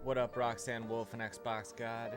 What up, Roxanne Wolf and Xbox God?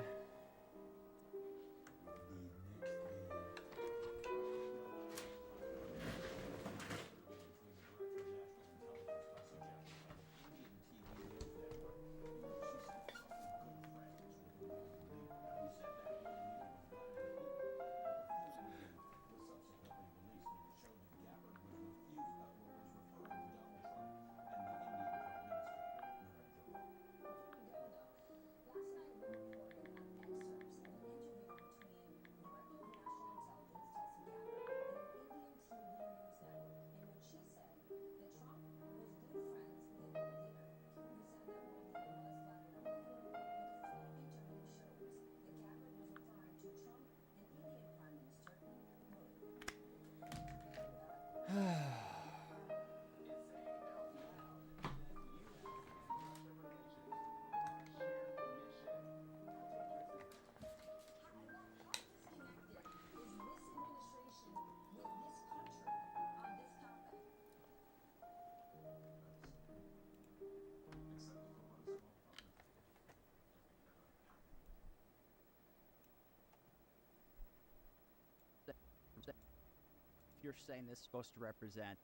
If you're saying this is supposed to represent,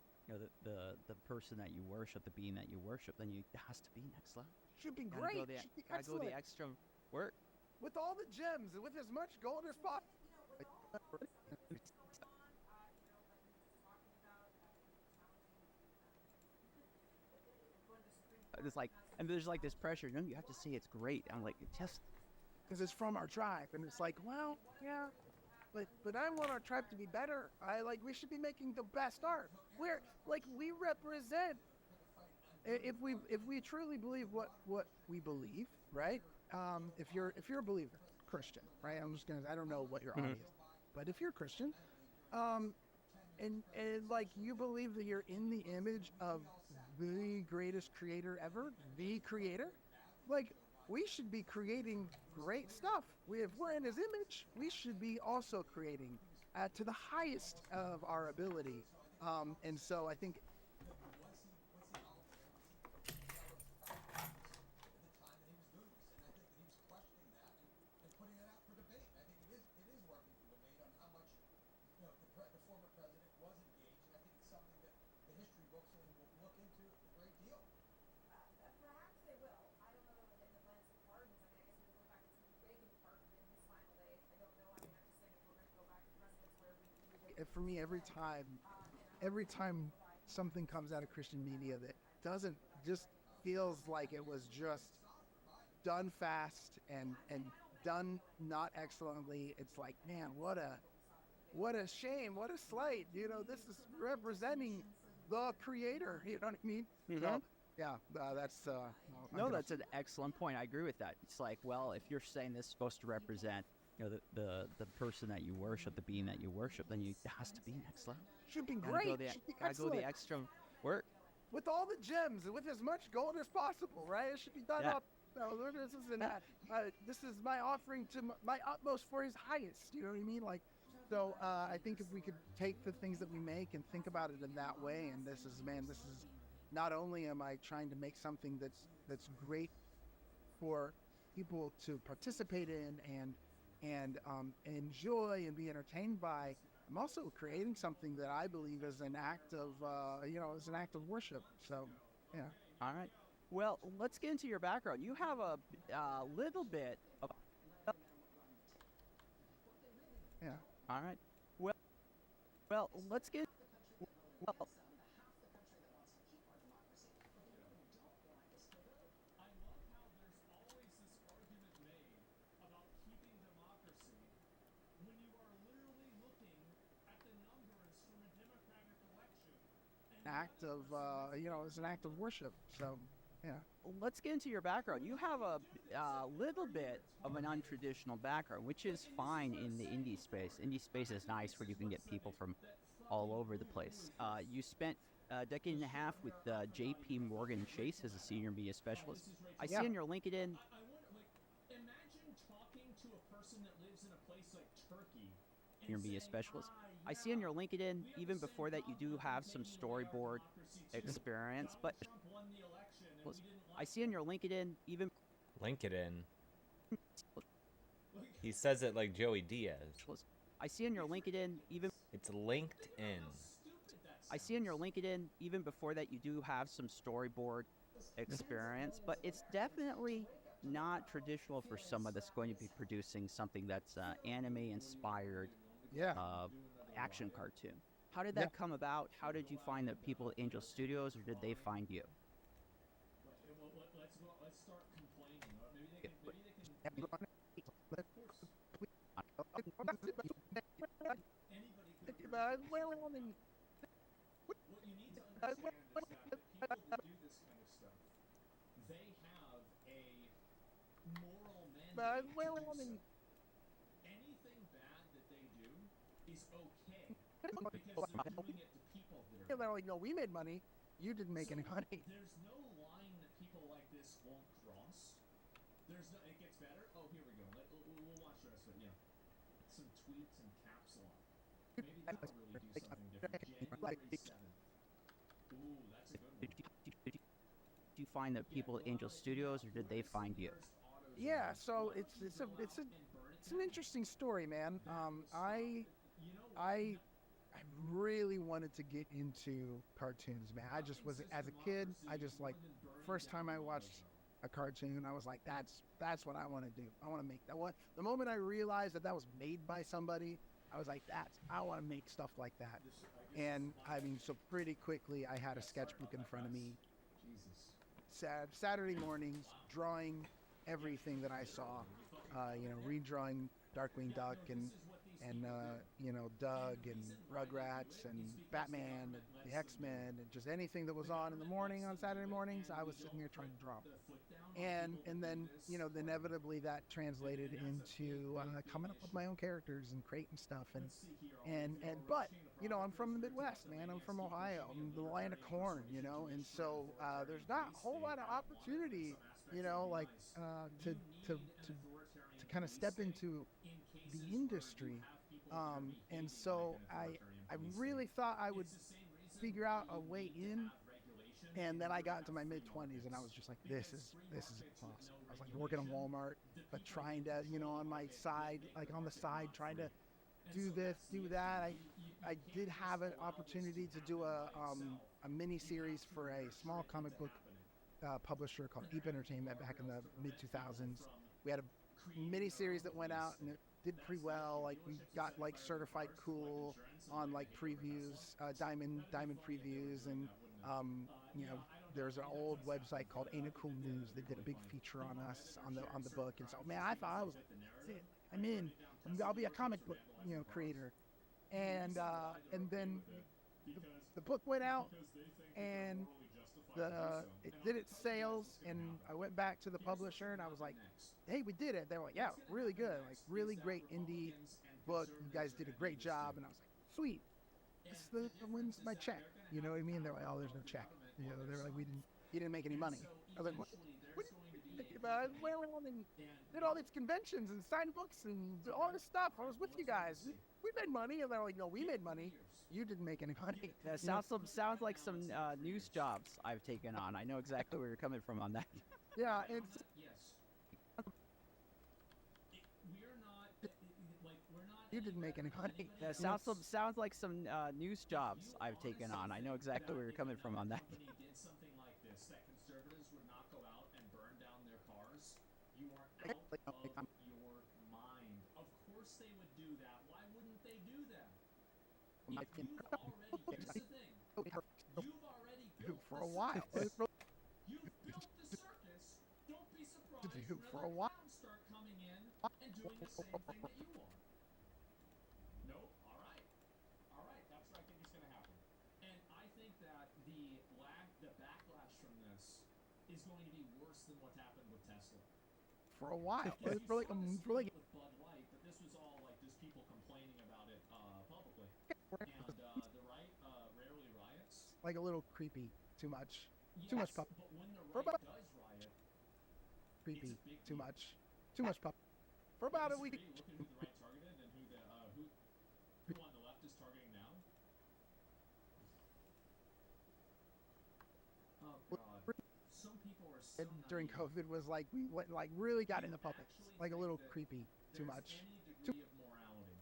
the person that you worship, the being that you worship, then it has to be next level. Should be great. Should be gotta go the extra work. With all the gems and with as much gold as possible. It's like, and there's like this pressure. You have to say it's great. I'm like, just because it's from our tribe, and it's like, well, yeah. But I want our tribe to be better. We should be making the best art. We represent. If we truly believe what we believe, right? If you're a believer, Christian, right? I don't know what your audience, but if you're Christian, and like you believe that you're in the image of the greatest creator ever, the creator, like. We should be creating great stuff. If we're in his image, we should be also creating to the highest of our ability. And so I think the former president was engaged, and I think it's something that the history books will look into a great deal. Perhaps they will. I don't know in the lens of pardons. I mean, I guess we can look back and see Reagan pardoned in his final days. I don't know. I mean, I'm just saying if we're going to go back to precedents where we for me, every time something comes out of Christian media that doesn't just feels like it was just done fast and done not excellently, it's like, man, what a shame, what a slight. This is representing the creator. You know what I mean? Mm-hmm. So, yeah, that's that's an excellent point. I agree with that. It's like, well, if you're saying this is supposed to represent, the person that you worship, the being that you worship, then it has to be next level. Should be great. Gotta go the extra work. With all the gems and with as much gold as possible, right? It should be done up. No, this is my offering to my utmost for his highest. You know what I mean? Like, so I think if we could take the things that we make and think about it in that way, and this is not only am I trying to make something that's great for people to participate in and enjoy and be entertained by, I'm also creating something that I believe is an act of worship. So, yeah. All right. Well, let's get into your background. You have a little bit of. Yeah. All right. Well, let's get. Well. Act of it's an act of worship. So yeah, let's get into your background. You have a little bit of an untraditional background, which is fine in the indie space. Indie space is nice where you can get people from all over the place. You spent a decade and a half with JP Morgan Chase as a senior media specialist. I see on your LinkedIn. Imagine talking to a person that lives in a place like Turkey. Senior media specialist. I see on your LinkedIn, even before that, you do have some storyboard experience, but I see on your LinkedIn, even LinkedIn. He says it like Joey Diaz. I see on your LinkedIn even. It's LinkedIn. I see on your LinkedIn even before that you do have some storyboard experience, but it's definitely not traditional for someone that's going to be producing something that's anime inspired Yeah. action cartoon. How did that come about? How did you find the people at Angel Studios, or did they find you? Let's start complaining. Maybe they can. Well, What you need to understand is that the people that do this kind of stuff, they have a moral mandate to do so. Anything bad that they do is okay because they're doing it to people that are. they're like, no, we made money. You didn't make any money. There's no line that people like this won't cross. There's no. It gets better. Oh, here we go. We'll watch the rest of it. Yeah, some tweets and caps lock. Maybe that'll really do something different. January 7th. Ooh, that's a good one. Did you find the people at Angel Studios, or did they find you? Yeah, so it's an interesting story, man. I really wanted to get into cartoons, man. I just was, as a kid, I just like, first time I watched a cartoon, I was like, that's what I want to do. I want to make that one. The moment I realized that was made by somebody, I was like, I want to make stuff like that. And I mean, so pretty quickly I had a sketchbook in front of me. Saturday mornings, drawing everything that I saw, redrawing Darkwing Duck and Doug and Rugrats and Batman and the X-Men and just anything that was on in the morning on Saturday mornings, I was sitting here trying to draw. And then, inevitably that translated into coming up with my own characters and creating stuff. But I'm from the Midwest, man. I'm from Ohio. I'm the land of corn, and so there's not a whole lot of opportunity, to kind of step into the industry. And so I really thought I would figure out a way in. And then I got into my mid-20s and I was just like, this is awesome. I was like working at Walmart, but trying to, on my side, like on the side, trying to do this, do that. I did have an opportunity to do a mini series for a small comic book publisher called Deep Entertainment back in the mid-2000s. We had a mini series that went out and it did pretty well. Like we got like certified cool on like previews, diamond previews, and there's an old website called Ain't It Cool News that did a big feature on us on the book. And so, man, I thought I was like, that's it. I'm in. I'll be a comic book creator. And then the book went out and it did its sales, and I went back to the publisher and I was like, hey, we did it. They were like, yeah, really good, like really great indie book. You guys did a great job. And I was like, sweet. When's my check? You know what I mean? They're like, oh, there's no check. They were like, you didn't make any money. I was like, what? I went around and did all these conventions and signed books and all this stuff. I was with you guys. We made money. And they're like, no, we made money. You didn't make any money. That sounds like some news jobs I've taken on. I know exactly where you're coming from on that. Yeah, it's... You didn't make any money. That sounds like some news jobs I've taken on. I know exactly where you're coming from on that. Did something like this, that conservatives would not go out and burn down their cars. You are out of your mind. Of course they would do that. Why wouldn't they do that? Here's the thing. You've already built for a while. You've built the circus. Don't be surprised for a when while. clowns start coming in and doing the same thing that you want. Nope. All right. That's what I think is going to happen. And I think that the backlash from this is going to be worse than what happened with Tesla. For a while. For like with Bud Light, but this was all like just people complaining about it publicly. And the right rarely riots. Like a little creepy. Too much. Yes, Too much pup. But when the right does riot, Creepy. it's a big Too deal. much. Too much pup. For about a week. Look at who the right targeted and who on the left is targeting now. Oh God! Some people are during COVID was like we went like really got into puppets, like a little creepy, too much. Any degree of morality?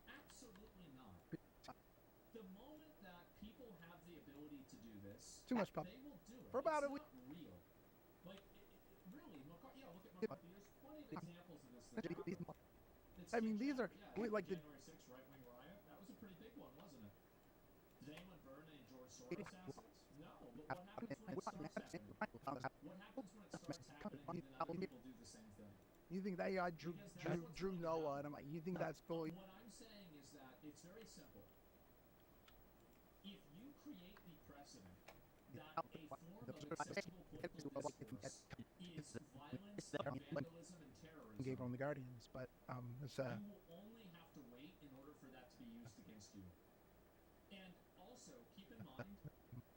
Absolutely not. The moment that people have the ability to do this, Too much puppet. they will do it. For about a It's week. not real. Like, really, McCarthy, yeah, look at McCarthy. There's plenty of examples of this that happen. I mean, these are like the January 6th right-wing riot. That was a pretty big one, wasn't it? Did anyone burn any George Soros assets? No. But what happens when it starts happening? What happens when it starts happening? Then other people do the same thing. you think that drew Noah, and I'm like, you think that's cool? What I'm saying is that it's very simple. If you create the precedent that a form of acceptable political discourse is violence, vandalism, and terrorism, Gave on the Guardians, but it's you will only have to wait in order for that to be used against you. And also, keep in mind,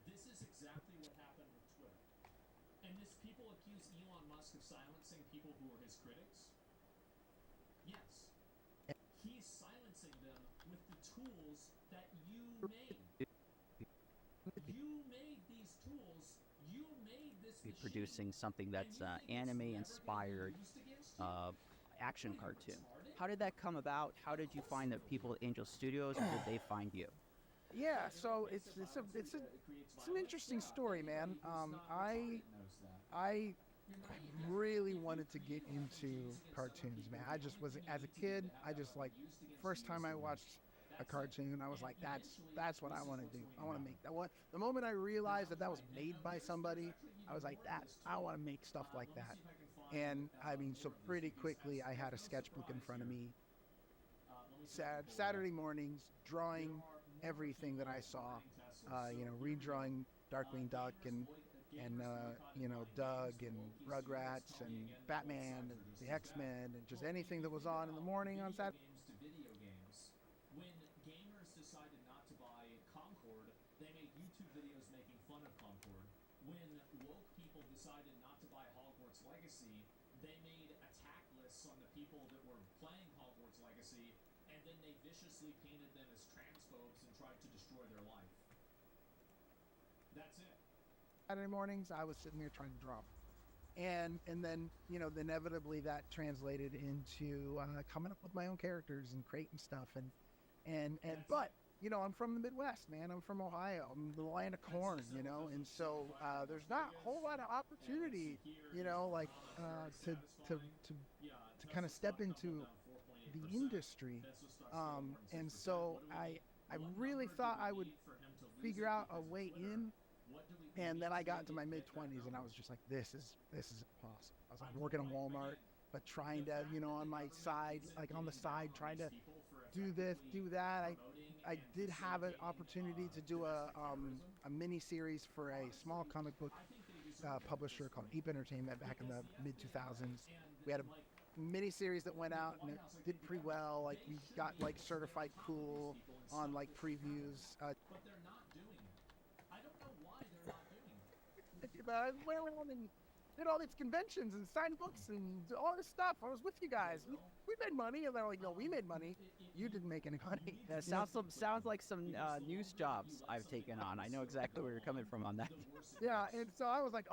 this is exactly what happened with Twitter. And this people accuse Elon Musk of silencing people who are his critics. Yes. He's silencing them with the tools that you made. You made these tools. You made this Be machine. producing something that's anime inspired action cartoon. How did that come about? How did you find the people at Angel Studios, or did they find you? yeah. So it's an interesting story, man. I really wanted to get into cartoons, man. I just was as a kid. I just like first time I watched a cartoon, I was like, that's what I want to do. I want to make that one. The moment I realized that was made by somebody, I was like, I want to make stuff like that. And I mean, so pretty quickly, I had a sketchbook in front of me. Saturday mornings, drawing everything that I saw. Redrawing Darkwing Duck and Doug and Rugrats and Batman and the X-Men and just anything that was on in the morning on Saturday. Games to video games. When gamers decided not to buy Concord, they made YouTube videos making fun of Concord. When woke people decided not to buy Hogwarts Legacy, they made attack lists on the people that were playing Hogwarts Legacy, and then they viciously painted them as transphobes and tried to destroy their life. That's it. Saturday mornings, I was sitting there trying to draw. And then, inevitably that translated into coming up with my own characters and creating stuff. But, I'm from the Midwest, man. I'm from Ohio. I'm the land of corn, and so there's not a whole lot of opportunity, to kind of step into the industry. And so I really thought I would figure out a way in. And then I got into my mid-20s, and I was just like, this is impossible. I was like working at Walmart, but trying to, on my side, like on the side, trying to do this, do that. I did have an opportunity to do a mini-series for a small comic book publisher called Ape Entertainment back in the mid-2000s. We had a mini-series that went out, and it did pretty well. Like, we got, certified cool on, previews. But they're not doing it. I don't know why they're not doing it. But I went around and did all these conventions and signed books and all this stuff. I was with you guys. We made money. And they're like, no, we made money. You didn't make any money. That sounds like some news jobs I've taken on. I know exactly where you're coming from on that. Yeah, and so I was like,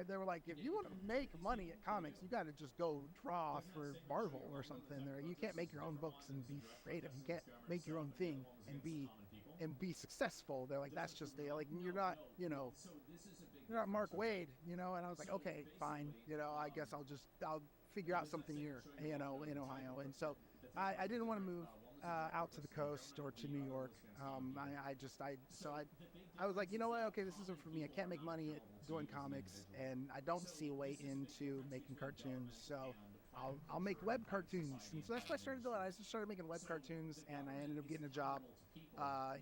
they were like, if you want to make money at comics, you got to just go draw for Marvel or something. You can't make your own books and be creative. You can't make your own thing and be successful. They're like, that's just you're not, you're not Mark Waid, and I was like, okay, fine, I guess I'll figure out something here, in Ohio. And so I didn't want to move out to the coast or to New York. I was like, you know what? Okay, this isn't for me. I can't make money at doing comics, and I don't see a way into making cartoons. So I'll make web cartoons. And so that's what I started doing. I just started making web cartoons, and I ended up getting a job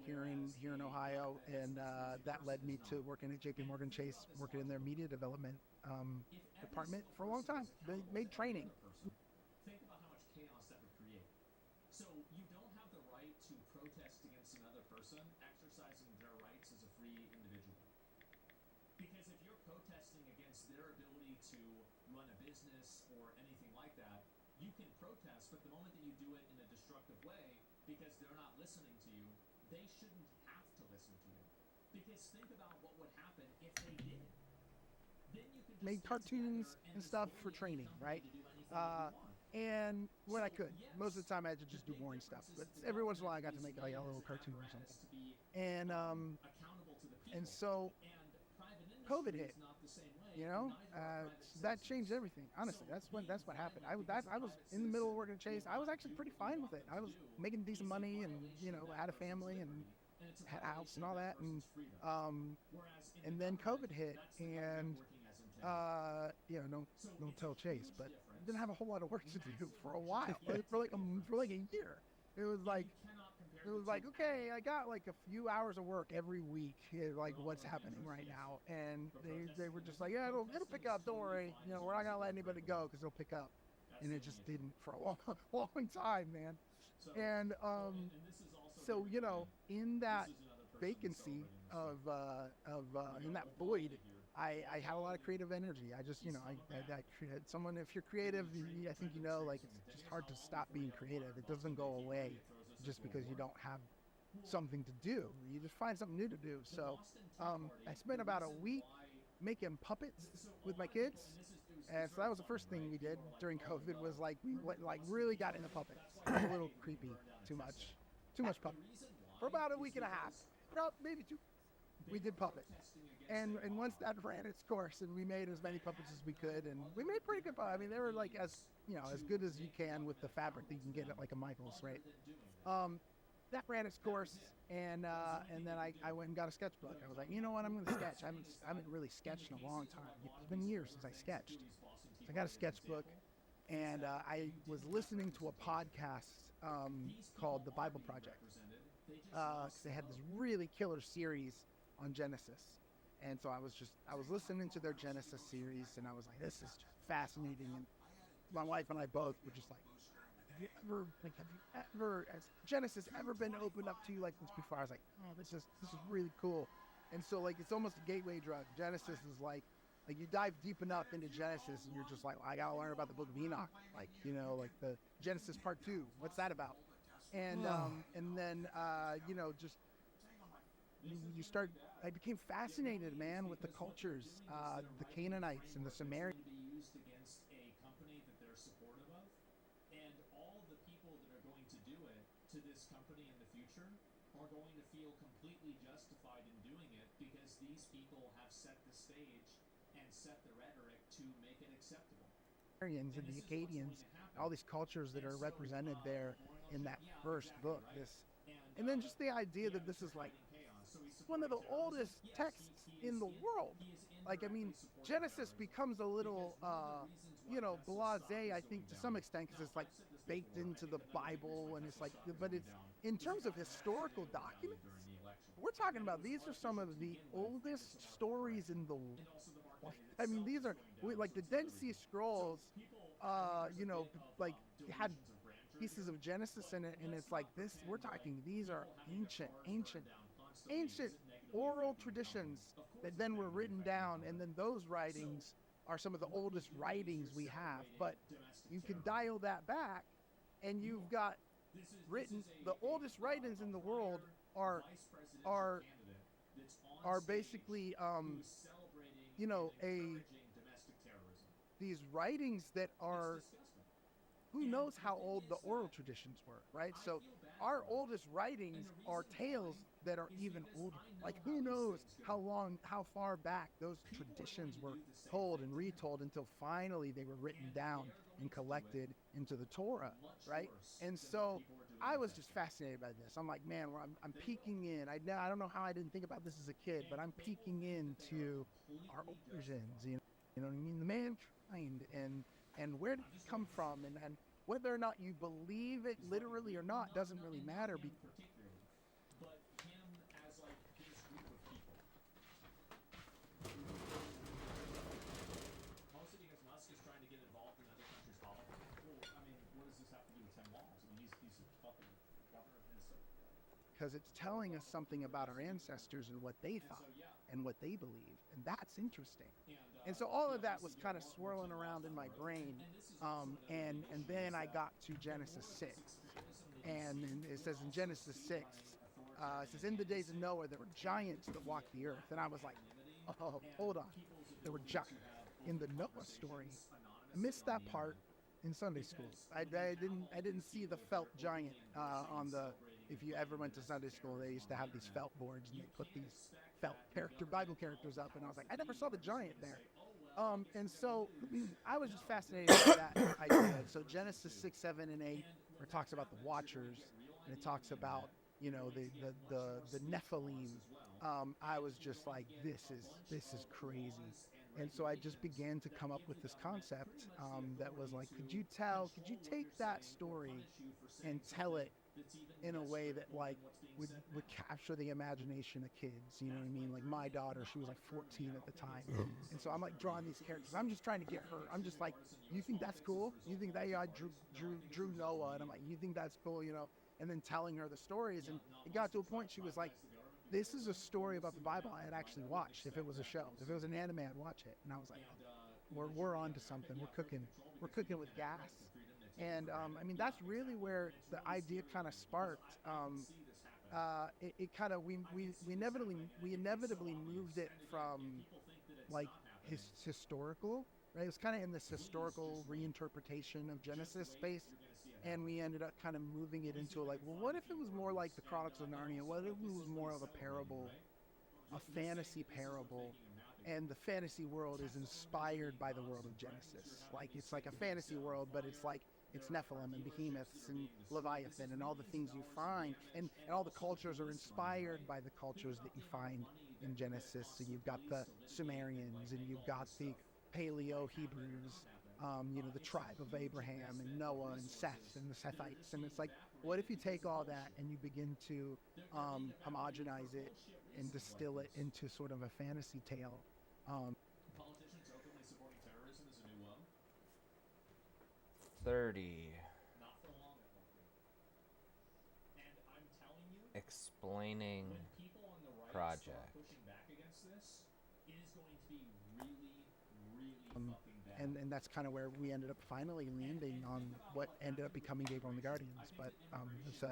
here in Ohio, and that led me to working at JP Morgan Chase, working in their media development department for a long time. They made training. Think about how much chaos that would create. So you don't have the right to protest against another person exercising their rights as a free individual. Because if you're protesting against their ability to run a business or anything like that, you can protest, but the moment that you do it in a destructive way, because they're not listening to you, they shouldn't have to listen to you. Because think about what would happen if they did. made cartoons and stuff for training, right? And when I could, most of the time I had to just do boring stuff. But every once in a while I got to make like a little cartoon or something. And so COVID hit. You know, that changed everything. Honestly, that's what happened. I was in the middle of working at Chase. I was actually pretty fine with it. I was making decent money, and you know, had a family and had a house and all that. And then COVID hit, and you know, don't tell Chase, but I didn't have a whole lot of work to do for a while. for like a year. It was like, okay, I got like a few hours of work every week, like what's happening right now. And they were just like, yeah, it'll pick up, don't worry. You know, we're not going to let anybody go because it'll pick up. And it just didn't for a long time, man. And so, you know, in that vacancy of in that void, I had a lot of creative energy. I just, you know, I created someone, if you're creative, I think, you know, like it's just hard to stop being creative. It doesn't go away just because you don't have something to do. You just find something new to do. So I spent about a week making puppets with my kids. And so that was the first thing we did during COVID, was like we really got into puppets. It was a little creepy, too much puppet. For about a week and a half, maybe two, we did puppets. And once that ran its course, and we made as many puppets as we could, and we made pretty good puppets. I mean, they were like as good as you can with the fabric that you can get at like a Michael's, right? That ran its course, and then I went and got a sketchbook. I was like, you know what, I'm going to sketch. I haven't really sketched in a long time. It's been years since I sketched. So I got a sketchbook, and I was listening to a podcast called The Bible Project, because they had this really killer series on Genesis. And so I was listening to their Genesis series, and I was like, this is just fascinating. And my wife and I both were just like, have has Genesis ever been opened up to you like this before? I was like, oh, this is really cool. And so like, it's almost a gateway drug. Genesis is like you dive deep enough into Genesis, and you're just like, well, I gotta learn about the book of Enoch, like, you know, like the Genesis part 2. What's that about? And then you know, just you start. I became fascinated, man, with the cultures, the Canaanites and the Samaritans. Used against a company that they're supportive of, and all the people that are going to do it to this company in the future are going to feel completely justified in doing it, because these people have set the stage and set the rhetoric to make it acceptable. And the Acadians, all these cultures that are represented there in that first book. And then just the idea that this is like one of the oldest texts in the world. Like, I mean, Genesis becomes a little, you know, blasé, I think, to some extent, because it's like baked into the Bible, and it's like, but it's, in terms of historical documents, we're talking about, these are some of the oldest stories in the world. I mean, these are, like the Dead Sea Scrolls, you know, like had pieces of Genesis in it, and it's like this, we're talking, these are ancient oral traditions that then were written down, and then those writings are some of the oldest writings we have. But you can dial that back, and you've got written, the oldest writings in the world are basically you know, these writings that are, who knows how old the oral traditions were, right? So our oldest writings are tales that are even older. Like, who knows how far back those traditions were told and retold until finally they were written down and collected into the Torah, right? And so I was just fascinated by this. I'm like, man, I'm peeking in. I don't know how I didn't think about this as a kid, but I'm peeking into our origins, you know what I mean? The mankind, and where did it come from, and whether or not you believe it literally or not doesn't really matter. But him as like his group of people. Mostly because Musk is trying to get involved in other countries' politics. Well, I mean, what does this have to do with Tim Walz? I mean, he's a fucking governor of Minnesota. Because it's telling us something about our ancestors and what they thought and what they believed, and that's interesting. And so all of that was kind of swirling around in my brain, and then I got to Genesis 6, and it says in Genesis 6, it says, in the days of Noah there were giants that walked the earth, and I was like, oh, hold on, There were giants. In the Noah story, I missed that part in Sunday school. I didn't see the felt giant on the. If you ever went to Sunday school, they used to have these felt boards and they put these felt Bible characters up, and I was like, I never saw the giant there. And so I was just fascinated by that idea. So Genesis 6, 7, and 8, where it talks about the Watchers, and it talks about the Nephilim. I was just like, this is crazy. And so I just began to come up with this concept that was like, could you take that story and tell it in a way that like would capture the imagination of kids, you know what I mean? Like my daughter, she was like 14 at the time, and so I'm like drawing these characters. I'm just trying to get her. I'm just like, you think that's cool? You think that? Yeah, I drew Noah, and I'm like, you think that's cool, you know? And then telling her the stories, and it got to a point she was like, this is a story about the Bible I had actually watched. If it was a show, if it was an anime, I'd watch it. And I was like, we're on to something. We're cooking with gas. And I mean, that's really where the idea kind of sparked. It kind of we inevitably moved it from like historical, right? It was kind of in this historical reinterpretation of Genesis space, and we ended up kind of moving it into like, well, what if it was more like the Chronicles of Narnia? What if it was more of a parable, a fantasy parable? And the fantasy world is inspired by the world of Genesis. Like it's like a fantasy world, but it's like it's Nephilim and behemoths and Leviathan and all the things you find, and all the cultures are inspired by the cultures that you find in Genesis. So you've got the Sumerians, and you've got the Paleo Hebrews, the tribe of Abraham and Noah and Seth and the Sethites. And it's like, what if you take all that and you begin to homogenize it and distill it into sort of a fantasy tale? Politicians openly supporting terrorism is a new low. 30. Not for long, it won't be. And I'm telling you, Explaining when people on the right project. start pushing back against this, it is going to be really, really fucking bad. And that's kind of where we ended up finally landing on what ended up becoming Gabriel and the Guardians. But it's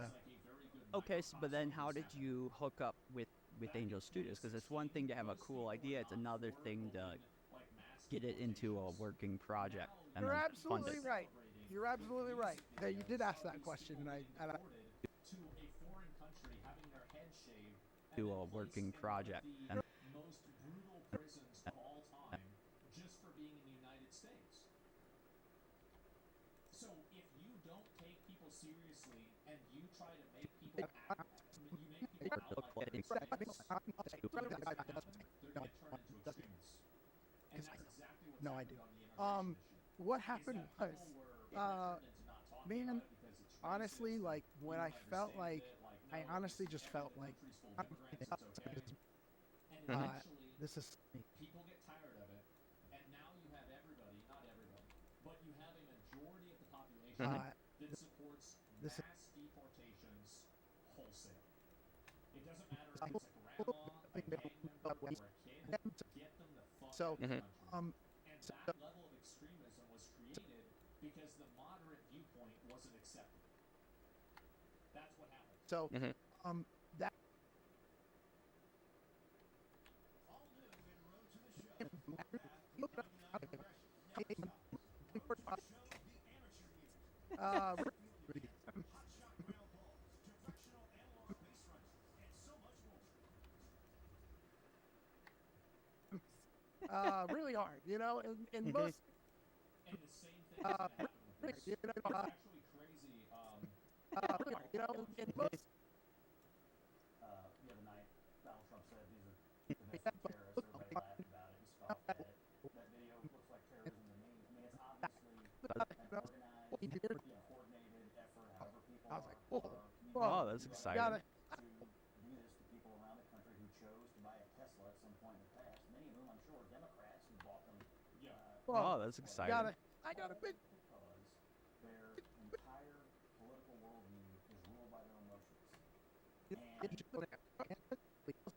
Okay, but then how did you hook up with Angel Studios? Because it's one thing to have a cool idea, it's another thing to get it into a working project and You're then absolutely fund it. right. You're absolutely right. Yeah, you did ask that question, and I to a foreign country having their head shaved To a working project. the And most brutal prisons of all time just for being in the United States. So if you don't take people seriously and you try to make people act, you make people out like extremists, they're going to turn into extremists. And that's exactly what's No, I happened do. on the immigration issue. what happened Is was, that people were turned into not talking man, about it because it's honestly, racist. like when You I felt understand like, that, like, I no, honestly it's just okay, felt the like, country's full of immigrants, it's okay. And eventually, this is people get tired of it, and now you have everybody, not everybody, but you have a majority of the population that supports this is- mass deportations wholesale. It doesn't matter if it's a grandma, a gang member, or a kid, get them the fuck So, out of the country. um, And that level of extremism was created because the moderate viewpoint wasn't accepted. That's what happened. so, that. All new in Road to the Show. Show the amateur years. Hotshot ground balls, directional analog base runs, and so much more. Really hard, and most. And the same thing is going to happen with this. you It's know, actually crazy. really hard, and most. The other night, Donald Trump said these are domestic terrorists. Everybody laughed about it and scoffed at it. That video looks like terrorism to me. I mean, it's obviously an organized, coordinated effort. However, people I was like, are oh, that's communicating exciting. Gotta, to do this to people around the country who chose to buy a Tesla at some point in the past. Many of whom, I'm sure, are Democrats who bought them. Oh, that's exciting. I got a big. Because their entire political worldview is ruled by their emotions. And that's the right now. It is one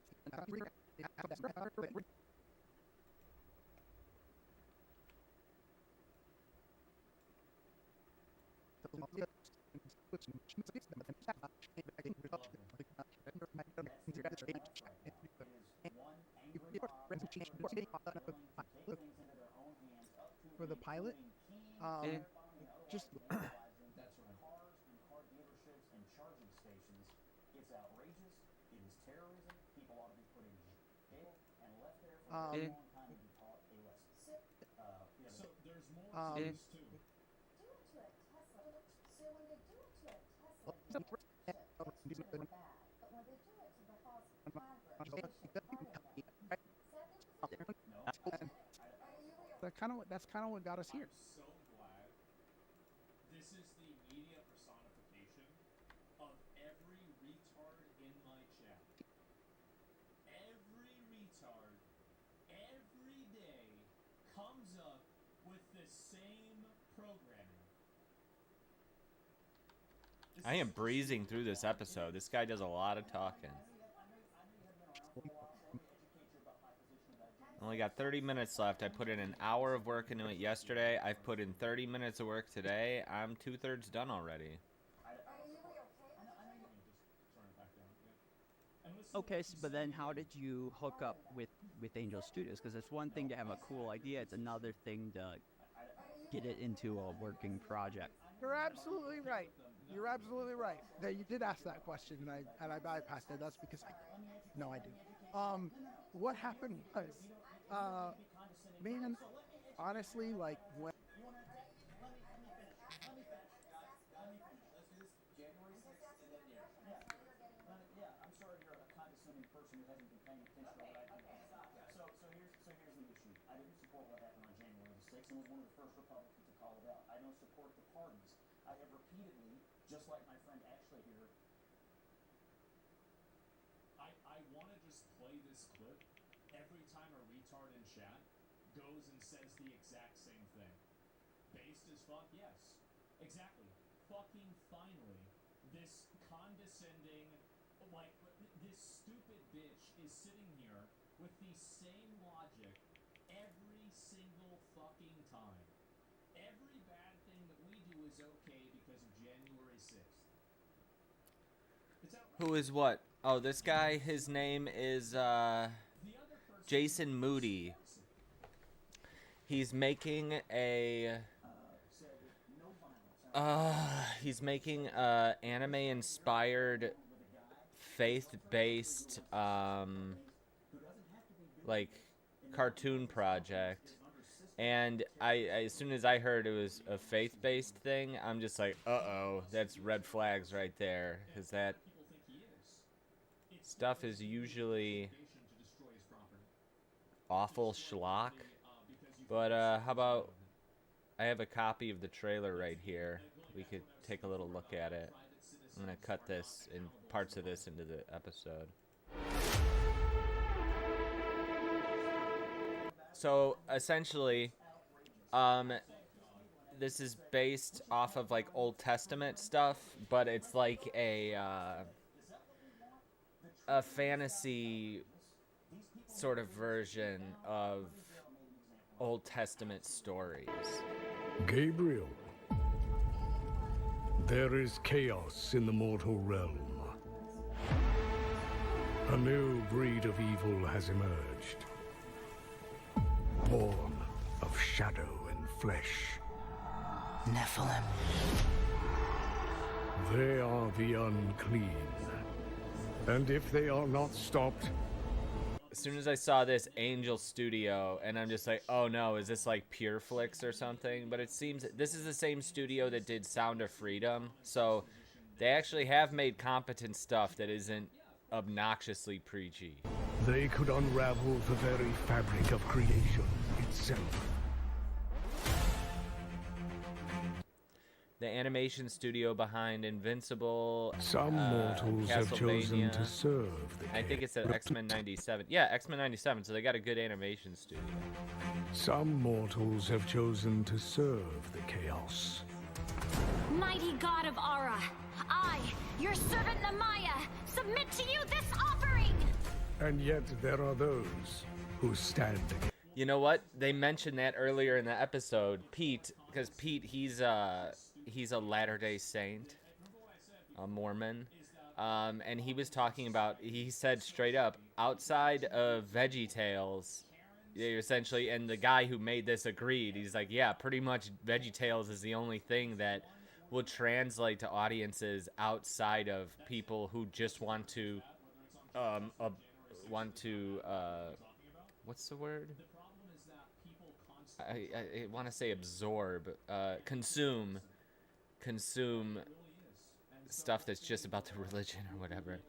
angry mob willing to take pilot. Just That's right. Cars and car dealerships and charging stations, it's outrageous. It is terrorism. People ought to be put in jail and left there for a very long time to be taught a lesson. So there's more to this too. Do it to a Tesla. So when they do it to a Tesla, it's really bad. But when they do it to the Hawes hybrid, that's kind of what got us here. I'm so glad. This is the media personification of every retard in my chat. Every retard, every day, comes up with the same programming. I am breezing through this episode. This guy does a lot of talking. Only got 30 minutes left. I put in an hour of work into it yesterday. I've put in 30 minutes of work today. I'm 2/3 done already. Okay, but then how did you hook up with Angel Studios? Because it's one thing to have a cool idea. It's another thing to get it into a working project. You're absolutely right. You're absolutely right. That you did ask that question, and I bypassed it. That's because no idea. What happened was, man, honestly, like when. Yeah, I'm sorry you're a condescending person who hasn't been paying attention to what I do. So here's the issue. I didn't support what happened on January the 6th and was one of the first Republicans to call it out. I don't support the pardons. I have repeatedly, just like my friend Ashley here, I want to just play this clip every time a retard in chat goes and says the exact same thing. Based as fuck? Yes. Exactly. Fucking finally, this condescending, like, this stupid bitch is sitting here with the same logic every single fucking time. Every bad thing that we do is okay because of January 6th. It's outrageous. Who is what? Oh, this guy, his name is Jason Moody. He's making a anime inspired faith-based like cartoon project. And as soon as I heard it was a faith-based thing, I'm just like, uh-oh, that's red flags right there, because that stuff is usually awful schlock. But how about I have a copy of the trailer right here. We could take a little look at it. I'm gonna cut this in parts of this into the episode. So essentially, this is based off of like Old Testament stuff, but it's like a fantasy sort of version of Old Testament stories. Gabriel, there is chaos in the mortal realm. A new breed of evil has emerged, born of shadow and flesh. Nephilim. They are the unclean, and if they are not stopped, As soon as I saw this Angel Studio, and I'm just like, oh no, is this like Pure Flix or something? But it seems this is the same studio that did Sound of Freedom, so they actually have made competent stuff that isn't obnoxiously preachy. they could unravel the very fabric of creation itself. The animation studio behind Invincible, Some mortals have chosen Castlevania. to serve the I think it's at X-Men 97. Yeah, X-Men 97, so they got a good animation studio. Some mortals have chosen to serve the chaos. Mighty God of Ara, I, your servant Namaya, submit to you this offering! And yet there are those who stand against. You know what? They mentioned that earlier in the episode. Pete, because Pete, he's a Latter-day Saint, a Mormon, and he was talking about, he said straight up, outside of VeggieTales, Yeah, essentially, and the guy who made this agreed. He's like, yeah, pretty much VeggieTales is the only thing that will translate to audiences outside of people who just want to, what's the word? I want to say absorb, consume stuff that's just about the religion or whatever.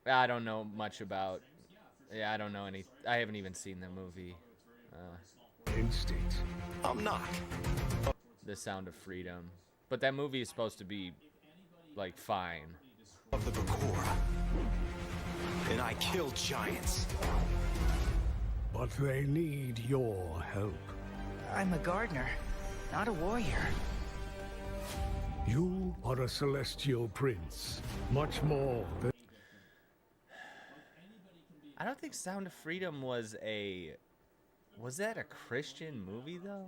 I don't know much about. Yeah, I don't know any. I haven't even seen the movie. Instinct. I'm not. The Sound of Freedom, but that movie is supposed to be like fine. Of the Bakura. And I kill giants. But they need your help. I'm a gardener, not a warrior. You are a celestial prince, much more than... I don't think Sound of Freedom was that a Christian movie though?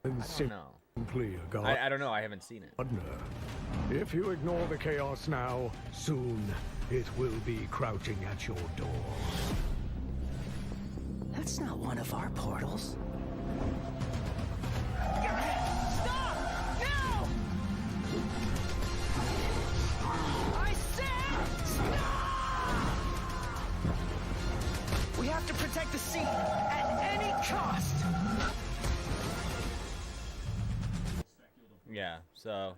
I don't know. Simply a god. I don't know. I haven't seen it. If you ignore the chaos now, soon it will be crouching at your door. That's not one of our portals. Stop! No! I said stop! We have to protect the sea at any cost. Yeah, so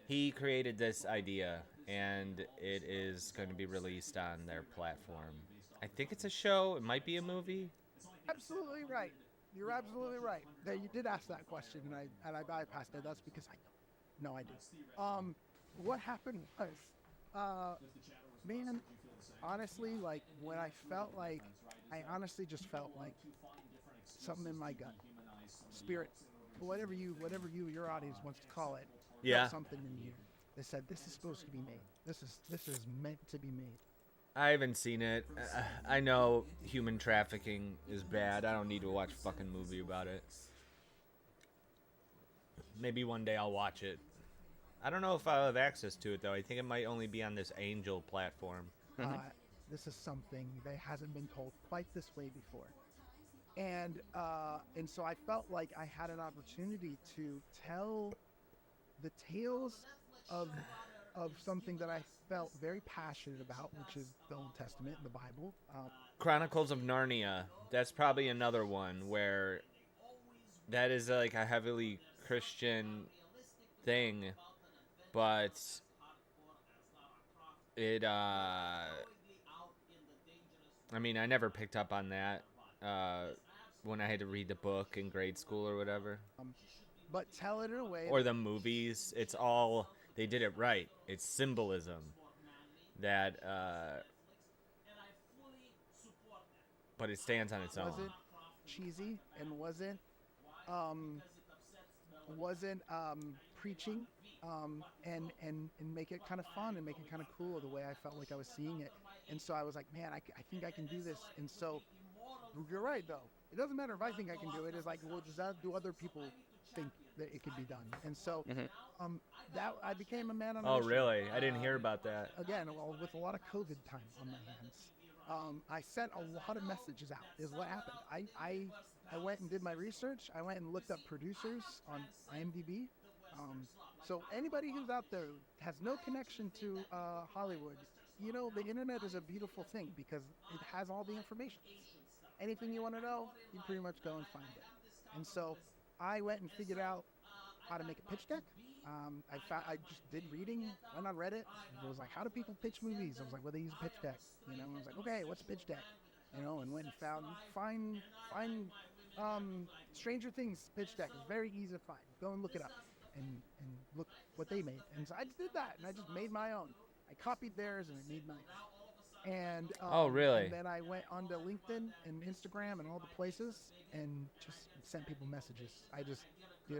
he created this idea, and it is going to be released on their platform. I think it's a show. It might be a movie. Absolutely right. You're absolutely right. That you did ask that question, and I bypassed it. That's because I don't know. I do. What happened was, man, honestly, like when I felt like, I honestly just felt like something in my gut, spirit, whatever your audience wants to call it. Yeah. Something in you that said this is supposed to be made. This is meant to be made. I haven't seen it. I know human trafficking is bad. I don't need to watch a fucking movie about it. Maybe one day I'll watch it. I don't know if I'll have access to it, though. I think it might only be on this Angel platform. This is something that hasn't been told quite this way before. And so I felt like I had an opportunity to tell the tales of something that I felt very passionate about, which is the Old Testament, the Bible. Chronicles of Narnia. That's probably another one where that is like a heavily Christian thing, but it, I mean, I never picked up on that when I had to read the book in grade school or whatever. But tell it in a way... Or the movies. It's all... They did it right. It's symbolism that... but it stands on its own. Wasn't cheesy and wasn't preaching and make it kind of fun and make it kind of cool the way I felt like I was seeing it. And so I was like, man, I think I can do this. And so you're right, though. It doesn't matter if I think I can do it. It's like, well, do other people think that it could be done? And so that I became a man on a mission. Oh, really? I didn't hear about that. Again, well, with a lot of COVID time on my hands, I sent a lot of messages out is what happened. I went and did my research. I went and looked up producers on IMDb. So anybody who's out there has no connection to Hollywood, you know, the internet is a beautiful thing because it has all the information. Anything you want to know, you pretty much go and find it. And so I went and figured out how to make a pitch deck. I just did reading, went on Reddit. It was like, how do people pitch movies? I was like, well, they use a pitch deck. You know, I was like, okay, what's a pitch deck? You know, and went and find Stranger Things pitch deck. It's very easy to find. Go and look it up and look what they made. And so I just did that, and I just made my own. I copied theirs and I made mine. And oh, really? And then I went onto LinkedIn and Instagram and all the places and just sent people messages. I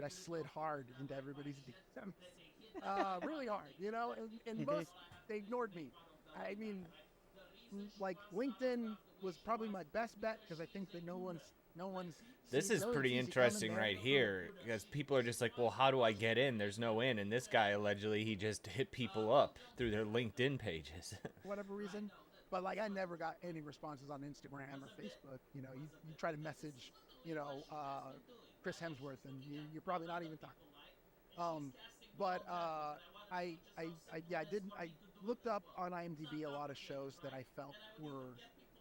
slid hard into everybody's DMs. Really hard, you know, and most, they ignored me. I mean, like LinkedIn was probably my best bet because I think that no one's. This is pretty interesting right here because people are just like, well, how do I get in? There's no in. And this guy allegedly he just hit people up through their LinkedIn pages. Whatever reason. But like, I never got any responses on Instagram or Facebook. You know, you try to message, you know, Chris Hemsworth, and you're probably not even talking. I looked up on IMDb a lot of shows that I felt were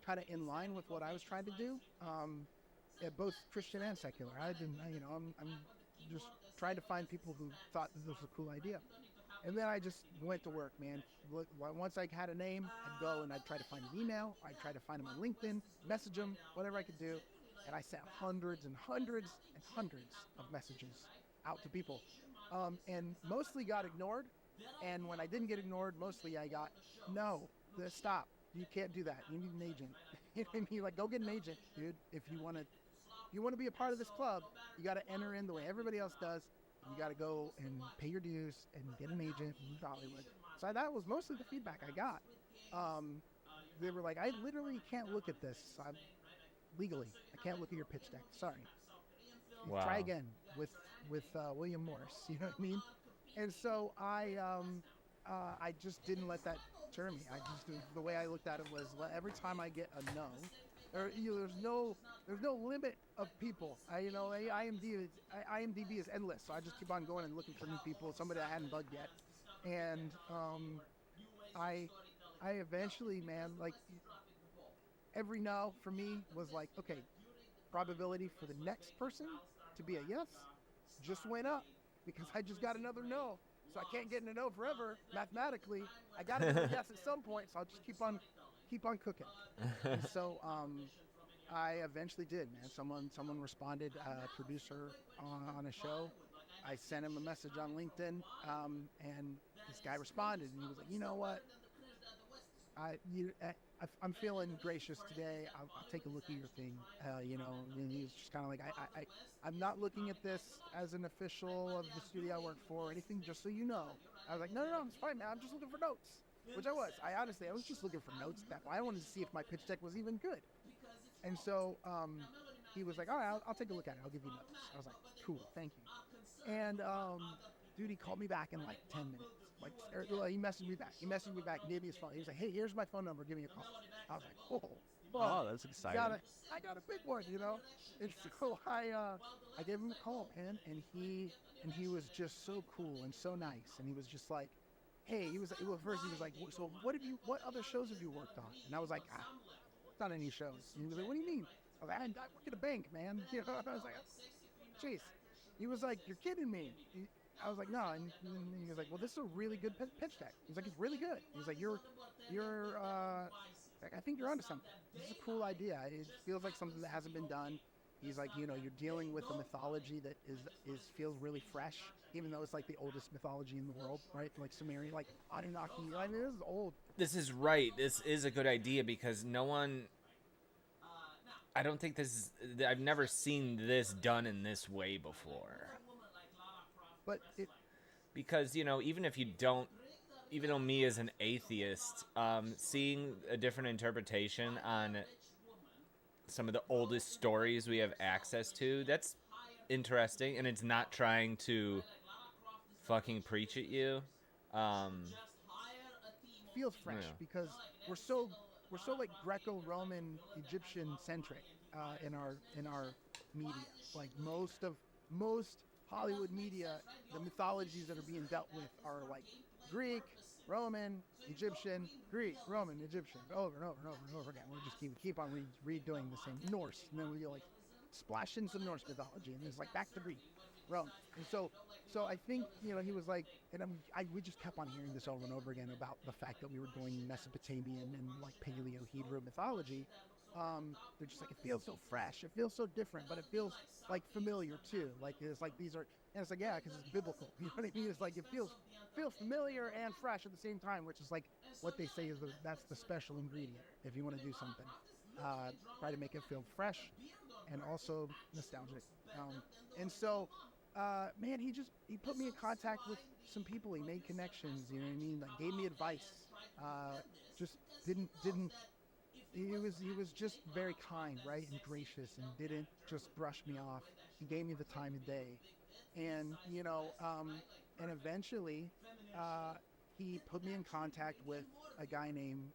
kind of in line with what I was trying to do, both Christian and secular. I'm just trying to find people who thought this was a cool idea. And then I just went to work, man. Once I had a name, I'd go and I'd try to find an email. I'd try to find them on LinkedIn, message them, whatever I could do. And I sent hundreds and hundreds and hundreds of messages out to people. And mostly got ignored. And when I didn't get ignored, mostly I got, no, stop. You can't do that. You need an agent. You know what I mean? Like, go get an agent, dude. If you want to be a part of this club, you got to enter in the way everybody else does. You got to go and pay your dues and get an agent in Hollywood. So that was mostly the feedback I got. They were like, I literally can't look at this. Legally, I can't look at your pitch deck. Sorry. Wow. Try again with William Morris. You know what I mean? And so I just didn't let that deter me. The way I looked at it was, every time I get a no, or there's no limit of people. IMDb is endless, so I just keep on going and looking for new people, somebody I hadn't bugged yet, and I eventually, man, like, every no for me was like, okay, probability for the next person to be a yes just went up because I just got another no. So I can't get a no forever. Mathematically, I got to get a yes at some point, so I'll just keep on cooking. And so I eventually did, man. Someone responded, a producer on a show. I sent him a message on LinkedIn, and this guy responded, and he was like, you know what? I'm feeling gracious today. I'll take a look at your thing, and he was just kind of like, I'm not looking at this as an official of the studio I work for or anything, just so you know. I was like, no, it's fine, man. I'm just looking for notes, which I was. I was just looking for notes. I wanted to see if my pitch deck was even good. And so he was like, all right, I'll take a look at it. I'll give you notes. I was like, cool, thank you. And dude, he called me back in like 10 minutes. He messaged me back. He gave me his phone. He was like, hey, here's my phone number. Give me a call. I was like, oh, that's exciting. I got a big one, you know? And so I gave him a call, man, and he was just so cool and so nice. And he was just like, hey, first he was like, so what other shows have you worked on? And I was like, not any shows. And he was like, what do you mean? I was like, I work at a bank, man. You know, I was like, jeez. He was like, you're kidding me. I was like, no. And he was like, well, this is a really good pitch deck. He's like, it's really good. He's like, I think you're onto something. This is a cool idea. It feels like something that hasn't been done. He's like, you're dealing with a mythology that feels really fresh, even though it's like the oldest mythology in the world, right? Like Sumerian, like Anunnaki. I mean, this is old. This is right. This is a good idea because I don't think I've never seen this done in this way before. But because, even though me as an atheist, seeing a different interpretation on some of the oldest stories we have access to, that's interesting, and it's not trying to fucking preach at you. Feels fresh because we're so like Greco-Roman Egyptian centric in our media. Like most Hollywood media, the mythologies that are being dealt with are like Greek, Roman, Egyptian, Greek, Roman, Egyptian, over and over and over and over again. We just keep on redoing the same Norse, and then we like splash in some Norse mythology, and it's like back to Greek, Rome. And so I think he was like, and we just kept on hearing this over and over again about the fact that we were doing Mesopotamian and like Paleo-Hebrew mythology. They're just like, it feels so fresh, it feels so different, but it feels like familiar too. Like it's like these are, and it's like, yeah, because it's biblical. You know what I mean? It's like it feels familiar and fresh at the same time, which is like what they say is that's the special ingredient if you want to do something. Try to make it feel fresh and also nostalgic. And so, man, he put me in contact with some people. He made connections. You know what I mean? Like gave me advice. Just didn't. He was just very kind, right, and gracious, and didn't just brush me off. He gave me the time of day, and and eventually, he put me in contact with a guy named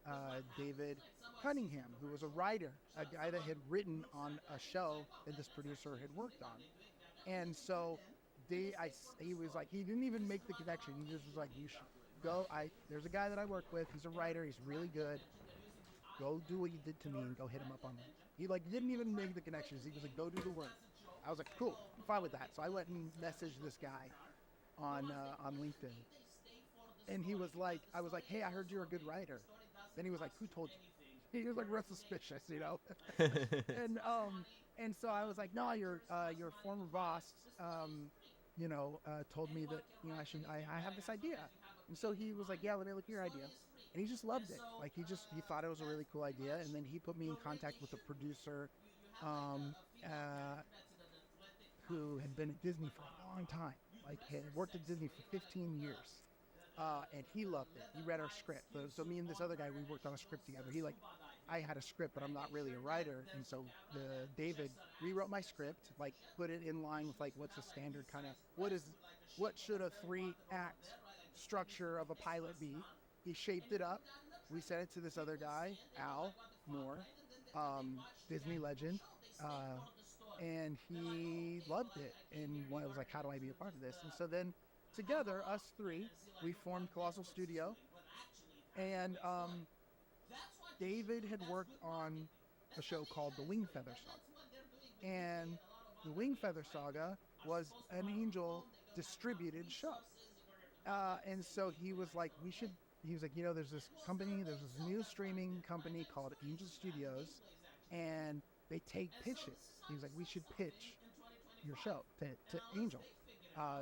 David Cunningham, who was a writer, a guy that had written on a show that this producer had worked on. And so he was like, he didn't even make the connection. He just was like, you should go. There's a guy that I work with. He's a writer. He's really good. Go do what you did to me and go hit him up on that. He like didn't even make the connections. He was like, go do the work. I was like, cool, I'm fine with that. So I went and messaged this guy on LinkedIn. And he was like, I was like, hey, I heard you're a good writer. Then he was like, who told you? He was like real suspicious, you know? And so I was like, no, your former boss, told me that, I have this idea. And so he was like, yeah, let me look at your idea. And he just loved it. Like he thought it was a really cool idea. And then he put me in contact with a producer, who had been at Disney for a long time. Like had worked at Disney for 15 years. And he loved it. He read our script. So me and this other guy, we worked on a script together. I had a script, but I'm not really a writer. And so David rewrote my script, like put it in line with like what's a standard kind of, what should a 3-act structure of a pilot be? He shaped it up. We sent it to this other guy, Al Moore, Disney legend. And he loved it. And I was like, how do I be a part of this? And so then together, us three, we formed Colossal Studio. And David had worked on a show called The Wingfeather Saga. And The Wingfeather Saga was an Angel distributed show. And so he was like, there's this new streaming company called Angel Studios, and they take pitches. He was like, we should pitch your show to Angel.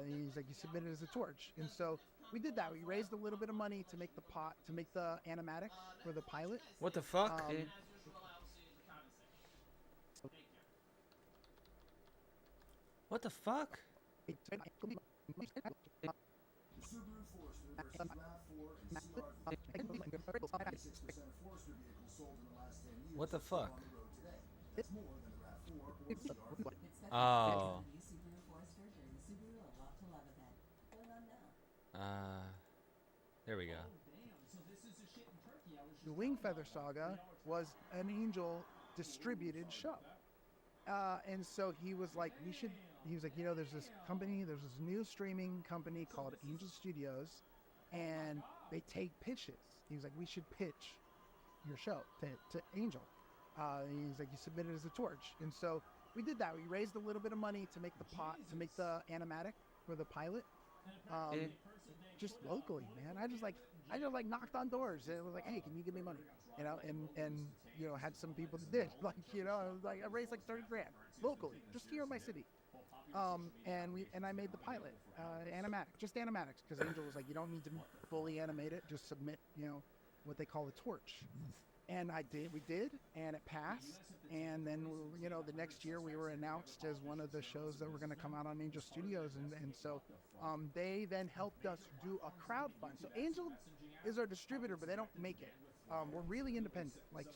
He's like, you submit it as a torch. And so we did that. We raised a little bit of money to make the animatic for the pilot. What the fuck, dude? What the fuck? What the fuck? Oh. There we go. The Wingfeather Saga was an Angel distributed show. And so he was like, there's this new streaming company called Angel Studios, and they take pitches. He was like, we should pitch your show to Angel. He's like, you submit it as a torch. And so we did that. We raised a little bit of money to make the animatic for the pilot. Just locally, man. I just knocked on doors. It was like, hey, can you give me money? And had some people that did. I raised like 30 grand locally, just here in my city. And I made the pilot, animatics, because Angel was like, you don't need to fully animate it, just submit, what they call a torch. And we did, and it passed. And then, the next year we were announced as one of the shows that were going to come out on Angel Studios. And so they then helped us do a crowdfund. So Angel is our distributor, but they don't make it. We're really independent. Like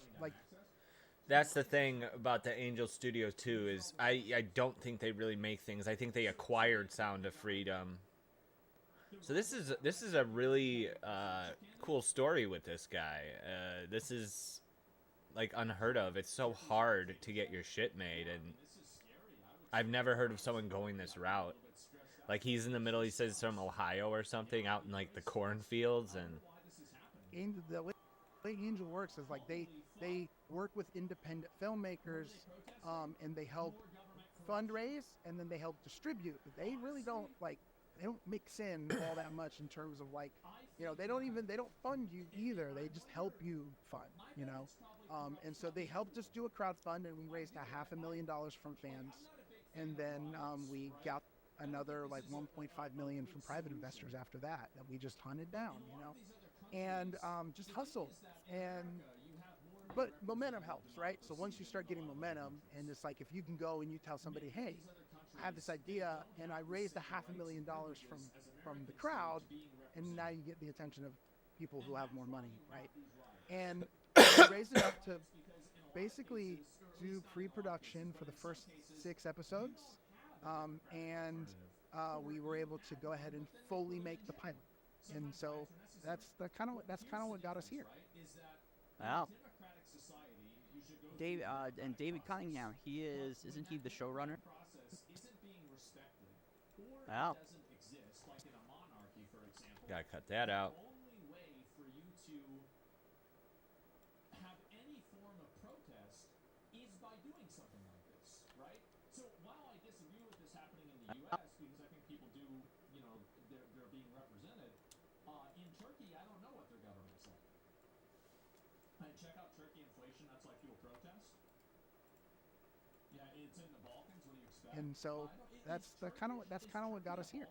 that's the thing about the Angel Studio too, is I don't think they really make things. I think they acquired Sound of Freedom. So this is a really cool story with this guy. This is like unheard of. It's so hard to get your shit made, and I've never heard of someone going this route. Like he's in the middle. He says from Ohio or something, out in like the cornfields, and the way Angel works is like they work with independent filmmakers, and they help fundraise, and then they help distribute. They really don't they don't mix in all that much in terms of they don't fund you either. They just help you fund, and so they helped us do a crowdfund, and we raised $500,000 from fans, and then we got another $1.5 million from private investors after that we just hunted down, and just hustled. But momentum helps, right? So once you start getting momentum, and it's like if you can go and you tell somebody, hey, I have this idea, and I raised $500,000 from the crowd, and now you get the attention of people who have more money, right? And we raised enough to basically do pre-production for the first 6 episodes, and we were able to go ahead and fully make the pilot. And so that's kind of what got us here. Wow. Democratic society, you should go Dave and David Cunningham, isn't he the showrunner? process isn't being respected, or Wow. it doesn't exist, like in a monarchy, for example. Gotta cut that out. The only way for you to have any form of protest is by doing something like this, right? So while I disagree with this happening in the U.S., because I think people do, you know, they're being represented, in Turkey, I don't know what their government's like. And check out Turkey inflation, that's why people protest. Yeah, it's in the Balkans, what do you expect? And so that's kind of what got us here.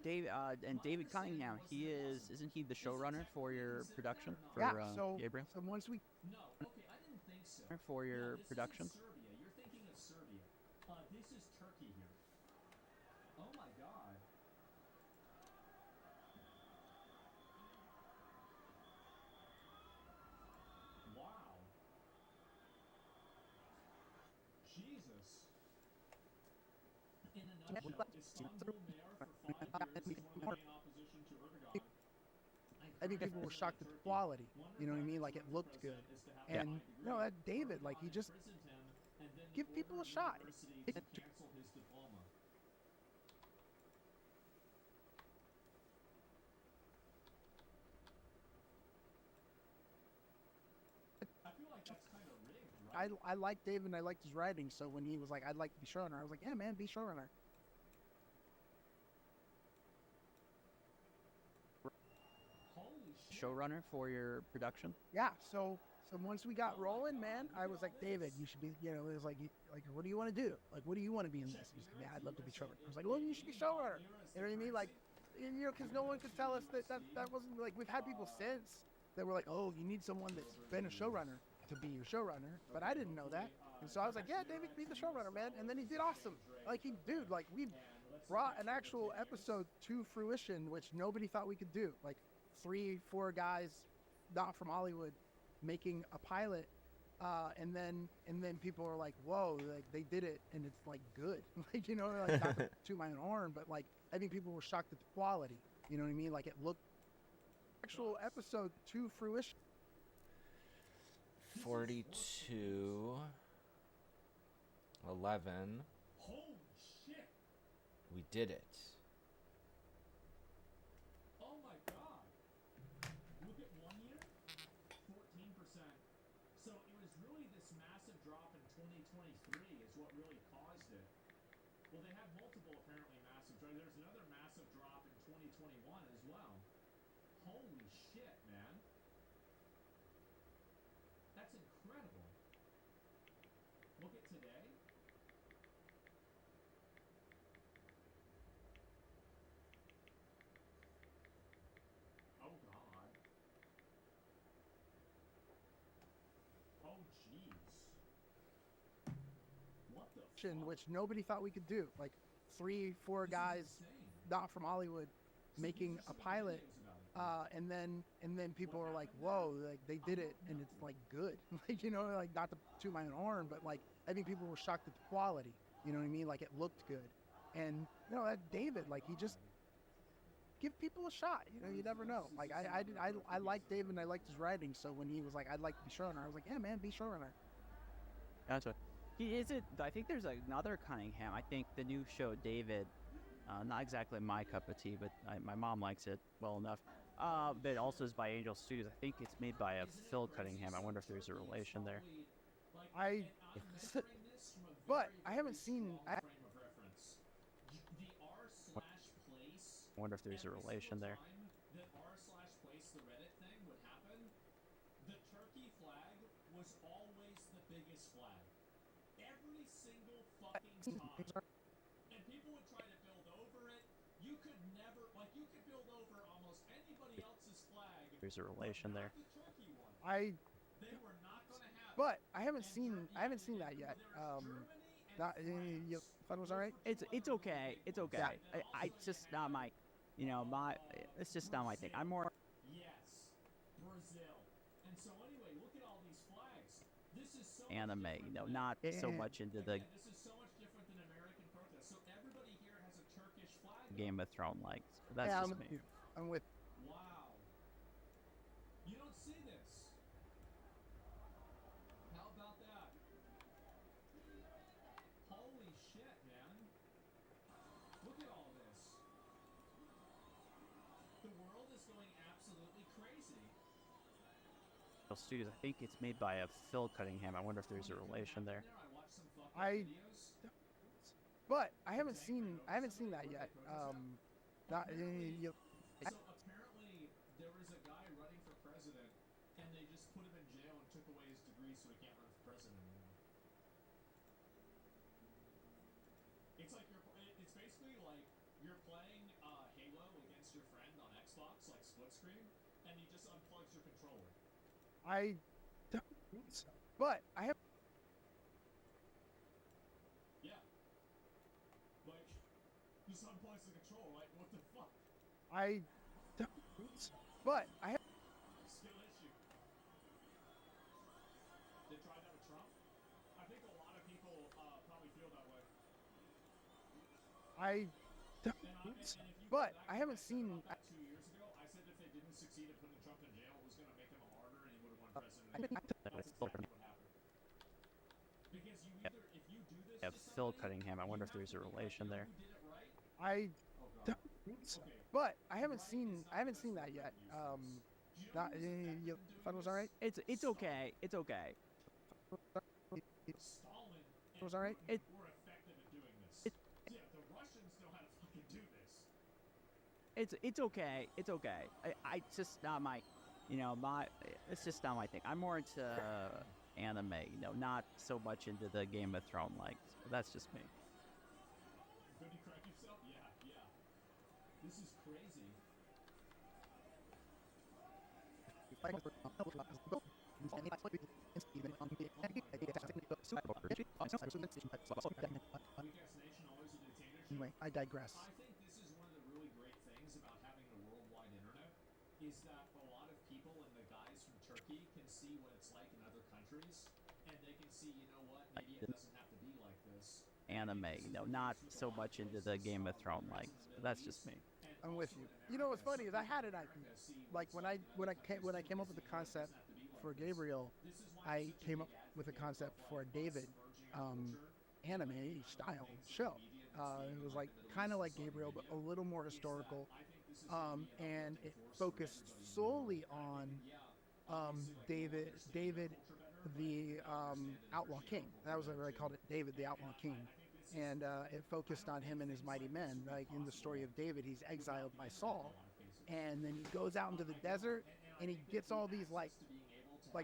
Dave and David Cunningham, isn't he the showrunner for your production? For, Yeah. So Gabriel? once we No, okay, I didn't think so. For your this production? Is Serbia. You're thinking of Serbia. This is Turkey here. Oh my god. Wow. Jesus. In a nutshell, Istanbul mayor for 5 years, formerly in opposition to Erdogan. I think people were shocked at the quality. You know what I mean? Like it looked good. And no, that David, like he just give people a shot. Cancel his diploma. I feel like that's kind of rigged, right? I liked David and I liked his writing. So when he was like, I'd like to be showrunner, I was like, yeah, man, be showrunner. Holy shit. Showrunner for your production? Yeah. So once we got rolling, man, I was like, David, you should be, you know, it was like, what do you want to do? Like, what do you want to be in this? He's like, yeah, I'd love to be showrunner. I was like, well, you should be showrunner. You know what I mean? Like, you know, because no one could tell us that wasn't like, we've had people since that were like, oh, you need someone that's been a showrunner to be your showrunner. But I didn't know that. And so I was like, yeah, David, be the showrunner, man. And then he did awesome. Like, we brought an actual episode to fruition, which nobody thought we could do. Like 3-4 guys not from Hollywood making a pilot, and then people are like, whoa, like they did it and it's like good. Like, you know, like not to my own horn, but like I think people were shocked at the quality. You know what I mean? Like it looked actual episode to fruition. 42 11. Holy shit. We did it. Oh my god. Look at 1 year, 14%. So it was really this massive drop in 2023 is what really caused it. Well, they had multiple apparently massive drops. There's another massive drop in 2021 as well. Holy shit, man. That's incredible. Look at today. Oh god. Oh jeez. What the fuck? Which nobody thought we could do. Like 3-4 guys not from Hollywood making a pilot, and then people are like, whoa, like they did it and it's like good. Like, you know, like not to toot my own horn, but like I think people were shocked at the quality. You know what I mean? Like it looked good. And you know, that David, like he just give people a shot. You know, you never know. Like I liked David and I liked his writing. So when he was like, I'd like to be showrunner, I was like, yeah, man, be showrunner. Gotcha. I think there's another Cunningham. I think the new show, David, not exactly my cup of tea, but my mom likes it well enough. But also is by Angel Studios. I think it's made by Phil Cunningham. I wonder if there's a relation there. But I haven't seen. The r/place. I wonder if there's a relation there. That r/place the Reddit thing would happen. The turkey flag was always the biggest flag. Every single fucking time. And people would try to build over it. You could never, like, you could build over almost anybody else's flag. There's a relation there. The turkey one. They were not going to have. But I haven't seen that yet. Thought it was all right. It's okay. It's okay. Yeah. It's just not my, it's just not my thing. I'm more. Yes, Brazil. And so anyway, look at all these flags. This is so Anime, not so much into the This is so much different than American protest. So everybody here has a Turkish flag. Game of Thrones likes. That's Yeah, just me. I'm with. going absolutely crazy. Studios. I think it's made by Phil Cunningham. I wonder if there's a relation there. But I haven't seen that yet. That, you, So apparently there was a guy running for president, and they just put him in jail and took away his degree, so he can't run for president anymore. It's like it's basically like you're playing Halo against your friend on Xbox, like split screen, and he just unplugs your controller. but I have. Yeah. Like, just unplugs the controller. Like, what the fuck? But I have. Skill issue. They tried that with Trump? I think a lot of people probably feel that way. But I haven't seen. 2 years ago, I said if they didn't succeed at putting Trump in jail, it was going to make him a martyr and he would have won president. That's exactly what happened. Because you either, if you do this Yeah, Phil Cunningham. I wonder if there's a relation there. But I haven't seen that yet. That, you thought it was all right? It's okay. It's okay. Stalin It was all right. were effective at doing this. Yeah, the Russians know how to fucking do this. It's okay. It's okay. It's just not my, it's just not my thing. I'm more into anime, not so much into the Game of Thrones like. That's just me. Could you crack yourself? Yeah. This is crazy. Anyway, I digress. I think this is one of the really great things about having the worldwide internet is that a lot of people and the guys from Turkey can see what it's like in other countries, and they can see, you know what, maybe it doesn't have to be like this. Anime, not so much into the Game of Thrones like. That's just me. I'm with you. You know what's funny is I had an idea. Like when I came up with the concept for Gabriel, I came up with a concept for a David anime style show. It was like kind of like Gabriel, but a little more historical, and it focused solely on David the Outlaw King. That was what I called it, David the Outlaw King. And it focused on him and his mighty men. Like in the story of David, he's exiled by Saul, and then he goes out into the desert, and he gets all these like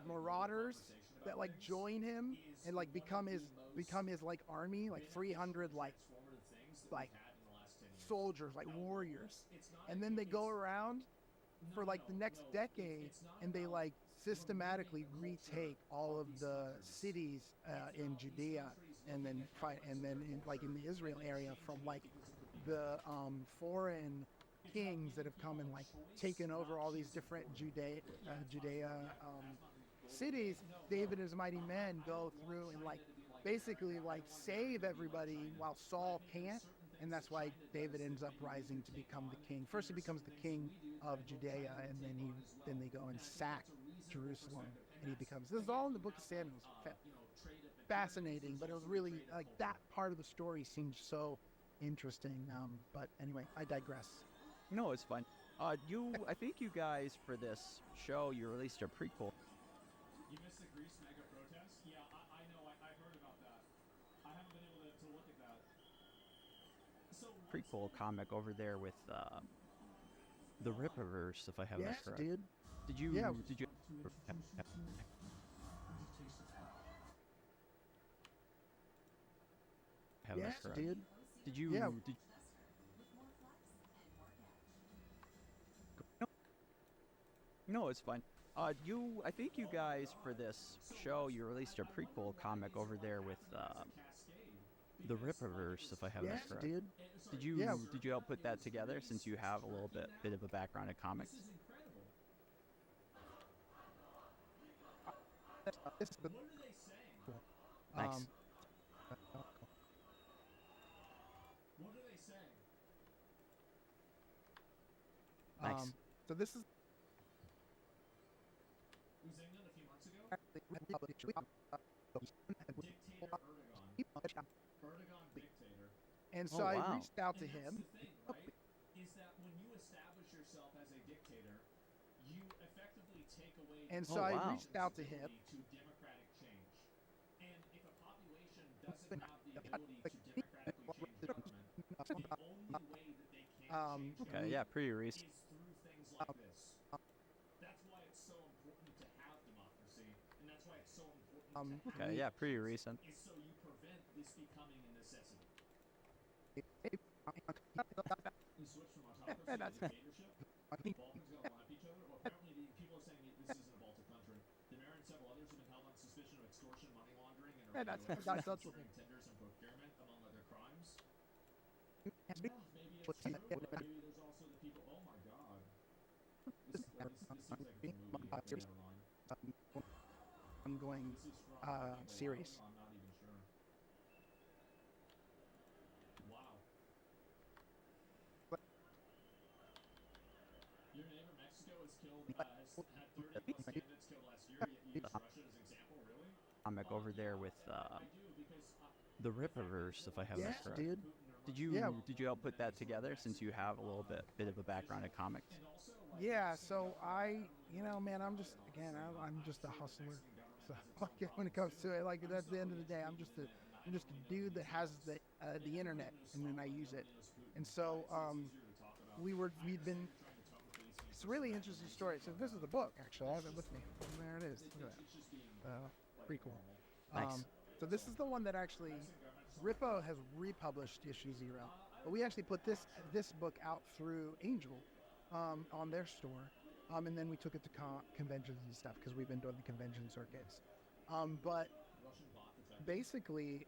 marauders that like join him and like become his like army, like 300 like soldiers, like warriors, and then they go around for like the next decade, and they like systematically retake all of the cities in Judea, and then fight, and then in the Israel area from like the foreign kings that have come and like taken over all these different Judea cities. David and his mighty men go through and like basically like save everybody while Saul can't, and that's why David ends up rising to become the king. First he becomes the king of Judea, and then they go and sack Jerusalem, and he becomes. This is all in the book of Samuel. Fascinating, but it was really like that part of the story seemed so interesting. But anyway, I digress. No, it's fine. I think you guys for this show you released a prequel. You missed the Greece mega protest? Yeah, I know. I heard about that. I haven't been able to look at that. So Prequel comic over there with the Rippaverse, if I have that correct. Dude. Did you? Yeah. Did you? Have Yes, that correct? dude. Did you? Yeah. Did, no, it's fine. I think you guys for this show you released a prequel comic over there with the Rippaverse, if I have Yes, that correct. dude. Did you? Yeah. Did you help put that together since you have a little bit of a background in comics? This is the, what are they saying? Nice. What are they saying? Nice. So this is. Was England a few months ago? Dictator Erdogan. Erdogan dictator. And so Oh, I wow. reached out to And him. that's the thing, right? is that when you establish yourself as a dictator, you effectively take away And so I reached out to him. to democratic change. And if a population doesn't have the ability to democratically change government, the only way that they can change Okay, yeah, pretty recent. is through things like this. That's why it's so important to have democracy, and that's why it's so important to Okay, yeah, pretty recent. is so you prevent this becoming a necessity. You switch from autocracy to dictatorship. The Balkans gonna line up each other. Well, apparently people are saying this isn't a Baltic country. The mayor and several others have been held on suspicion of extortion, money laundering, and concerning tenders and procurement, among other crimes. Maybe it's true, but maybe there's also the people. Oh my God, this seems like a good movie. Never mind. Ongoing This is from series. I'm not even sure. Wow. Your neighbor Mexico has killed, has had 30 plus candidates killed last year, yet you use Russia as example, really? Comic over there with I do, because the Rippaverse, if I have that Yes, correct. dude. Did you help put that together since you have a little bit of a background in comics? Yeah, so man, I'm just I'm just a hustler. So like, when it comes to it, like at the end of the day, I'm just a dude that has the internet, and then I use it. And so we'd been. It's a really interesting story. So this is the book, actually. I have it with me. And there it is. Look at that. Pretty cool. Nice. So this is the one that actually Rippo has republished issue 0, but we actually put this book out through Angel on their store, and then we took it to conventions and stuff because we've been doing the convention circuits. But basically,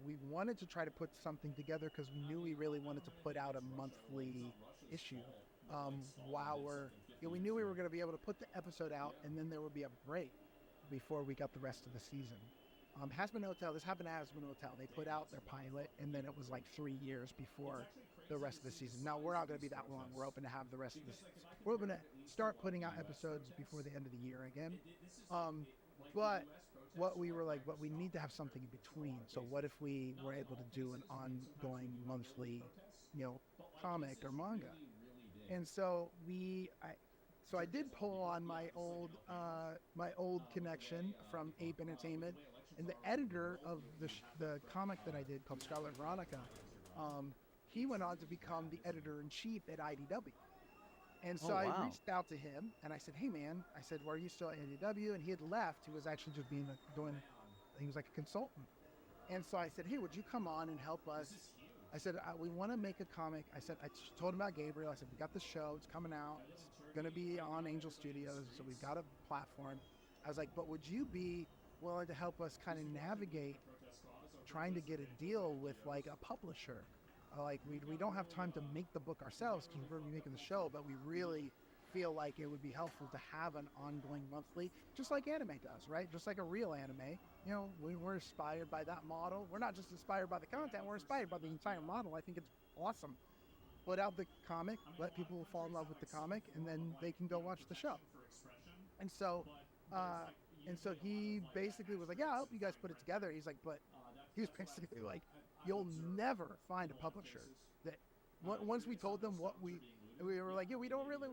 we wanted to try to put something together because we knew we really wanted to put out a monthly issue. We knew we were going to be able to put the episode out, and then there would be a break before we got the rest of the season. Hasbin Hotel, this happened at Hasbin Hotel. They put out their pilot, and then it was like 3 years before the rest of the season. Now, we're not going to be that long. We're open to have the rest of the season. We're open to start putting out episodes before the end of the year again. But what we were like, but we need to have something in between. So what if we were able to do an ongoing monthly, comic or manga? And so I did pull on my old connection from Ape Entertainment, and the editor of the comic that I did called Scarlet Veronica, he went on to become the editor-in-chief at IDW. And so I reached out to him, and I said, hey, man, I said, well, are you still at IDW? And he had left. He was actually just he was like a consultant. And so I said, hey, would you come on and help us? I said, we want to make a comic. I told him about Gabriel. I said, we got the show. It's coming out. It's going to be on Angel Studios, so we've got a platform. I was like, but would you be willing to help us kind of navigate trying to get a deal with like a publisher? We don't have time to make the book ourselves because we're going to be making the show, but we really feel like it would be helpful to have an ongoing monthly, just like anime does, right? Just like a real anime. We're inspired by that model. We're not just inspired by the content, we're inspired by the entire model. I think it's awesome. Put out the comic, let people fall in love with the comic, and then they can go watch the show. And so he basically was like, yeah, I hope you guys put it together. He's like, but he was basically like, you'll never find a publisher that once we told them what we were like, yeah, we don't really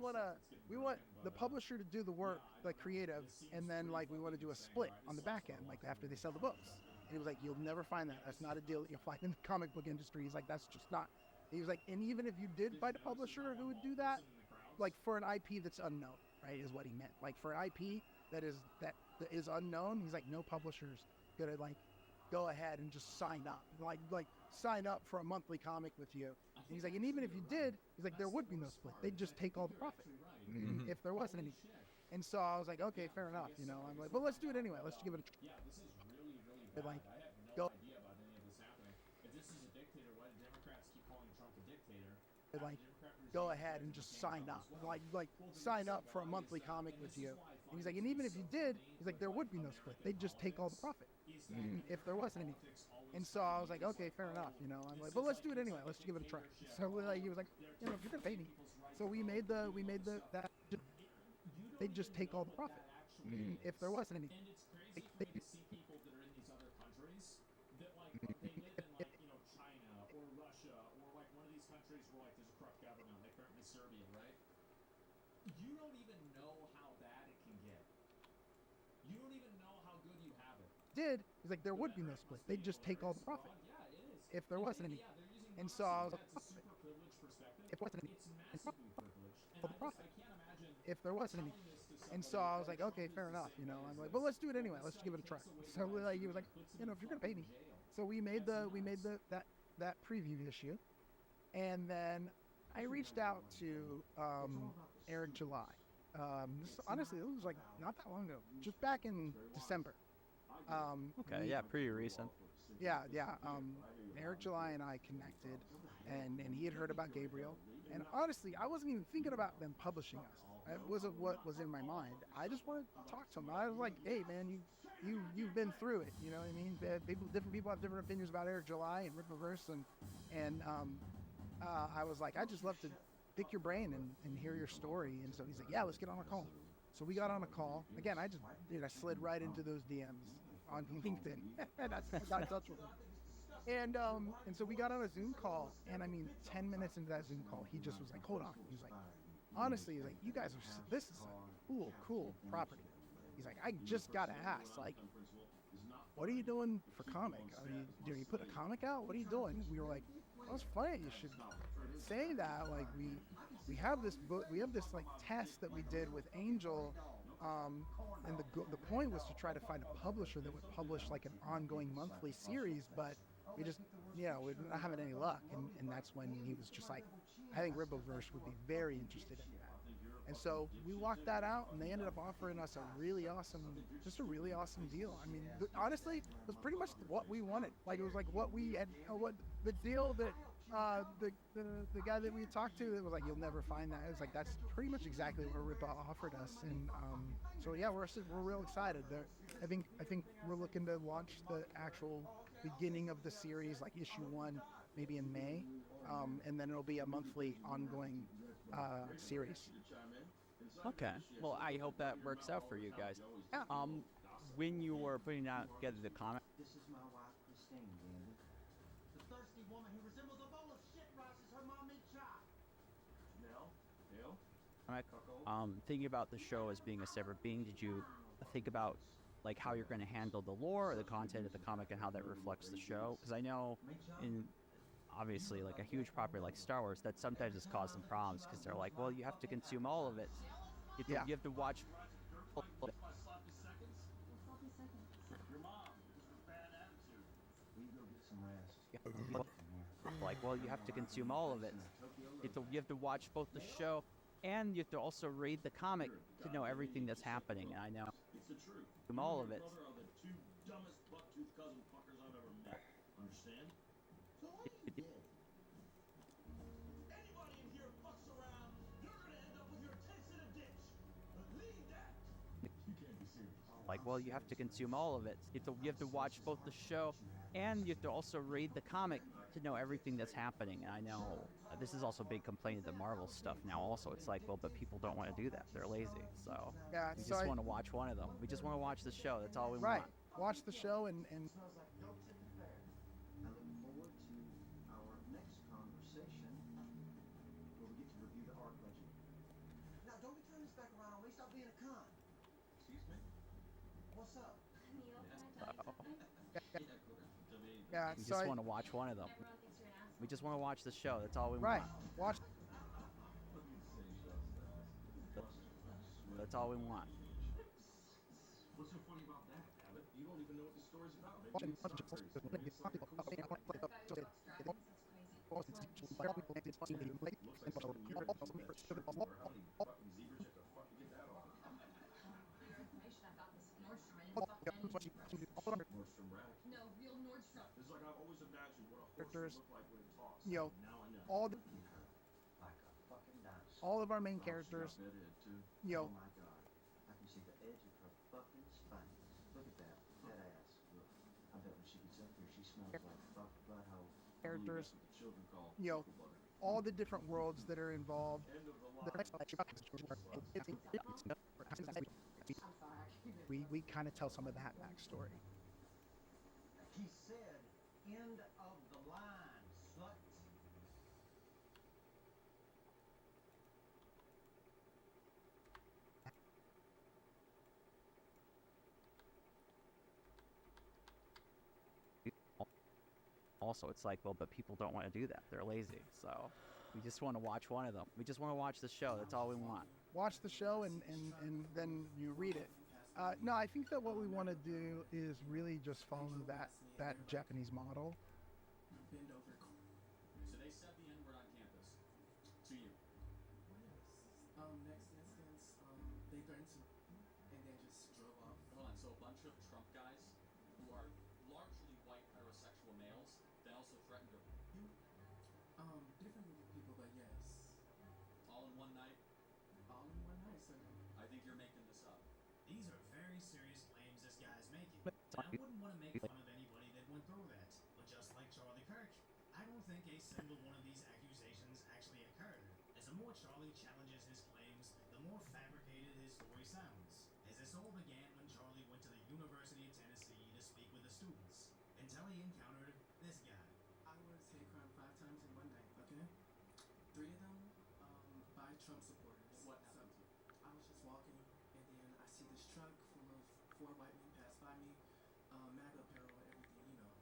we want the publisher to do the work, like creative, and then like we want to do a split on the back end, like after they sell the books. And he was like, you'll never find that. That's not a deal that you'll find in the comic book industry. He's like, that's just not. He was like, and even if you did find a publisher who would do that, like for an IP that's unknown, right, is what he meant. Like for an IP that is unknown, he's like, no publisher's gonna like go ahead and just sign up, like sign up for a monthly comic with you. And he's like, and even if you did, he's like, there would be no split. They'd just take all the profit if there wasn't any. And so I was like, okay, fair enough. I'm like, but let's do it anyway. Let's give it a try. Yeah, this is really, really bad. Like, I have no idea about any of this happening. If this is a dictator, why do Democrats keep calling Trump a dictator? Like, go ahead and just sign up, like sign up for a monthly comic with you. And he's like, and even if you did, he's like, there would be no split. They'd just take all the profit if there wasn't any. And so I was like, okay, fair enough. I'm like, but let's do it anyway. Let's give it a try. So like, he was like, if you're gonna pay me. So we made that. They'd just take all the profit if there wasn't any. And it's crazy for me to see people that are in these other countries that like they live in like China or Russia or like one of these countries where like there's a corrupt government. Like Serbian, right? You don't even know how bad it can get. You don't even know how good you have it. Did he's like there would be no split. They'd just take all the profit. Yeah, it is. If there wasn't any. Yeah, they're using And so I was like, that's a super privileged perspective. if there wasn't any, It's massively privileged. And for the profit. I can't imagine If there wasn't any. And so I was like, okay, fair enough, you know. I'm like, but let's do it anyway. Let's just give it a try. So like, he was like, you know, if you're gonna pay me. So we made that preview issue, and then I reached out to Eric July. Honestly, it was like not that long ago, just back in December. Okay, yeah, pretty recent. Yeah. Eric July and I connected, and he had heard about Gabriel. And honestly, I wasn't even thinking about them publishing us. It wasn't what was in my mind. I just wanted to talk to him. I was like, hey, man, you've been through it. You know what I mean? Different people have different opinions about Eric July and Rippaverse, and I was like, I'd just love to pick your brain and hear your story. And so he's like, yeah, let's get on a call. So we got on a call. Again, I slid right into those DMs on LinkedIn. I got in touch with him. And so we got on a Zoom call, and I mean, 10 minutes into that Zoom call, he just was like, hold on. He's like, honestly, he's like, you guys this is a cool property. He's like, I just gotta ask, like, what are you doing for comic? Do you put a comic out? What are you doing? We were like, oh, it's funny. You should say that. Like, we have this book, we have this like test that we did with Angel, and the point was to try to find a publisher that would publish like an ongoing monthly series, but we just, we're not having any luck. And that's when he was just like, I think Ribboverse would be very interested in that. And so we walked that out, and they ended up offering us a really awesome deal. I mean, honestly, it was pretty much what we wanted. Like, it was like what we had, what the deal that the guy that we talked to, it was like, you'll never find that. It was like, that's pretty much exactly what Rippa offered us. And so yeah, we're real excited. I think we're looking to launch the actual beginning of the series, like issue 1, maybe in May, and then it'll be a monthly ongoing series. Okay. Well, I hope that works out for you guys. Yeah. When you were putting out together the comic, This is my wife, Christine, Dandy. The thirsty woman who resembles a bowl of shit rice as her mom made chop. thinking about the show as being a separate being, did you think about like how you're going to handle the lore or the content of the comic and how that reflects the show? Because I know in obviously like a huge property like Star Wars, that sometimes has caused some problems because they're like, well, you have to consume all of it. You have to watch. Like, well, you have to consume all of it. You have to watch both the show and you have to also read the comic to know everything that's happening. And I know all of it. Like, well, you have to consume all of it. You have to watch both the show and you have to also read the comic to know everything that's happening. And I know this is also a big complaint of the Marvel stuff now also. It's like, well, but people don't want to do that. They're lazy. So yeah, we just want to watch one of them. We just want to watch the show. That's all we want. Right. Watch the show and I look forward to our next conversation where we get to review the art budget. Now, don't be turning this back around on me. Stop being a cunt. Excuse me? What's up? yeah, we just want to watch one of them. We just want to watch the show. That's all we want. Watch. That's all we want. What's so funny about that, Abbott? You don't even know what the story's about. All of our main characters, Oh my God, I can see the edge of her fucking spine. Look at that ass. Look, I bet when she gets up here, she smells like fuck butthole. characters, all the different worlds that are involved. We kind of tell some of that backstory. He said, end of the line, slut. also it's like, well, but people don't want to do that. They're lazy. So we just want to watch one of them. We just want to watch the show. That's all we want. Watch the show and then you read it. No, I think that what we want to do is really just follow that Japanese model. Bend over. So they said the N-word on campus. To you. Next instance, they threatened to, and then just drove off. Hold on, so a bunch of Trump guys who are largely white heterosexual males then also threatened to you? Different group of people, but yes. All in one night? All in one night, sir. I think you're making this up. These are very serious claims this guy's making. And I wouldn't want to make fun of anybody that went through that. But just like Charlie Kirk, I don't think a single one of these accusations actually occurred. As the more Charlie challenges his claims, the more fabricated his story sounds. As this all began when Charlie went to the University of Tennessee to speak with the students, until he encountered this guy. I was hate crime 5 times in one night, okay? 3 of them, by Trump supporters. What happened to you? I was just walking, and then I see this truck full of 4 white men pass by me, MAGA apparel, everything, you know.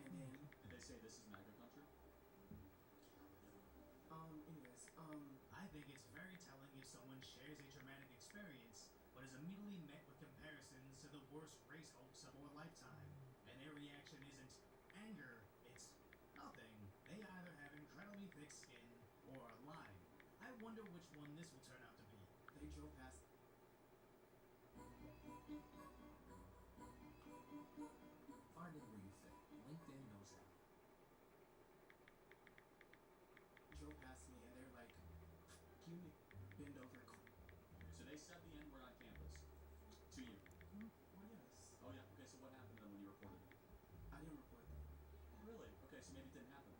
And then... Did they say this is MAGA country? I think it's very telling if someone shares a traumatic experience, but is immediately met with comparisons to the worst race hoax of our lifetime, and their reaction isn't anger, it's nothing. They either have incredibly thick skin or are lying. I wonder which one this will turn out to be. They drove past... Find it where you fit. LinkedIn knows that. Drove past me and they're like, can you bend over? So they said the N-word on campus. To you. Well, yes. Oh yeah, okay, so what happened to them when you reported it? I didn't report them. Really? Okay, so maybe it didn't happen.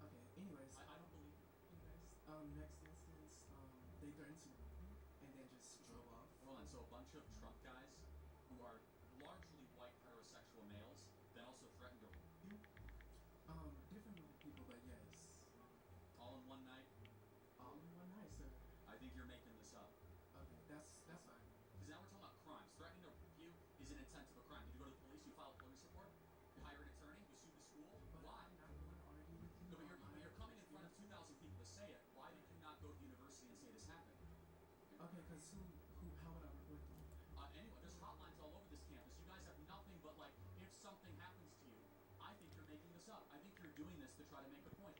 Okay, anyways. I don't believe it. Anyways, next instance, they threatened to, and then just drove off. Hold on, so a bunch of Trump guys who are largely white heterosexual males then also threatened to you? Different group of people, but yes. All in one night? All in one night, sir. I think you're making this up. Okay, that's fine. Because now we're talking about crimes. Threatening to you is an intent of a crime. Did you go to the police? You filed a police report? You hire an attorney? You sue the school? Why? I'm not going to argue with you. No, but you're coming in front of 2,000 people to say it. Why did you not go to the university and say this happened? Okay, because how would I report them? Anyway, there's hotlines all over this campus. You guys have nothing but, like, if something happens to you, I think you're making this up. I think you're doing this to try to make a point.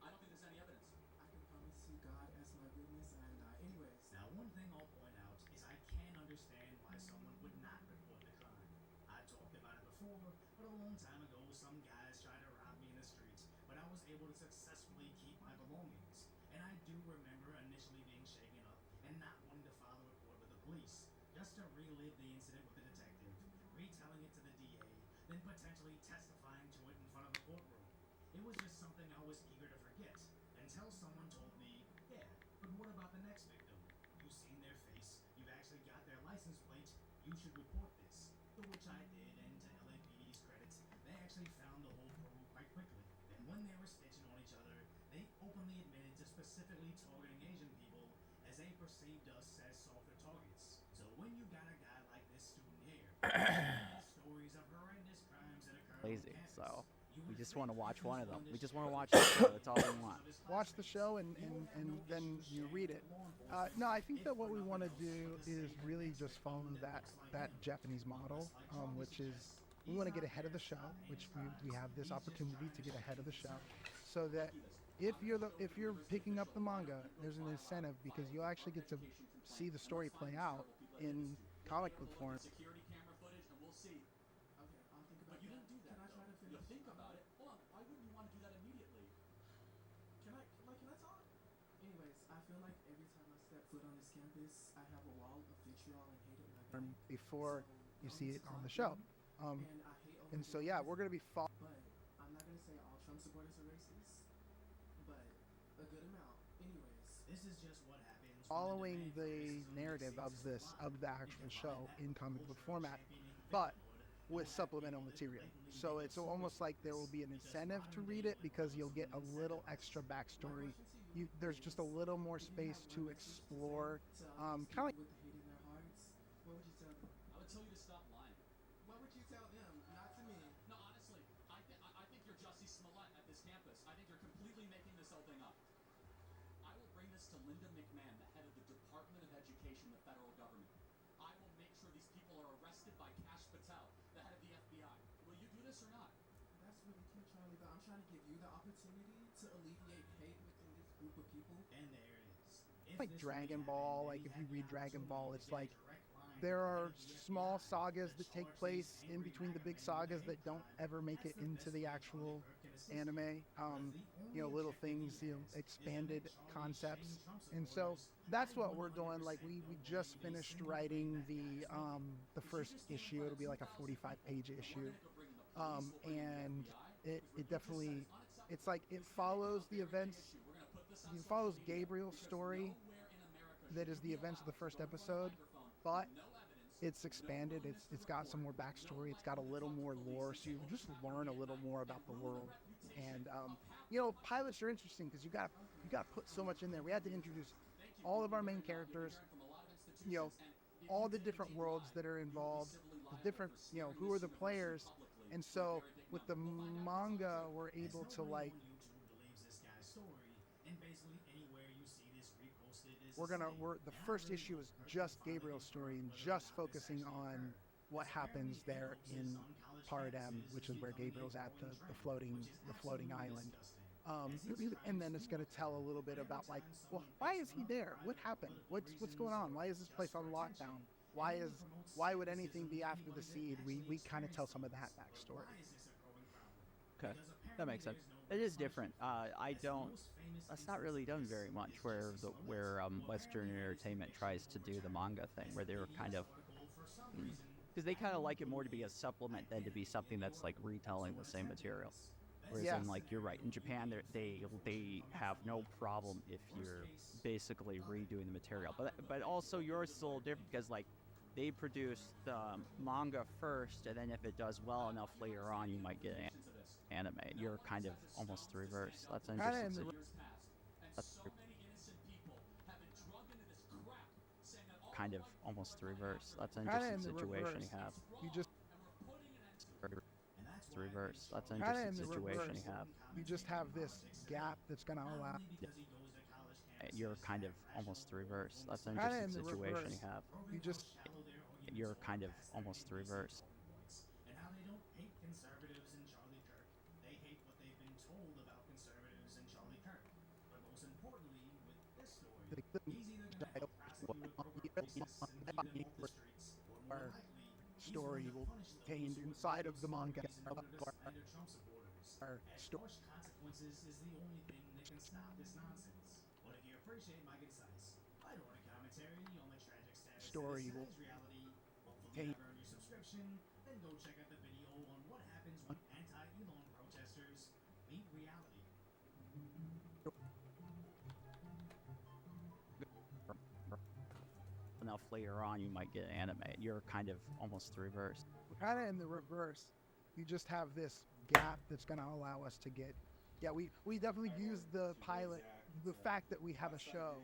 I don't think there's any evidence. I can promise you God as my witness, and anyways. Now, one thing I'll point out is I can understand why someone would not report the crime. I talked about it before, but a long time ago, some guys tried to rob me in the streets, but I was able to successfully keep my belongings. And I do remember initially being shaken up and not wanting to file a report with the police, just to relive the incident with the detective, retelling it to the DA, then potentially testifying to it in front of the courtroom. It was just something I was eager to forget, until someone told me, yeah, but what about the next victim? You've seen their face, you've actually got their license plate, you should report this. To which I did, and to LAPD's credit, they actually found the whole crew quite quickly. And when they were stitching on each other, they openly admitted to specifically targeting Asian people, as they perceived us as softer targets. So when you got a guy like this student here, stories of horrendous crimes that occurred Lazy. on campus, So we just want to watch one of them. We just want to watch the show. That's all we want. Watch the show and then you read it. No, I think that what we want to do is really just follow that Japanese model, which is we want to get ahead of the show, which we have this opportunity to get ahead of the show, so that if you're picking up the manga, there's an incentive because you'll actually get to see the story play out in comic book form. Security camera footage, and we'll see. Okay, I'll think about it. But you didn't do that. Can I try to finish? Think about it. Hold on. Why wouldn't you want to do that immediately? Can I talk? Anyways, I feel like every time I step foot on this campus, I have a wall of vitriol and hate at my back. Before you see it on the show. And so yeah, we're gonna be But I'm not gonna say all Trump supporters are racist, but a good amount. Anyways, this is just what happens. Following the narrative of the actual show in comic book format, but with supplemental material. So it's almost like there will be an incentive to read it because you'll get a little extra backstory. There's just a little more space to explore. Kind of like with the hate in their hearts, what would you tell them? I would tell you to stop lying. What would you tell them? Not to me. No, honestly, I think you're just Smollett at this campus. I think you're completely making this whole thing up. I will bring this to Linda McMahon, the head of the Department of Education, the federal government. I will make sure these people are arrested by Kash Patel, the head of the FBI. Will you do this or not? That's really cute, Charlie, but I'm trying to give you the opportunity to alleviate hate within this group of people. And there it is. Like Dragon Ball, like if you read Dragon Ball, it's like there are small sagas that take place in between the big sagas that don't ever make it into the actual anime. You know, little things, you know, expanded concepts. And so that's what we're doing. Like we just finished writing the first issue. It'll be like a 45-page issue. And it definitely, it's like it follows the events. It follows Gabriel's story that is the events of the first episode, but it's expanded. It's got some more backstory. It's got a little more lore, so you just learn a little more about the world. And you know, pilots are interesting because you got to put so much in there. We had to introduce all of our main characters, you know, all the different worlds that are involved, the different, you know, who are the players. And so with the manga, we're able to like, the first issue is just Gabriel's story and just focusing on what happens there in Part M, which is where Gabriel's at, the floating island. And then it's going to tell a little bit about like, well, why is he there? What happened? What's going on? Why is this place on lockdown? Why would anything be after the seed? We kind of tell some of that backstory. Okay, that makes sense. It is different. That's not really done very much where Western Entertainment tries to do the manga thing, where they were kind of, because they kind of like it more to be a supplement than to be something that's like retelling the same material. Whereas in, like, you're right, in Japan they have no problem if you're basically redoing the material, but also yours is a little different because like they produce the manga first, and then if it does well enough later on, you might get an anime. You're kind of almost the reverse. That's interesting. Kind of almost the reverse. That's an interesting situation you have. You just the reverse. That's an interesting situation you have. You just have this gap that's going to allow. You're kind of almost the reverse. That's an interesting situation you have. You're kind of almost the reverse. And how they don't hate conservatives in Charlie Kirk. They hate what they've been told about conservatives in Charlie Kirk. But most importantly, with this story, he's either going to help prosecute the streets, or more likely, story will contained inside of the manga. Our story consequences is the only thing that can stop this nonsense. But if you appreciate my concise, light-hearted commentary on the tragic status story will reality, hopefully never earn your subscription, then go check out the video on what happens when anti-Elon protesters meet reality. Enough later on, you might get an anime. You're kind of almost the reverse. We're kind of in the reverse. You just have this gap that's going to allow us to get. Yeah, we definitely use the pilot, the fact that we have a show,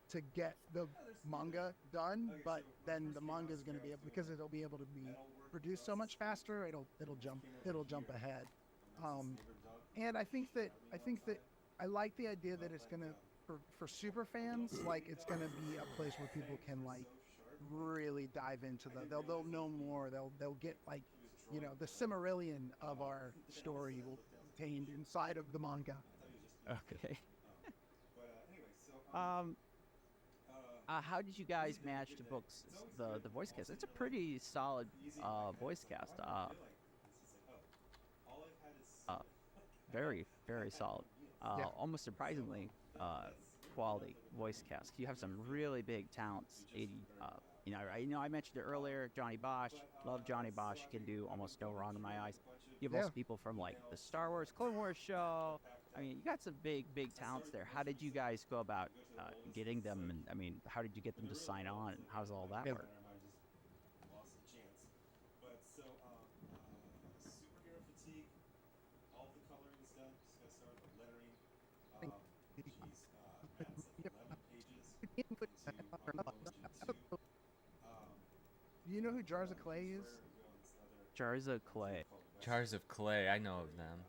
to get the manga done, but then the manga is going to be able, because it'll be able to be produced so much faster. It'll jump ahead. And I think that I like the idea that it's going to, for super fans, like it's going to be a place where people can like really dive into they'll know more. They'll get like, you know, the Silmarillion of our story will be contained inside of the manga. Okay. How did you guys manage to book the voice cast? It's a pretty solid voice cast. Very, very solid. Almost surprisingly quality voice cast. You have some really big talents. I mentioned it earlier. Johnny Bosch, love Johnny Bosch. Can do almost no wrong in my eyes. You have also people from like the Star Wars, Clone Wars show. I mean, you got some big talents there. How did you guys go about getting them? And I mean, how did you get them to sign on? And how's all that work? Superhero fatigue, all the coloring is done. Just gotta start with the lettering. That's like 11 pages. Do you know who Jars of Clay is? Jars of Clay. Jars of Clay, I know of them.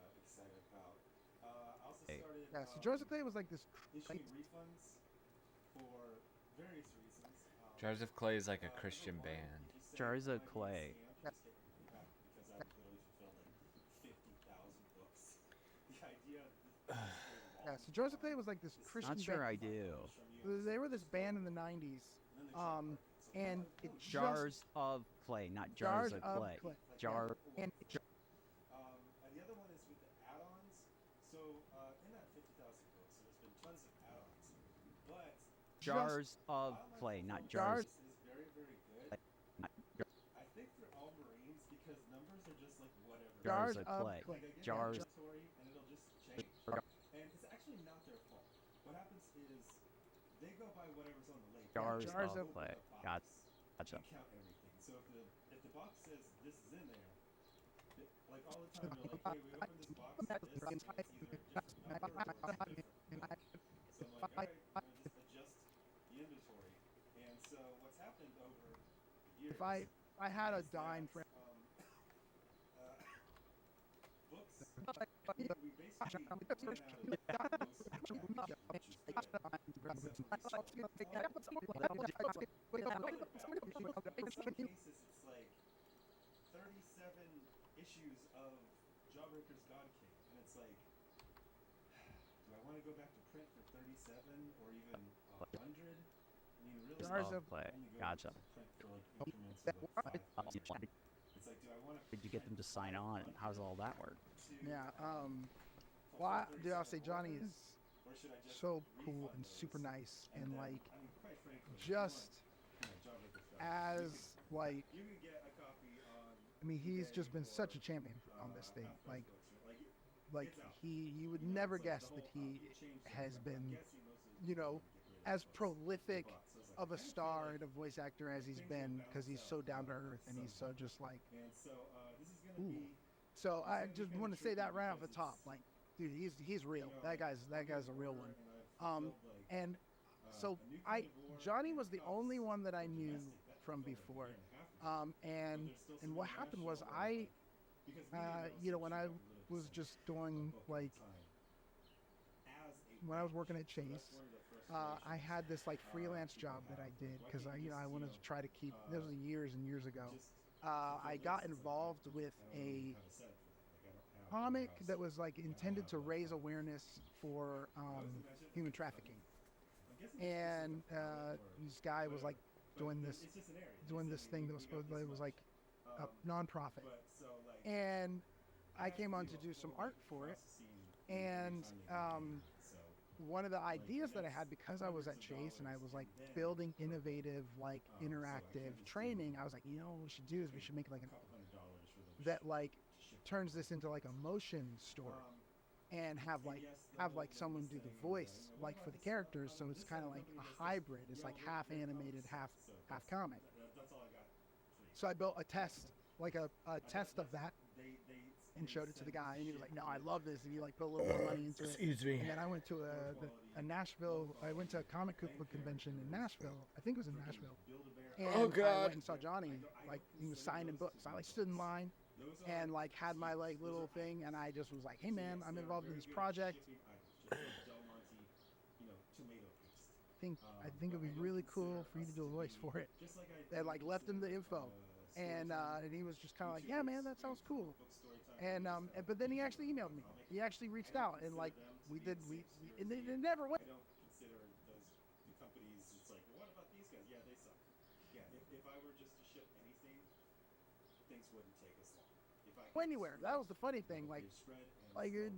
Yeah, so Jars of Clay was like this. issuing refunds for various reasons. Jars of Clay is like a Christian band. Jars of Clay. Just get your money back because I've literally fulfilled like 50,000 books. The idea Yeah, so Jars of Clay was like this Christian Not sure band. I do. They were this band in the 90s. And it Jars of Clay, not Jars of Clay. Jar. And the other one is with the add-ons. So in that 50,000 books, there's been tons of add-ons. But Jars of Clay, not Jars. is very, very good. I think they're all Marines because numbers are just like whatever. Jars of Clay. Like, I get Jars. that inventory and it'll just change. And it's actually not their fault. What happens is they go by whatever's on the label. Jars Jars of of Clay. Gotcha. You count everything. So if the box says this is in there, like all the time you're like, hey, we opened this box, this is either a different number or it's different. So I'm like, alright, I'm gonna just adjust the inventory. And so what's happened over the years, if I had a dime for books, we basically run out of most of the package, which is in some cases, it's like 37 issues of Jawbreaker's God King, and it's like, do I want to go back to print for 37 or even 100? I mean, really, Jars of Clay. only go Gotcha. to print for like increments of like 500. It's like, do I want to? Did you get them to sign on? And how's all that work? yeah, well, dude, I'll say Johnny is Or should I just so cool refund and those? super nice and then, like I mean, quite frankly, just Jawbreaker's God King, as like you can get a copy on. I mean he's just been such a champion on this thing. Like you would never guess that he has been, you know, as prolific of a star and a voice actor as he's been, because he's so down to earth and he's so just like, ooh. So I just want to say that right off the top, like, dude, he's real. That guy's a real one. And so Johnny was the only one that I knew from before. And what happened was you know, when I was just doing like, when I was working at Chase, I had this like freelance job that I did because I wanted to try to keep. This was years and years ago. I got involved with a comic that was like intended to raise awareness for human trafficking, and this guy was like doing this thing that was supposedly was like a nonprofit, and I came on to do some art for it, and one of the ideas that I had, because I was at Chase and I was like building innovative, like interactive training, I was like, you know, what we should do is we should make like that like turns this into like a motion store, and have like someone do the voice like for the characters, so it's kind of like a hybrid. It's like half animated, half comic. So I built a test, like a test of that, and showed it to the guy, and he was like, no, I love this, and he like put a little more money into it. Excuse me. And then I went to a Nashville, I went to a comic book convention in Nashville, I think it was in Nashville, and Oh, God. I went and saw Johnny, like he was signing books. I like stood in line and like had my like little thing, and I just was like, hey man, I'm involved in this project. I think it'd be really cool for you to do a voice for it. And like left him the info, and he was just kind of like, yeah man, that sounds cool. And but then he actually emailed me. He actually reached out, and like we and it never went. I don't consider the companies. It's like, what about these guys? Yeah, they suck. Yeah, if I were just to ship anything, things wouldn't take as long. If I could Anywhere. That was the funny thing. Like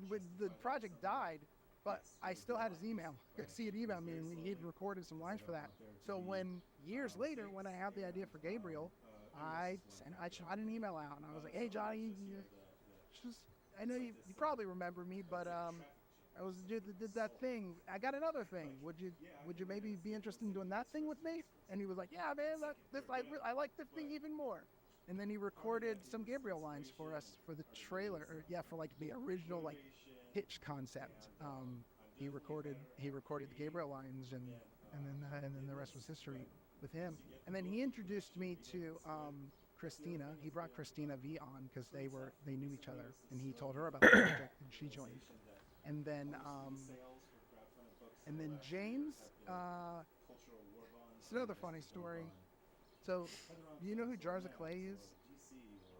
when the project died, but I still had his email. I could see it email me, and he had recorded some lines for that. So when years later, when I had the idea for Gabriel, I shot an email out, and I was like, hey Johnny, I know you probably remember me, but I was did that thing. I got another thing. Would you maybe be interested in doing that thing with me? And he was like, yeah man, I like this thing even more. And then he recorded some Gabriel lines for us for the trailer, for like the original like pitch concept. He recorded the Gabriel lines, and then the rest was history with him. And then he introduced me to Christina. He brought Christina V on because they knew each other, and he told her about the project, and she joined. and then James. Cultural war bonds. It's another funny story. So, do you know who Jars of Clay is?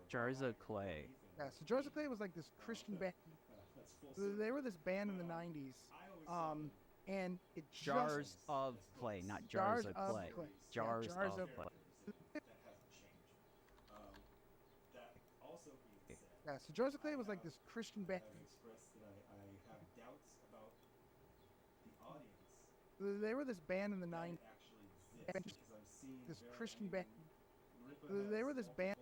Jars of Clay. Yeah, so Jars of Clay was like this Christian band. They were this band in the 90s. And it Jars of Clay, not Jars of Clay. Jars Jars of of Clay. That also being said, Yeah, so Jars of Clay was like this Christian band. I've expressed that I have doubts about the audience They were this band in the that 90s. actually exists, because I'm seeing This very Christian many band. They were this band.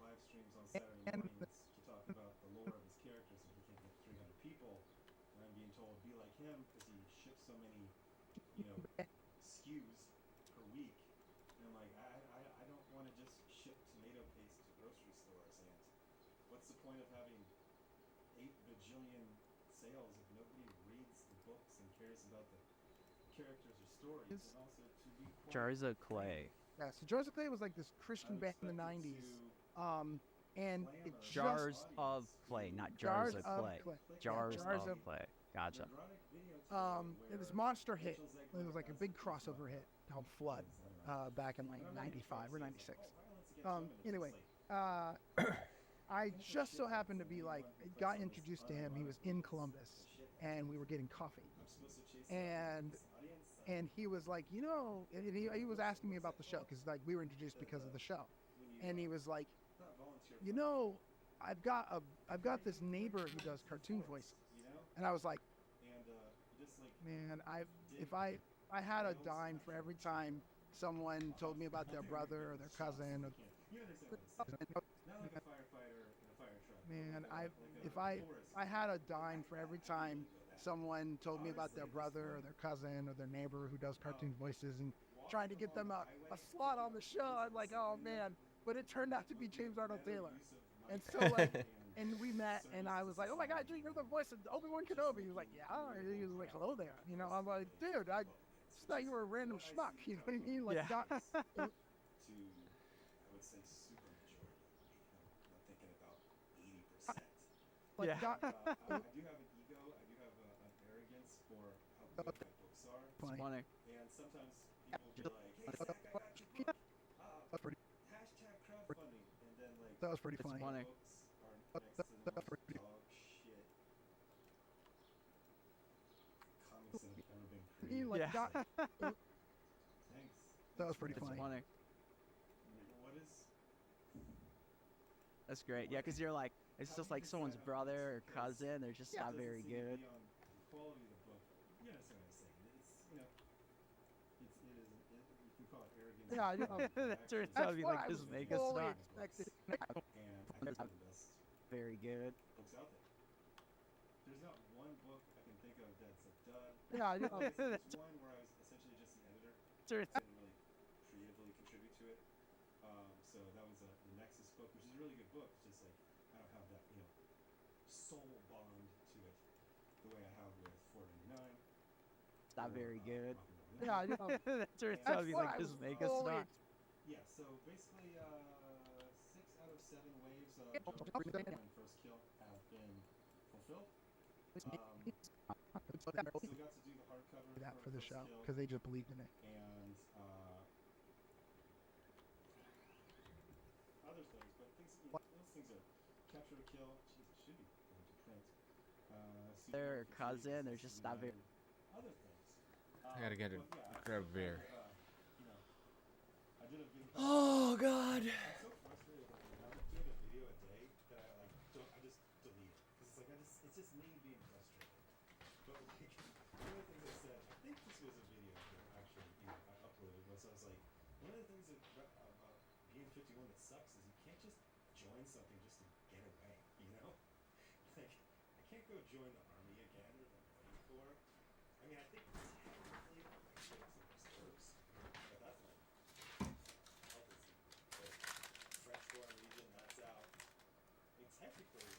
live streams on Saturday mornings to talk about the lore of his characters, and he can't get 300 people. And I'm being told, be like him, because he ships so many, SKUs per week. And I'm like, I don't want to just ship tomato paste to grocery stores. And what's the point of having 8 bajillion sales if nobody reads the books and cares about the characters or stories? And also to be Jars of Clay. Yeah, so Jars of Clay was like this Christian band in the 90s. And it Jars of Clay, not Jars of Clay. Jars Jars of of Clay. Gotcha. It was monster hit. It was like a big crossover hit called Flood back in like 95 or 96. Anyway, I just so happened to be like, got introduced to him. He was in Columbus and we were getting coffee. And he was like, and he was asking me about the show because like we were introduced because of the show. And he was like, I've got this neighbor who does cartoon voices. And I was like, man, if I had a dime for every time someone told me about their brother or their cousin, or man, if I had a dime for every time someone told me about their brother or their cousin or their neighbor who does cartoon voices and trying to get them a slot on the show, I'm like, oh man. But it turned out to be James Arnold Taylor. And so like, and we met and I was like, oh my God, you're the voice of Obi-Wan Kenobi. He was like, yeah. And he was like, hello there. I'm like, dude, I just thought you were a random schmuck. You know what I mean? Like, Yeah. I would say super majority. I'm thinking about 80%. Like, Yeah. I do have an ego. I do have an arrogance for how good my books are. Funny. And sometimes people will be like, hey, Zach, I got your book. Hashtag crowdfunding. And then like, that was pretty It's funny. funny. books are next to the most dog shit comics that have ever been created. Like, Yeah. Thanks. that was pretty It's funny. funny. What is... That's great. Yeah, because you're like, it's just like someone's brother or cousin. They're just not very good. The quality of the book. You understand what I'm saying? You can call it arrogance. Yeah, I know. That turns out to be what like I this was Vegas fully stock. expecting. And I think they're the best Very good. books out there. There's not one book I can think of that's a dud. Yeah, I know. There's one where I was essentially just the editor. Turns Didn't really creatively contribute to it. So that was the Nexus book, which is a really good book. It's just like I don't have that, soul bond to it the way I have with 499. It's not very good. Yeah, I know. That turns out to be what like I this was Vegas fully stock. Yeah, so basically 6 out of 7 waves of Joker's and First Kill have been fulfilled. Still got to do the hardcover That for the First show Kill, because they just believed in it. and other things, but those things are Capture or Kill. Jesus, should be going to print. Their cousin, they're just not very. Other things. I gotta get But yeah, grab a beer. I did a video. Oh God. I'm so frustrated with it. I'm doing a video a day that I just delete it because it's just me being frustrated. But like one of the things I said, I think this was a video that actually I uploaded was I was like, one of the things about being 51 that sucks is you can't just join something just to get away, Like I can't go join the army again that I'm waiting for. I mean, I think technically I should have some reserves, but that's like. French Foreign Legion, that's out. I mean, technically,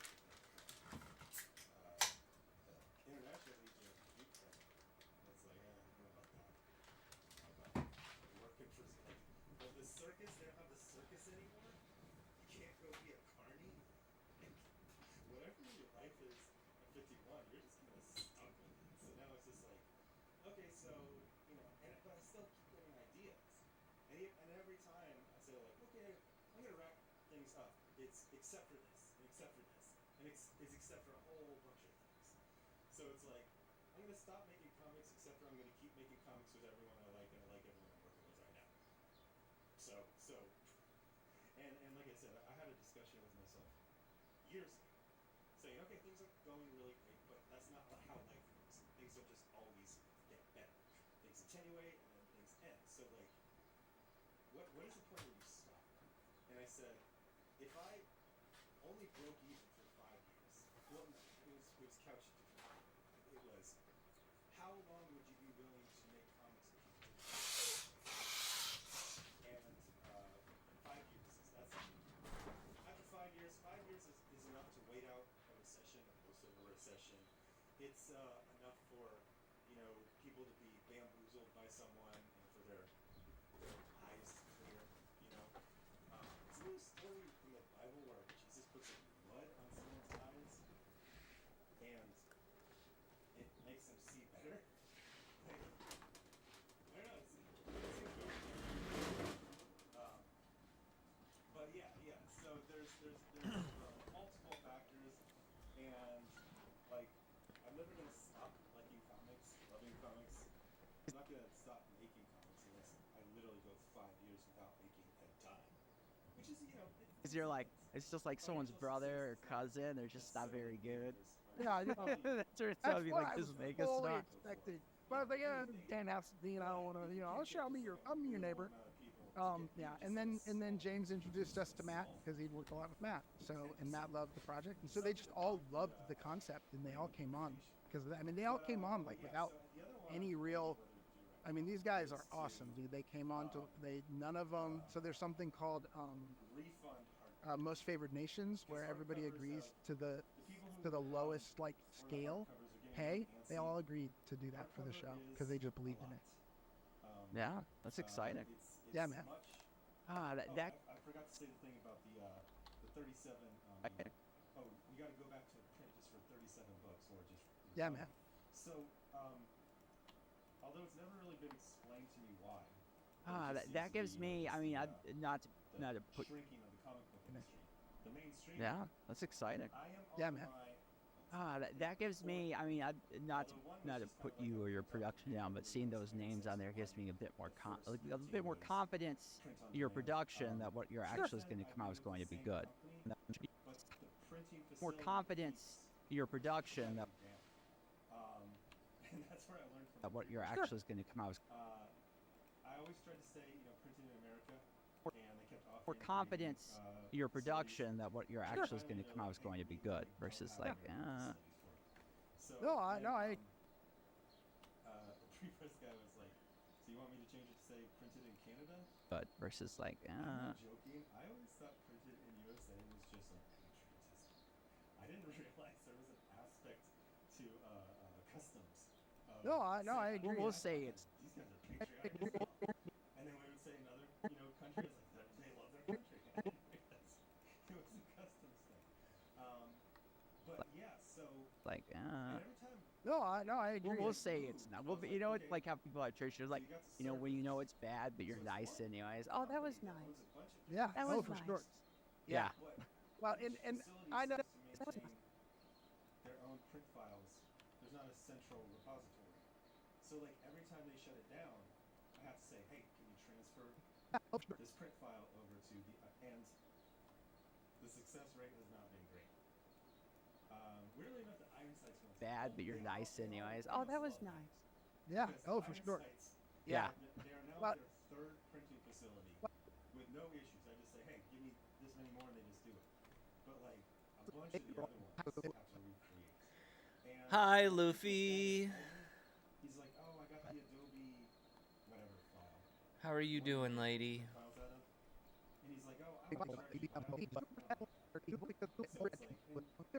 International Legion of Ukraine. That's like, I don't know about that. Working for the circus. They don't have the circus anymore. You can't go be a carny. Whatever your life is at 51, you're just gonna So, you know, but I still keep getting ideas. And every time I say, like, okay, I'm going to wrap things up. It's except for this, and except for this, and it's except for a whole bunch of things. So it's like, I'm going to stop making comics, except for I'm going to keep making comics with everyone I like, and I like everyone I'm working with right now. And like I said, I had a discussion with myself years ago, saying, okay, things are going really great, but that's not how life works. Things don't just always get better. Things attenuate, and then things end. So, like, what is the point where you stop? And I said, if I only broke even for 5 years, well, no, it was couched differently. It was, how long would you be willing to make comics if you did that? And 5 years is that's after 5 years. 5 years is enough to wait out a recession or most of a recession. It's enough for, you know, people to be bamboozled by someone and for their eyes to clear. You know, isn't there a story in the Bible where Jesus puts blood on someone's eyes and it makes them see better? Like, I don't know. But yeah. So there's multiple factors, and like I'm never gonna stop liking comics, loving comics. I'm not gonna stop making comics unless I literally go 5 years without making a dime, which is, you know. Because you're like, it's just like someone's brother or cousin. They're just not very good. Yeah, That turns out to be like, just make us fully not. expected. But yeah, Dan has to, you know, I don't want to, you know, I'll be your neighbor. Yeah, and then James introduced us to Matt because he'd worked a lot with Matt. So, and Matt loved the project, and so they just all loved the concept, and they all came on because I mean they all came on like without any real. I mean, these guys are awesome, dude. They came on to none of them. So there's something called most favored nations, where everybody agrees to the lowest like scale pay. They all agreed to do that for the show because they just believed in it. Yeah, that's exciting. Yeah, man. I forgot to say the thing about the 37. We got to go back to print just for $37 or just. Yeah, man. So, although it's never really been explained to me why. That gives me. I mean, not to put. Shrinking of the comic book industry. The mainstream. Yeah, that's exciting. Yeah, man. That gives me. I mean, not to put you or your production down, but seeing those names on there gives me a bit more confidence in your production that what you're actually is going to come out is going to be good. More confidence in your production that and that's where I learned from what you're actually is going to come out. I always tried to say, you know, printed in America, and they kept offering More confidence in your production that what you're actually is going to come out is going to be good versus like. No, I. The previous guy was like, "So you want me to change it to say printed in Canada?" But versus like. I'm not joking. I always thought printed in USA was just like patriotism. I didn't realize there was an aspect to customs. I agree. We'll say it's. These guys are patriotic. And then we would say another, you know, country is like they love their country. It was a customs thing. But yeah, so. Like. And every time. No, I agree. We'll say it's not. Well, you know, it's like how people at church are like, you know, when you know it's bad, but you're nice anyways. Oh, that was nice. Yeah, that was for nice. sure. Yeah. Well, and I know. Their own print files. There's not a central repository. So like every time they shut it down, I have to say, hey, can you transfer this print file over to the and the success rate has not been great. Weirdly enough, the Ironside's one's bad, but you're nice anyways. Oh, that was nice. Yeah. Oh, for sure. Yeah. They are now their third printing facility with no issues. I just say, hey, give me this many more, and they just do it. But like a bunch of the other ones have to recreate. And Hi, Luffy. He's like, oh, I got the Adobe whatever file. How are you doing, lady? Files out of, and he's like, oh, I'm gonna charge you. So it's like, cost to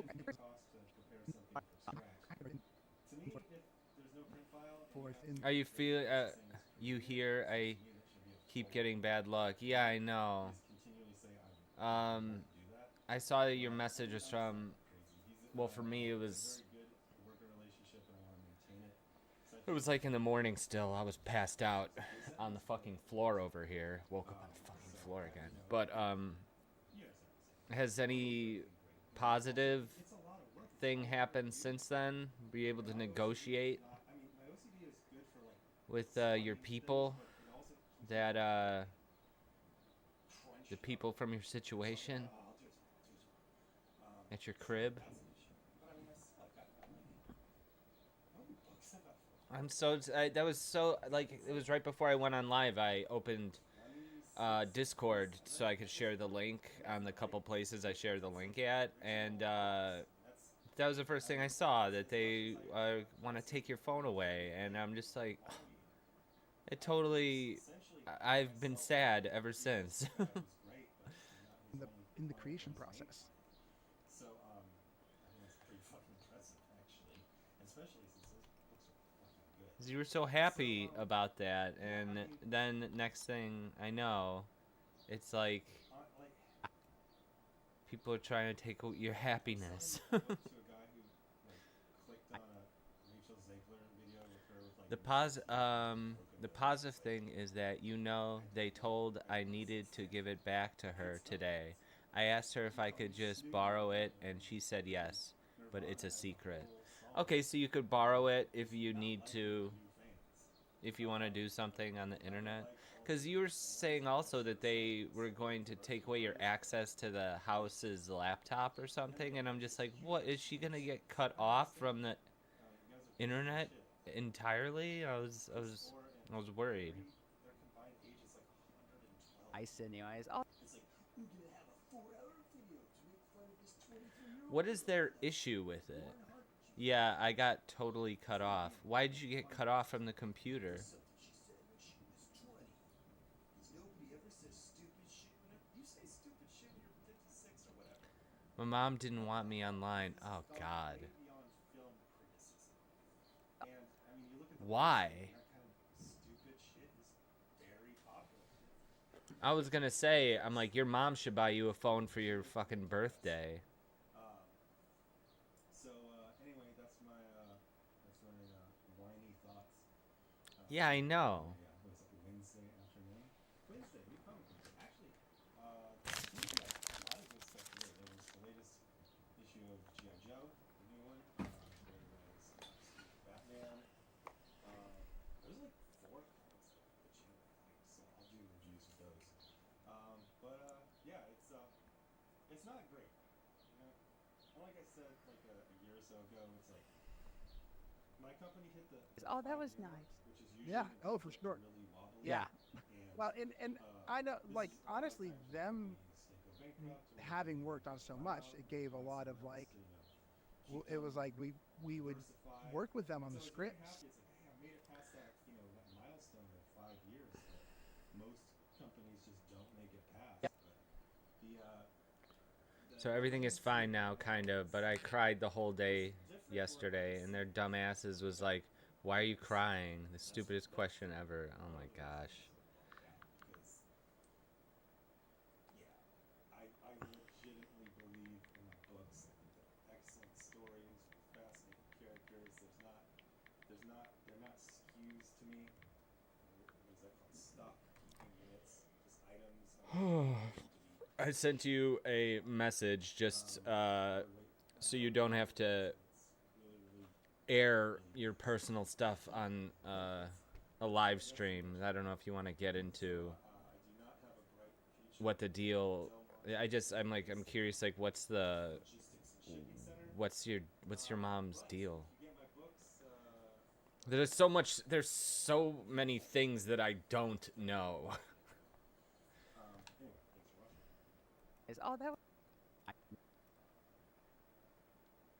prepare something from scratch. To me, if there's no print file, Are you feel? You here? I keep getting bad luck. Yeah, I know. I saw that your message was from. Well, for me, it was. It was like in the morning still. I was passed out on the fucking floor over here. Woke up on the fucking floor again. But has any positive thing happened since then? Were you able to negotiate with your people that the people from your situation at your crib? I'm so that was so like it was right before I went on live. I opened Discord so I could share the link on the couple places I shared the link at, and that was the first thing I saw, that they want to take your phone away, and I'm just like, it totally. I've been sad ever since. in the creation process. So, I think that's pretty fucking impressive, actually. Especially since those books are fucking good. You were so happy about that, and then next thing I know, it's like people are trying to take your happiness. The positive thing is that, you know, they told I needed to give it back to her today. I asked her if I could just borrow it, and she said yes, but it's a secret. Okay, so you could borrow it if you need to, if you want to do something on the internet. Because you were saying also that they were going to take away your access to the house's laptop or something, and I'm just like, what, is she going to get cut off from the internet entirely? I was worried. Anyways. Oh. What is their issue with it? Yeah, I got totally cut off. Why did you get cut off from the computer? My mom didn't want me online. Oh, God. Why? I was gonna say, I'm like, your mom should buy you a phone for your fucking birthday. So, anyway, that's my whiny thoughts. Yeah, I know. Yeah, what is it, Wednesday afternoon? Wednesday, new comic book. Actually, seems like a lot of good stuff here. There was the latest issue of G.I. Joe, the new one. There was Batman. There's like 4 comics that Bitchute likes, so I'll do reviews of those. Yeah, it's not great, you know. And like I said, like a year or so ago, it's like my company hit the. Oh, that was nice. Which is usually Oh, for sure. really wobbly. Yeah. Well, and I know, like, honestly, them having worked on so much, it gave a lot of, like, it was like we would work with them on the scripts. It's like, hey, I made it past that, that milestone of 5 years that most companies just don't make it past. Yep. But So everything is fine now, kind of, but I cried the whole day yesterday, and their dumbasses was like, why are you crying? The stupidest question ever. Oh my gosh. I legitimately believe in my books. I think they're excellent stories with fascinating characters. They're not skews to me. What is that called? Stock keeping units, just items. I sent you a message just so you don't have to air your personal stuff on a live stream. I don't know if you want to get into what the deal. I'm curious, like, what's your mom's deal? There's so many things that I don't know. Oh, that was.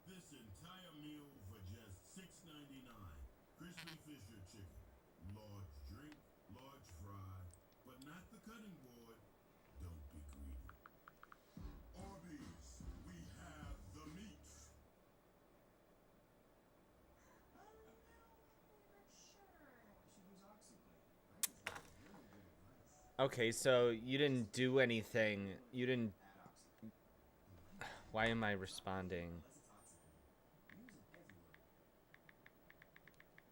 This entire meal for just $6.99. Crispy Fisher chicken. Large drink, large fry, but not the cutting board. Don't be greedy. Arby's, we have the meat. Okay, so you didn't do anything. You didn't. Why am I responding?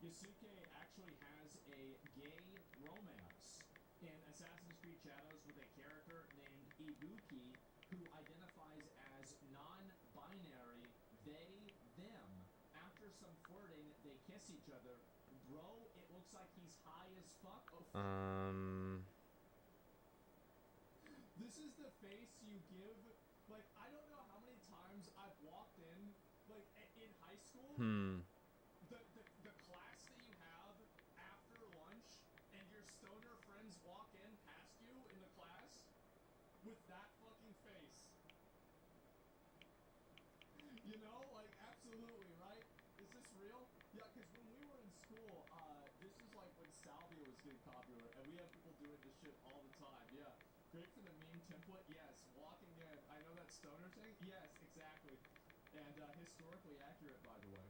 Yasuke Shadows with a character named Ibuki who identifies as non-binary, they, them. After some flirting, they kiss each other. Bro, it looks like he's high as fuck. This is the face you give. Like, I don't know how many times I've walked in, like, in high school. The class that you have after lunch, and your stoner friends walk in past you in the class with that fucking face. You know, like, absolutely, right? Is this real? Yeah, because when we were in school, this is like when salvia was getting popular, and we had people doing this shit all the time. Yeah, great for the meme template. Yes, walking in. I know that stoner thing. Yes, exactly. And historically accurate, by the way.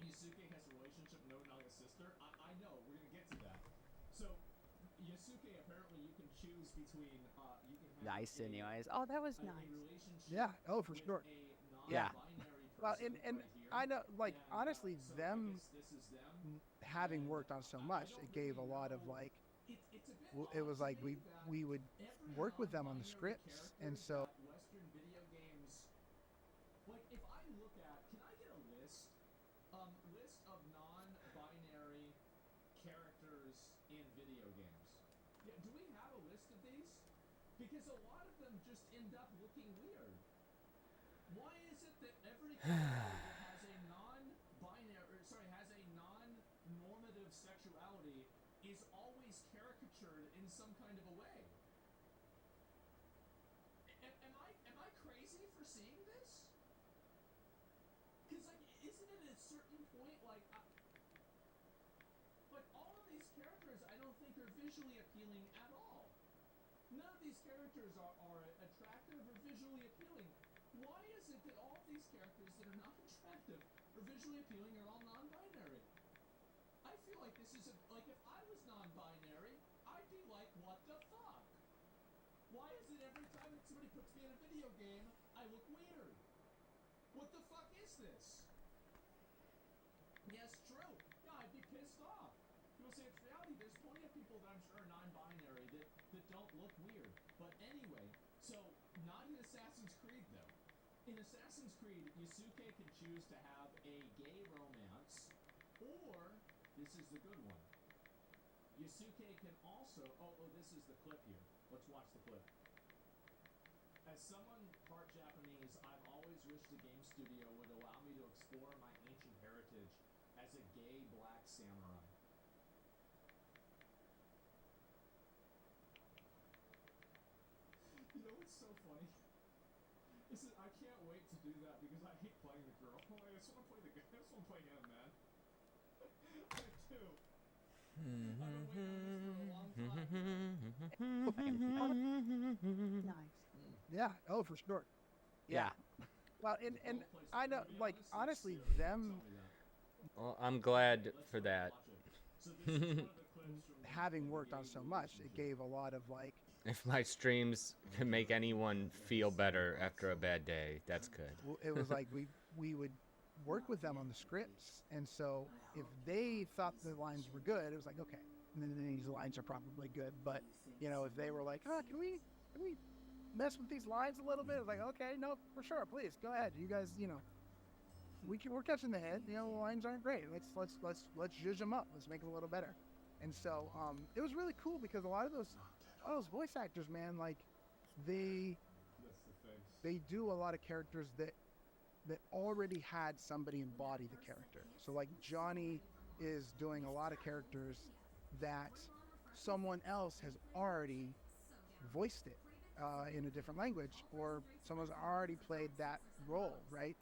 Yasuke has a relationship with Nobunaga's sister. I know. We're gonna get to that. So, Yasuke, apparently you can choose between. You can have Nice, anyways. Oh, that was nice. Yeah. Oh, for sure. Yeah. Well, and I know, like, honestly, them having worked on so much, it gave a lot of, like, it was like we would work with them on the scripts, and so. Western video games. Like, if I look at, can I get a list of non-binary characters in video games? Yeah, do we have a list of these? Because a lot of them just end up looking weird. Why is it that every character that has a non-normative sexuality is always caricatured in some kind of a way? Am I crazy for seeing this? Because, like, isn't it at a certain point, like all of these characters I don't think are visually appealing at all. None of these characters are attractive or visually appealing. Why is it that all of these characters that are not attractive or visually appealing are all non-binary? I feel like this is like, if I was non-binary, I'd be like, what the fuck? Why is it every time that somebody puts me in a video game, I look weird? What the fuck is this? Yes, true. Yeah, I'd be pissed off. People say it's reality. There's plenty of people that I'm sure are non-binary that don't look weird. But anyway, so not in Assassin's Creed though. In Assassin's Creed, Yasuke can choose to have a gay romance, or, this is the good one, Yasuke can also, this is the clip here. Let's watch the clip. As someone part Japanese, I've always wished the game studio would allow me to explore my ancient heritage as a gay black samurai. You know what's so funny? I can't wait to do that because I hate playing the girl. I just want to play the guy. I just want to play him, man. I do. I've been waiting on this for a long time. Nice. Yeah. Oh, for sure. Yeah. Well, and I know, like, honestly, them. Well, I'm glad for that. Having worked on so much, it gave a lot of, like. If my streams can make anyone feel better after a bad day, that's good. It was like we would work with them on the scripts, and so if they thought the lines were good, it was like, okay, and then these lines are probably good. But you know, if they were like, oh, can we mess with these lines a little bit? It's like, okay, no, for sure, please go ahead. You guys, you know, we're catching the head. You know, the lines aren't great. Let's zhuzh them up. Let's make them a little better. And so it was really cool because a lot of those voice actors, man, like they do a lot of characters that already had somebody embody the character. So like Johnny is doing a lot of characters that someone else has already voiced it in a different language, or someone's already played that role, right?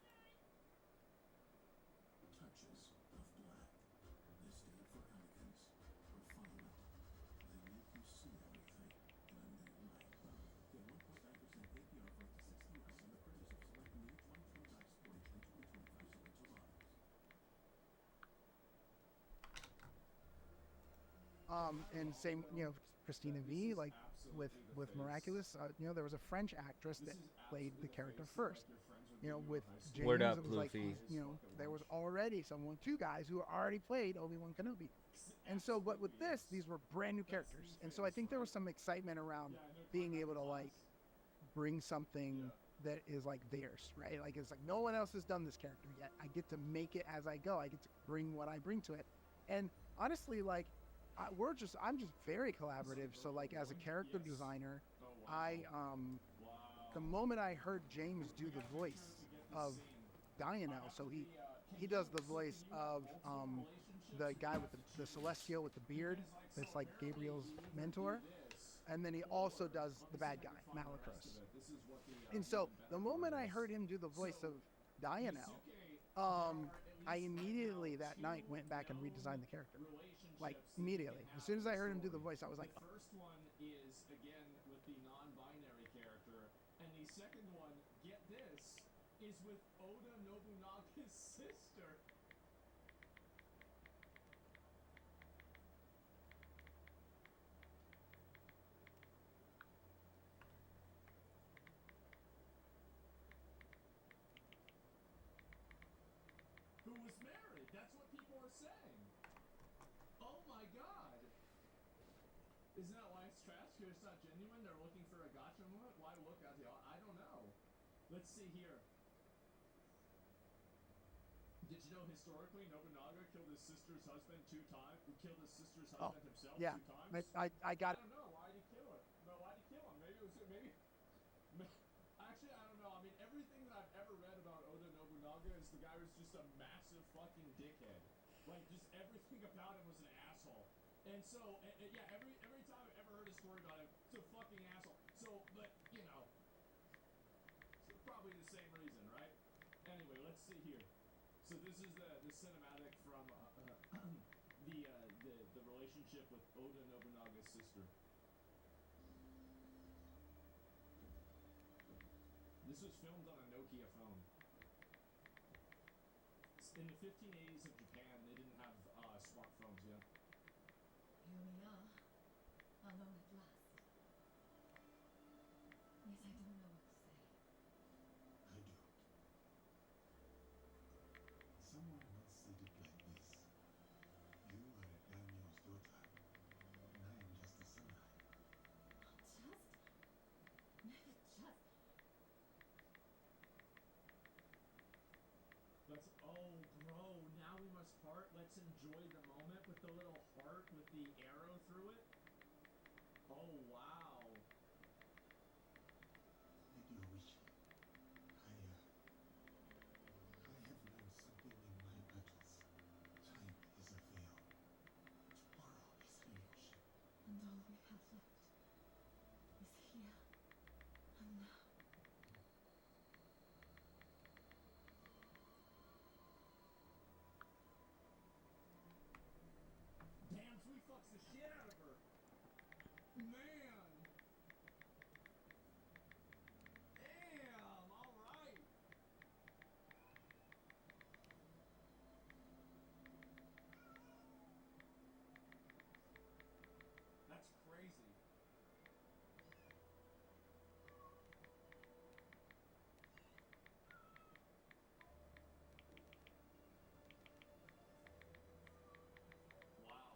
And same, you know, Christina V, like with Miraculous, you know, there was a French actress that played the character first. You know, with James, Word up, it was like, Luffy. you know, there was already two guys who already played Obi-Wan Kenobi. And so, but with this, these were brand new characters. And so I think there was some excitement around being able to like bring something that is like theirs, right? Like it's like no one else has done this character yet. I get to make it as I go. I get to bring what I bring to it. And honestly, like I'm just very collaborative. So like as a character designer, the moment I heard James do the voice of Dionel, so he does the voice of the guy with the Celestial with the beard that's like Gabriel's mentor, and then he also does the bad guy, Malacros. And so the moment I heard him do the voice of Dionel, I immediately that night went back and redesigned the character. Like immediately. As soon as I heard him do the voice, I was like, the first one is again with the non-binary character, and the second one, get this, is with Oda Nobunaga's sister. Who was married? That's what people are saying. Oh my god. Isn't that why it's trash? Because it's not genuine? They're looking for a gotcha moment? Why look at the... I don't know. Let's see here. Did you know historically Nobunaga killed his sister's husband 2 times? He killed his sister's husband himself 2 times? I got I don't know. Why did he kill her? No, why did he kill him? Maybe it was... Actually, I don't know. I mean, everything that I've ever read about Oda Nobunaga is the guy was just a massive fucking dickhead. Like, just everything about him was an asshole. And so, yeah, every time I've ever heard a story about him, it's a fucking asshole. So, but, you know, so probably the same reason, right? Anyway, let's see here. So this is the cinematic from the relationship with Oda Nobunaga's sister. This was filmed on a Nokia phone. In the 1580s of Japan, they didn't have smartphones yet. Here we are, alone at last. Yes, I don't know what to say. I do. Someone once said it like this. You are a daimyo's daughter, and I am just a samurai. Just? Never just. Let's, oh bro, now we must part. Let's enjoy the moment with the little heart with the arrow through it. Oh wow. Lady Oishi, I have learned something in my battles. Time is a veil. Tomorrow is the ocean. And all we have left is here and now. Damn, Sweet fucks the shit out of her. Man. Damn, alright. That's crazy. Wow.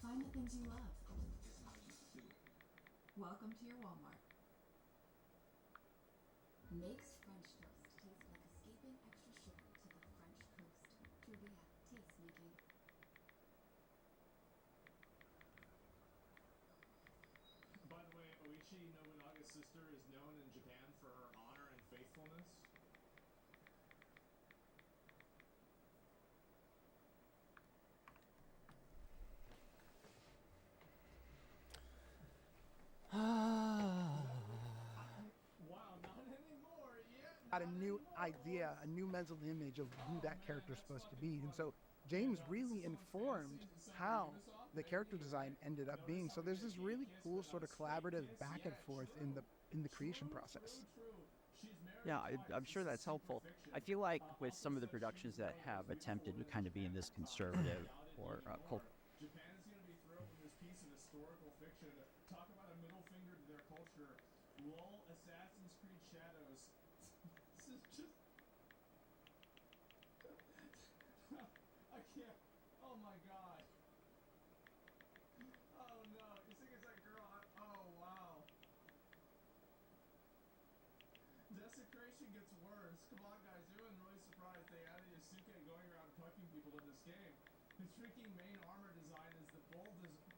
Find the things you love. Welcome to your Walmart. Makes French toast taste like escaping extra sugar to the French coast. Truly at taste making. By the way, Oishi Nobunaga's sister is known in Japan for her honor and faithfulness. Wow, not anymore yet. got a new idea, a new mental image of who that character's supposed to be. And so James really informed how the character design ended up being. So there's this really cool sort of collaborative back and forth in the creation process. Yeah, I'm sure that's helpful. I feel like with some of the productions that have attempted to kind of be in this conservative or cult. Japan is going to be thrilled with this piece of historical fiction LOL Assassin's Creed Shadows. This is just... I can't... Oh my god. Oh no, you think it's that girl? Oh wow. Desecration gets worse. Come on guys, everyone really surprised they added Yusuke going around fucking people in this game. His freaking main armor design is the bold design.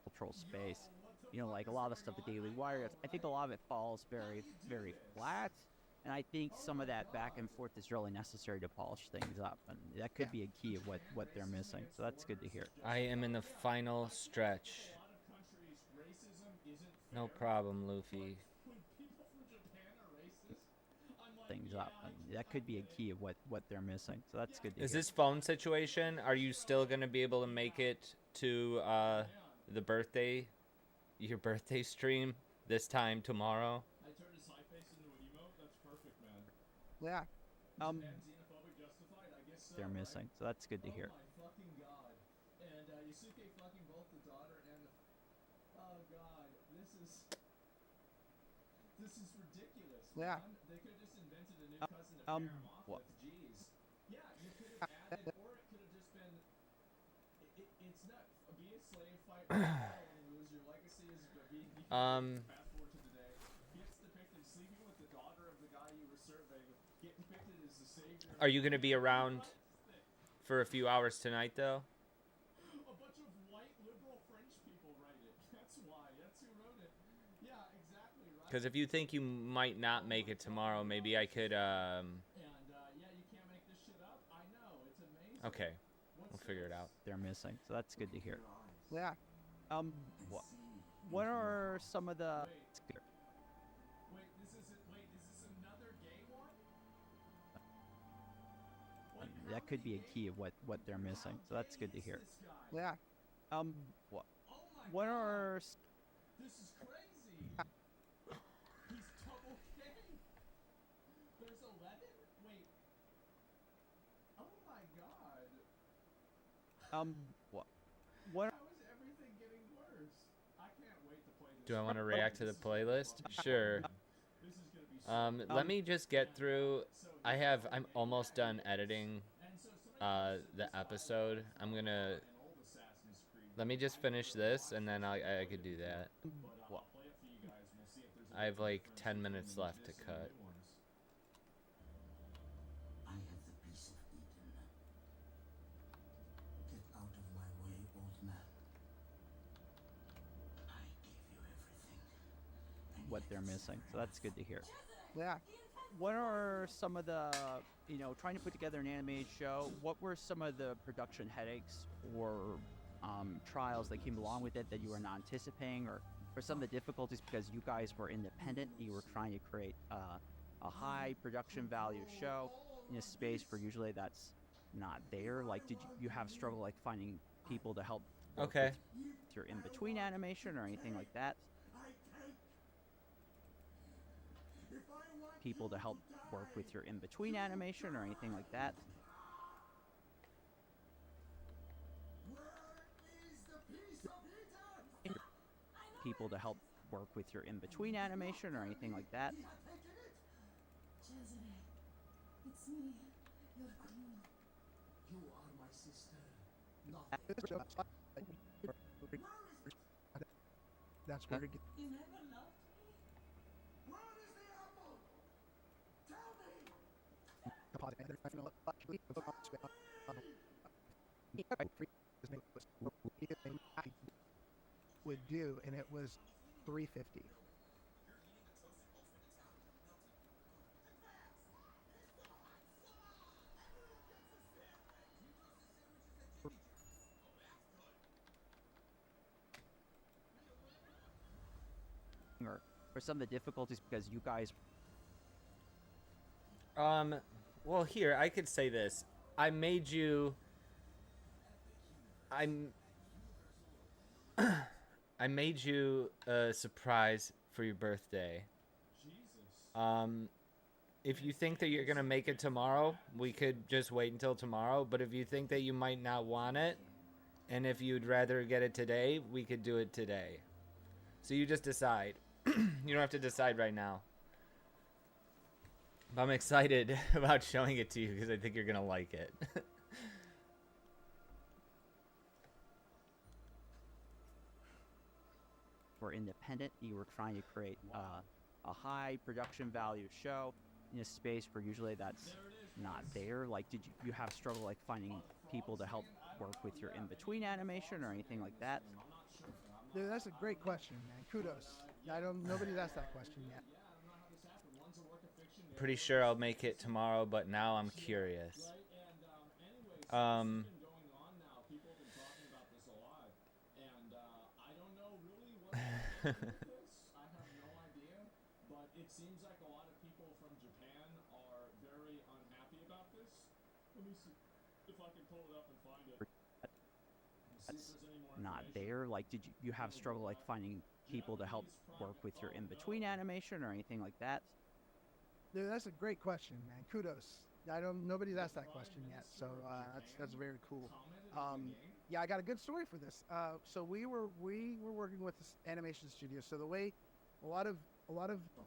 Cultural space. You know, like a lot of the stuff, the Daily Wire, I think a lot of it falls very, very flat. And I think some of that back and forth is really necessary to polish things up. And that could be a key of what they're missing. So that's good to hear. I am in the final stretch. No problem, Luffy. Things up. And that could be a key of what they're missing. So that's good to hear. Is this phone situation, are you still going to be able to make it to the birthday, your birthday stream this time tomorrow? I turned his side face into an emote. That's perfect, man. Yeah. Xenophobic justified? I guess so, They're missing. So that's good to hear. Oh my fucking god. And Yusuke fucking both the daughter and the... Oh god. This is ridiculous, Yeah. man. They could have just invented a new cousin to pair him off with. Jeez. Yeah, you could have added, or it could have just been... It's not... Be a slave, fight and lose. Your legacy is being... Fast forward to today. Gets depicted sleeping with the daughter of the guy you were serving. Get depicted as the savior. Are you going to be around for a few hours tonight, though? A bunch of white liberal French people write it. That's why. That's who wrote it. Yeah, exactly, right? Because if you think you might not make it tomorrow, maybe I could, yeah, you can't make this shit up. I know. It's amazing. Okay. We'll figure it out. They're missing. So that's good to hear. Yeah. What are some of the... Wait, is this another gay one? That could be a key of what they're missing. So that's good to hear. Yeah. What are... This is crazy. He's double gay. There's 11? Wait. Oh my god. What? How is everything getting worse? I can't wait to play this. Do I want to react to the playlist? Sure. This is gonna be Let me just get through. I'm almost done editing the episode. Let me just finish this, and then I could do that. I have like 10 minutes left to cut. I have the piece of Eden. Get out of my way, old man. I give you everything. What they're missing. So that's good to hear. Yeah. What are some of the, trying to put together an animated show, what were some of the production headaches or trials that came along with it that you were not anticipating, or some of the difficulties because you guys were independent, you were trying to create a high production value show in a space where usually that's not there? Like, did you have struggle like finding people to help work with your in-between animation or anything like that? People to help work with your in-between animation or anything like that? People to help work with your in-between animation or anything like that? Cesare, it's me, your queen. You are my sister. That's where it You never loved me? Where is the apple? Tell me. Would do, and it was $3.50. Or some of the difficulties because you guys... Well, here, I could say this. I made you... I made you a surprise for your birthday. Jesus. if you think that you're gonna make it tomorrow, we could just wait until tomorrow. But if you think that you might not want it, and if you'd rather get it today, we could do it today. So you just decide. You don't have to decide right now. But I'm excited about showing it to you because I think you're gonna like it. We're independent. You were trying to create a high production value show in a space where usually that's not there. Like, did you have struggle like finding people to help work with your in-between animation or anything like that? Dude, that's a great question, man. Kudos. Nobody's asked that question yet. Pretty sure I'll make it tomorrow, but now I'm curious. I have no idea, but it seems like a lot of people from Japan are very unhappy about this. Let me see if I can pull it up and find it. That's not there. Like, did you have struggle like finding people to help work with your in-between animation or anything like that? Dude, that's a great question, man. Kudos. Nobody's asked that question yet, so that's very cool. Yeah, I got a good story for this. So we were working with this animation studio. So the way a lot of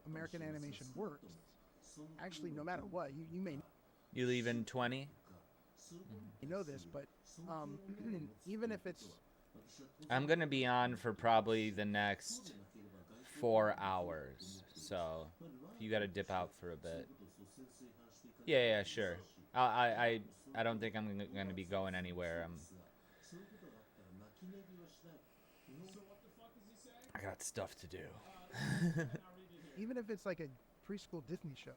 American animation works, actually, no matter what, you may You leave in 20? you know this, but even if it's I'm gonna be on for probably the next 4 hours, so you gotta dip out for a bit. Yeah, sure. I don't think I'm gonna be going anywhere. I got stuff to do. even if it's like a preschool Disney show,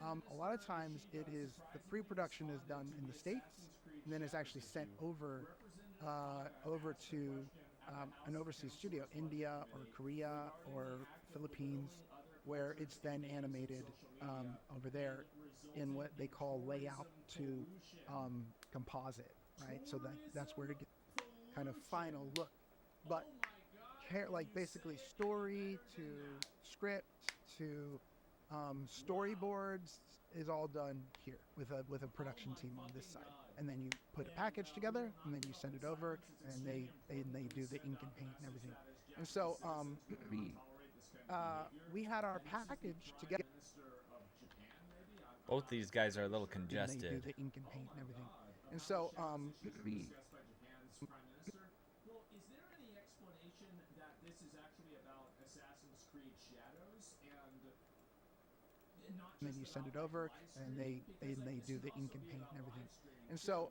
a lot of times it is the pre-production is done in the States, and then it's actually sent over to an overseas studio, India or Korea or Philippines, where it's then animated over there in what they call layout to composite, right? So that's where it gets kind of final look. But like basically story to script to storyboards is all done here with a production team on this side, and then you put a package together and then you send it over, and they do the ink and paint and everything. And so we had our package together. Both these guys are a little And they do congested. the ink and paint and everything. And so Well, is there any explanation that this is actually about Assassin's Creed Shadows and not and then you send it over, and they do the ink and paint and everything. And so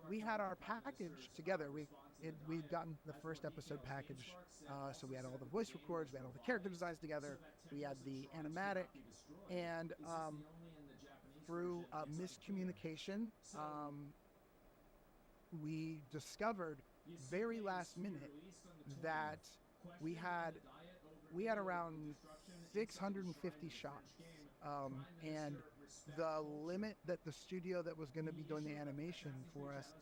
we had our package together. We'd gotten the first episode package, so we had all the voice records, we had all the character designs together, we had the animatic, and through miscommunication, we discovered very last minute that we had around 650 shots, and the limit that the studio that was going to be doing the animation for us,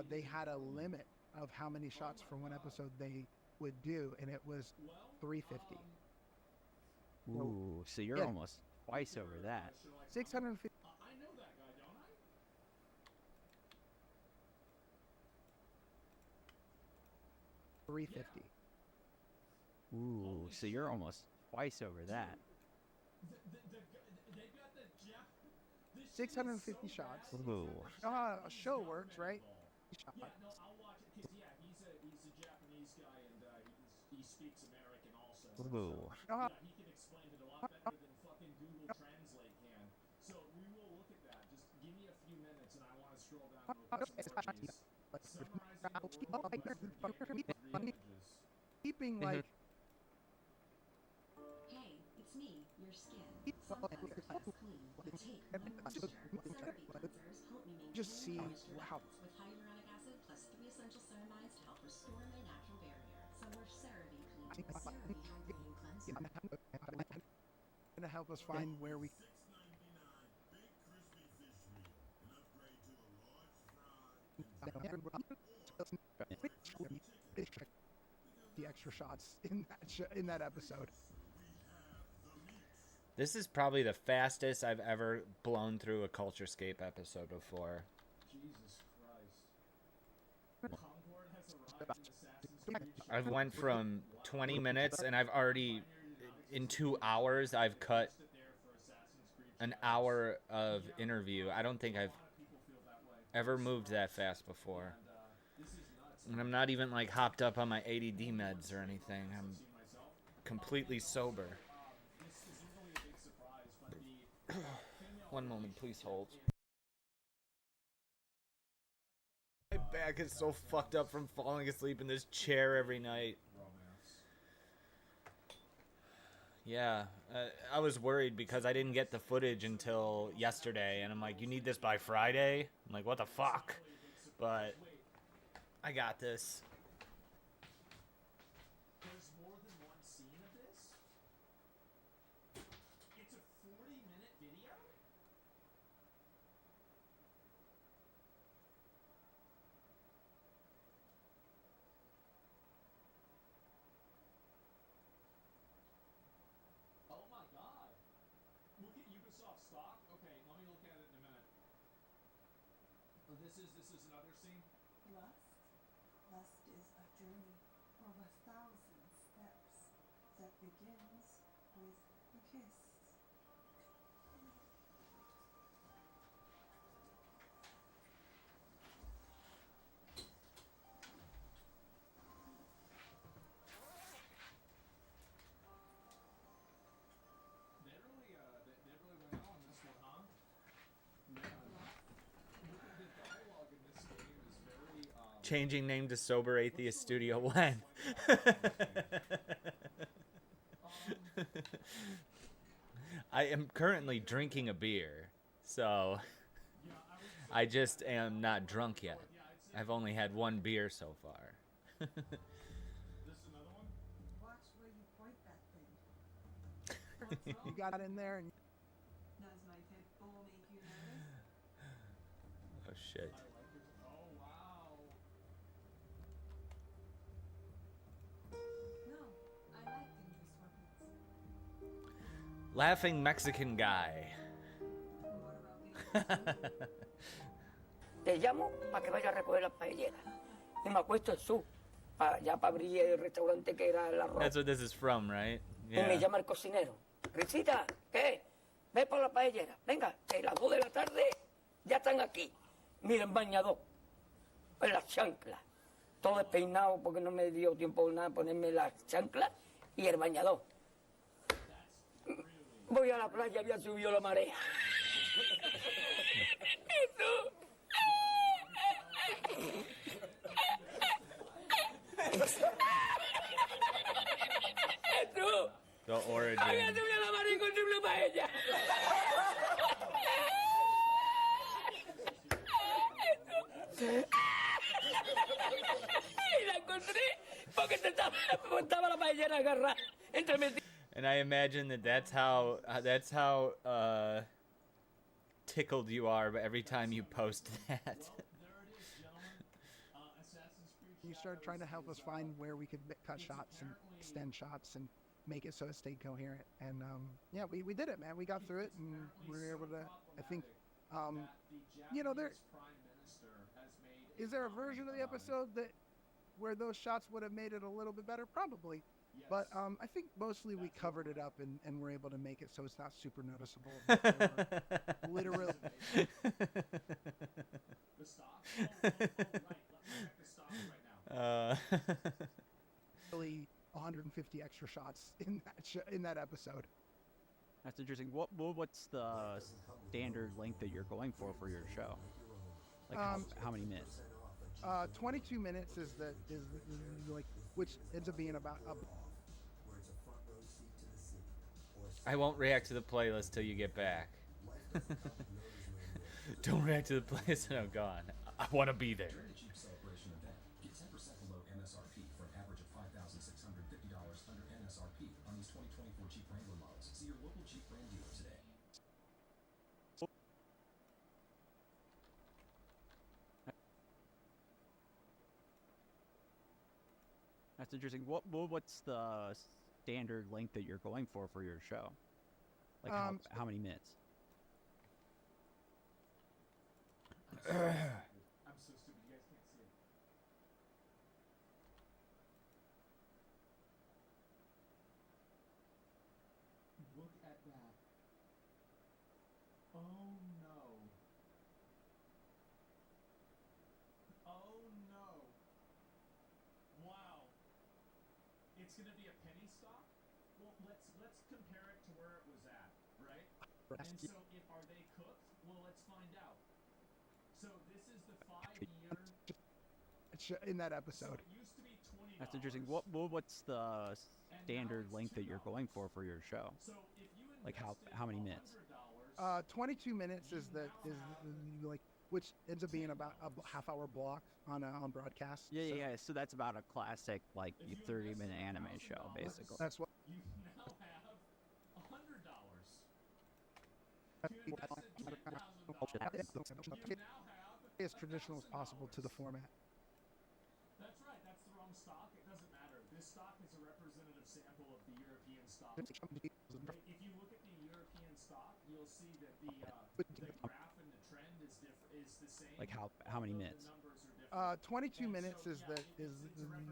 they had a limit of how many shots for one episode they would do, and it was 350. Ooh, so you're almost twice over that. 650. I know that guy, don't I? 350. Ooh, so you're almost twice over that. They got the 650 shots. Ooh. A show works, right? Yeah, no, I'll watch it because he's a Japanese guy and he speaks American also. Ooh. Yeah, he can explain it a lot better than fucking Google Translate can. So we will look at that. Just give me a few minutes and I want to scroll down to a couple Keeping like. Hey, it's me, your skin. Some guys are just clean, but take one moisture. CeraVe cleansers help me maintain Just see moisture how. with hyaluronic acid plus 3 essential ceramides to help restore my natural barrier. So we're CeraVe clean, CeraVe hydrating cleanser. Gonna help us find where we. The extra shots in that episode. This is probably the fastest I've ever blown through a Culturescape episode before. Jesus Christ. Concord has arrived in Assassin's Creed. I've went from 20 minutes and I've already, in 2 hours, I've cut an hour of interview. I don't think I've ever moved that fast before. And I'm not even like hopped up on my ADD meds or anything. I'm completely sober. One moment, please hold. My back is so fucked up from falling asleep in this chair every night. Yeah, I was worried because I didn't get the footage until yesterday, and I'm like, you need this by Friday? I'm like, what the fuck? But I got this. There's more than one scene of this? It's a 40-minute video? Oh my god. Look at Ubisoft stock? Okay, let me look at it in a minute. Oh, this is another scene? Lust? Lust is a journey of 1,000 steps that begins with a kiss. They really went out on this one, huh? Yeah. The dialogue in this game is very, Changing name to Sober Atheist Studio when? I am currently drinking a beer, so I just am not drunk yet. I've only had one beer so far. This is another one? Watch where you point that thing. You got it in there, and Does my pit bull make you nervous? Oh shit. I like it. Oh, wow. No, I like dangerous weapons. Laughing Mexican guy. Te llamo para que vaya a recoger las paelleras. Y me acuesto en su, ya para abrir el restaurante que era el arroz. That's what this is from, right? Y me Yeah. llama el cocinero. Risita, ¿qué? Ve por la paellera. Venga, que las 2 de la tarde ya están aquí. Miren, bañador. En las chanclas. Todo despeinado porque no me dio tiempo nada ponerme las chanclas y el bañador. Voy a la playa, había subido la marea. The origin. Había subido la marea y encontré una paella. Y la encontré porque estaba la paellera agarrada entre mis... And I imagine that's how tickled you are every time you post that. you started trying to help us find where we could cut shots and extend shots and make it so it stayed coherent. And yeah, we did it, man. We got through it, and we were able to. I think, you know, there is there a version of the episode that where those shots would have made it a little bit better, probably. But I think mostly we covered it up and were able to make it so it's not super noticeable. Literally. The stock? Oh, right. Let me check the stock right now. Really 150 extra shots in that episode. That's interesting. What's the standard length that you're going for your show? Like how many minutes? 22 minutes is like, which ends up being about I won't react to the playlist till you get back. Don't react to the playlist and I'm gone. I want to be there. Cheap celebration event. Get 10% below MSRP for an average of $5,650 under MSRP on these 2024 Jeep Wrangler models. See your local Jeep brand dealer today. That's interesting. What's the standard length that you're going for your show? Like how many minutes? I'm so stupid. You guys can't see it. Look at that. Oh no. Oh no. Wow. It's gonna be a penny stock? Well, let's compare it to where it was at, right? And so are they cooked? Well, let's find out. So this is the 5-year. In that episode. So it used to be $20. That's interesting. What's the standard length that you're going for your show? So if you Like how many minutes? 22 minutes is like, which ends up being about a half-hour block on broadcast. Yeah. So that's about a classic like 30-minute anime show, basically. That's what. You now have $100. You invested $10,000. You now have as traditional as possible to the format. That's right. That's the wrong stock. It doesn't matter. This stock is a representative sample of the European stock. If you look at the European stock, you'll see that the graph and the trend is the same. Like how many minutes? The numbers are different. 22 minutes is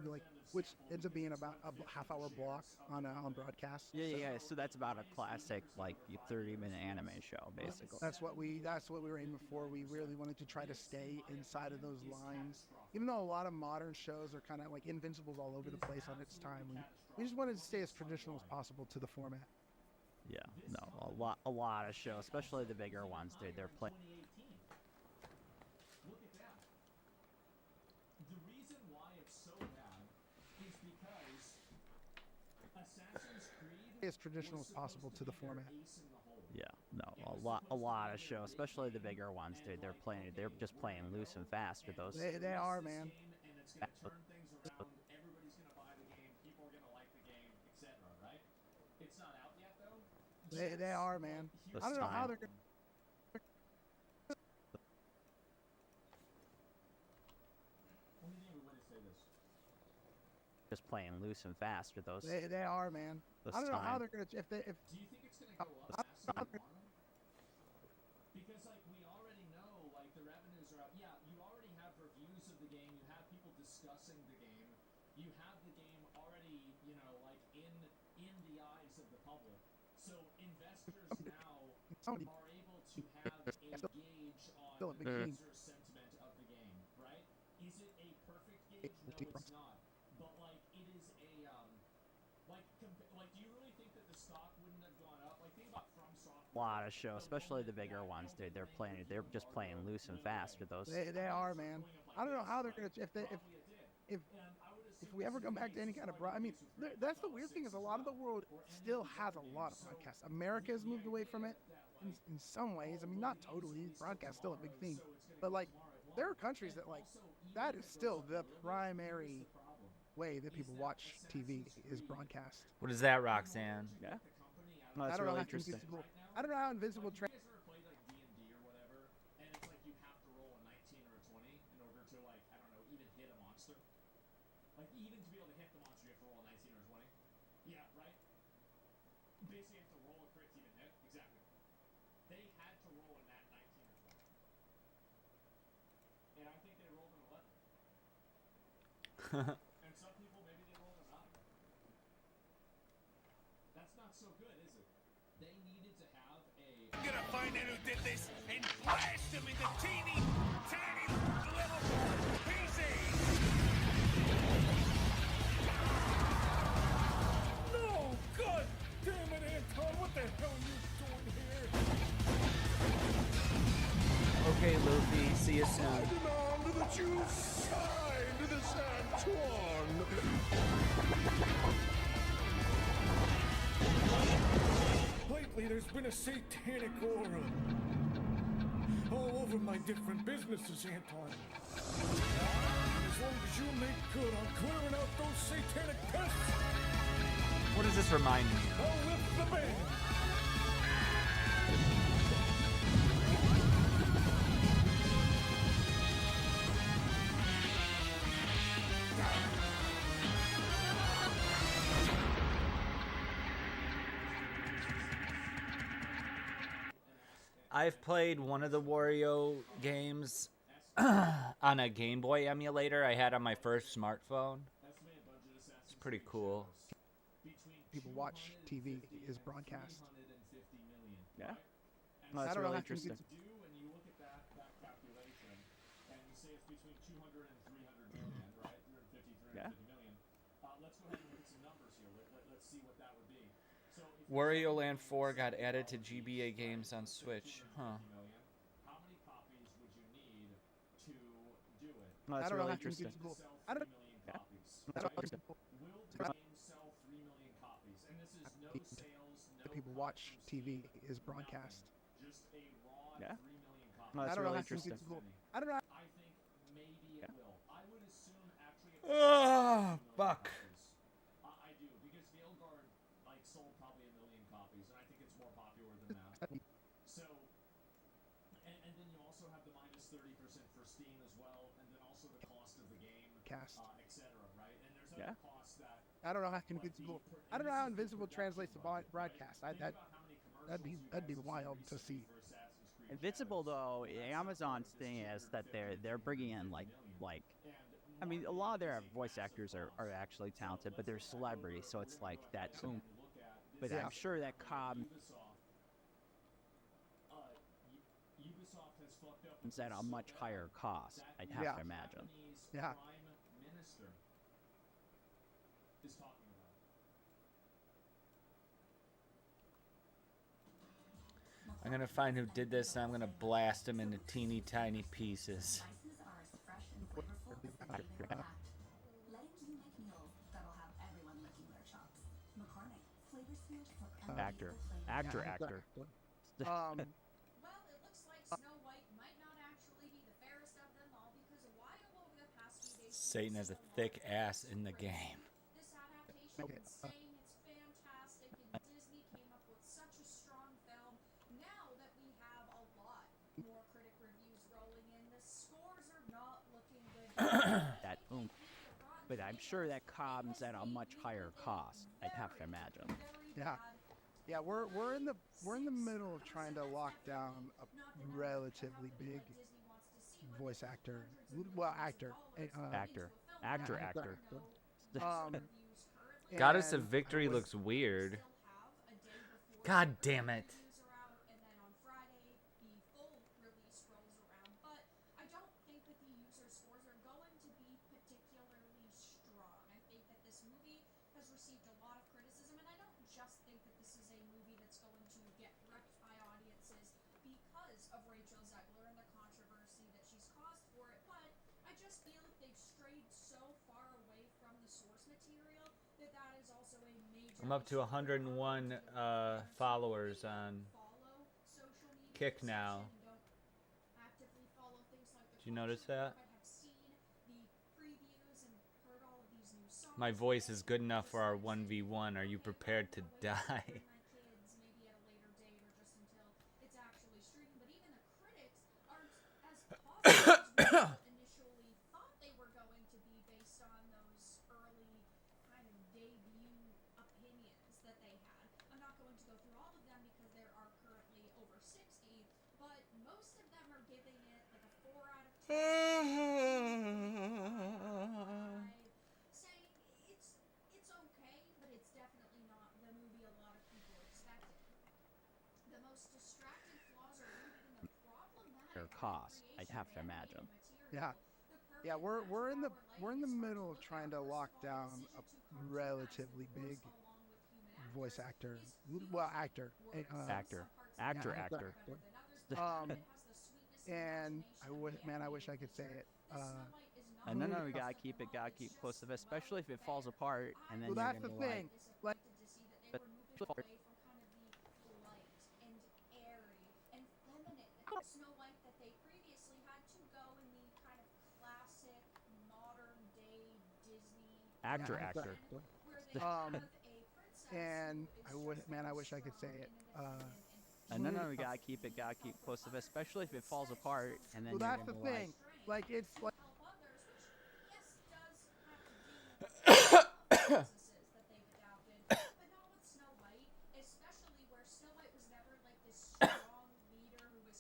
like, which ends up being about a half-hour block on broadcast. Yeah. So that's about a classic like 30-minute anime show, basically. That's what we were aiming for. We really wanted to try to stay inside of those lines. Even though a lot of modern shows are kind of like Invincible's all over the place on its time, we just wanted to stay as traditional as possible to the format. Yeah, no, a lot of shows, especially the bigger ones, dude. They're playing. Look at that. The reason why it's so bad is because Assassin's Creed As traditional as possible to the format. Yeah, no, a lot of shows, especially the bigger ones, dude. They're just playing loose and fast with those. They are, man. And it's gonna turn things around. Everybody's gonna buy the game. People are gonna like the game, etc. Right? It's not out yet though. They are, man. I don't know how they're gonna. Let me think of a way to say this. Just playing loose and fast with those. They are, man. I don't know how they're gonna. If Do you think it's gonna go up massively more? Because like we already know, like the revenues are up. Yeah, you already have reviews of the game. You have people discussing the game. You have the game already, like in the eyes of the public. So investors now are able to have a gauge on the user sentiment of the game, right? Is it a perfect gauge? No, it's not. But like it is a like do you really think that the stock wouldn't have gone up? Like think about From Software. A lot of shows, especially the bigger ones, dude. They're just playing loose and fast with those. They are, man. I don't know how they're gonna. If we ever come back to any kind of I mean, that's the weird thing is a lot of the world still has a lot of podcasts. America has moved away from it in some ways. I mean, not totally. Broadcast's still a big thing, but like there are countries that like that is still the primary way that people watch TV is broadcast. What is that, Roxanne? Yeah. No, that's really interesting. I don't know how Invincible. You guys ever played like D&D or whatever, and it's like you have to roll a 19 or a 20 in order to like I don't know even hit a monster. Like even to be able to hit the monster, you have to roll a 19 or a 20. Yeah, right. Basically, you have to roll a crit to even hit. Exactly. They had to roll a nat 19 or 20, and I think they rolled an 11. And some people maybe they rolled a 9. That's not so good, is it? They needed to have a. I'm gonna find out who did this and blast them into teeny, tiny little pieces! No! God damn it, Anton! What the hell are you doing here? Okay, Luffy. See you soon. I demand that you sign this Antoine! Lately, there's been a satanic aura all over my different businesses, Anton. As long as you make good on clearing out those satanic pests, What does this remind me of? I'll lift the ban. I've played one of the Wario games on a Game Boy emulator I had on my first smartphone. It's pretty cool. People watch TV is broadcast. Yeah. And Well, that's I don't know really how can interesting. do, and you look at that calculation, and you say it's between 200 and 300 million, right? 350, 350 Yeah. million. Let's go ahead and look at some numbers here. Let's see what that would be. So if Wario Land 4 got added to GBA games on Switch. Huh. million, how many copies would you need to do it? Well, that's I don't know really how can interesting. I don't. Million copies. That's what Will the game sell 3 million copies? And this is no sales, no people watch TV is broadcast. just a raw Yeah. 3 million copies. Well, I that's don't know really how can interesting. I don't know. I think maybe it will. I would assume actually. Ah, fuck. I do because Veilguard like sold probably 1 million copies, and I think it's more popular than that. So, and then you also have the minus 30% for Steam as well, and then also the cost of the game, Cast. etc. Right? And there's Yeah. other costs that. I don't know how invisible. I don't know how invisible translates to broadcast. That'd be wild to see. Invincible though, Amazon's thing is that they're bringing in like I mean a lot of their voice actors are actually talented, but they're celebrities, so it's like that. But Yeah. I'm sure that Cobb Ubisoft has fucked up is at a much higher cost. I'd have Yeah. to imagine. Yeah. Prime Minister is talking about. I'm gonna find who did this and I'm gonna blast him into teeny tiny pieces. Spices are as fresh and flavorful as the flavor packed. Letting you make meals that'll have everyone licking their chops. McCormick, flavor spheres for Actor. unbelievable flavor. Um, Well, it looks like Snow White might not actually be the fairest of them all because while over the past few days Satan has a thick ass in the game. this adaptation is saying it's fantastic and Disney came up with such a strong film. Now that we have a lot more critic reviews rolling in, the scores are not looking good. That oomph. But I'm sure that Cobb's at a much higher cost. I'd have to imagine. yeah. Yeah, we're in the middle of trying to lock down a relatively big voice actor. Well, actor. Actor. Goddess and of Victory I was- looks weird. God damn it. And then on Friday, the full release rolls around. But I don't think that the user scores are going to be particularly strong. I think that this movie has received a lot of criticism, and I don't just think that this is a movie that's going to get wrecked by audiences because of Rachel Zegler and the controversy that she's caused for it, but I just feel that they've strayed so far away from the source material that that is also a major I'm up to 101 followers on Kick now. Did you notice that? My voice is good enough for our 1v1. Are you prepared to die? initially thought they were going to be based on those early kind of debut opinions that they had. I'm not going to go through all of them because there are currently over 60, but most of them are giving it like a 4 out of 10. Saying it's okay, but it's definitely not the movie a lot of people expected. The most distracting flaws are rooted in the problematic Their cost. I'd have to imagine. Yeah. Yeah, we're in the middle of trying to lock down a relatively big voice actor. Well, actor. Actor. And I wish I could say it. And no, we gotta keep close to it, especially if it falls apart. And then Well, you're that's the gonna thing. Like, but Snow White that they previously had to go in the kind of classic modern day Disney actor. where they have a princess and I wish I could say it. And no, we gotta keep close to it, especially if it falls apart. And then Well, you're that's the gonna thing. Like, it's like. businesses that they've adapted, but not with Snow White, especially where Snow White was never like this strong leader who was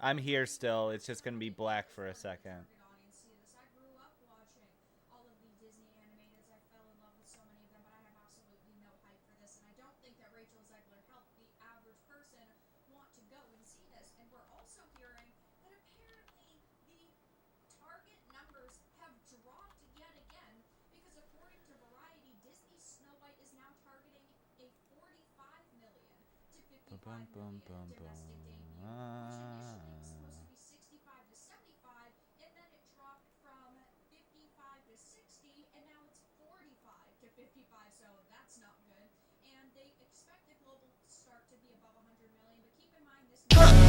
I'm here still. It's just gonna be black for a second. audience see this. I grew up watching all of the Disney animateds. I fell in love with so many of them, but I have absolutely no hype for this, and I don't think that Rachel Zegler helped the average person want to go and see this. And we're also hearing that apparently the target numbers have dropped yet again, because according to Variety, Disney's Snow White is now targeting a 45 million to 55 million domestic debut, which initially was supposed to be 65 to 75, and then it dropped from 55 to 60, and now it's 45 to 55, so that's not good. And they expect the global start to be above 100 million, but keep in mind this $700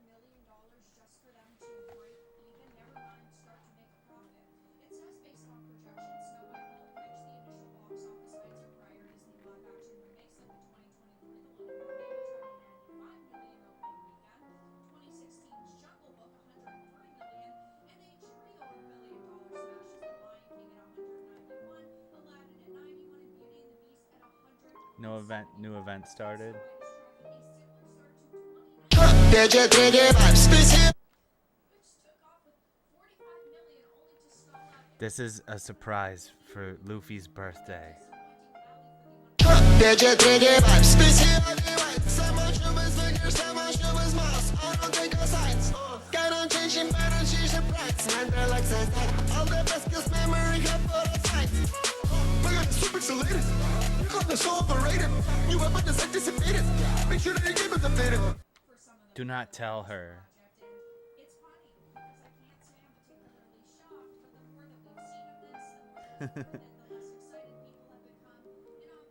million just for them to break even, never mind start to make a profit. It says based on projections, Snow White won't reach the initial box office heights of prior Disney live action remakes like the 2023 The Little Mermaid, which had a 95 million opening weekend, 2016's Jungle Book 103 million, and a trio of billion-dollar smashes: The Lion King at 191, Aladdin at 91, and Beauty and the Beast at 100. New event started. This is a surprise for Luffy's birthday. Do not tell her. It's funny because I can't say I'm particularly shocked, but the more that we've seen of this, the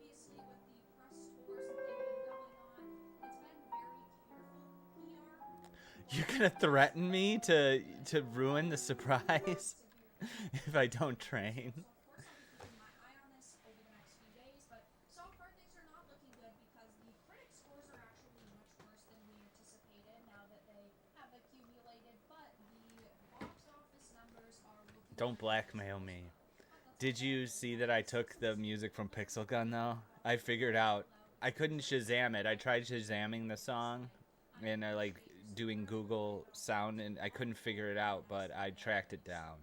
more that the less excited people have become. And obviously with the press tours that they've been going on, it's been very careful PR. You're gonna threaten me to ruin the surprise if I don't train. My eye on this over the next few days, but so far things are not looking good because the critic scores are actually much worse than we anticipated now that they have accumulated, but the box office numbers are looking. Don't blackmail me. Did you see that I took the music from Pixel Gun though? I figured out I couldn't Shazam it. I tried Shazamming the song and I like doing Google sound and I couldn't figure it out, but I tracked it down.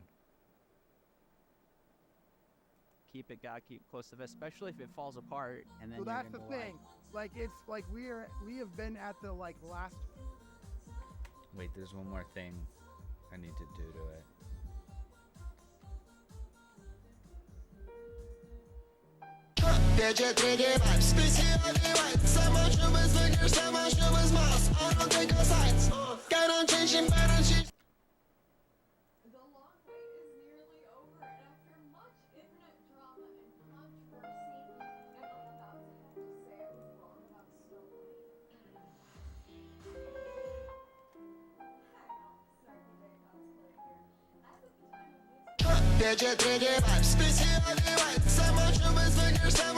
Gotta keep close to it, especially if it falls apart and then. So that's the thing. Like it's like we have been at the like last. Wait, there's one more thing I need to do to it. The long wait is nearly over, and after much internet drama and controversy, am I about to have to say I was wrong about Snow White? Hang on, Snarky Day cosplay here. As of the time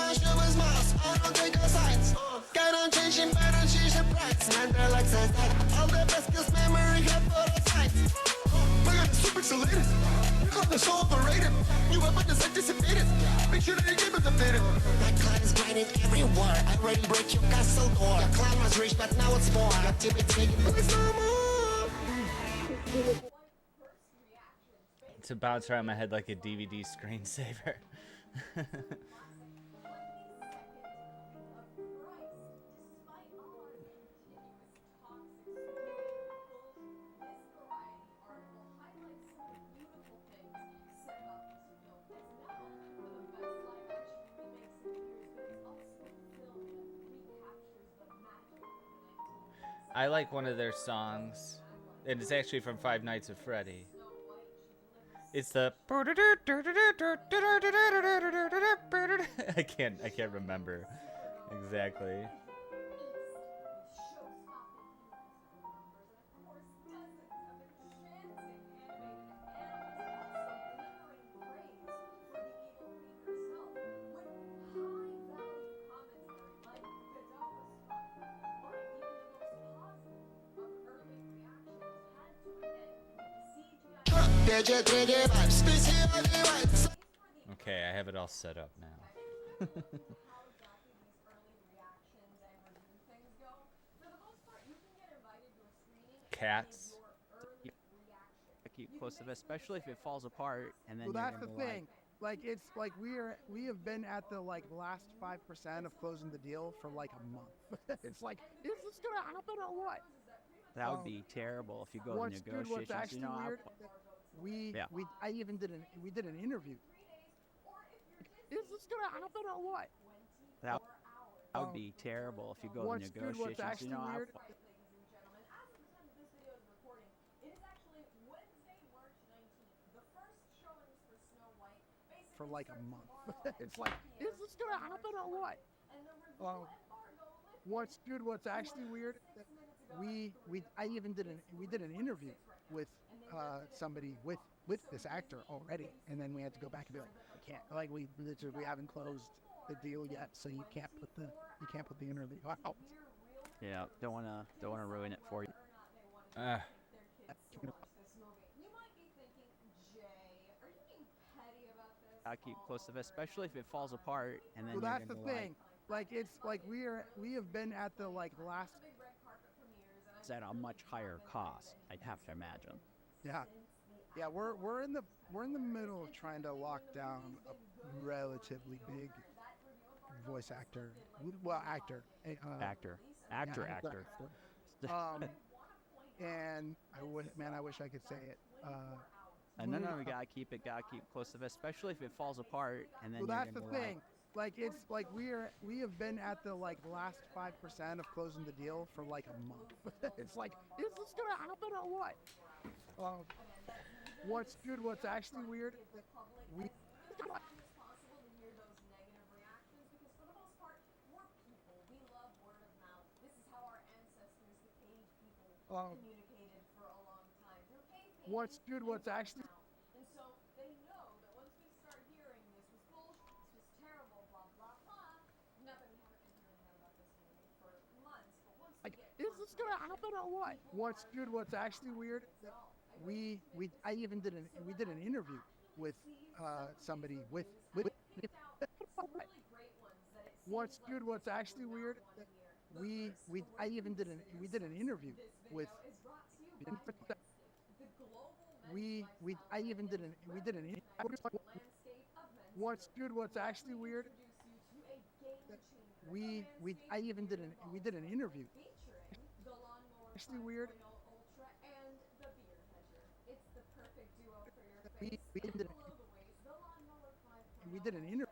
My clan is grinding everywhere. I rain break your castle door. Your clan was rich, but now it's poor. Got to be taken place no more. It's a bounce around my head like a DVD screensaver. I like one of their songs, and it's actually from Five Nights at Freddy. It's the I can't remember exactly. Okay, I have it all set up now. how exactly these early reactions and review things go. For the most part, you can get invited Cats. Keep close to it, especially if it falls apart, and then Well, you're that's the gonna be thing. Like, it's like we have been at the like last 5% of closing the deal for like a month. It's like, is this gonna happen or what? That would be terrible if you go to What's negotiations. good? What's actually weird? We did an interview. Is this gonna happen or what? That would be terrible if you go to What's negotiations. good? What's actually weird? For like a month. It's like, is this gonna happen or what? What's good? What's actually weird? We did an interview with somebody with this actor already, and then we had to go back and be like, we can't, like we haven't closed the deal yet, so you can't put the interview out. Yeah, don't wanna ruin it for you. I keep close to it, especially if it falls apart, and then Well, you're that's the gonna thing. Like, it's like we have been at the like last. It's at a much higher cost, I'd have to imagine. Yeah, we're in the middle of trying to lock down a relatively big voice actor. Well, actor. Actor. And I wish I could say it. No, we gotta keep close to it, especially if it falls apart, and then Well, you're that's the gonna thing. Like, it's like we have been at the like last 5% of closing the deal for like a month. It's like, is this gonna happen or what? What's good? What's actually weird? We communicated for a long time through cave paintings. What's good? What's actually And so they know that once we start hearing this was bullshit, this was terrible, blah blah blah. Not that we haven't been hearing that about this movie for months, but once we like, get is this gonna happen or what? What's good? What's actually weird? We did an interview with somebody with What's good? What's actually weird? We did an interview with. We did an. What's good? What's actually weird? We did an interview. Actually weird. We did an interview.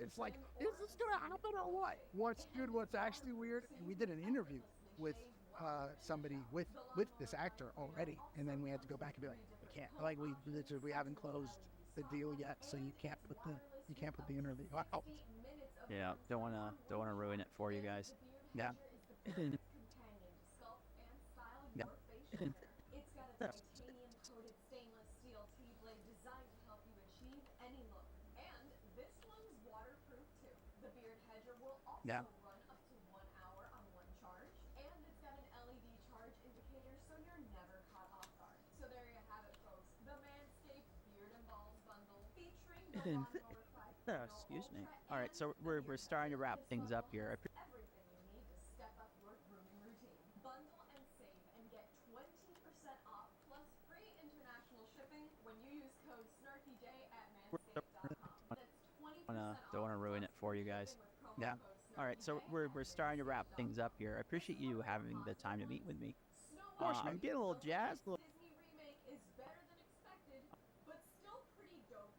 It's like, is this gonna happen or what? What's good? What's actually weird? We did an interview with somebody with this actor already, and then we had to go back and be like, we can't, like we haven't closed the deal yet, so you can't put the interview out. Yeah, don't wanna ruin it for you guys. Yeah. Yeah. It's got a titanium-coated stainless steel T-blade designed to help you achieve any look. And this one's waterproof too. The beard hedger will also run up to 1 hour on one charge, and it's got an LED charge indicator, so you're never caught off guard. So there you have it, folks. The Manscaped Beard and Balls bundle featuring the Lawnmower 5.0 Excuse me. All right, so we're starting to wrap things up here. everything you need to step up your grooming routine. Bundle and save and get 20% off plus free international shipping when you use code SNARKYJ at manscaped.com. That's 20% Don't wanna ruin it for you guys. Yeah. All right, so we're starting to wrap things up here. I appreciate you having the time to meet with me. I'm getting a little jazzed. Disney remake is better than expected, but still pretty dope.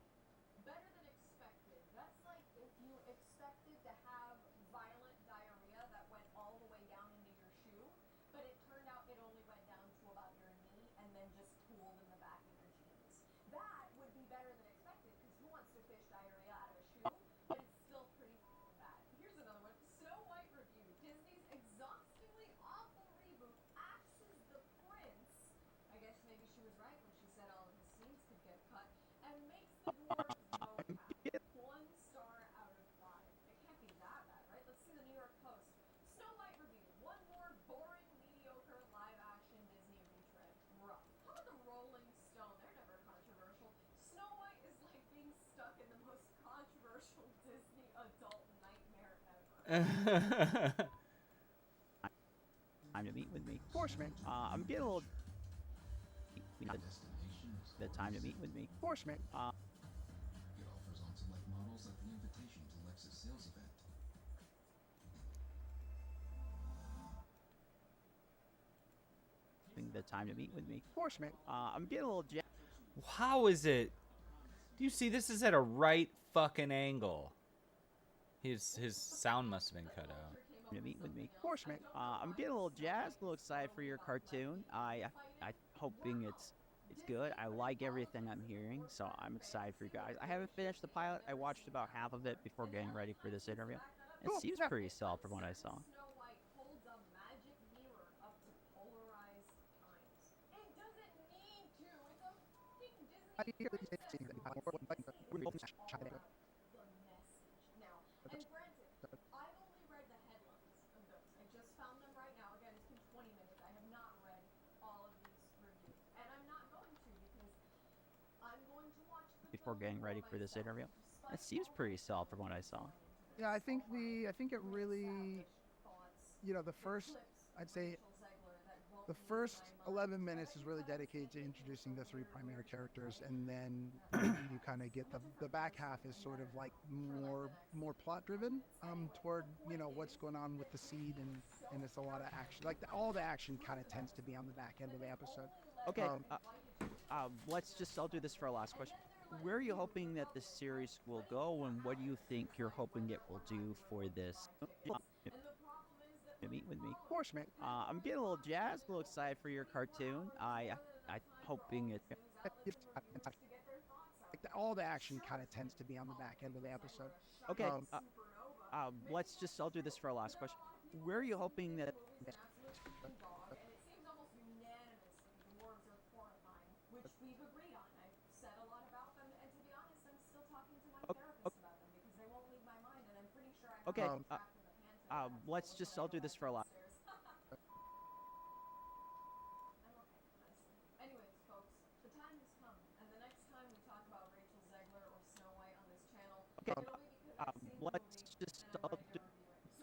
Better than expected. That's like if you expected to have violent diarrhea that went all the way down into your shoe, but it turned out it only went down to about your knee and then just pooled in the back of your jeans. That would be better than expected, because who wants to fish diarrhea out of a shoe? But it's still pretty bad. Here's another one. Snow White review. Disney's exhaustingly awful reboot axes the prince. I guess Time to meet with me. Of course, man. I'm getting a little. The time to meet with me. Of course, man. It offers on select models at the invitation to Lexus sales event. The time to meet with me. Of course, man. I'm getting a little. How is it? Do you see this is at a right fucking angle? His sound must have been cut out. To meet with me. Of course, man. I'm getting a little jazzed, a little excited for your cartoon. I hoping it's good. I like everything I'm hearing, so I'm excited for you guys. I haven't finished the pilot. I watched about half of it before getting ready for this interview. It Cool. seems Yeah. pretty solid from what I saw. Snow White holds a magic mirror up to polarized times. It doesn't need to. It's a fucking Disney I hear princess. these things. The message. Now, and granted, I've only read the headlines of those. I just found them right now. Again, it's been 20 minutes. I have not read all of these reviews. And I'm not going to because I'm going to watch the Before film getting ready for this interview. It seems pretty solid from what I saw. Yeah, I think it really, the first, I'd say, the first 11 minutes is really dedicated to introducing the three primary characters, and then you kind of get the back half is sort of like more plot driven, toward what's going on with the seed, and it's a lot of action. Like all the action kind of tends to be on the back end of the episode. Okay, I'll do this for our last question. Where are you hoping that this series will go, and what do you think you're hoping it will do for this? To meet with me. Of course, man. I'm getting a little jazzed, a little excited for your cartoon. I hoping it. All the action kind of tends to be on the back end of the episode. Okay, I'll do this for our last question. Where are you hoping that? Which we've agreed on. I've said a lot about them, and to be honest, I'm still talking to my therapist about them because they won't leave my mind, and I'm pretty sure I have Okay, a track of the hand I'll do this for a lot. I'm okay, honestly. Anyways, folks, the time has come, and the next time we talk about Rachel Zegler or Snow White on this channel, it'll be because I've seen the movie and I'm ready to review it.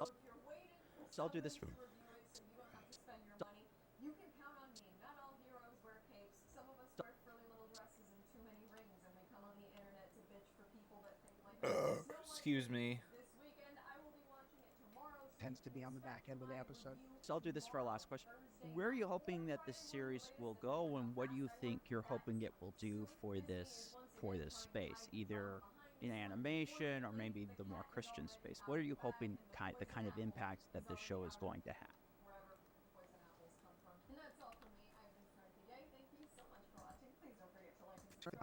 So if you're waiting for I'll do this for. to review it so you don't have to spend your money, you can count on me. Not all heroes wear capes. Some of us wear frilly little dresses and too many rings, and we come on the internet to bitch for people that think like us. Snow White Excuse me. this weekend. I will be watching it tomorrow. Tends to be on the back end of the episode. So I'll do this for our last question. Where are you hoping that this series will go, and what do you think you're hoping it will do for this space, either in animation or maybe the more Christian space? What are you hoping the kind of impact that this show is going to have? Wherever poison apples come from. And that's all from me. I've been Fred the Day. Thank you so much for watching. Please don't forget to like and subscribe.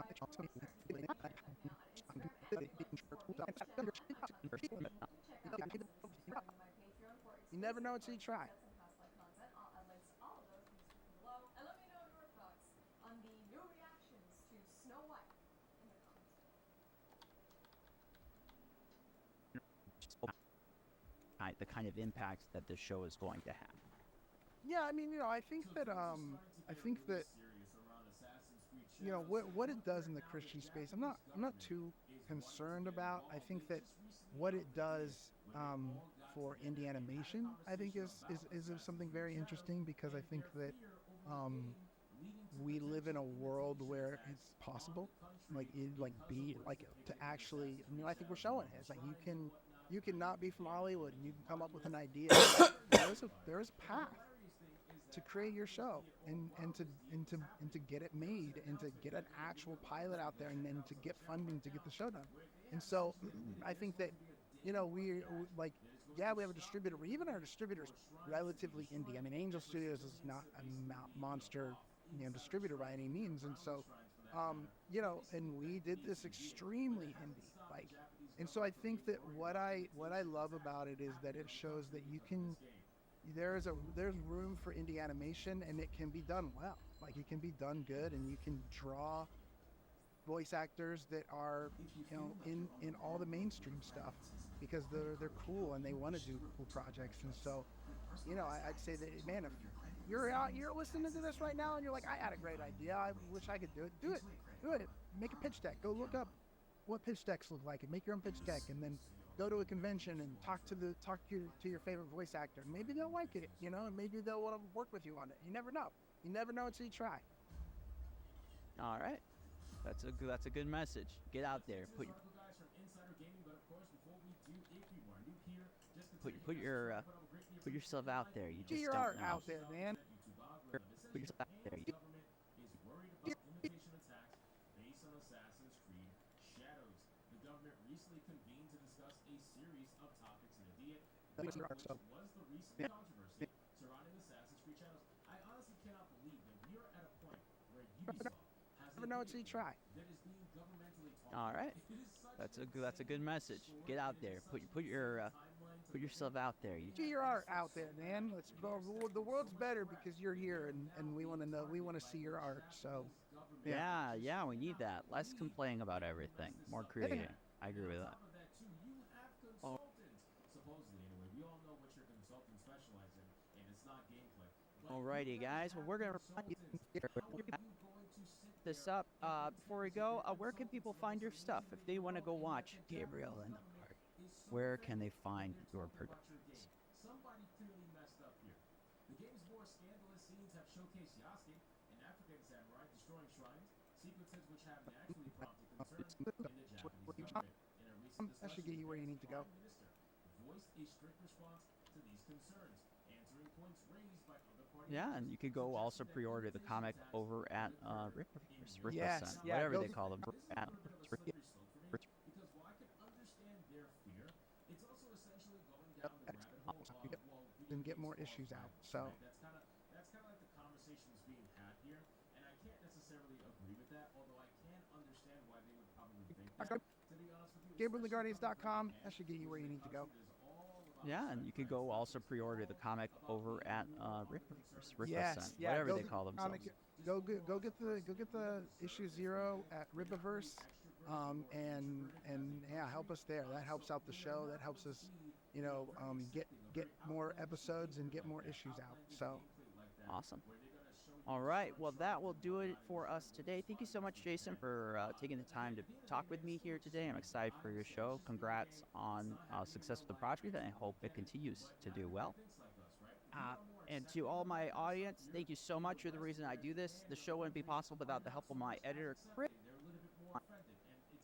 We're You never know until you try. I'll add links to all of those in the description below. And let me know your thoughts on the new reactions to Snow White in the comments below. The kind of impact that this show is going to have. Yeah, I mean, I think that what it does in the Christian space, I'm not too concerned about. I think that what it does for indie animation, I think is something very interesting, because I think that we live in a world where it's possible, to actually. I mean, I think we're showing it. It's like you can not be from Hollywood and you can come up with an idea. There is a path to create your show and to get it made and to get an actual pilot out there and then to get funding to get the show done. And so I think that we have a distributor. Even our distributor's relatively indie. I mean, Angel Studios is not a monster distributor by any means, and so and we did this extremely indie. And so I think that what I love about it is that it shows that you can. There's room for indie animation, and it can be done well. Like, it can be done good, and you can draw voice actors that are in all the mainstream stuff because they're cool and they want to do cool projects. And so I'd say that, man, if you're listening to this right now and you're like, I had a great idea, I wish I could do it, make a pitch deck, go look up what pitch decks look like and make your own pitch deck, and then go to a convention and talk to your favorite voice actor. Maybe they'll like it, you know, and maybe they'll want to work with you on it. You never know. You never know until you try. All right, that's a good message. Get out there, put yourself out there. You Get just your don't art know. out there, man. Put yourself out there. Is worried about imitation attacks based on Assassin's Creed Shadows. The government recently convened to discuss a series of topics in India, which was the recent controversy surrounding Assassin's Creed Shadows. I honestly cannot believe that we are at a point where Ubisoft has Never know until you try. that is being governmentally targeted. All right, that's a good message. Get out there. Put yourself out there. You Get your art out there, man. Let's go. The world's better because you're here, and we want to know. We want to see your art. So, yeah, we need that. Less complaining about everything, more creating. I agree with that. Oh. Supposedly, anyway, we all know what your consultants specialize in, and it's not gameplay. Alrighty, guys. Well, we're gonna this up. Before we go, where can people find your stuff if they want to go watch Gabriel and the Party? Where can they find your productions? Somebody clearly messed up here. The game's more scandalous scenes have showcased Yasuke, an African samurai, destroying shrines, sequences which have naturally prompted concern in the Japanese government. In a recent that should get you where you need to go. Prime Minister voiced a strict response to these concerns, answering points raised by other parties. Yeah, and you could go also pre-order the comic over at Ripperson, Yes, yeah, whatever go they call them. Because while I can understand their fear, it's also essentially going down the rabbit hole of, well, and get more issues out. So that's kind of like the conversations being had here, and I can't necessarily agree with that, although I can understand why they would probably think that. To be honest with you, GabrielTheGuardians.com. That should get you where you need to go. Yeah, and you could go also pre-order the comic over at Ripperson, Yes, yeah, whatever go they get call the themselves. comic- Go get the issue 0 at Rippaverse, and yeah, help us there. That helps out the show. That helps us, you know, get more episodes and get more issues out. So Awesome. All right, well, that will do it for us today. Thank you so much, Jason, for taking the time to talk with me here today. I'm excited for your show. Congrats on success with the project, and I hope it continues to do well. And to all my audience, thank you so much. You're the reason I do this. The show wouldn't be possible without the help of my editor, Chris.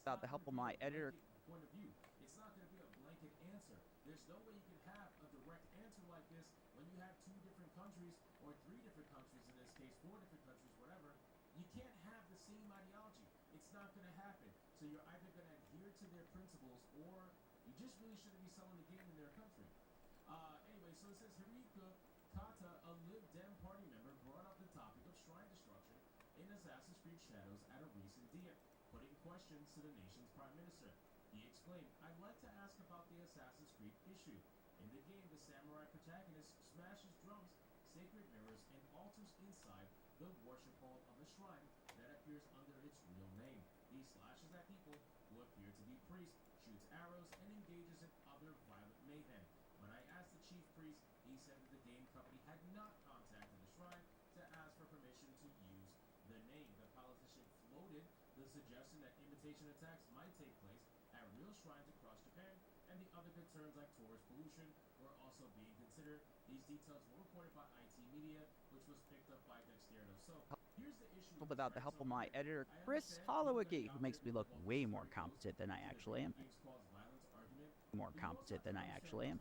Without the help of my editor. Point of view. It's not going to be a blanket answer. There's no way you can have a direct answer like this when you have 2 different countries, or 3 different countries in this case, 4 different countries, whatever. You can't have the same ideology. It's not going to happen. So you're either going to adhere to their principles, or you just really shouldn't be selling the game in their country. Anyway, so it says Hirika Kata, a Lib Dem party member, brought up the topic of shrine destruction in Assassin's Creed Shadows at a recent DM, putting questions to the nation's prime minister. He explained, "I'd like to ask about the Assassin's Creed issue. In the game, the samurai protagonist smashes drums, sacred mirrors, and altars inside the worship hall of a shrine that appears under its real name. He slashes at people who appear to be priests, shoots arrows, and engages in other violent mayhem. When I asked the chief priest, he said that the game company had not contacted the shrine to ask for permission to use the name. The politician floated the suggestion that imitation attacks might take place at real shrines across Japan, and the other concerns like tourist pollution were also being considered. These details were reported by IT Media, which was picked up by Dexterdo. So, here's the issue. Without the help of my editor, Chris Hollowicki, who makes me look way more competent than I actually am. More competent than I actually am.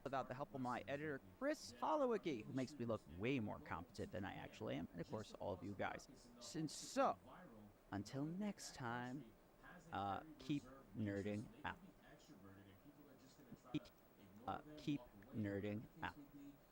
Without the help of my editor, Chris Hollowicki, who makes me look way more competent than I actually am, and of course, all of you guys. Since so, until next time, keep nerding out. Keep nerding out.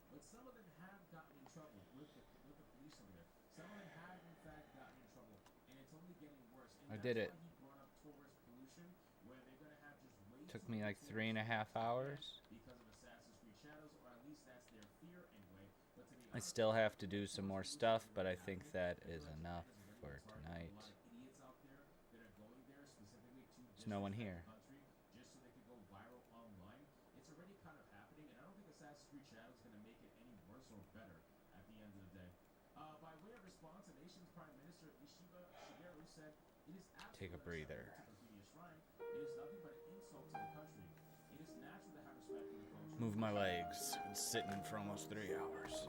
But some of them have gotten in trouble with the police over there. Some of them have, in fact, gotten in trouble, and it's only getting worse. And I did it. Why he brought up tourist pollution, where they're going to have just way Took too me many like 3.5 hours. because of Assassin's Creed Shadows, or at least that's their fear anyway. But to be I still have to do some more stuff, but I think that is enough for tonight. idiots out there that are going there specifically to There's no one here. country just so they could go viral online. It's already kind of happening, and I don't think Assassin's Creed Shadows is going to make it any worse or better at the end of the day. By way of response, the nation's Prime Minister Ishiba Shigeru said, "It is absolutely take a breather. Move my legs. Been sitting for almost 3 hours.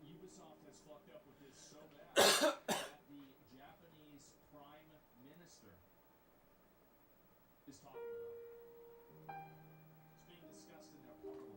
Ubisoft has fucked up with this so bad that the Japanese Prime Minister is talking about it. It's being discussed in their parliament.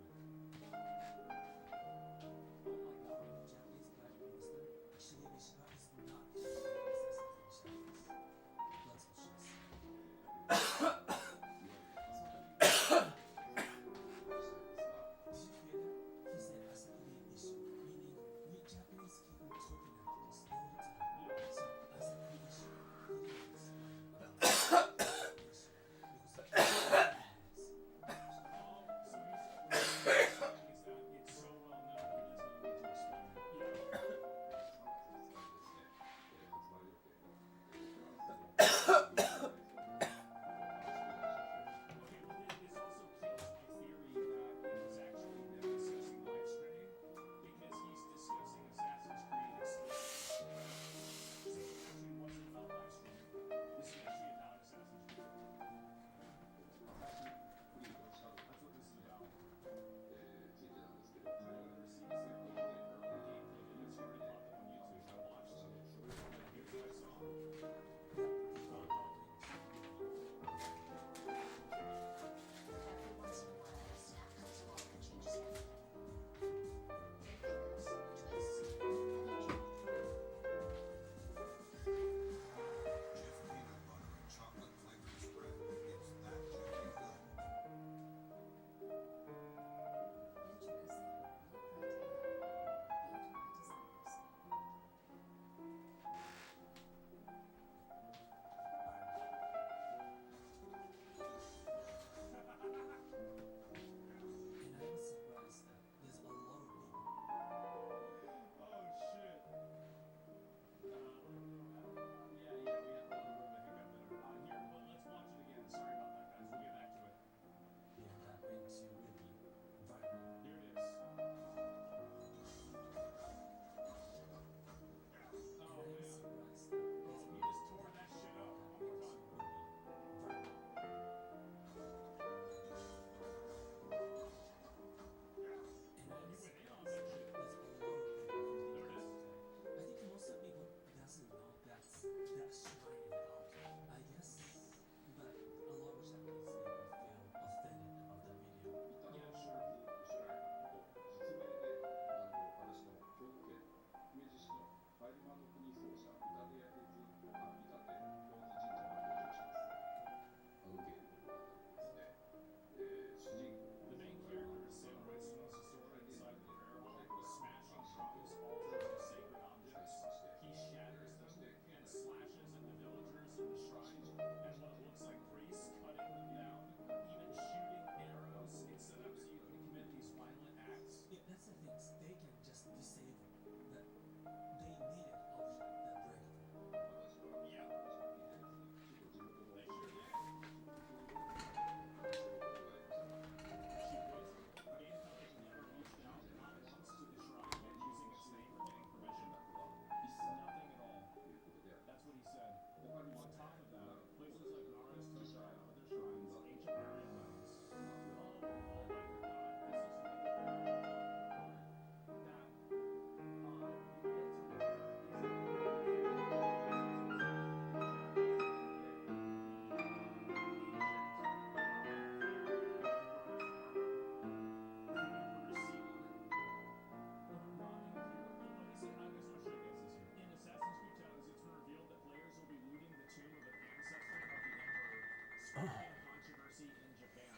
controversy in Japan.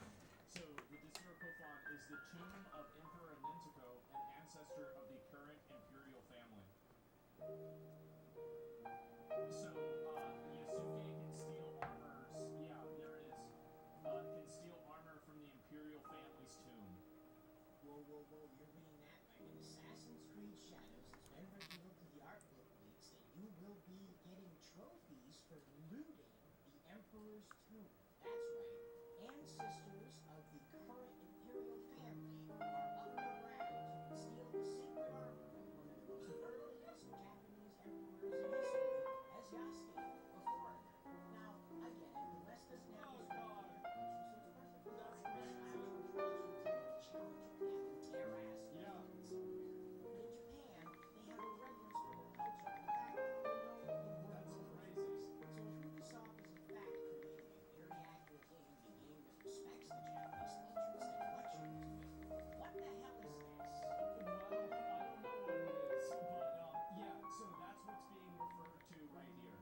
So the Disney Kofan is the tomb of Emperor Nintoko, an ancestor of the current imperial family. So Yasuke can steal armors. Yeah, there it is. Can steal armor from the imperial family's tomb. Whoa, whoa, whoa, you're reading that like in Assassin's Creed Shadows. It's been revealed to the art book leaks that you will be getting trophies for looting the Emperor's tomb. That's right. Ancestors of the current imperial family are underground to steal the secret armor of one of the most earliest Japanese emperors in history, as Yasuke, a foreigner. Now, I get it. The West doesn't have this right to your culture, so it's perfectly fine. Challenge your ass. Yeah. But in Japan, they have a reverence for their culture. In fact, they know the word over phrases. So if Ubisoft is in fact creating a very accurate D&D game that respects the Japanese culture instead of lecturing to it, what the hell is this? Well, I don't know what it is, but yeah, so that's what's being referred to right here.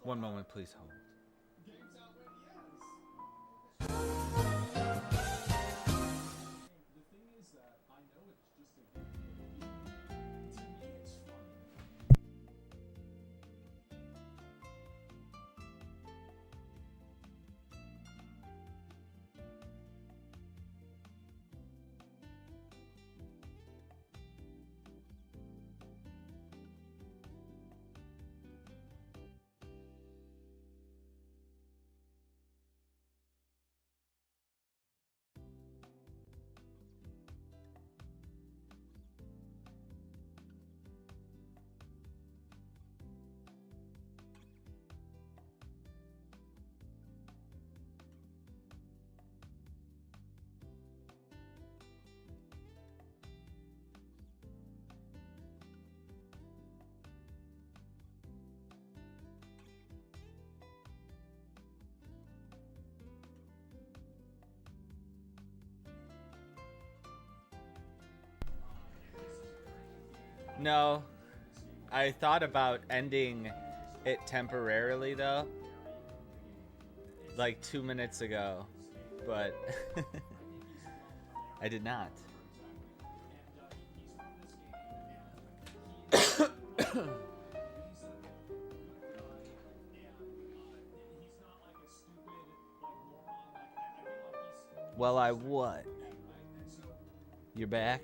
One moment, please hold. Games out when The thing is that I know it's just a game, but to me it's funny. No, I thought about ending it temporarily though, like 2 minutes ago, but I did not. Well, I what? You're back?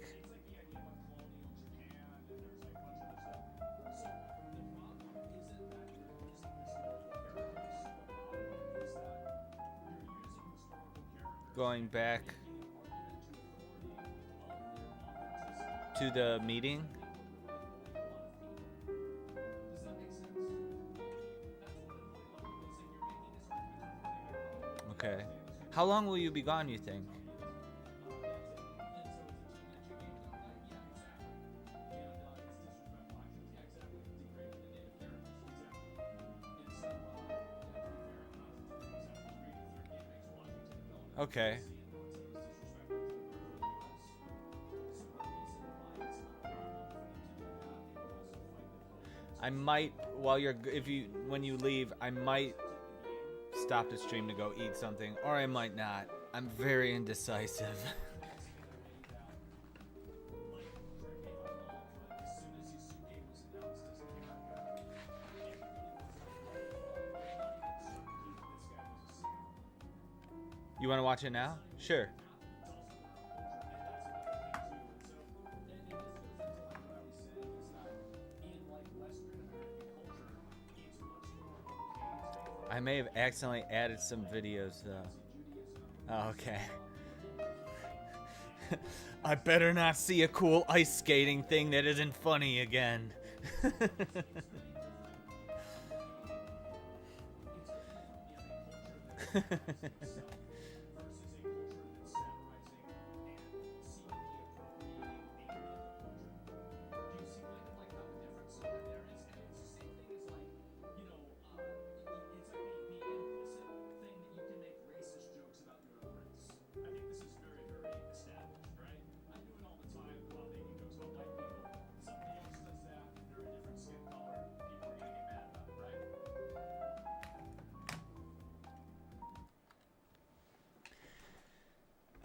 Going back to the meeting? Okay. How long will you be gone, you think? Okay. I might, while you're, when you leave, I might stop the stream to go eat something, or I might not. I'm very indecisive. You want to watch it now? Sure. I may have accidentally added some videos though. Oh, okay. I better not see a cool ice skating thing that isn't funny again.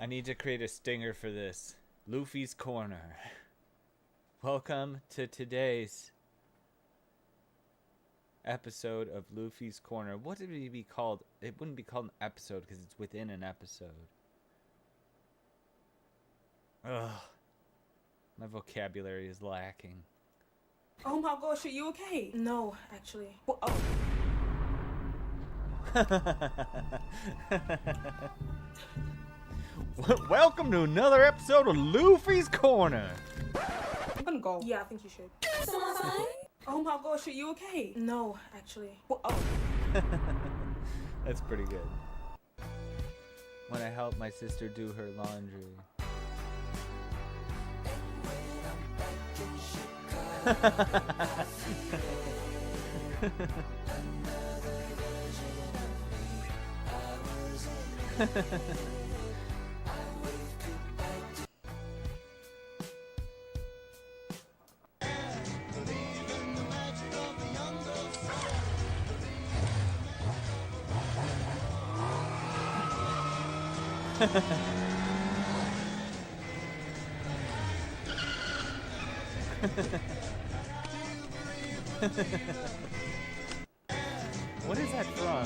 I need to create a stinger for this. Luffy's Corner. Welcome to today's episode of Luffy's Corner. What would it be called? It wouldn't be called an episode because it's within an episode. Ugh. My vocabulary is lacking. Oh my gosh, are you okay? No, actually. Well, Welcome to another episode of Luffy's Corner. I'm gonna go. Yeah, I think you should. Oh my gosh, are you okay? No, actually. Well, That's pretty good. When I help my sister do her laundry. What is that from?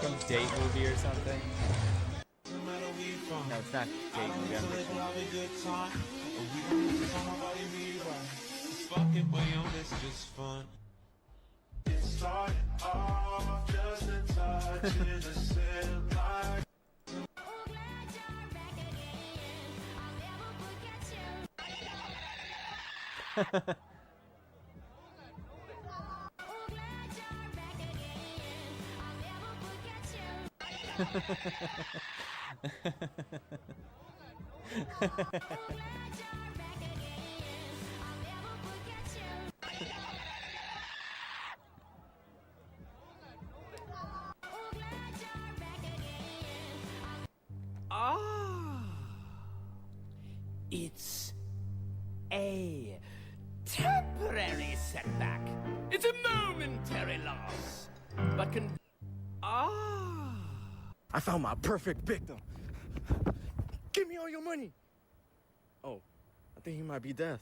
From Date Movie or something? No, it's not Date Movie. I'm It's a temporary but can. I found my perfect victim. Give me all your money. Oh, I think he might be death.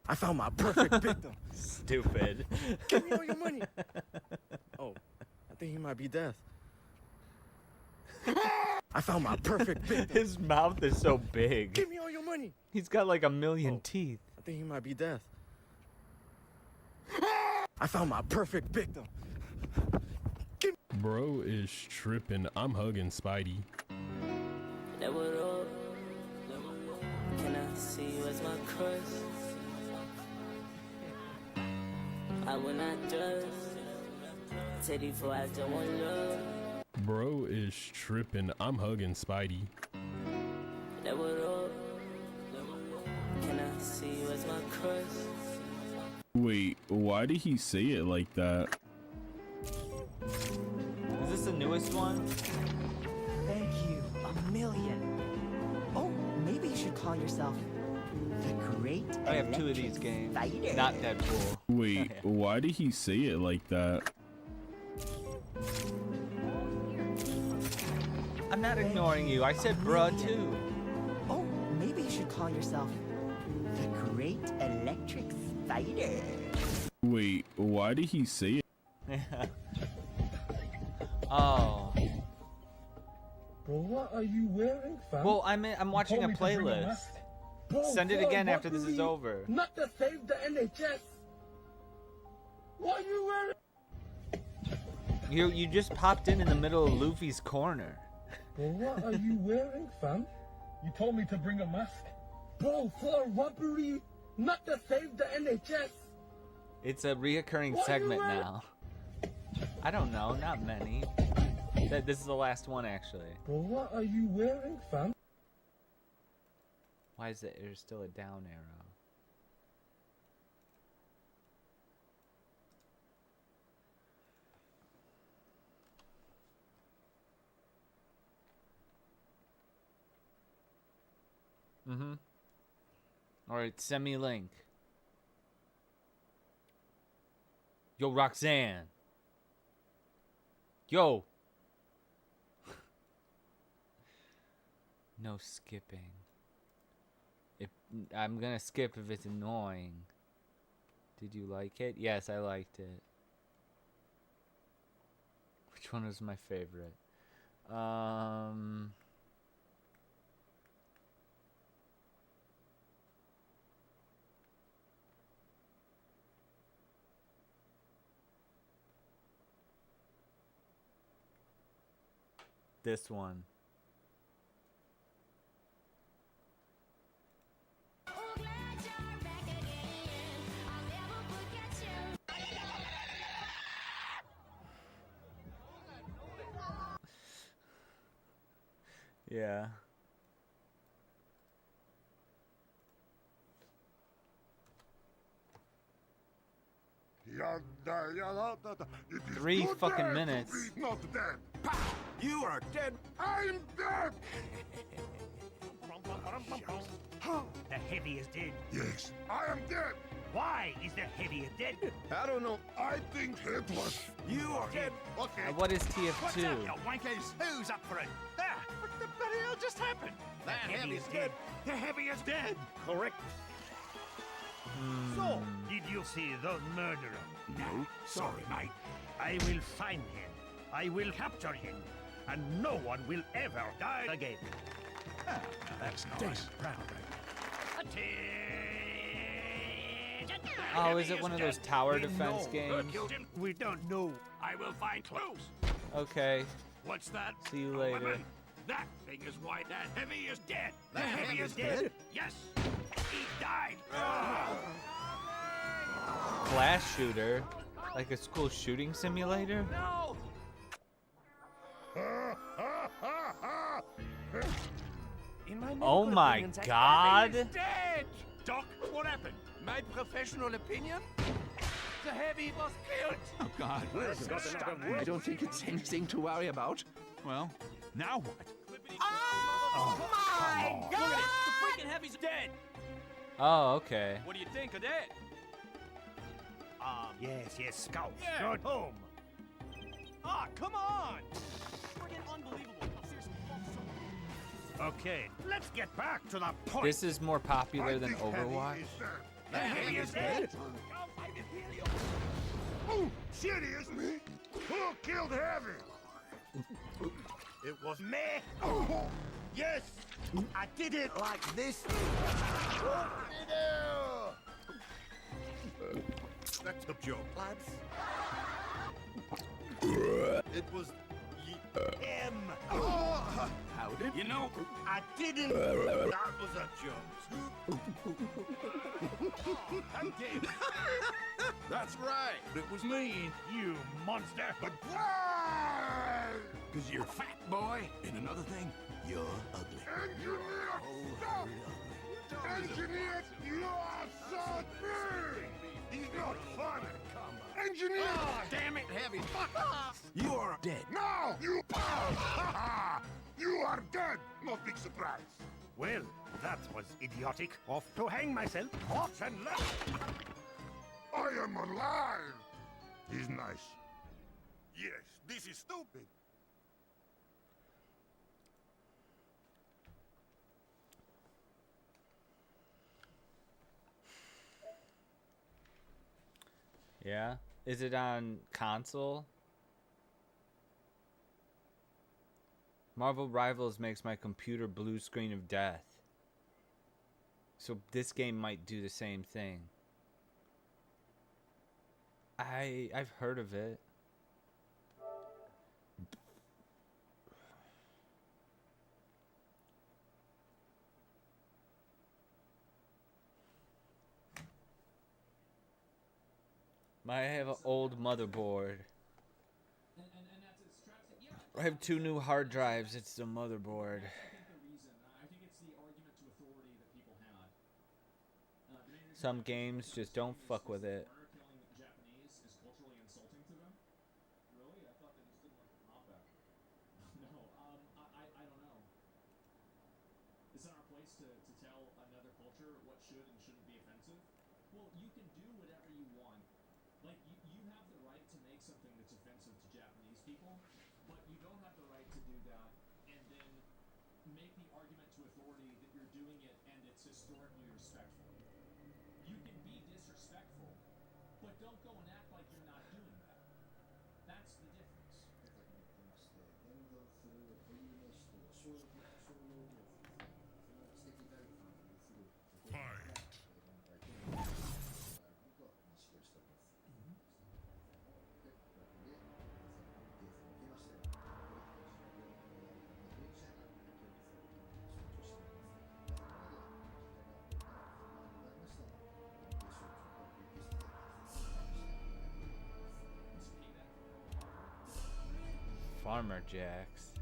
I found my perfect victim. Stupid. Give me all your money. Oh, I think he might be death. I found my perfect victim. His mouth is so big. Give me all your money. He's got like 1,000,000 teeth. I think he might be death. I found my perfect victim. Bro is tripping. I'm hugging Spidey. Can I see you as my crush? I will not trust. Tell you for I don't want love. Bro is tripping. I'm hugging Spidey. Can I see you as my crush? Wait, why did he say it like that? Is this the newest one? Thank you, 1,000,000. Oh, maybe you should call yourself the Great I have 2 of these games. Fighter. Not Deadpool. Wait, why did he say it like that? I'm not ignoring you. I said bruh too. Oh, maybe you should call yourself the Great Electric Spider. Wait, why did he say it? Oh. Well, what are you wearing, fam? Well, I'm watching a playlist. Send it again after this is over. Not to save the NHS. What are you wearing? You just popped in the middle of Luffy's corner. Well, what are you wearing, fam? You told me to bring a mask. Bro, for a robbery, not to save the NHS. It's a reoccurring segment now. I don't know, not many. This is the last one, actually. Well, what are you wearing, fam? Why is there's still a down arrow? Mm-hmm. Alright, send me a link. Yo, Roxanne. Yo. No skipping. I'm gonna skip if it's annoying. Did you like it? Yes, I liked it. Which one was my favorite? This one. Yeah. It is 3 good fucking dead minutes. to be not dead. You are dead. I'm dead. The heavy is dead. Yes, I am dead. Why is the heavy dead? I don't know. I think it was. You are dead. Okay. What is What's TF2? up, you wankers? Who's up for it? There. What the bloody hell just happened? The heavy is dead. The heavy is dead. Correct. So, did you see the murderer? No, sorry, mate. I will find him. I will capture him. And no one will ever die again. Ah, that's nice. Proud, Oh, is it one of those tower defense games? We don't know. I will find clues. Okay. What's that? See you later. Weapon? That thing is why that heavy is dead. The heavy is dead? Yes. He died. Class shooter? Like a school shooting simulator? No. Oh my god! He's dead. Doc, what happened? My professional opinion? The heavy was killed. Oh, God. I don't think it's anything to worry about. Well, now what? Oh my God! Look at it. The freaking heavy's dead. Oh, okay. What do you think of that? Yes, scout. Yeah. Good home. Ah, come on! Friggin' unbelievable. No, seriously, Okay, let's get back to the point. This is more popular than Overwatch. Heavy is dead. Oh, serious? Me? Who killed Heavy? It was me. Oh, yes! I did it like this. That's the joke, lads. It was him. How did you know? I didn't. That was a joke. I did. That's right. It was me. You monster. But why? Because you're fat, boy. And another thing, you're ugly. Engineer, stop! Engineer, you are so big! He's not funny. Engineer! Oh, damn it, Heavy. Fuck off! You are dead. No! You are! You are dead! No big surprise. Well, that was idiotic. Off to hang myself. Off and left. I am alive! He's nice. Yes, this is stupid. Yeah? Is it on console? Marvel Rivals makes my computer blue screen of death. So this game might do the same thing. I've heard of it. I have an old motherboard. I have 2 new hard drives. It's the motherboard. Some games just don't fuck with it. Farmer Jacks.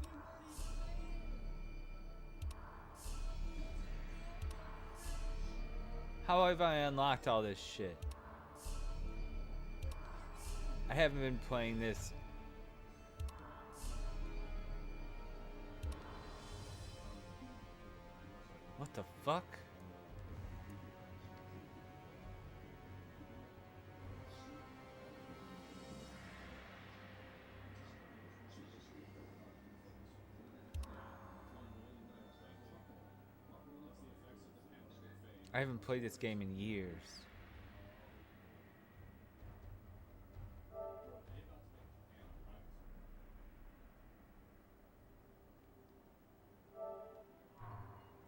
How have I unlocked all this shit? I haven't been playing this. What the fuck? I haven't played this game in years.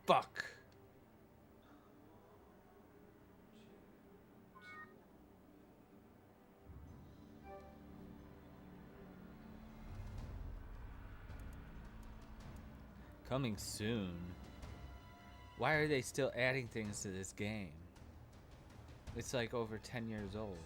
Fuck. Coming soon. Why are they still adding things to this game? It's like over 10 years old.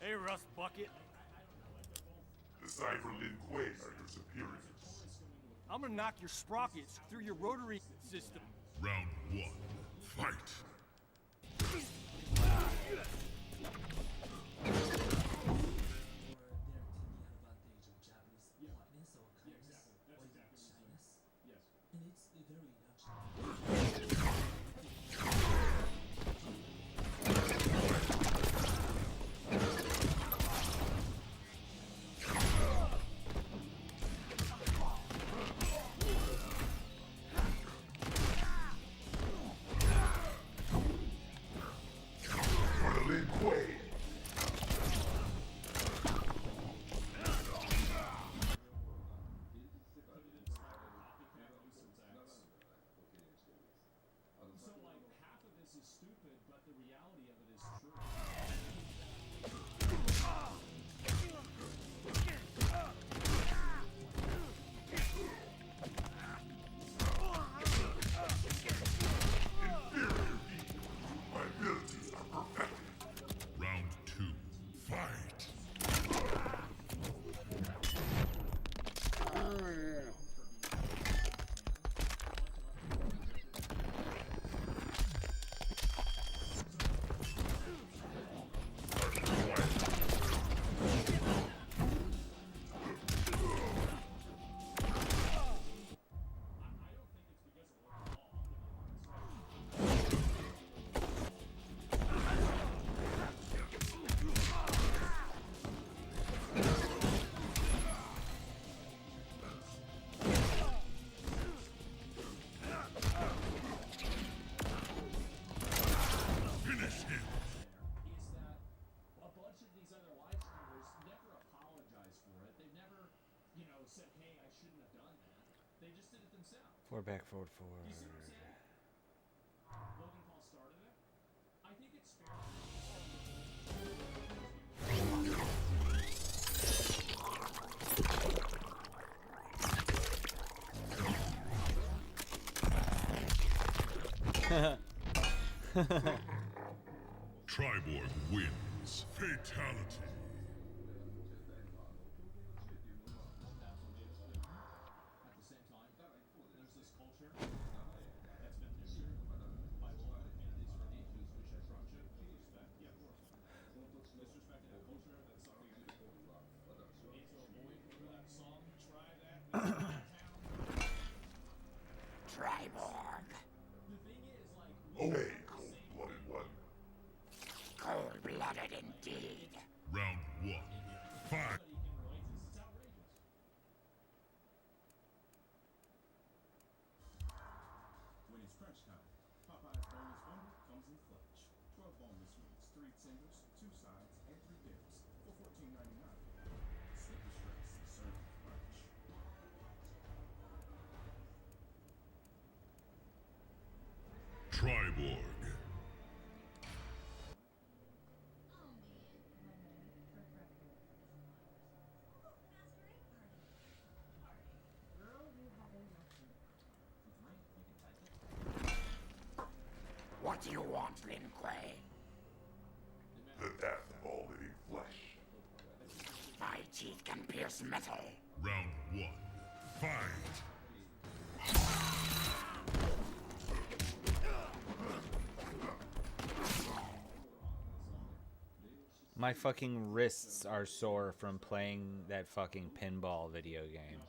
Hey, Rust Bucket. Decipher Lin Kuei are your superiors. I'm gonna knock your sprockets through your rotary system. Round 1. Fight. Forward, back, forward, forward. Logan Paul started it. I think it's fair. Triborg wins. Fatality. Triborg. Okay, cold-blooded one. Cold-blooded indeed. Round 1. Fight. When it's crunch time, Popeye's boneless bundle comes in clutch. 12 boneless wings, 3 singles, 2 sides, and 3 dips for $14.99. Slip the stress, serve with crunch. Triborg. What do you want, Lin Kuei? The death of all living flesh. My teeth can pierce metal. Round 1. Fight. My fucking wrists are sore from playing that fucking pinball video game.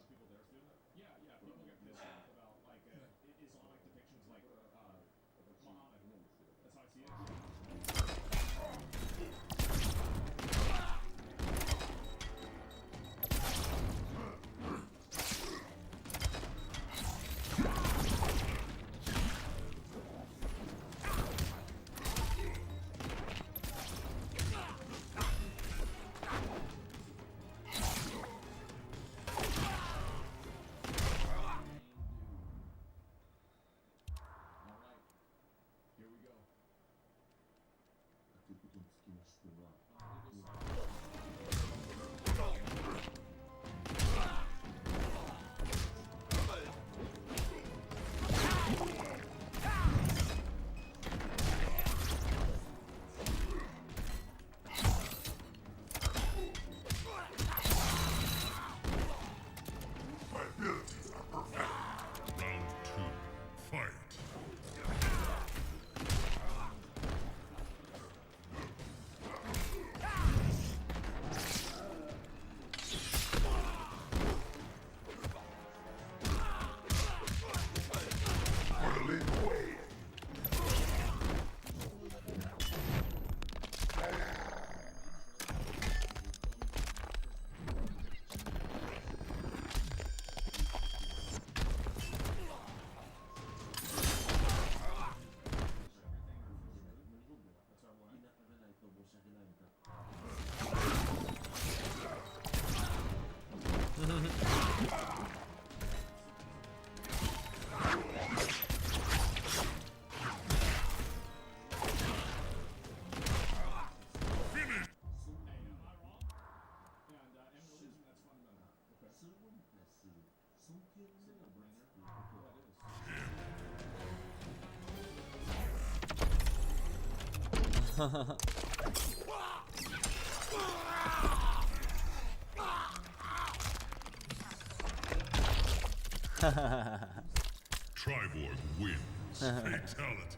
Triborg wins. Fatality.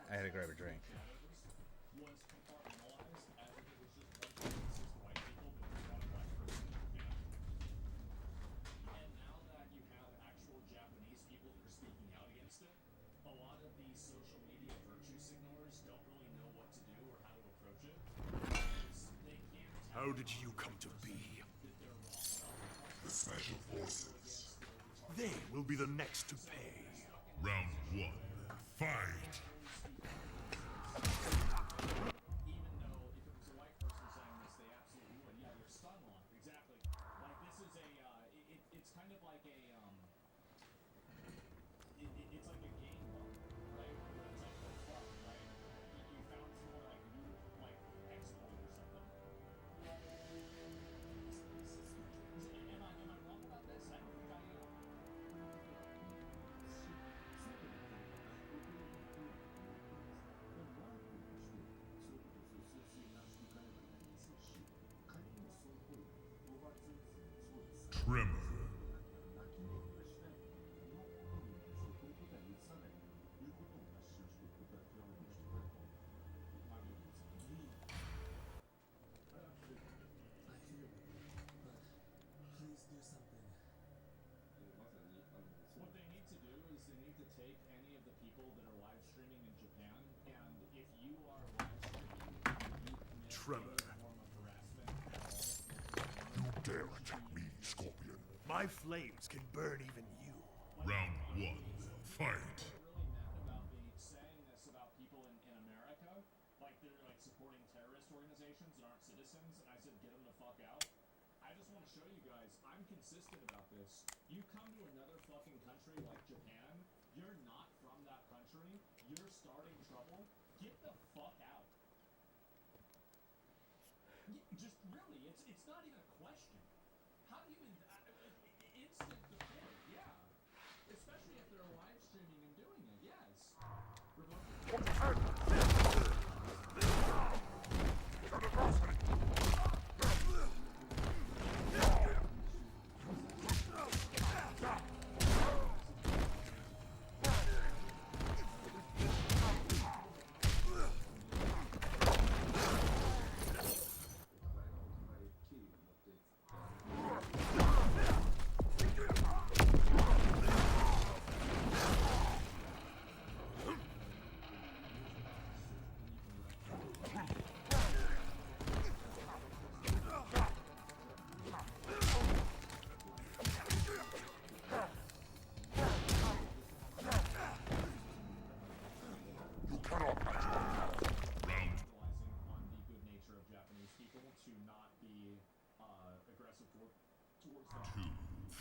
I had to grab a drink. How did you come to be? The Special Forces. They will be the next to pay. Round 1. Fight! Tremor. What they need to do is they need to take any of the people that are live streaming in Japan, and if you are live streaming, Tremor. form of harassment at all. You dare attack me, Scorpion. My flames can burn even you. Round 1. Fight! Really mad about me saying this about people in America, like they're like supporting terrorist organizations that aren't citizens, and I said get them the fuck out. I just want to show you guys, I'm consistent about this. You come to another fucking country like Japan, you're not from that country, you're starting trouble, get the fuck out. Just really, it's not even a question. How do you instant deport? Yeah. Especially if they're live streaming and doing it, yes.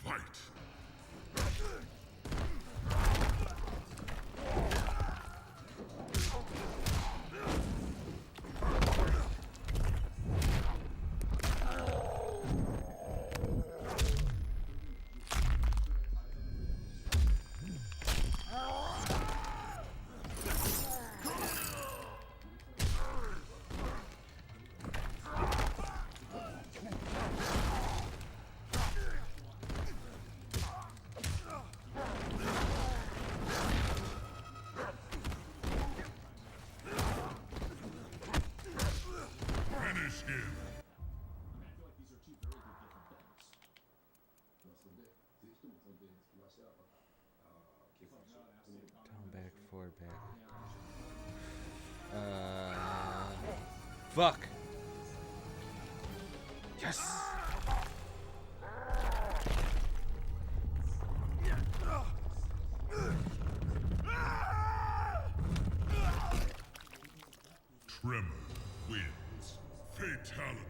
Fight! Down, back, forward, back. Fuck. Yes. Tremor wins. Fatality.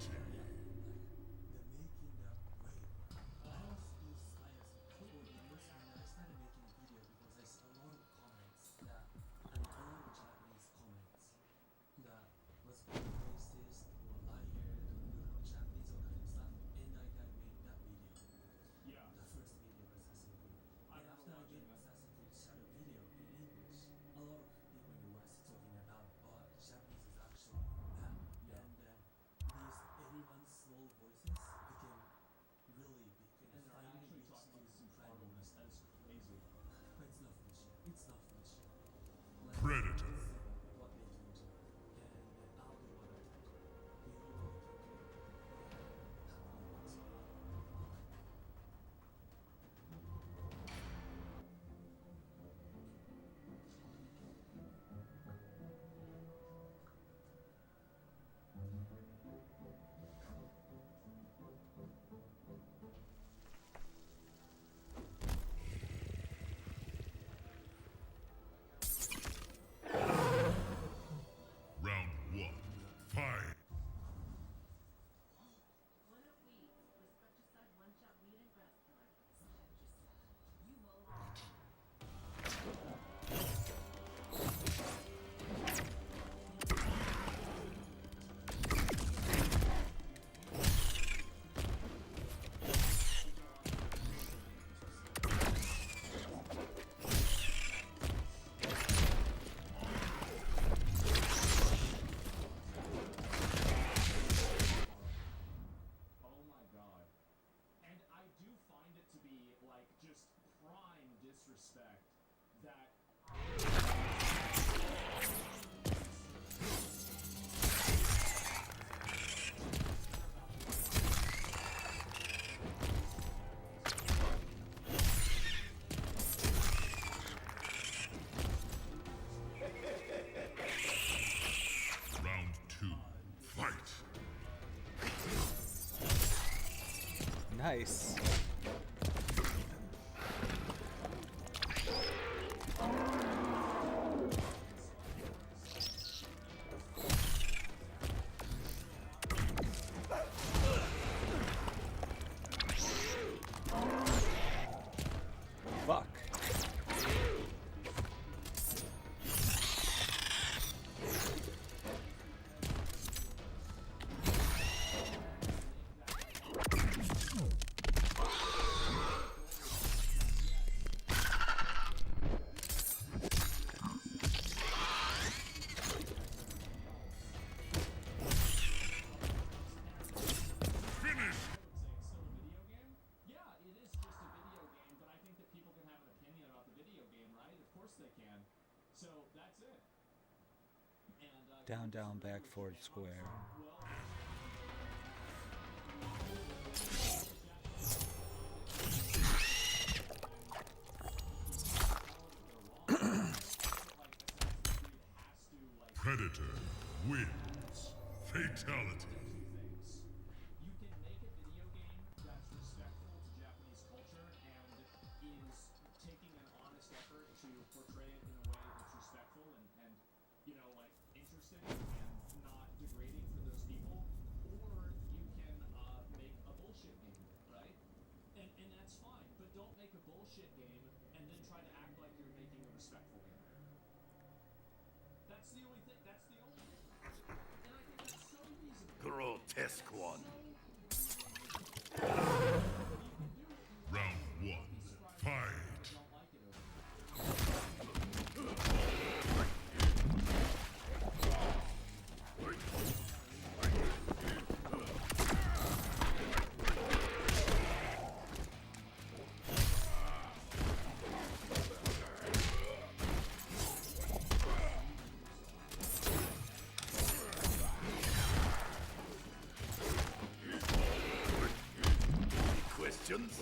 Predator. Round one. Fight. Oh my god. And I do find it to be, like, just prime disrespect that... Round two. Fight. Nice. Fuck. So that's it. And, Down, down, back, forward, square. Predator wins. Fatality. You can make a video game that's respectful to Japanese culture and is taking an honest effort to portray it in a way that's respectful and you know, like, interesting and not degrading for those people. Or you can make a bullshit game, right? And that's fine, but don't make a bullshit game and then try to act like you're making a respectful game. That's the only thing. That's the only thing. And I think that's so reasonable. Grotesque one. Round one. Fight. Questions?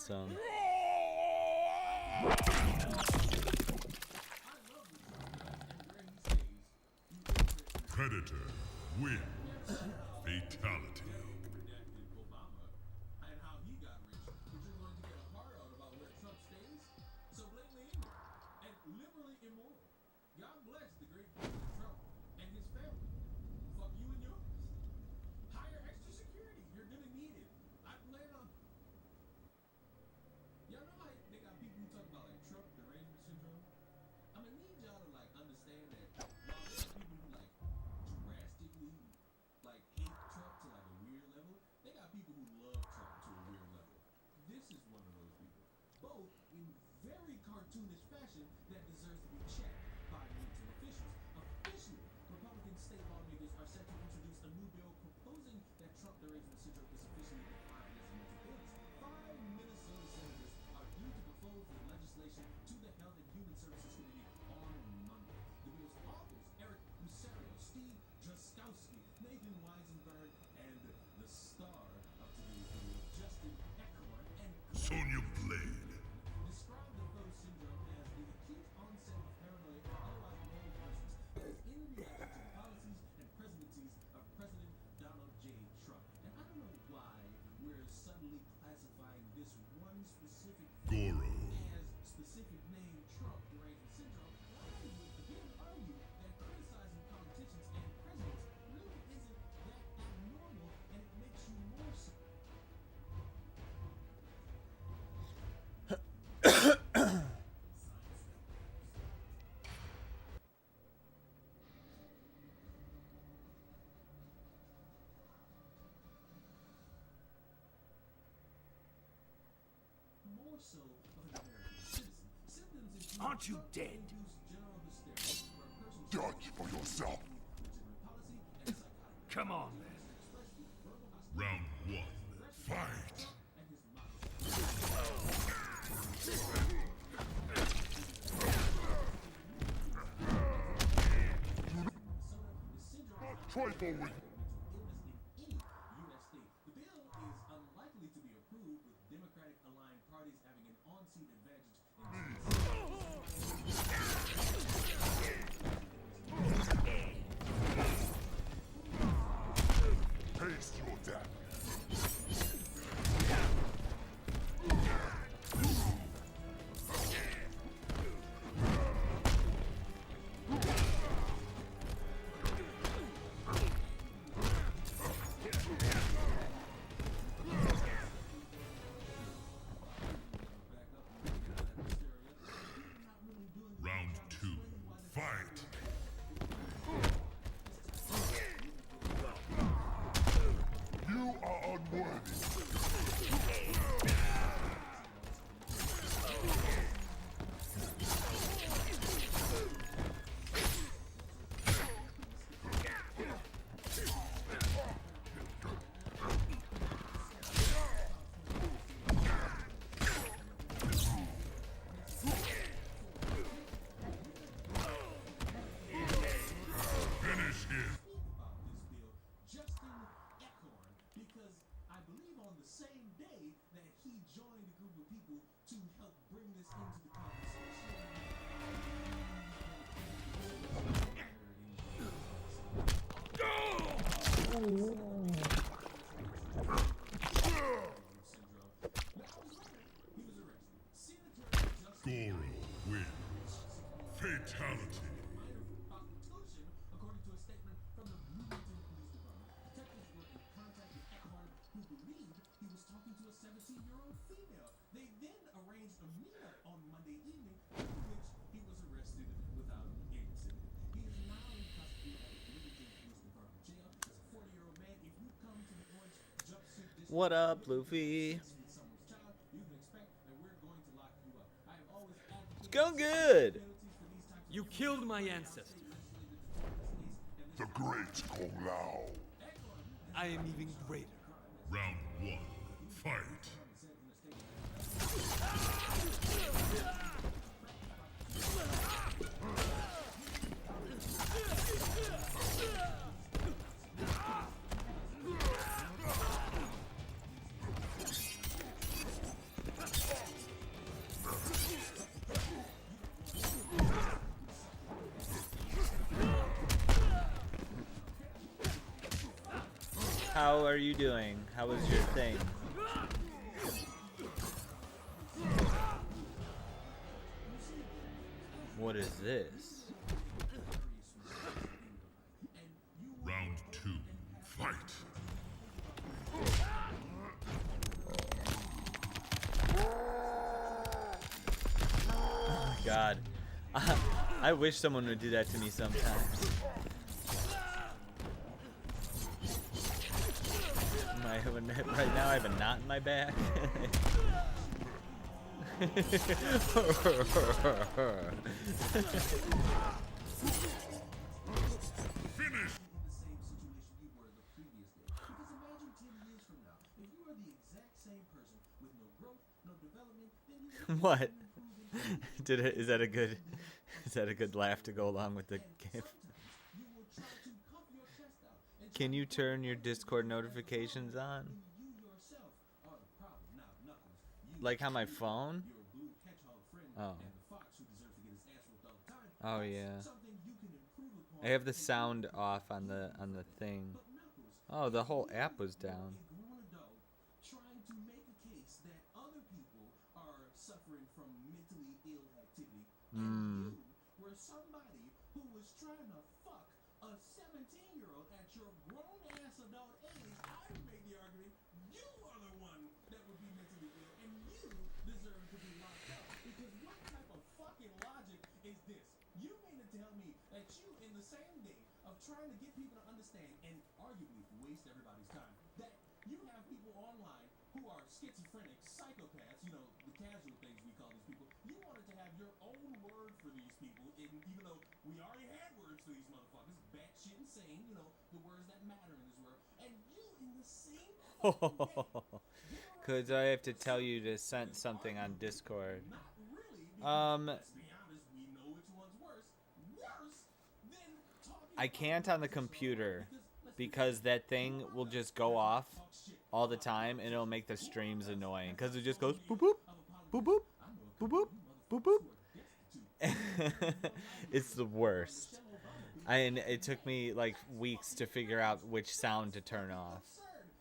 awesome. Predator wins. Fatality. And how he got rich, but you're going to get a hard out about where Trump stays? So blatantly ignorant and liberally immoral. God bless the great President Trump and his family. Fuck you and yours. Hire extra security. You're gonna need it. I plan on. Y'all know how they got people who talk about like Trump derangement syndrome? I'm gonna need y'all to like understand that while there are people who like drastically like hate Trump to like a weird level, they got people who love Trump to a weird level. This is one of those people, both in very cartoonish fashion that deserves to be checked by mental officials. Officially, Republican state lawmakers are set to introduce a new bill proposing that Trump derangement syndrome is officially defined as a mental illness. 5 Minnesota senators are due to propose the legislation to the Health and Human Services Committee on Monday. The bill's authors, Eric Lucero, Steve Druskowski, Nathan Weisenberg, and the star of today's video, Justin Eckhorn, and Sonya Blade. describe the Faux syndrome as the acute onset of paranoia or otherwise normal persons that is in reaction to the policies and presidencies of President Donald J. Trump. And I don't know why we're suddenly classifying this one specific Goro. as specific name Trump derangement syndrome. I would again argue that criticizing politicians and presidents really isn't that abnormal, and it makes you more so. More so of an American citizen. Symptoms include Aren't you dead? drug-induced general hysteria, where a person Judge for yourself. policy and psychotic Come on, then. Round 1. Fight. and his models. Trifle with Illness in any U.S. state. The bill is unlikely to be approved, with Democratic-aligned parties having an on-seat advantage in taste your death. Round 2. Fight. You are unworthy. Finish him. about this bill, Justin Eckhorn, because I believe on the same day that he joined a group of people to help bring this into the Goro wins. Fatality. Constitution, according to a statement from the Bloomington Police Department. Detectives were in contact with Eckhorn, who believed he was talking to a 17-year-old female. They then arranged a meetup on Monday evening, after which he was arrested without incident. He is now in custody at the Bloomington Police Department jail. As a 40-year-old man, if you come to the orange jumpsuit district, What up, Luffy? with someone's child, you can expect that we're going to lock you up. I have always advocated It's going good. You killed my ancestor. The great Kung Lao. I am even greater. Round 1. Fight. how are you doing? How was your thing? What is this? Round 2, fight. Oh my god. I wish someone would do that to me sometimes. Right now I have a knot in my back. What? Is that a good laugh to go along with the game? Can you turn your Discord notifications on? Like on my phone? Oh. Oh yeah. I have the sound off on the thing. Oh, the whole app was down. Trying to make a case that other people are suffering from mentally ill activity. And you were somebody who was trying to fuck a 17-year-old at your grown-ass adult age. I would make the argument you are the one that would be mentally ill, and you deserve to be locked up. Because what type of fucking logic is this? You mean to tell me that you, in the same day of trying to get people to understand and arguably waste everybody's time, that you have people online who are schizophrenic, psychopaths, you know, the casual things we call these people. You wanted to have your own word for these people, even though we already had words for these motherfuckers, batshit insane, you know, the words that matter in this world. And you, in the same Cause I have to tell you to send something on Discord. not really, because, let's be honest, we know which one's worse. Worse than talking I can't on the computer because that thing will just go off all the time and it'll make the streams annoying because it just goes boop boop boop boop boop boop boop boop. It's the worst. And it took me like weeks to figure out which sound to turn off.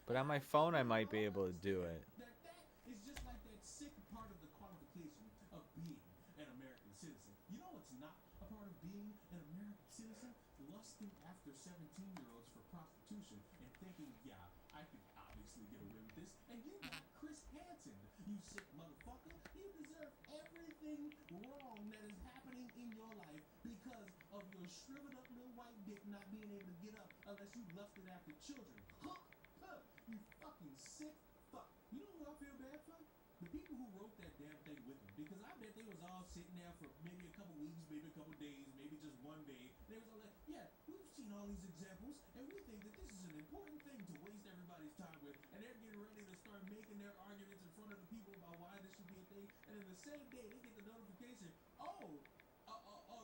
But on my phone I might be able to do it. That is just like that sick part of the qualification of being an American citizen. You know what's not a part of being an American citizen? Lusting after 17-year-olds for prostitution and thinking, yeah, I could obviously get away with this. And you got Chris Hansen, you sick motherfucker. You deserve everything wrong that is happening in your life because of your shriveled up little white dick not being able to get up unless you lusted after children. Huh? Huh? You fucking sick fuck. You know who I feel bad for? The people who wrote that damn thing with him. Because I bet they was all sitting there for maybe a couple weeks, maybe a couple days, maybe just one day. They was all like, yeah, we've seen all these examples, and we think that this is an important thing to waste everybody's time with. And they're getting ready to start making their arguments in front of the people about why this should be a thing. And then the same day, they get the notification,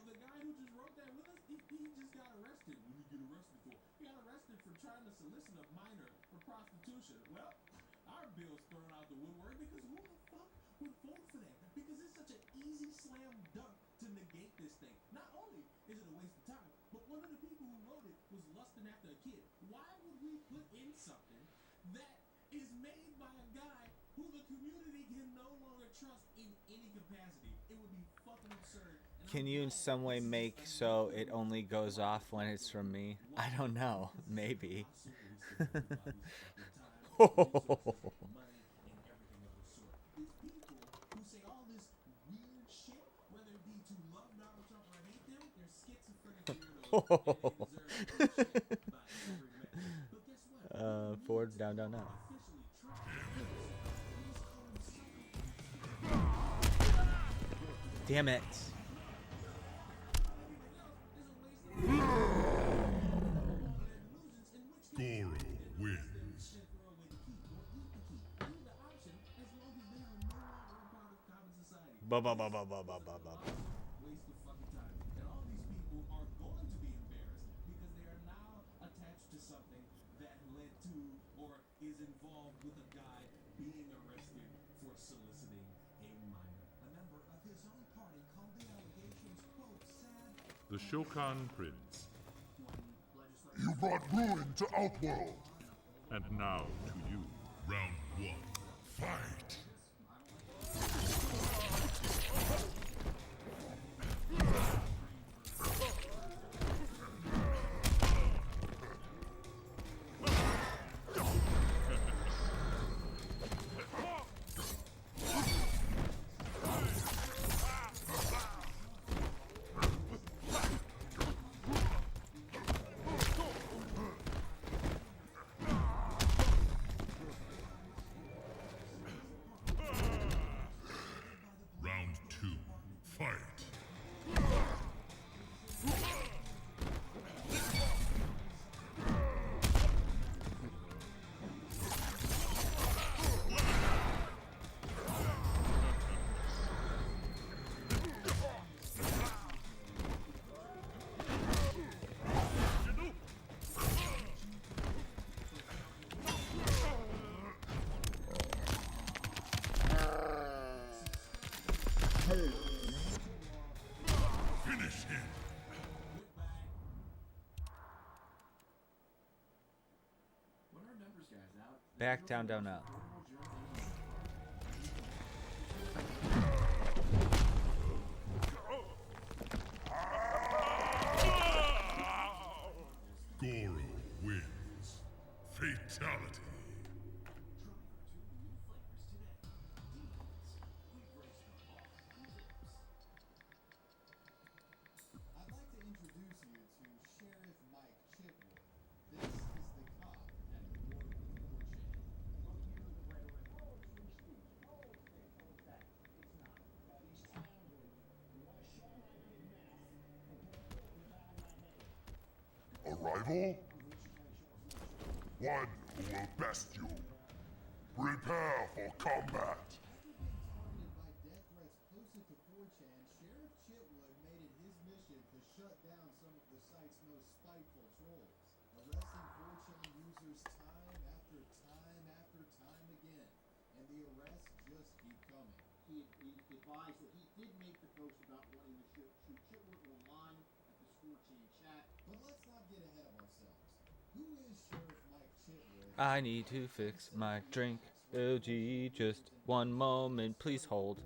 the guy who just wrote that with us, he just got arrested. What did he get arrested for? He got arrested for trying to solicit a minor for prostitution. Well, our bill's thrown out the woodwork because who the fuck would vote for that? Because it's such an easy slam dunk to negate this thing. Not only is it a waste of time, but one of the people who wrote it was lusting after a kid. Why would we put in something that is made by a guy who the community can no longer trust in any capacity? It would be fucking absurd. Can you in some way make so it only goes off when it's from me? I don't know. Maybe. Forward, down, down, down. Damn it. Goro wins. Ba ba ba ba ba ba ba ba. Waste of fucking time. And all these people are going to be embarrassed because they are now attached to something that led to or is involved with a guy being arrested for soliciting a minor. A member of his own party called the allegations, quote, sad. The Shokan Prince. You brought ruin to Outworld. And now to you. Round 1. Fight! Round 2. Fight! Finish him! Back, down, down, up. Goro wins. Fatality. I'd like to introduce you to Sheriff Mike Chitwood. This is the cop at the border with 4chan. Arrival? One who will best you. Prepare for combat. By death threats posted to 4chan, Sheriff Chitwood made it his mission to shut down some of the site's most spiteful trolls, arresting 4chan users time after time after time again, and the arrests just keep coming. He advised that he did make the post about wanting to shoot Chitwood online at the 4chan chat. But let's not get ahead of ourselves. Who is Sheriff Mike Chitwood? I need to fix my drink. LG, just one moment, please hold.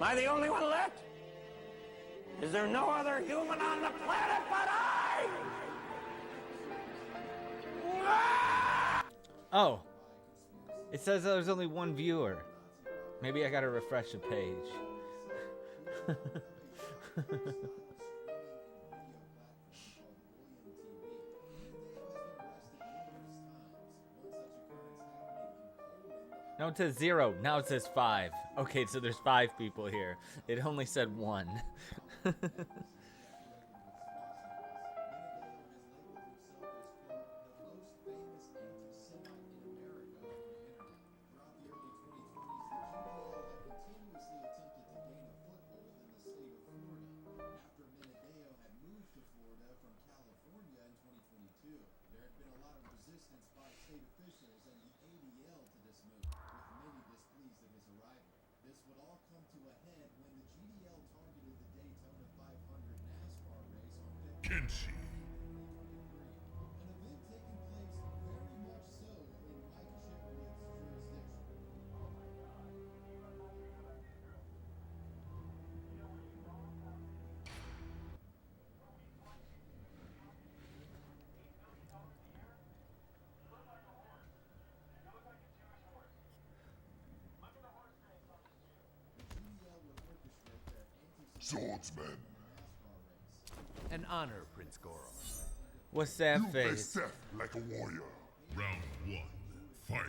Am I the only one left? Is there no other human on the planet but I? Oh. It says there's only one viewer. Maybe I gotta refresh the page. No, it says 0. Now it says 5. Okay, so there's 5 people here. It only said 1. Kenshi. Swordsman. An honor, Prince Goro. What's that You face? face death like a warrior. Round 1, fight.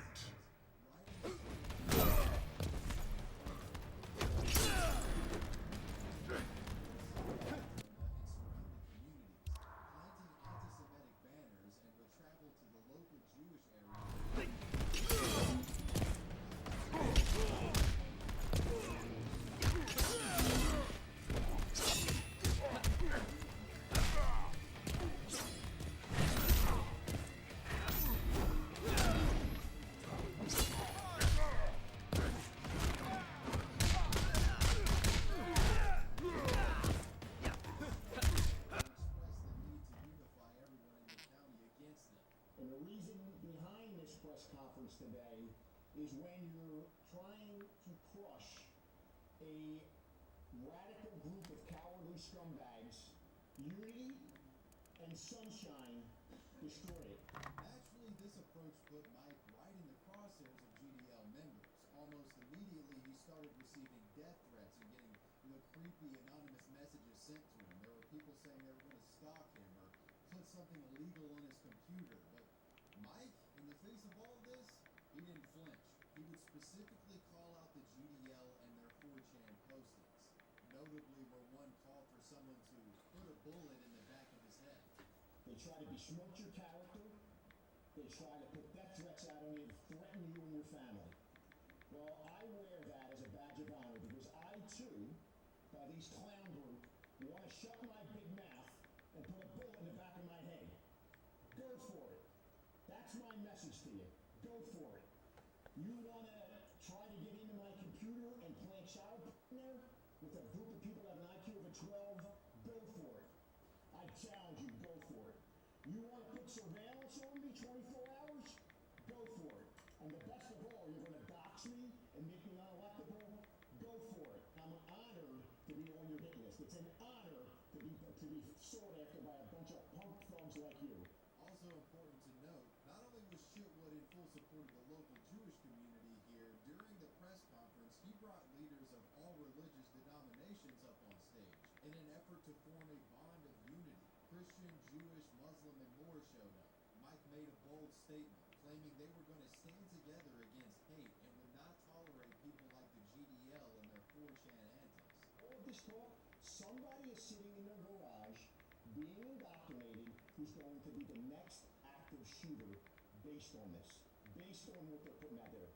today is when you're trying to crush a radical group of cowardly scumbags. Unity and Sunshine destroy it. Actually, this approach put Mike right in the crosshairs of GDL members. Almost immediately, he started receiving death threats and getting creepy anonymous messages sent to him. There were people saying they were going to stalk him or put something illegal on his computer. But Mike, in the face of all this, he didn't flinch. He would specifically call out the GDL and their 4chan postings. Notably, where one called for someone to put a bullet in the back of his head. They try to besmirch your character. They try to put death threats out on you and threaten you and your family. Well, I wear that as a badge of honor because I, too, by these clown group, want to shut my big mouth and put a bullet in the back of my head. Go for it. That's my message to you. Go for it. You want to try to get into my computer and plant child in there with a group of people that have an IQ of a 12? Go for it. I challenge you, go for it. You want to put surveillance on me 24 hours? Go for it. And the best of all, you're going to dox me and make me unelectable? Go for it. I'm honored to be on your hit list. It's an honor to be sought after by a bunch of punk thugs like you. Also important to note, not only was Shitwood in full support of the local Jewish community here, during the press conference, he brought leaders of all religious denominations up on stage in an effort to form a bond of unity. Christian, Jewish, Muslim, and more showed up. Mike made a bold statement, claiming they were going to stand together against hate and would not tolerate people like the GDL and their 4chan antics. All of this talk, somebody is sitting in their garage being indoctrinated who's going to be the next active shooter based on this, based on what they're putting out there.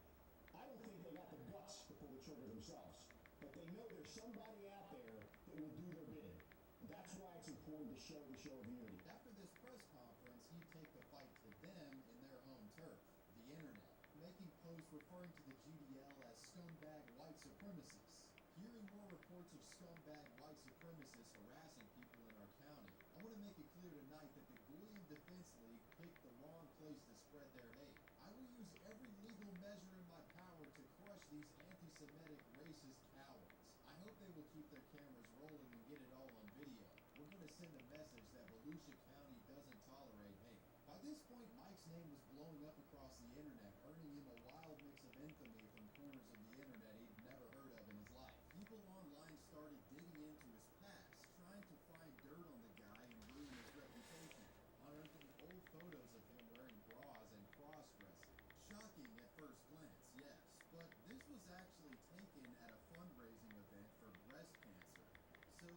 I don't think they got the guts to pull the trigger themselves, but they know there's somebody out there that will do their bidding. That's why it's important to show the show of unity. After this press conference, he'd take the fight to them in their home turf, the internet, making posts referring to the GDL as scumbag white supremacists. Hearing more reports of scumbag white supremacists harassing people in our county, I want to make it clear tonight that the Goyim Defense League picked the wrong place to spread their hate. I will use every legal measure in my power to crush these anti-Semitic racist cowards. I hope they will keep their cameras rolling and get it all on video. We're going to send a message that Volusia County doesn't tolerate hate. By this point, Mike's name was blowing up across the internet, earning him a wild mix of infamy from corners of the internet he'd never heard of in his life. People online started digging into his past, trying to find dirt on the guy and ruin his reputation, unearthing old photos of him wearing bras and cross-dressing. Shocking at first glance, yes, but this was actually taken at a fundraising event for breast cancer. So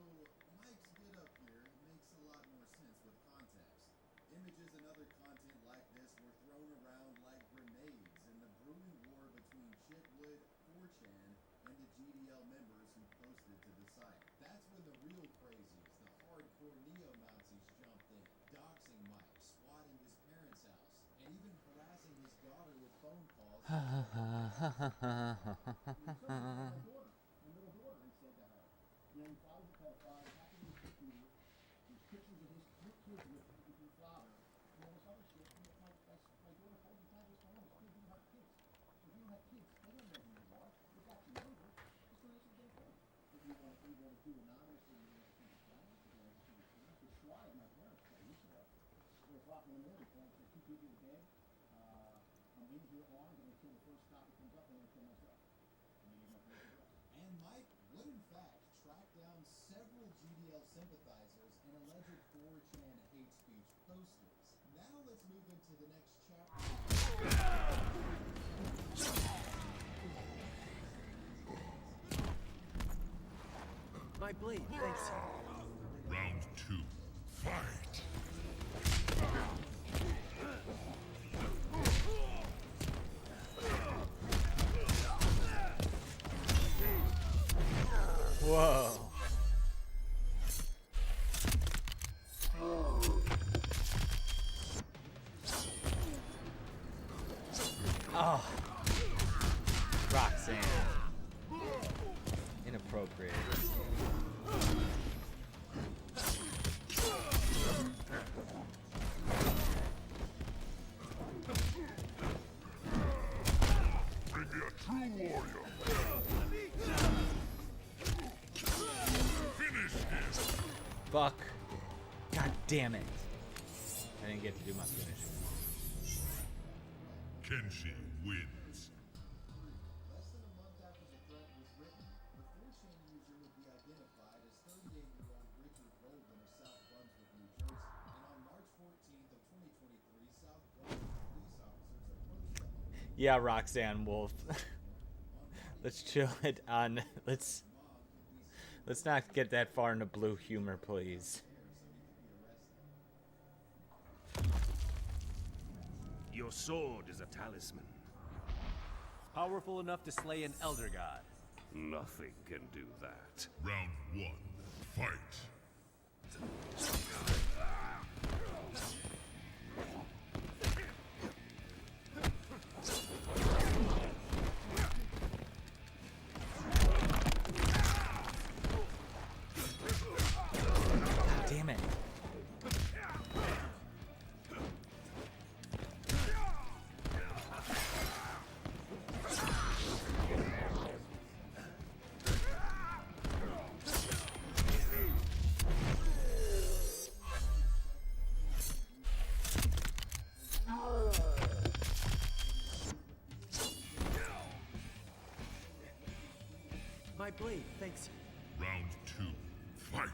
Mike's get up here makes a lot more sense with context. Images and other content like this were thrown around like grenades in the brewing war between Chitwood, 4chan, and the GDL members who posted to the site. That's when the real crazies, the hardcore neo-Nazis jumped in, doxing Mike, swatting his parents' house, and even harassing his daughter with phone calls. My little daughter, and said to her, you know, your father's a pedophile, hacking his computer, there's pictures of his kids with your father, and all this other shit. And my daughter told me, Dad, what's going on? These kids don't have kids. So if you don't have kids, they don't know who you are. They got your number. Just don't answer the damn phone. If you want to do anonymously, you want to send a flyer, you want to send a parents. They swatted my parents 4 weeks ago. 3 o'clock in the morning, calling for 2 people are dead. I'm in here armed, I'm going to kill the first cop that comes up, I'm going to kill myself. And they gave my parents address. And Mike would in fact track down several GDL sympathizers and alleged 4chan hate speech posters. Now let's move into the next chapter. My blade, thanks. Round 2. Fight! Whoa. Oh. Roxanne. Inappropriate. Bring me a true warrior! Finish him! Fuck. God damn it. I didn't get to do my finish. Kenshi wins. Less than a month after the threat was written, the 4chan user would be identified as 38-year-old Richard Golden of South Brunswick, New Jersey. And on March 14th of 2023, South Brunswick police officers approached the home. Yeah, Roxanne Wolf. Let's chill it on. Let's not get that far into blue humor, please. Your sword is a talisman. Powerful enough to slay an elder god. Nothing can do that. Round 1. Fight! Damn it. My blade, thanks. Round 2. Fight!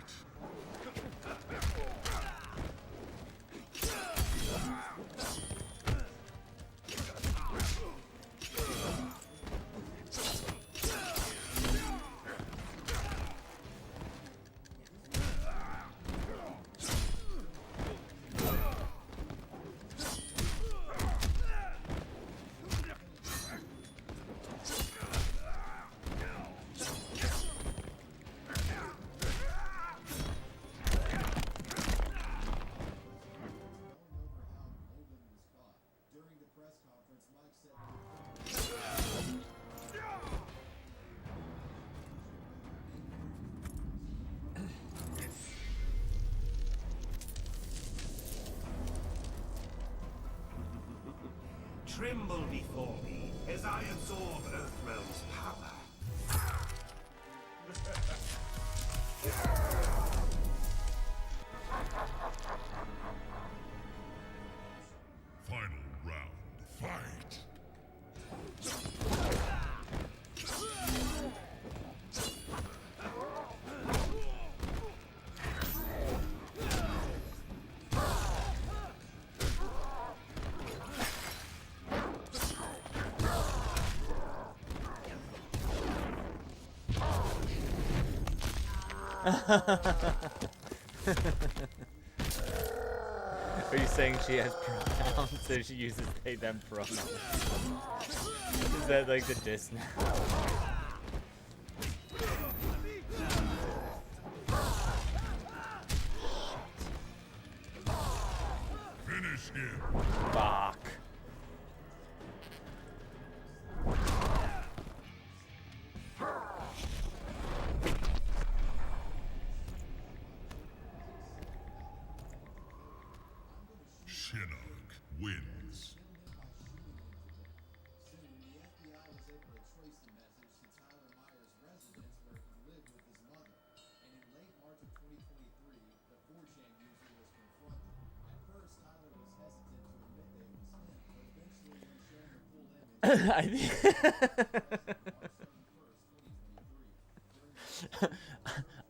Tremble before me as I absorb Earthrealm's power. Are you saying she has pronouns, so she uses they them pronouns? Is that like the diss now? Finish him. Fuck. Shinnok wins. Soon, the FBI was able to trace the message to Tyler Myers' residence where he lived with his mother. And in late March of 2023, the 4chan user was confronted. At first, Tyler was hesitant to admit that it was him, but eventually, when shown the full image,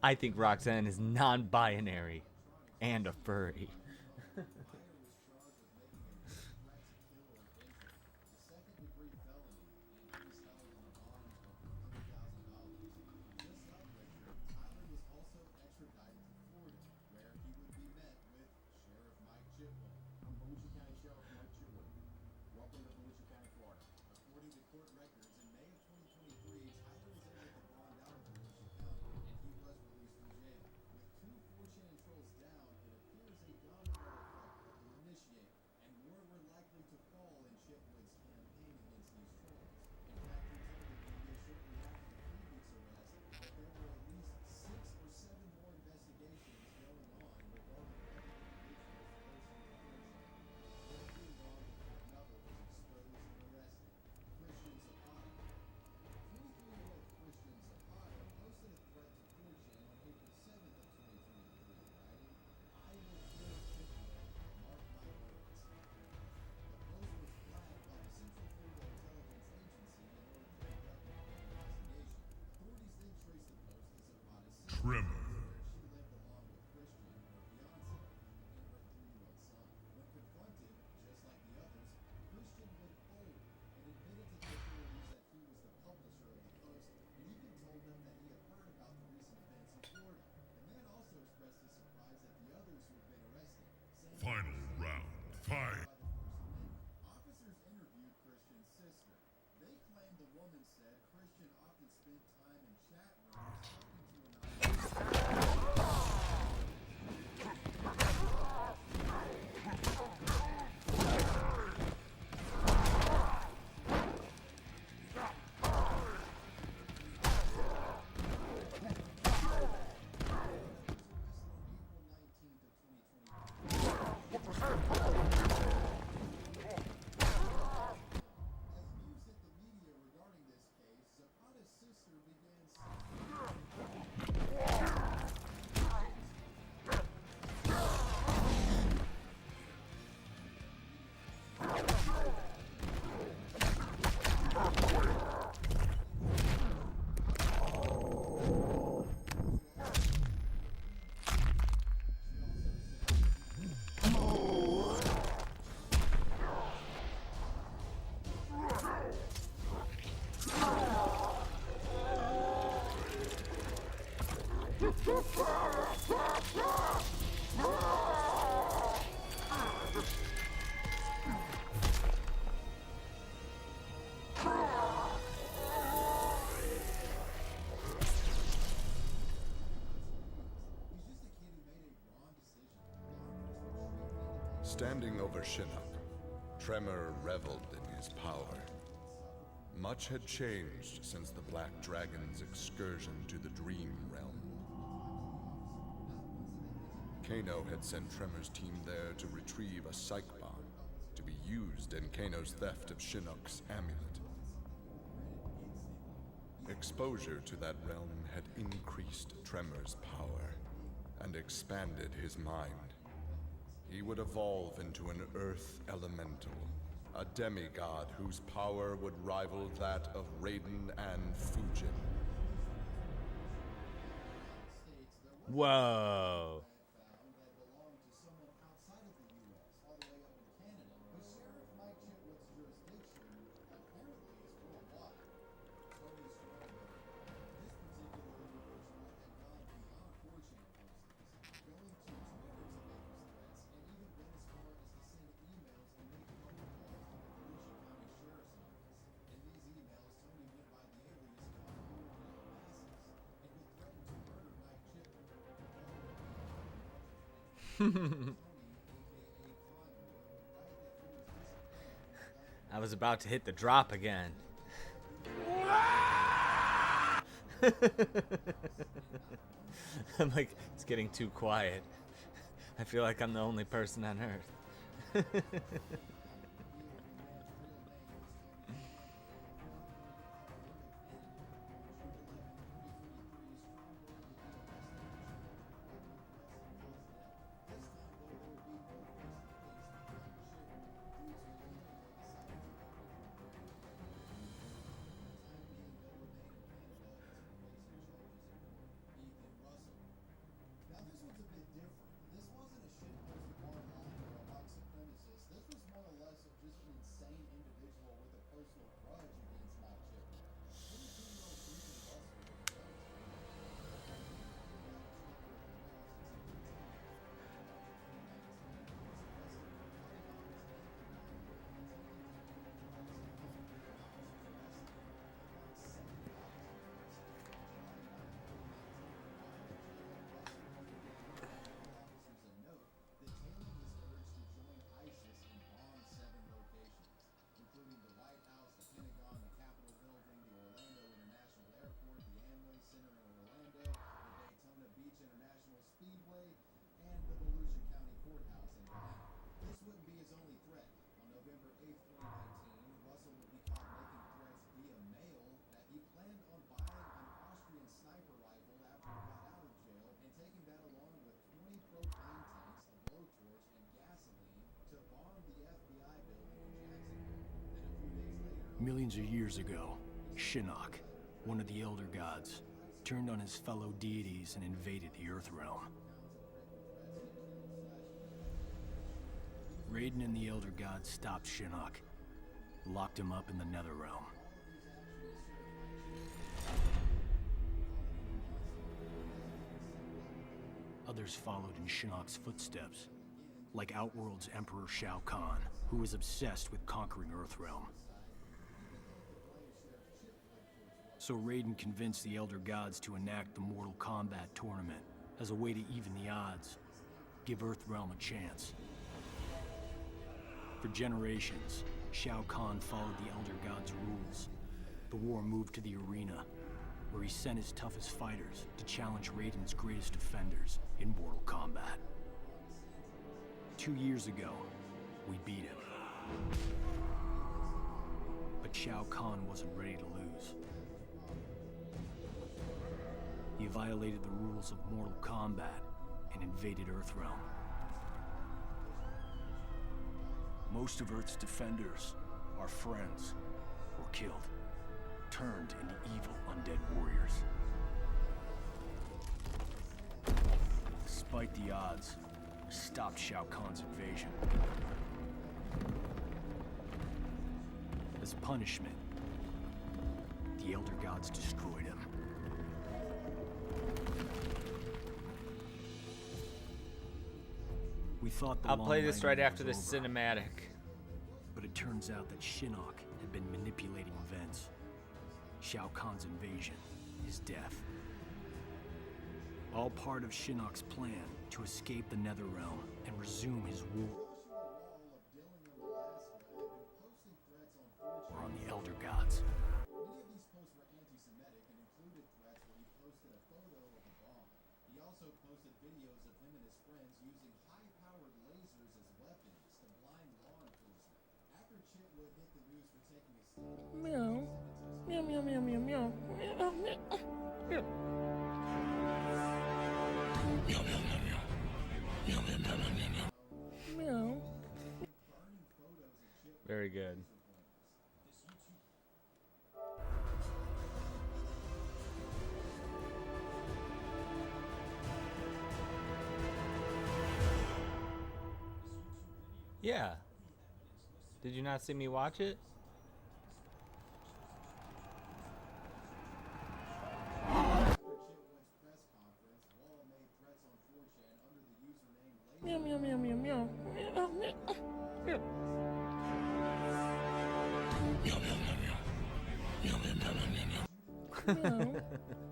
I think Roxanne is non-binary and a furry. second-degree felony, and he was held on a bond of $100,000. Just like Richard, Tyler was also extradited to Florida, where he would be met with Sheriff Mike Chitwell. I'm Volusia County Sheriff Mike Chitwood. Welcome to Volusia County, Florida. According to court records, in May of 2023, Tyler was able to bond out of Volusia County, and he was released from jail. With two 4chan trolls down, it appears a domino effect will initiate, and more were likely to fall in Chitwood's campaign against these trolls. In fact, he told the media shortly after the previous arrest that there were at least 6 or 7 more investigations going on regarding other individuals posting to 4chan. Not too long before another was exposed and arrested, Christian Zapata. 23-year-old Christian Zapata posted a threat to 4chan on April 7th of 2023, writing, "I will kill Chitwood, mark my words." The post was flagged by the Central Florida Intelligence Agency in order to conduct an investigation. Authorities then traced the post to Zapata's sister, Tremor. where she lived along with Christian, her fiance, and her 3-year-old son. When confronted, just like the others, Christian would own and admitted to the authorities that he was the publisher of the post, and even told them that he had heard about the recent events in Florida. The man also expressed his surprise at the others who had been arrested, saying Final round. Fight. by the First Amendment. Officers interviewed Christian's sister. They claimed the woman said Christian often spent time in chat rooms talking to anonymous. As news hit the media regarding this case, Zapata's sister began Standing over Shinnok, Tremor reveled in his power. Much had changed since the Black Dragon's excursion to the Dream Realm. Kano had sent Tremor's team there to retrieve a psych bomb to be used in Kano's theft of Shinnok's amulet. Exposure to that realm had increased Tremor's power and expanded his mind. He would evolve into an Earth Elemental, a demigod whose power would rival that of Raiden and Fujin. Whoa. found that belonged to someone outside of the U.S., all the way up in Canada. But Sheriff Mike Chitwood's jurisdiction apparently is worldwide. Tony Strong, this particular individual had gone beyond I was about to hit the drop again. I'm like, it's getting too quiet. I feel like I'm the only person on Earth. Millions of years ago, Shinnok, one of the Elder Gods, turned on his fellow deities and invaded the Earth Realm. Raiden and the Elder Gods stopped Shinnok, locked him up in the Nether Realm. Others followed in Shinnok's footsteps, like Outworld's Emperor Shao Kahn, who was obsessed with conquering Earthrealm. So Raiden convinced the Elder Gods to enact the Mortal Kombat tournament as a way to even the odds, give Earthrealm a chance. For generations, Shao Kahn followed the Elder Gods' rules. The war moved to the arena, where he sent his toughest fighters to challenge Raiden's greatest defenders in Mortal Kombat. 2 years ago, we beat him. But Shao Kahn wasn't ready to lose. He violated the rules of Mortal Kombat and invaded Earthrealm. Most of Earth's defenders, our friends, were killed, turned into evil undead warriors. Despite the odds, we stopped Shao Kahn's invasion. As punishment, the Elder Gods destroyed him. We thought the I'll play this right after the the cinematic. But it turns out that Shinnok had been manipulating events. Shao Kahn's invasion, his death. All part of Shinnok's plan to escape the Netherrealm and resume his rule on the Elder Gods. Many of these posts were anti-Semitic and included threats where he posted a photo of a bomb. He also posted videos of him and his friends using high-powered lasers as weapons to blind law enforcement. After Chitwood hit the news for taking a stand, Meow. Meow, meow, meow, meow, meow. Meow, meow. Meow. Meow. Very good. Yeah. Did you not see me watch it? Meow, meow, meow, meow, meow. Meow, meow. Meow.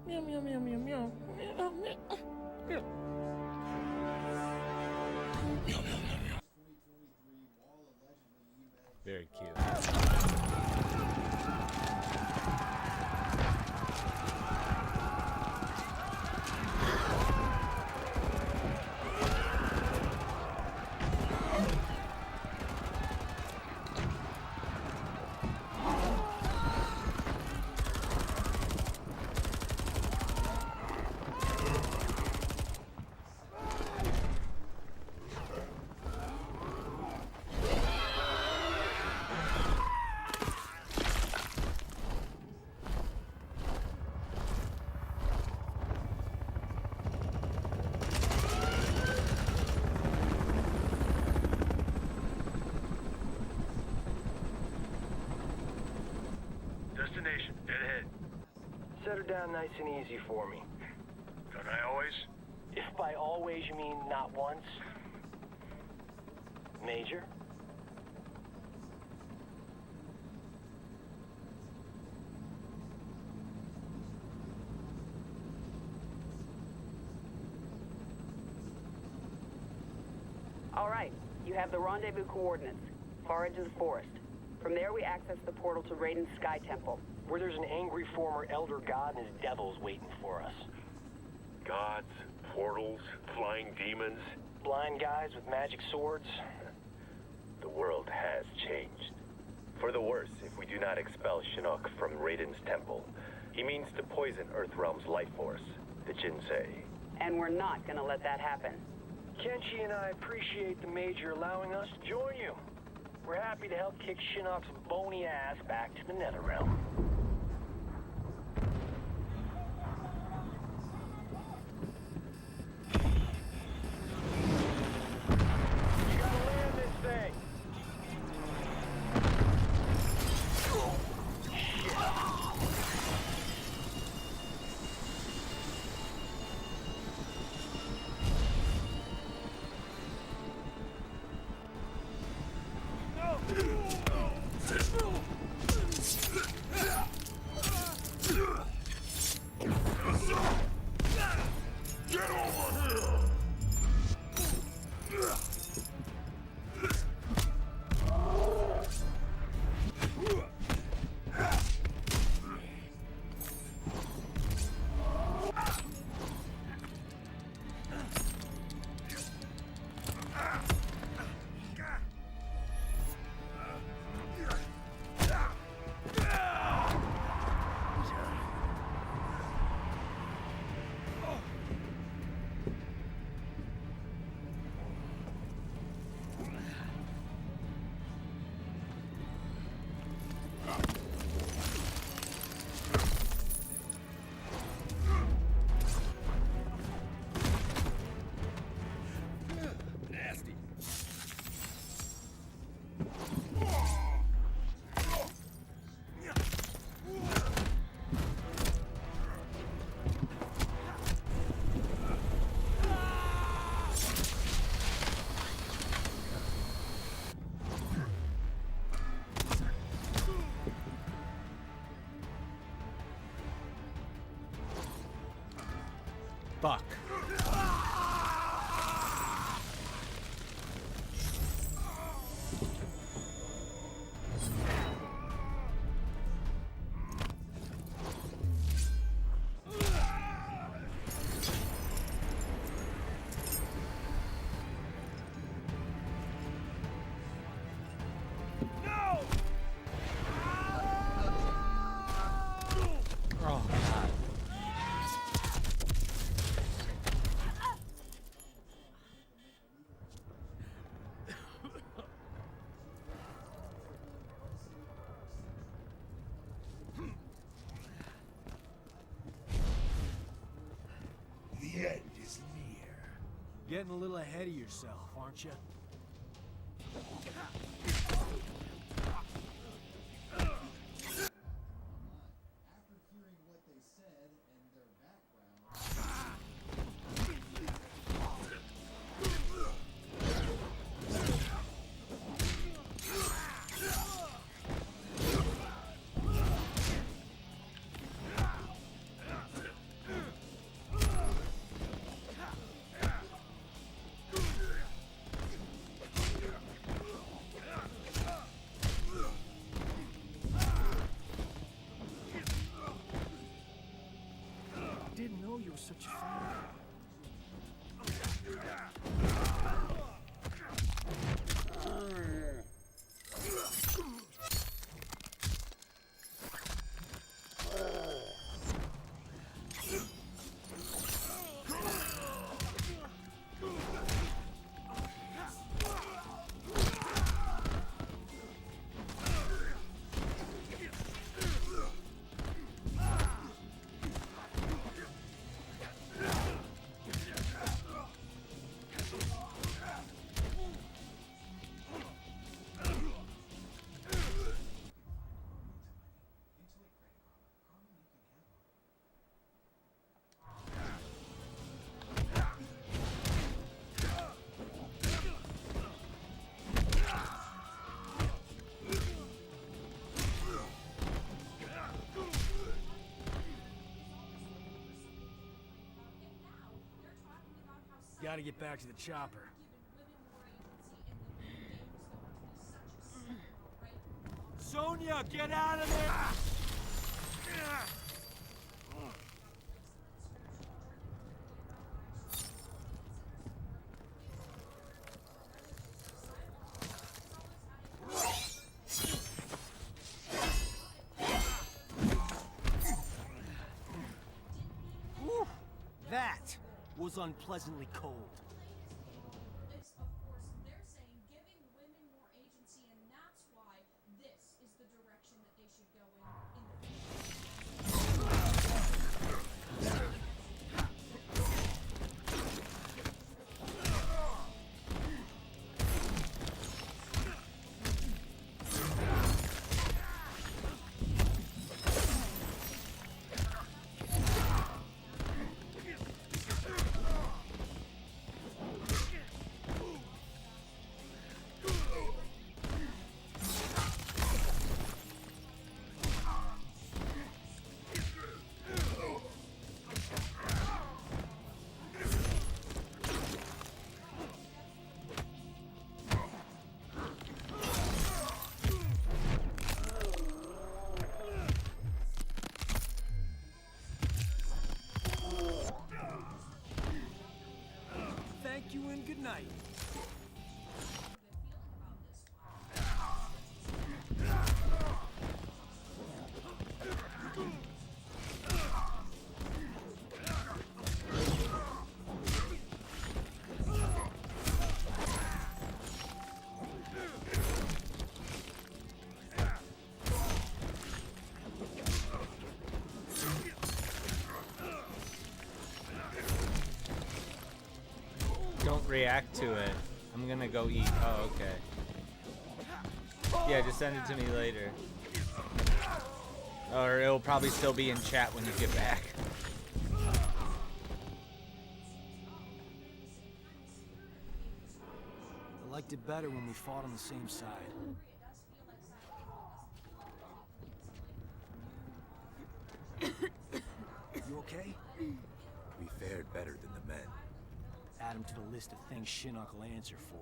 Meow, meow, meow, meow, meow. Meow, meow. Meow. Very cute. Destination, dead ahead. Set her down nice and easy for me. Don't I always? If by always you mean not once. Major? All right, you have the rendezvous coordinates. Far edge of the forest. From there, we access the portal to Raiden's Sky Temple. Where there's an angry former Elder God and his devils waiting for us. Gods, portals, flying demons. Blind guys with magic swords. The world has changed. For the worse if we do not expel Shinnok from Raiden's temple. He means to poison Earthrealm's life force, the Jinsei. And we're not gonna let that happen. Kenshi and I appreciate the Major allowing us to join you. We're happy to help kick Shinnok's bony ass back to the Netherrealm. You gotta land this thing. Fuck. Oh, God. The end is near. Getting a little ahead of yourself, aren't you? After hearing what they said and their background, you were such a fan. Gotta get back to the chopper. Sonia, get out of there! Whew, that was unpleasantly cold. Thank you and good night. Don't react to it. I'm gonna go eat. Oh, okay. Yeah, just send it to me later. Or it'll probably still be in chat when you get back. I liked it better when we fought on the same side. You okay? We fared better than the men. Add him to the list of things Shinnok will answer for.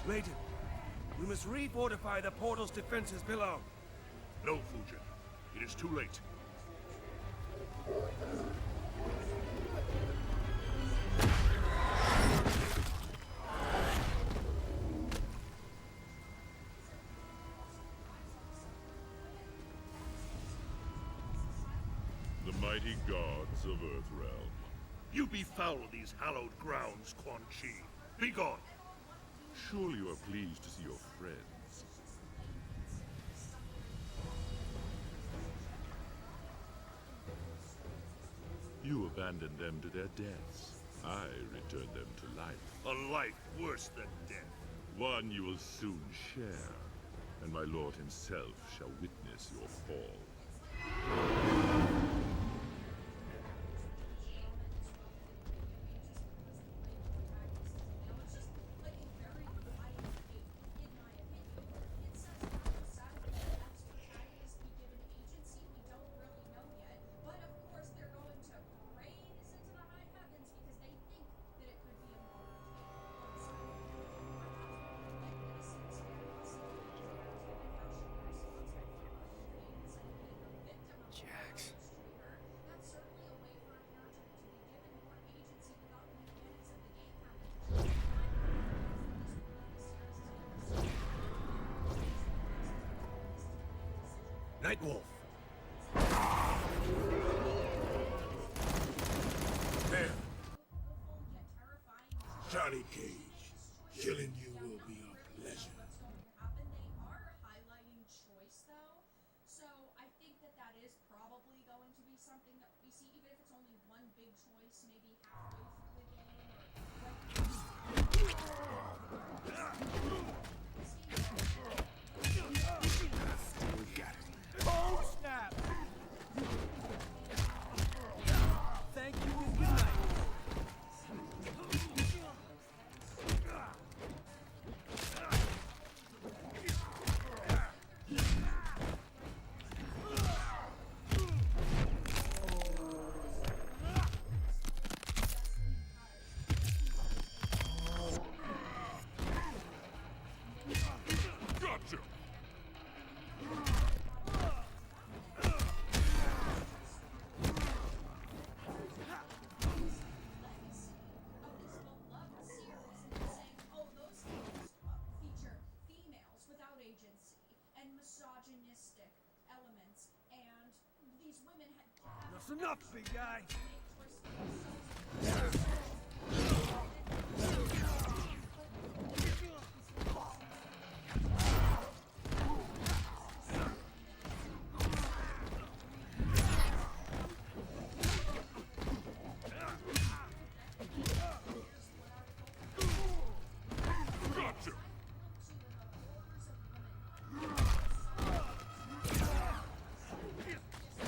Raiden, We must refortify the portal's defenses below. No, Fujin. It is too late. The mighty gods of Earthrealm. You befoul these hallowed grounds, Quan Chi. Be gone! Surely you are pleased to see your friends. You abandoned them to their deaths. I returned them to life. A life worse than death. One you will soon share, and my lord himself shall witness your fall. Jax. Nightwolf! There! Johnny Cage, killing you will be a pleasure. They are highlighting choice, though, so I think that is probably going to be something that we see, even if it's only one big choice, maybe halfway through the game, Oh, snap! Thank you, and good night. Gotcha! feature females without agency and misogynistic elements, and these women have Enough's enough, big guy. Gotcha!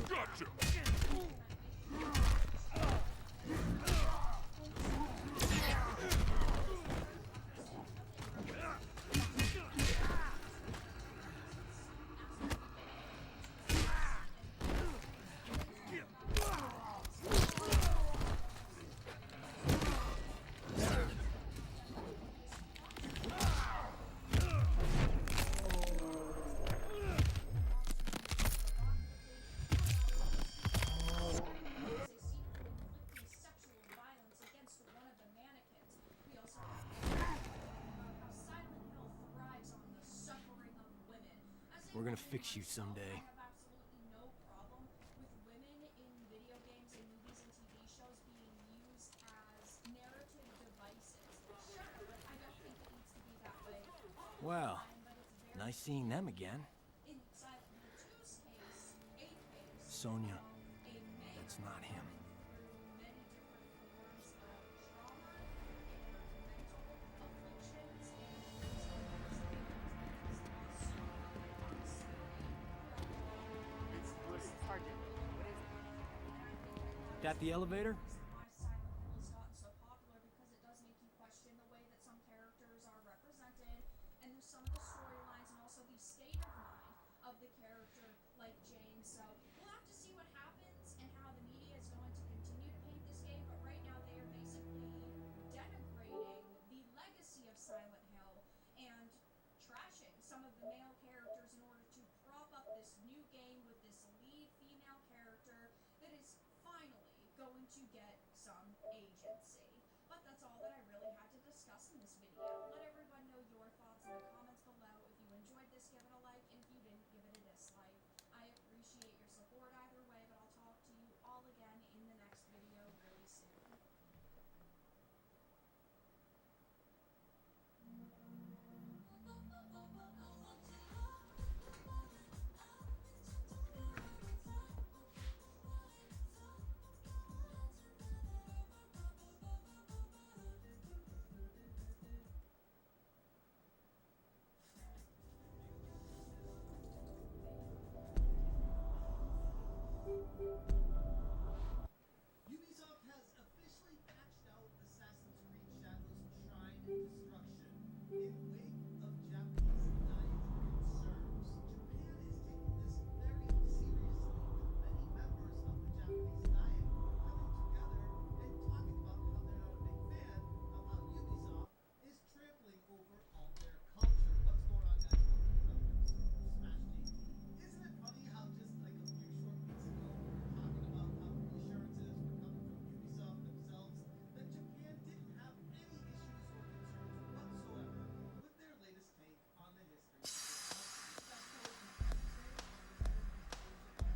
Gotcha! sexual violence against one of the mannequins. We also have about how Silent Hill thrives on the suffering of women. We're gonna fix you someday. I have absolutely no problem with women in video games and movies and TV shows being used as narrative devices. Sure, but I don't think it needs to be that way. Well, nice seeing them again. In Silent Hill 2's case, Sonia, that's not him. many different forms of trauma and mental afflictions That the elevator? why Silent Hill has gotten so popular, because it does make you question the way that some characters are represented and some of the storylines and also the state of mind of the character like James. So we'll have to see what happens and how the media is going to continue to paint this game, but right now they are basically denigrating the legacy of Silent Hill and trashing some of the male characters in order to prop up this new game with this lead female character that is finally going to get some agency. But that's all that I really had to discuss in this video. Let everyone know your thoughts in the comments below. If you enjoyed this, give it a like, and if you didn't, give it a dislike. I appreciate your support either way, but I'll talk to you all again in the next video really soon. Ubisoft has officially patched out Assassin's Creed Shadows Shrine of Destruction in wake of Japanese diet concerns. Japan is taking this very seriously, with many members of the Japanese diet coming together and talking about how they're not a big fan of how Ubisoft is trampling over all their culture. What's going on, guys? Welcome to another episode of Smash JT. Isn't it funny how just like a few short weeks ago we were talking about how the assurances were coming from Ubisoft themselves that Japan didn't have any issues or concerns whatsoever with their latest take on the history of their company. Fast forward to Tuesday,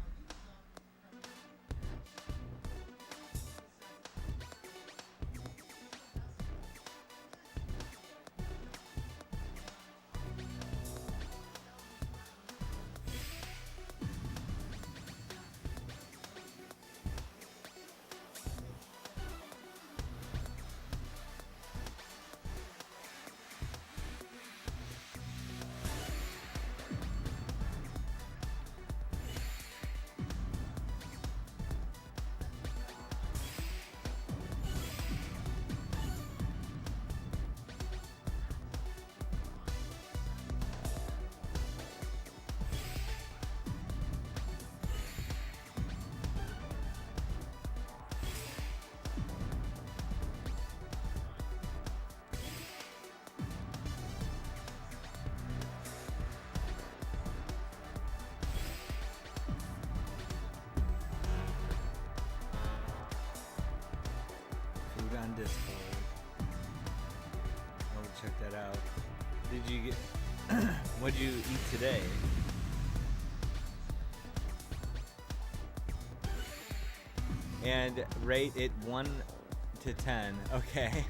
how Ubisoft Food on Discord. Oh, check that out. Did you get? What'd you eat today? And rate it 1 to 10. Okay.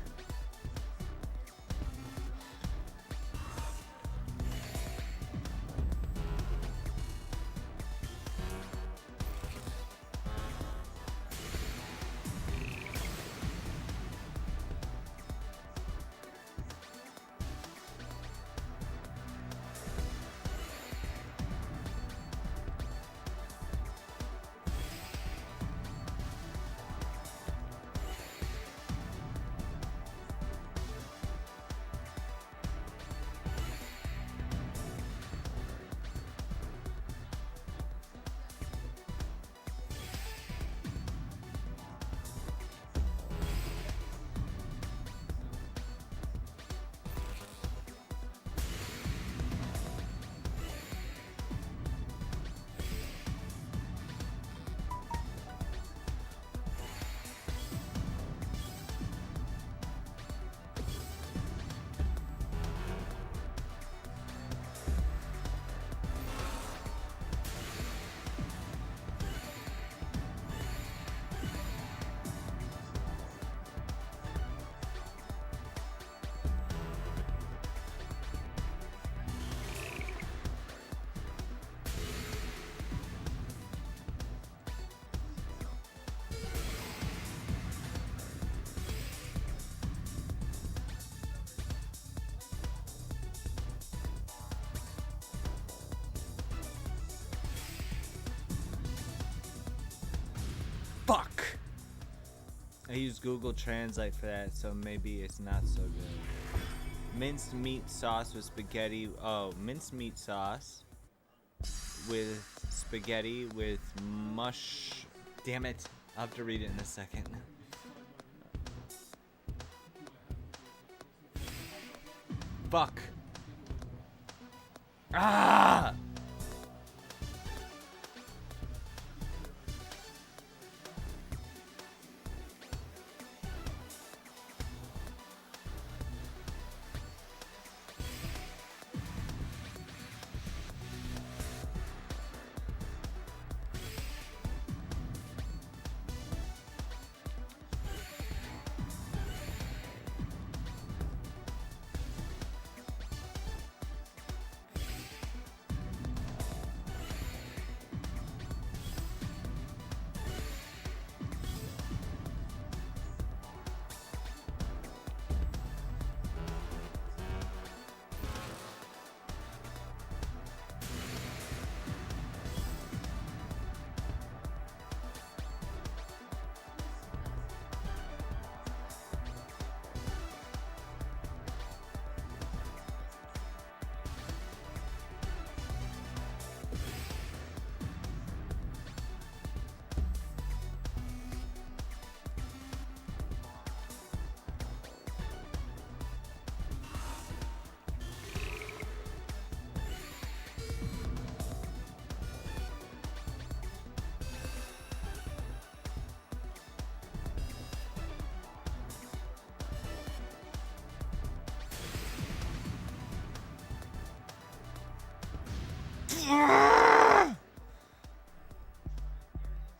Fuck! I use Google Translate for that, so maybe it's not so good. Minced meat sauce with spaghetti. Oh, minced meat sauce with spaghetti with mush. Damn it. I'll have to read it in a second. Fuck. Ah!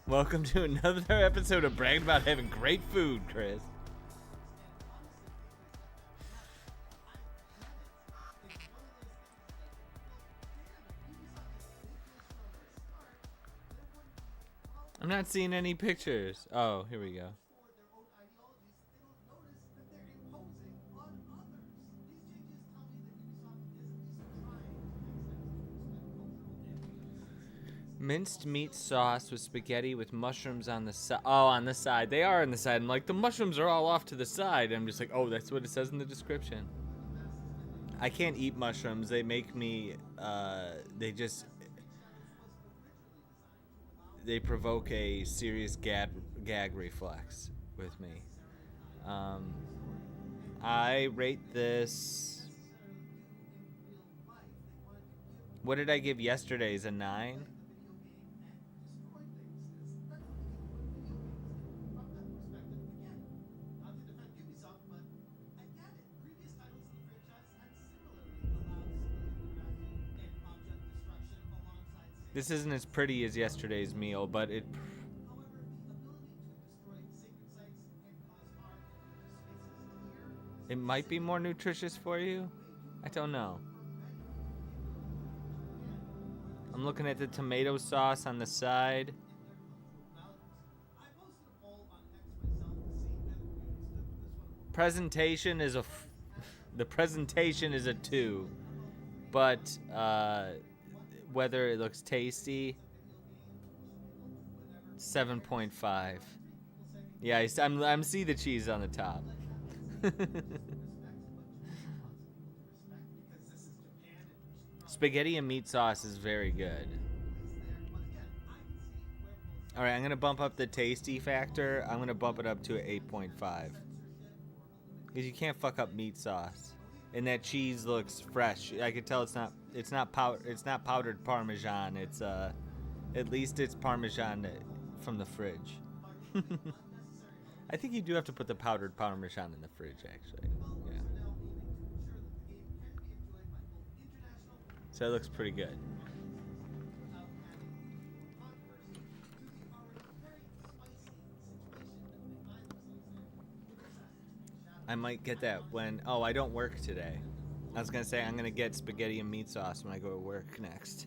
Welcome to another episode of bragging about having great food, Chris. I'm not seeing any pictures. Oh, here we go. Minced meat sauce with spaghetti with mushrooms on the side. Oh, on the side. They are on the side. I'm like, the mushrooms are all off to the side. I'm just like, oh, that's what it says in the description. I can't eat mushrooms. They make me, they provoke a serious gag reflex with me. I rate this. What did I give yesterday's? A 9? This isn't as pretty as yesterday's meal, but it might be more nutritious for you. I don't know. I'm looking at the tomato sauce on the side. Presentation is the presentation is a 2, but whether it looks tasty, 7.5. Yeah, I'm see the cheese on the top. Spaghetti and meat sauce is very good. All right, I'm gonna bump up the tasty factor. I'm gonna bump it up to an 8.5 because you can't fuck up meat sauce, and that cheese looks fresh. I can tell it's not powdered Parmesan. It's at least it's Parmesan from the fridge. I think you do have to put the powdered Parmesan in the fridge, actually. Yeah. So it looks pretty good. I might get that when... Oh, I don't work today. I was going to say I'm going to get spaghetti and meat sauce when I go to work next.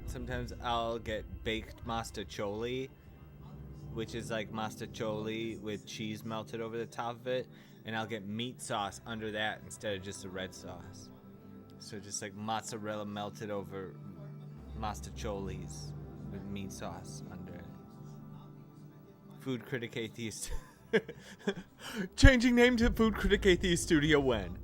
Sometimes I'll get baked mastacholi, which is like mastacholi with cheese melted over the top of it, and I'll get meat sauce under that instead of just the red sauce. So just like mozzarella melted over mastacholis with meat sauce under it. Food Critic Atheist. Changing name to Food Critic Atheist Studio when?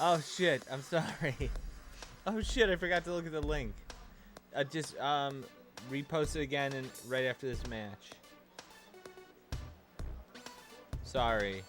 Oh shit, I'm sorry. Oh shit, I forgot to look at the link. Just repost it again and right after this match. Sorry.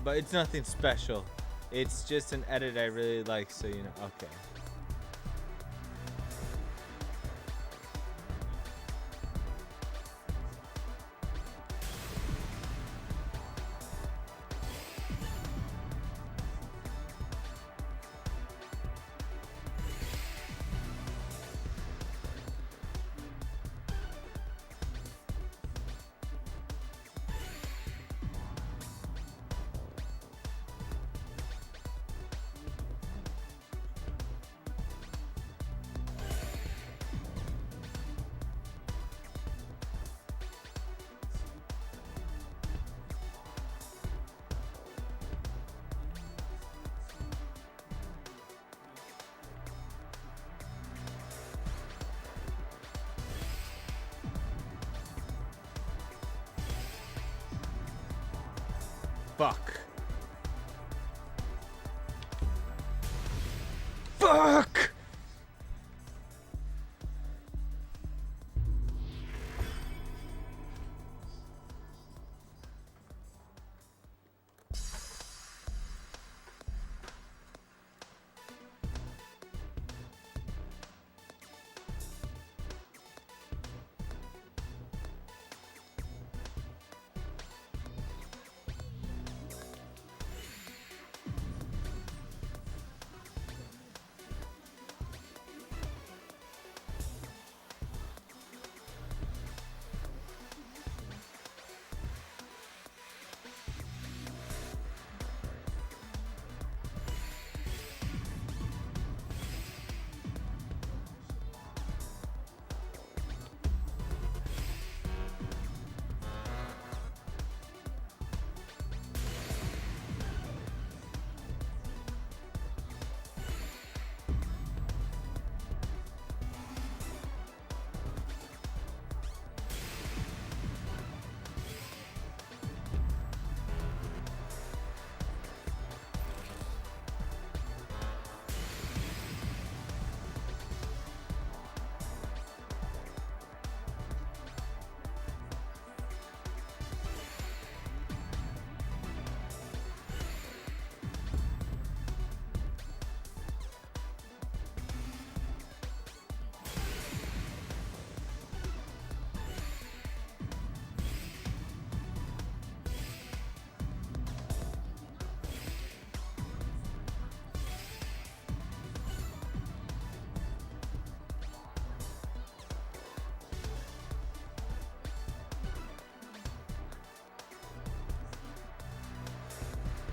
But it's nothing special. It's just an edit I really like, so you know. Okay. Fuck. Fuck!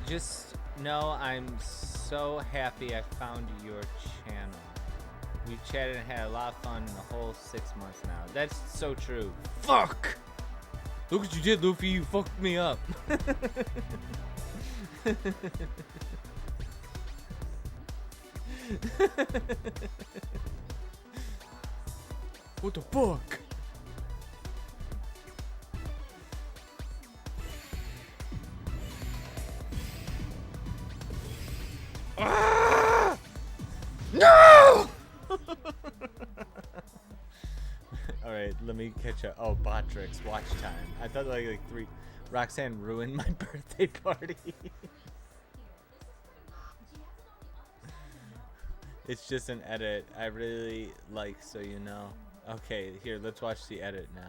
Just know I'm so happy I found your channel. We've chatted and had a lot of fun in the whole 6 months now. That's so true. Fuck! Look what you did, Luffy. You fucked me up. What the fuck? Ah! No! Alright, let me catch up. Oh, Botrix, watch time. I thought like 3. Roxanne ruined my birthday party. It's just an edit. I really like, so you know. Okay, here, let's watch the edit now.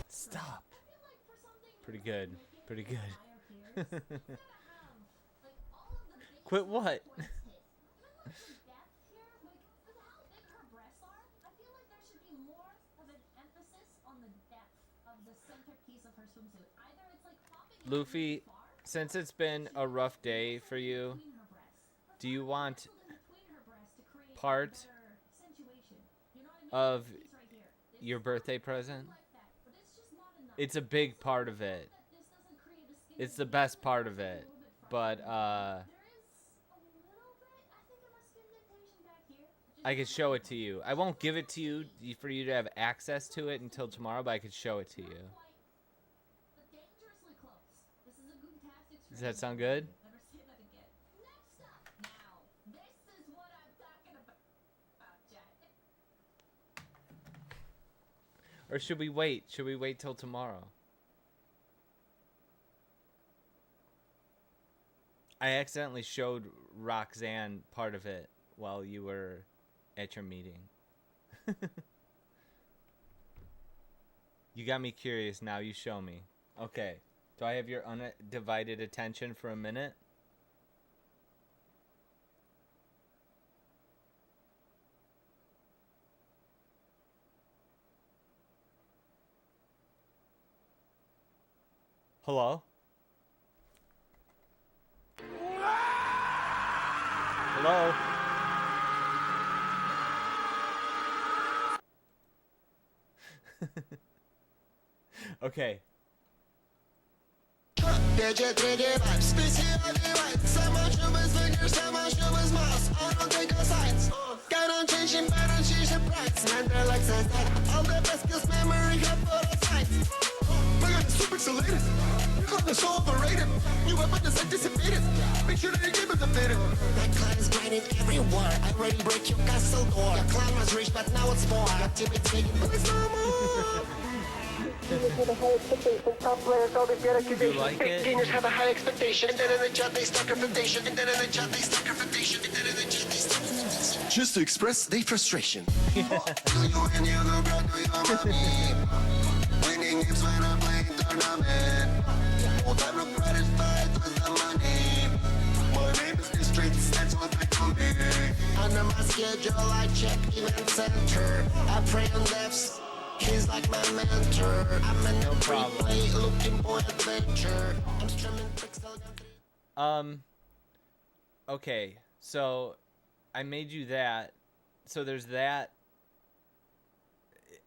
Stop. Pretty good. Pretty good. Quit what? Luffy, since it's been a rough day for you, do you want part of your birthday present? It's a big part of it. It's the best part of it. But, I could show it to you. I won't give it to you for you to have access to it until tomorrow, but I could show it to you. Does that sound good? Or should we wait? Should we wait till tomorrow? I accidentally showed Roxanne part of it while you were at your meeting. You got me curious, now you show me. Okay. Do I have your undivided attention for a minute? Hello? Hello? Okay. Bitchute 3D vibes, special divide. Someone show us fingers, someone show us mouse. I don't take a sides. Gotta change him, better change the price. Man, they're like says that. All the best kills memory have put aside. My God, it's super pixelated. You got the so overrated. You weapon is anticipated. Make sure that your game is updated. That clan is grinding everywhere. I ready to break your castle door. Your clan was rich, but now it's more. Your team is taking place no more. Top players all get accusation. like it? Gamers have a high expectation, and then in the chat they start confrontation, and then in the chat they start confrontation, and then in the chat they start confrontation. Just to express their frustration. Do you win, you go broke, do your money. Winning games when I play tournament. All time no credit, fight with the money. My name is the streets, that's what they call me. Under my schedule, I check event center. I pray on deaths. He's like my mentor. I'm in no replay looking for adventure. I'm streaming pixel. Okay, so I made you that. So there's that.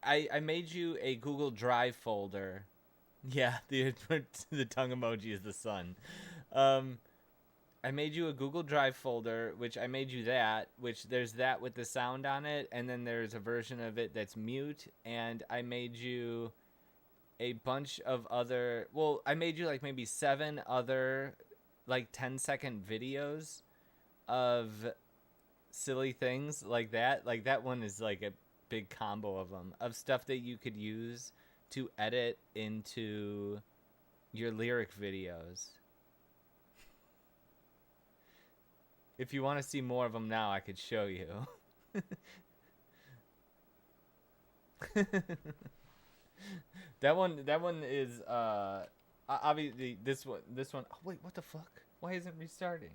I made you a Google Drive folder. Yeah, the tongue emoji is the sun. I made you a Google Drive folder, which I made you that, which there's that with the sound on it, and then there's a version of it that's mute, and I made you a bunch of other, well, I made you like maybe 7 other like 10-second videos of silly things like that. Like that one is like a big combo of them, of stuff that you could use to edit into your lyric videos. If you want to see more of them now, I could show you. That one is obviously this one. Oh wait, what the fuck? Why isn't it restarting?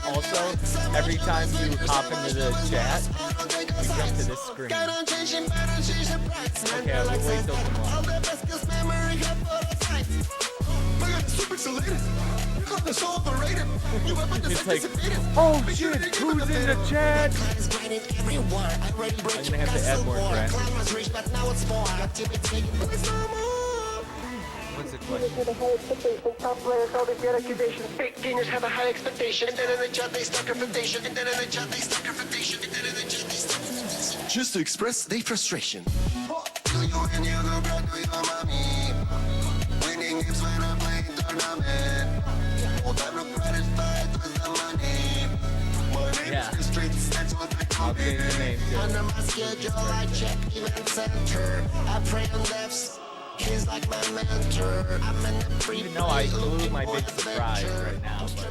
Also, every time you hop into the chat, you jump to this screen. Okay, I will wait till tomorrow. It's like, oh shit, who's in the chat? I'm gonna have to add more graphics. What's the question? Top players always get accusations. Fake gamers have a high expectation. And then in the chat they start confrontation. And then in the chat they start confrontation. And then in the chat they start confrontation. Just to express their frustration. Winning games when I'm playing tournament. Yeah. I'll change the name too. Under my schedule I check event center. I pray on lefts. He's like my mentor. I'm in the free. Even though I blew my big surprise right now, but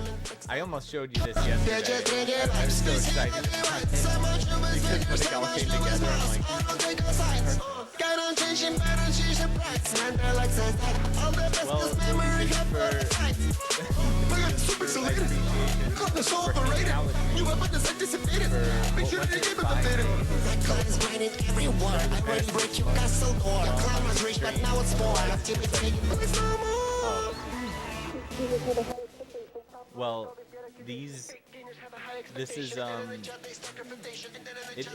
I almost showed you this yesterday. I'm so excited because when it all came together, I'm like, well, well, this is it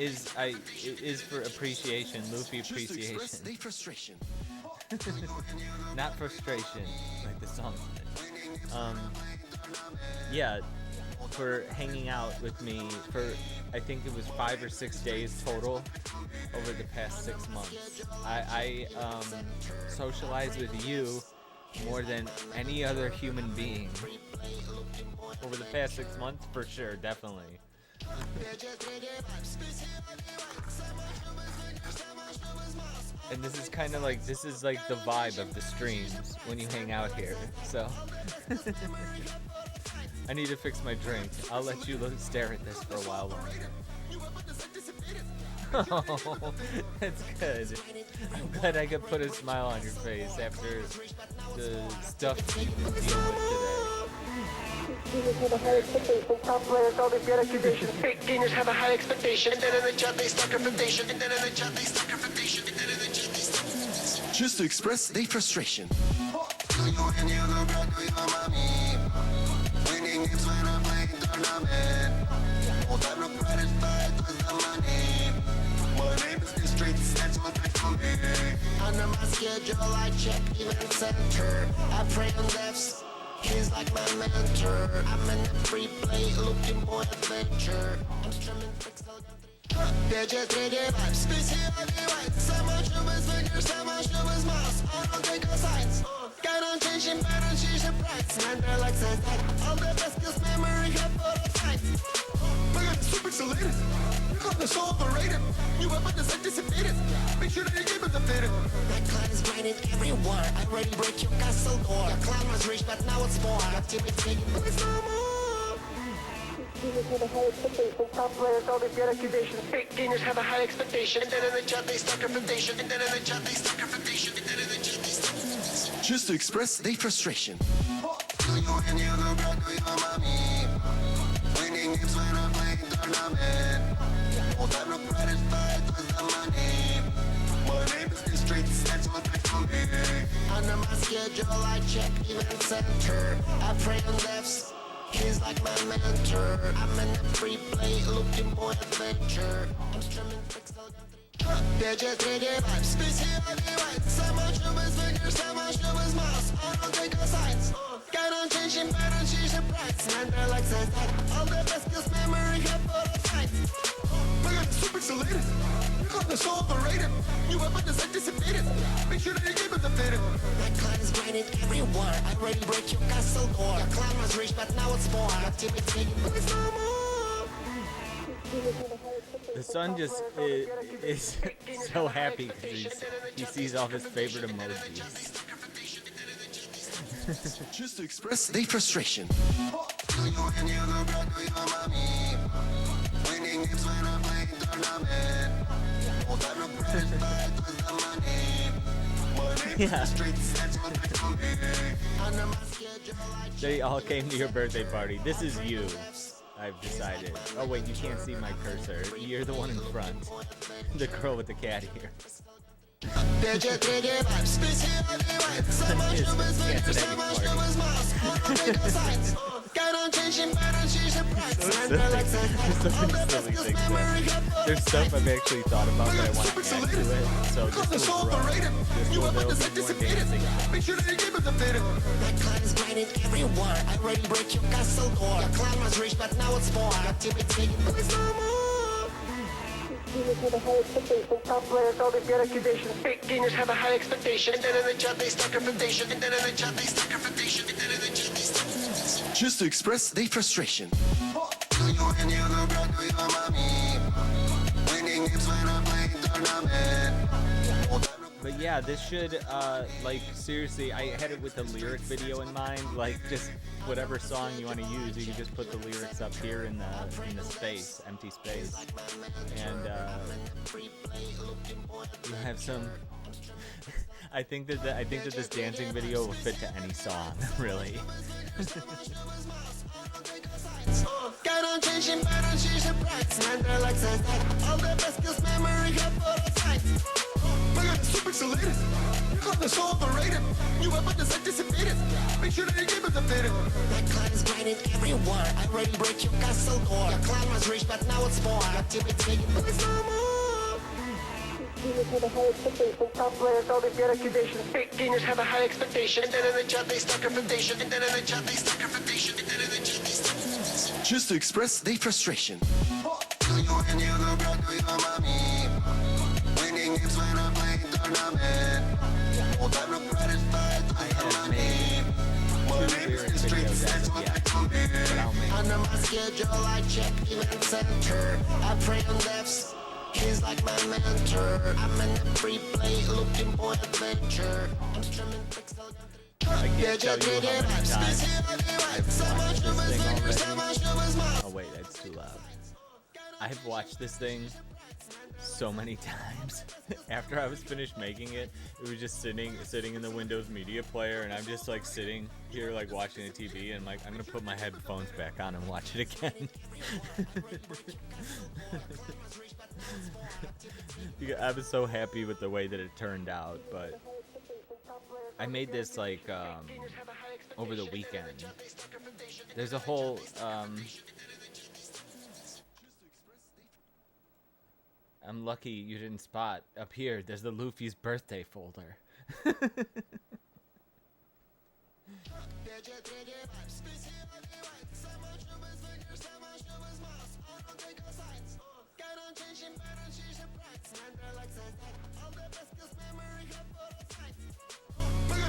is for appreciation, Luffy appreciation. Not frustration, like the song said. Yeah, for hanging out with me for, I think it was 5 or 6 days total over the past 6 months. I socialized with you more than any other human being over the past 6 months, for sure, definitely. And this is kind of like, this is like the vibe of the streams when you hang out here, so. I need to fix my drink. I'll let you stare at this for a while longer. Oh, that's good. I'm glad I could put a smile on your face after the stuff you've been dealing with today. Top players always get accusations. Fake gamers have a high expectation. And then in the chat they start confrontation. And then in the chat they start confrontation. And then in the chat they start confrontation. Just to express their frustration. Winning games when I'm playing tournament. All time no credit fight with the money. My name is the streets, that's what they call me. Under my schedule I check event center. I pray on lefts. He's like my mentor. I'm in a free play looking for adventure. I'm strumming tricks all Bitchute vibes, space here on the right. Some much of his fingers, some much of his mouse. I don't take a sides. Got on changing patterns, she's a price. And they're like says that all the best skills memory have for the fight. My God, super pixelated. You got the soul overrated. You weapon is anticipated. Make sure that you give it the fitted. My clan is grinding everywhere. I already break your castle door. Your clan was rich, but now it's more. Activity, but it's no more. Top players always get accusations. Fake gamers have a high expectation. And then in the chat they start confrontation. And then in the chat they start confrontation. And then in the chat they start confrontation. Just to express their frustration. Winning games when I'm playing tournament. All time no credit fight with the money. My name is the streets, that's what they call me. Under my schedule I check event center. I pray on lefts. He's like my mentor. I'm in a free play looking for adventure. I'm strumming tricks all Bitchute vibes, space here on the right. Some much of his fingers, some much of his mouse. I don't take a sides. Got on changing patterns, she's a price. And they're like says that all the best skills memory have for the fight. My God, super pixelated. You got the soul overrated. You weapon is anticipated. Make sure that you give it the fitted. My clan is grinding everywhere. I already break your castle door. Your clan was rich, but now it's more. Activity, but it's no more. The son just is so happy because he sees all his favorite emojis. Just to express their frustration. Winning Yeah. They all came to your birthday party. This is you, I've decided. Oh wait, you can't see my cursor. You're the one in front. The girl with the cat ears. There's stuff I've actually thought about that I want to add to it, so this will grow. This will be more dancing. Make sure that you give it the bit. That clan is grinding everywhere. I already break your castle door. Your clan was rich, but now it's poor. Got to be taken, please no more. Top players, all the good accusations. Fake gamers have a high expectation. And then in the chat they start confrontation. And then in the chat they start confrontation. And then in the chat they start confrontation. Just to express their frustration. Do you and you go back to your mommy? Winning games when I play tournament. But yeah, this should, like, seriously, I had it with the lyric video in mind. Like, just whatever song you want to use, you can just put the lyrics up here in the space, empty space, and you have some. I think that this dancing video will fit to any song, really. Got on changing patterns, she's a price. Man, they're like says that. All the best skills, memory, got prototypes. My God, super salated. You got the so overrated. You weapon is anticipated. Make sure that you give it the bit. That clan is grinding everywhere. I already break your castle door. Your clan was rich, but now it's poor. Got to be taken, please no more. Top players, all the good accusations. Fake gamers have a high expectation. And then in the chat they start confrontation. And then in the chat they start confrontation. And then in the chat they start confrontation. Just to express their frustration. Do you and you go back to your mommy? Winning games when I play tournament. All time to gratify the money. My name is the streets, that's what I come here. Under my schedule, I check event center. I pray on deaths. He's like my mentor. I'm in a free play looking for adventure. Instrument pixel. I can't tell you how many times I've watched this thing already. Oh wait, that's too loud. I've watched this thing so many times. After I was finished making it, it was just sitting in the Windows Media Player, and I'm just like sitting here like watching the TV, and like I'm gonna put my headphones back on and watch it again. I was so happy with the way that it turned out, but I made this like over the weekend. There's a whole I'm lucky you didn't spot up here. There's the Luffy's birthday folder.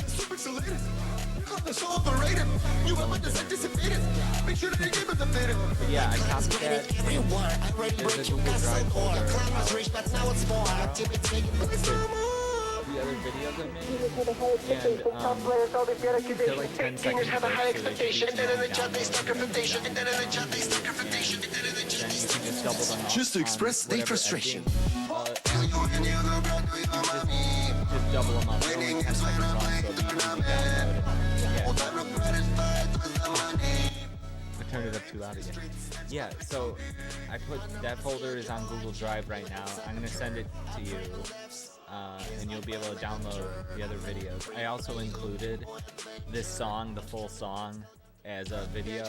Super salated. You got the so overrated. You weapon is anticipated. Make sure that you give it the bit. But yeah, I copied that. There's a Google Drive folder. The other videos I made, and they're like 10 seconds have a high so expectation. And then in the chat they start confrontation. And then in the chat they start confrontation. And then in the chat they start just double them up just to express their frustration. Just double them up. They're only 10 seconds long, so it'll be easy to download. I turned it up too loud again. Yeah, so I put that folder is on Google Drive right now. I'm gonna send it to you, and you'll be able to download the other videos. I also included this song, the full song, as a video,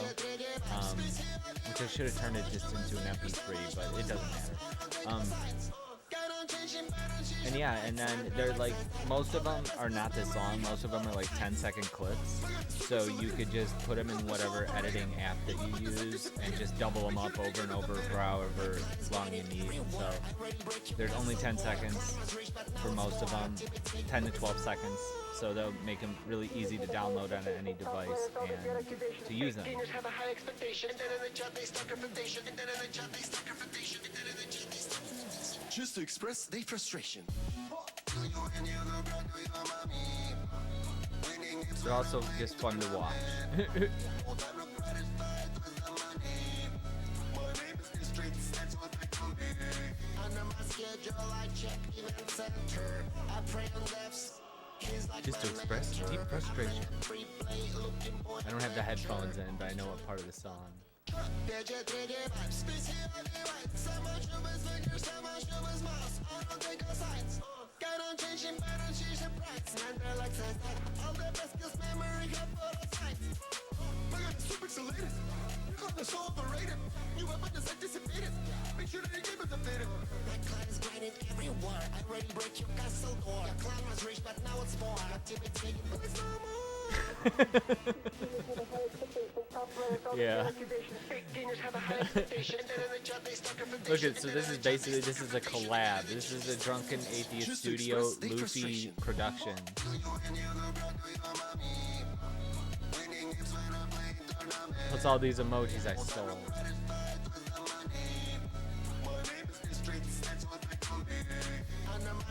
which I should have turned it just into an MP3, but it doesn't matter. And yeah, and then they're like, most of them are not this long, most of them are like 10-second clips, so you could just put them in whatever editing app that you use and just double them up over and over for however long you need. So there's only 10 seconds for most of them, 10 to 12 seconds, so they'll make them really easy to download on any device and to use them. Just to express their frustration. They're also just fun to watch. Just to express deep frustration. I don't have the headphones in, but I know what part of the song. Make sure that you give it the better. That clan is grinding everywhere. I already break your castle door. Your clan was rich, but now it's more. Activity taking place no more. Yeah. Look at, so this is basically, this is a collab. This is a Drunken Atheist Studio Luffy production. What's all these emojis I stole?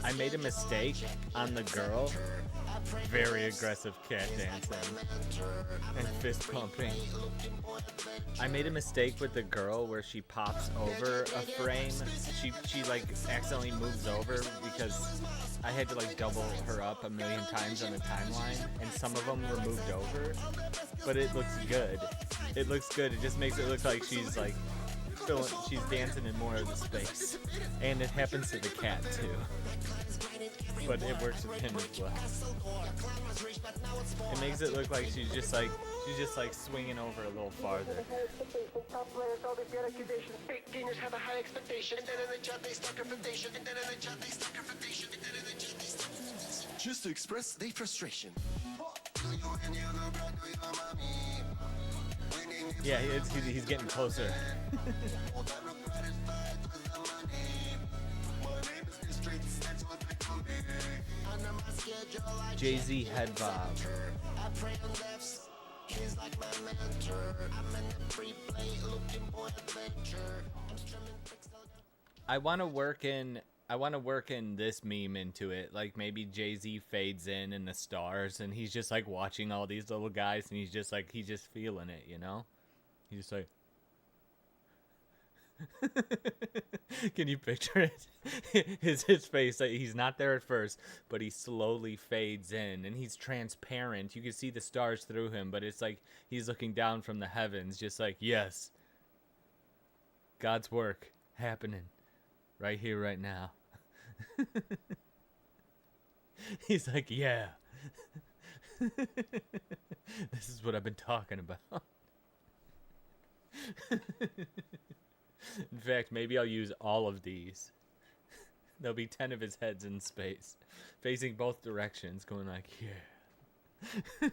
I made a mistake on the girl. Very aggressive cat dancing and fist pumping. I made a mistake with the girl where she pops over a frame. She like accidentally moves over because I had to like double her up a million times on the timeline, and some of them were moved over. But it looks good. It looks good. It just makes it look like she's like she's dancing in more of the space, and it happens to the cat too. But it works with him as well. It makes it look like she's just like swinging over a little farther. Just to express their frustration. Yeah, he's getting closer. Jay-Z head bob. I want to work in this meme into it. Like maybe Jay-Z fades in the stars and he's just like watching all these little guys and he's just feeling it, you know? He's just like can you picture it? his face, like, he's not there at first, but he slowly fades in and he's transparent. You can see the stars through him, but it's like he's looking down from the heavens, just like, yes, God's work happening right here, right now. He's like, yeah. This is what I've been talking about. In fact, maybe I'll use all of these. There'll be 10 of his heads in space, facing both directions, going like, yeah.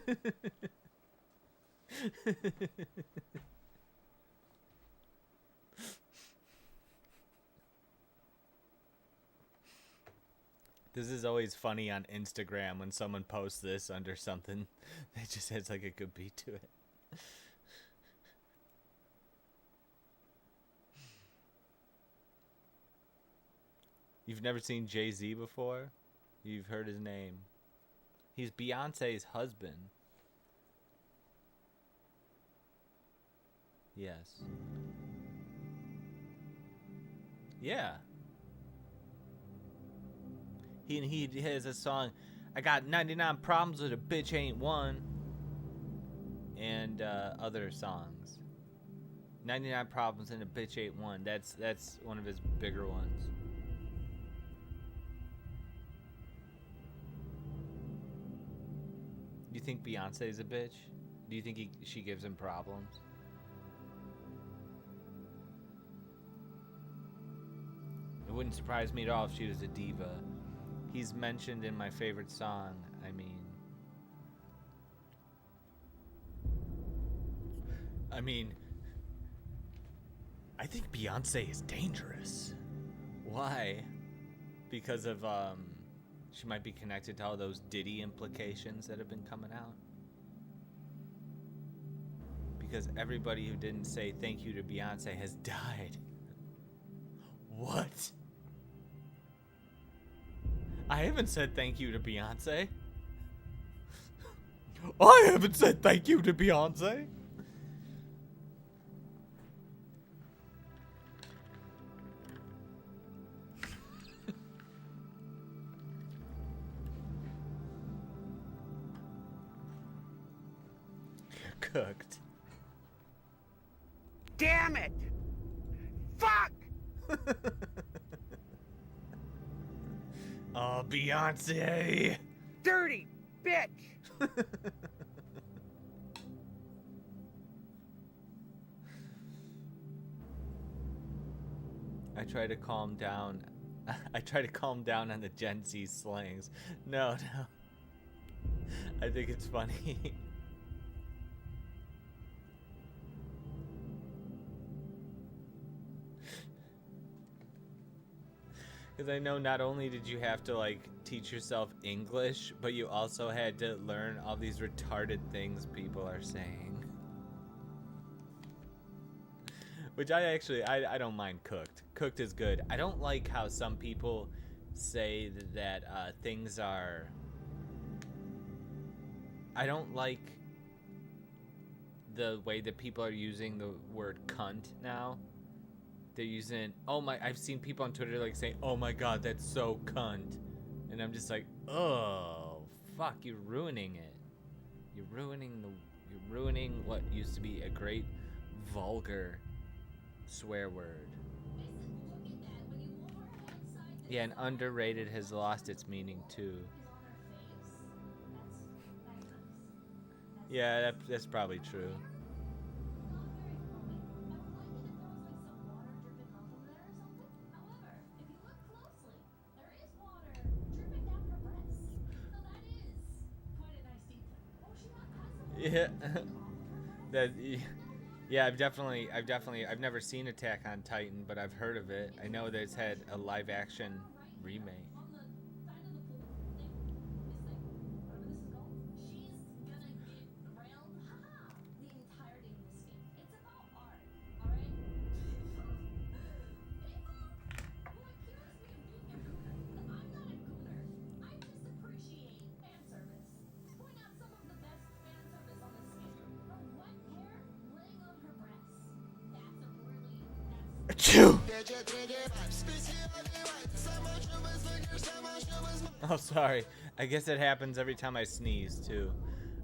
This is always funny on Instagram when someone posts this under something. It just has like a good beat to it. You've never seen Jay-Z before? You've heard his name. He's Beyonce's husband. Yes. Yeah. He has a song, I got 99 problems with a bitch ain't one. And other songs. 99 problems and a bitch ain't one. That's one of his bigger ones. Do you think Beyonce is a bitch? Do you think she gives him problems? It wouldn't surprise me at all if she was a diva. He's mentioned in my favorite song, I think Beyonce is dangerous. Why? Because of, she might be connected to all those Diddy implications that have been coming out. Because everybody who didn't say thank you to Beyonce has died. What? I haven't said thank you to Beyonce. I haven't said thank you to Beyonce. cooked. Damn it! Fuck! Oh, Beyonce. Dirty bitch! I try to calm down. I try to calm down on the Gen Z slangs. No. I think it's funny. Because I know not only did you have to like teach yourself English, but you also had to learn all these retarded things people are saying. Which I don't mind cooked. Cooked is good. I don't like how some people say that things are... I don't like the way that people are using the word cunt now. They're using, oh my, I've seen people on Twitter like saying, oh my god, that's so cunt. And I'm just like, oh, fuck, you're ruining it. You're ruining what used to be a great vulgar swear word. Yeah, and underrated has lost its meaning too. Yeah, that's probably true. Yeah. I've never seen Attack on Titan, but I've heard of it. I know that it's had a live action remake. Achoo! Oh, sorry. I guess it happens every time I sneeze, too.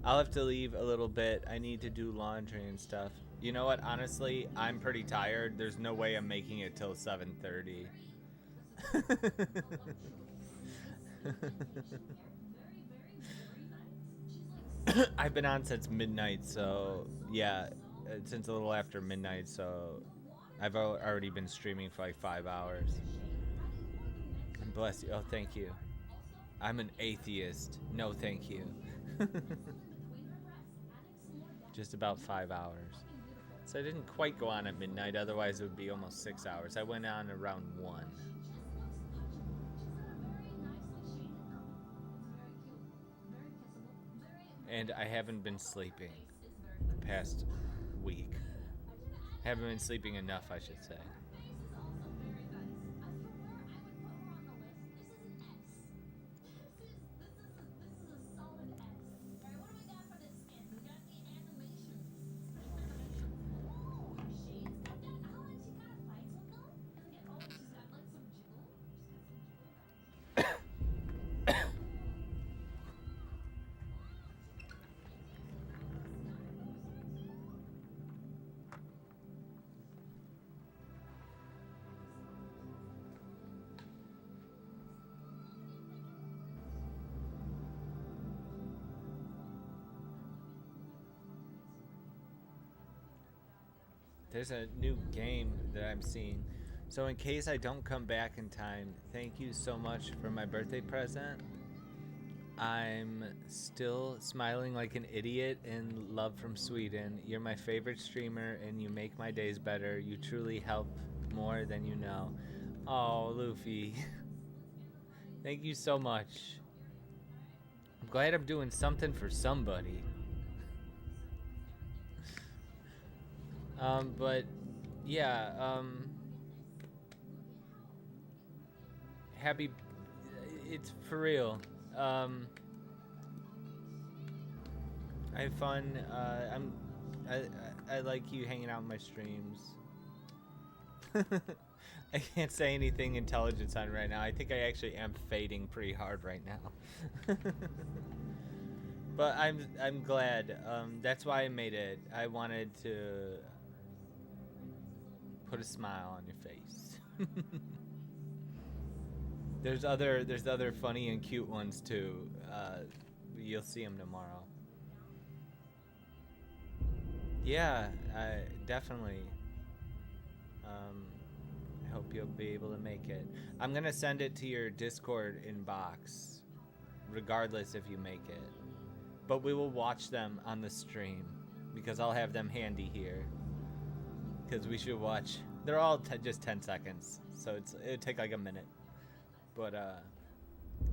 I'll have to leave a little bit. I need to do laundry and stuff. You know what? Honestly, I'm pretty tired. There's no way I'm making it till 7:30. I've been on since midnight, so yeah, since a little after midnight, so I've already been streaming for like 5 hours. And bless you. Oh, thank you. I'm an atheist. No, thank you. Just about 5 hours. So I didn't quite go on at midnight, otherwise it would be almost 6 hours. I went on around 1. And I haven't been sleeping the past week. Haven't been sleeping enough, I should say. There's a new game that I'm seeing. So in case I don't come back in time, thank you so much for my birthday present. I'm still smiling like an idiot in Love from Sweden. You're my favorite streamer and you make my days better. You truly help more than you know. Oh, Luffy. Thank you so much. I'm glad I'm doing something for somebody. But yeah, happy, it's for real. I have fun. I like you hanging out in my streams. I can't say anything intelligent on right now. I think I actually am fading pretty hard right now. But I'm glad. That's why I made it. I wanted to put a smile on your face. There's other funny and cute ones too. You'll see them tomorrow. Yeah, definitely. I hope you'll be able to make it. I'm gonna send it to your Discord inbox, regardless if you make it. But we will watch them on the stream because I'll have them handy here. Because we should watch. They're all just 10 seconds, so it'll take like a minute. But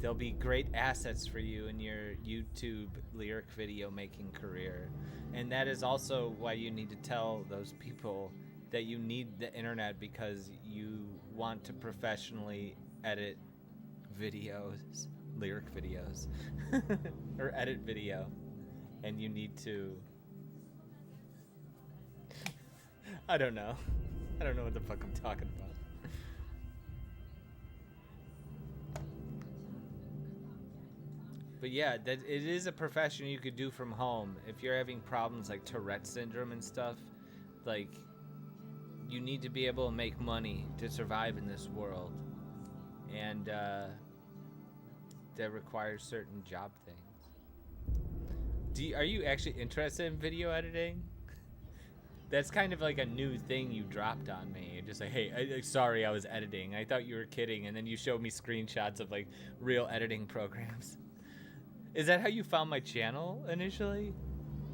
they'll be great assets for you in your YouTube lyric video making career. And that is also why you need to tell those people that you need the internet, because you want to professionally edit videos, lyric videos, or edit video, and you need to, I don't know what the fuck I'm talking about. But yeah, that it is a profession you could do from home. If you're having problems like Tourette syndrome and stuff, like, you need to be able to make money to survive in this world. And that requires certain job things. Are you actually interested in video editing? That's kind of like a new thing you dropped on me. You're just like, hey, sorry, I was editing. I thought you were kidding. And then you showed me screenshots of like real editing programs. Is that how you found my channel initially?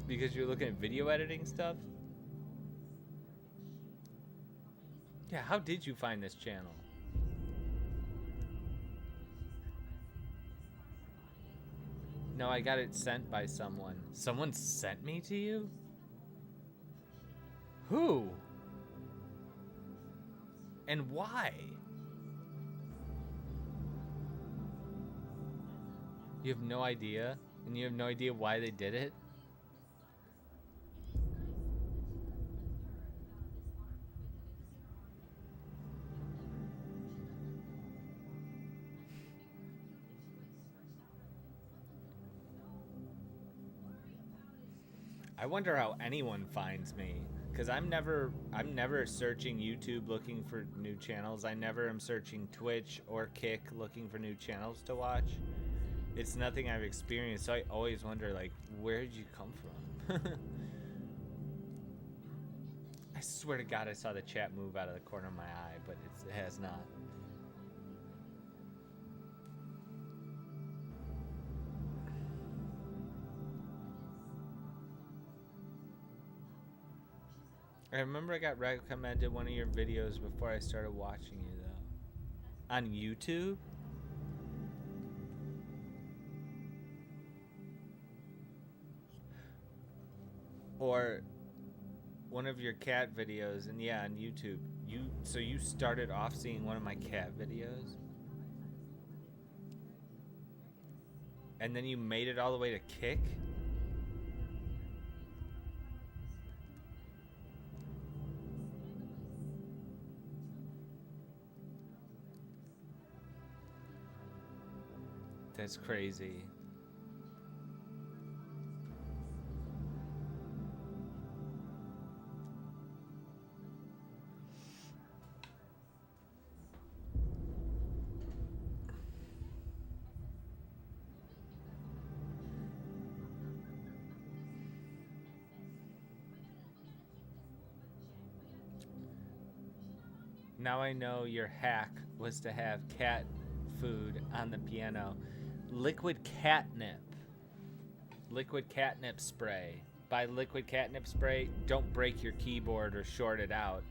Because you're looking at video editing stuff? Yeah, how did you find this channel? No, I got it sent by someone. Someone sent me to you? Who? And why? You have no idea? And you have no idea why they did it? I wonder how anyone finds me, because I'm never searching YouTube looking for new channels. I never am searching Twitch or Kick looking for new channels to watch. It's nothing I've experienced, so I always wonder, like, where did you come from? I swear to God I saw the chat move out of the corner of my eye, but it has not. I remember I got recommended one of your videos before I started watching you, though. On YouTube? Or one of your cat videos, and yeah, on YouTube. So you started off seeing one of my cat videos? And then you made it all the way to Kick? That's crazy. Now I know your hack was to have cat food on the piano. Liquid catnip. Liquid catnip spray. By liquid catnip spray, don't break your keyboard or short it out,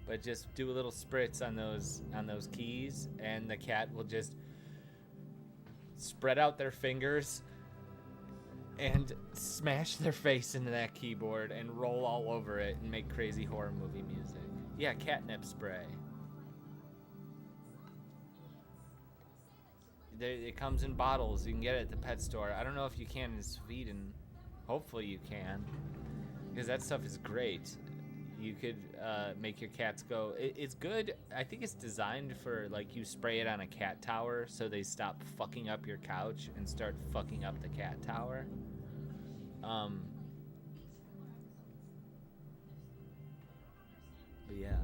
but just do a little spritz on those keys, and the cat will just spread out their fingers and smash their face into that keyboard and roll all over it and make crazy horror movie music. Yeah, catnip spray. It comes in bottles. You can get it at the pet store. I don't know if you can in Sweden. Hopefully you can, because that stuff is great. You could make your cats go. It's good. I think it's designed for, like, you spray it on a cat tower so they stop fucking up your couch and start fucking up the cat tower. But yeah.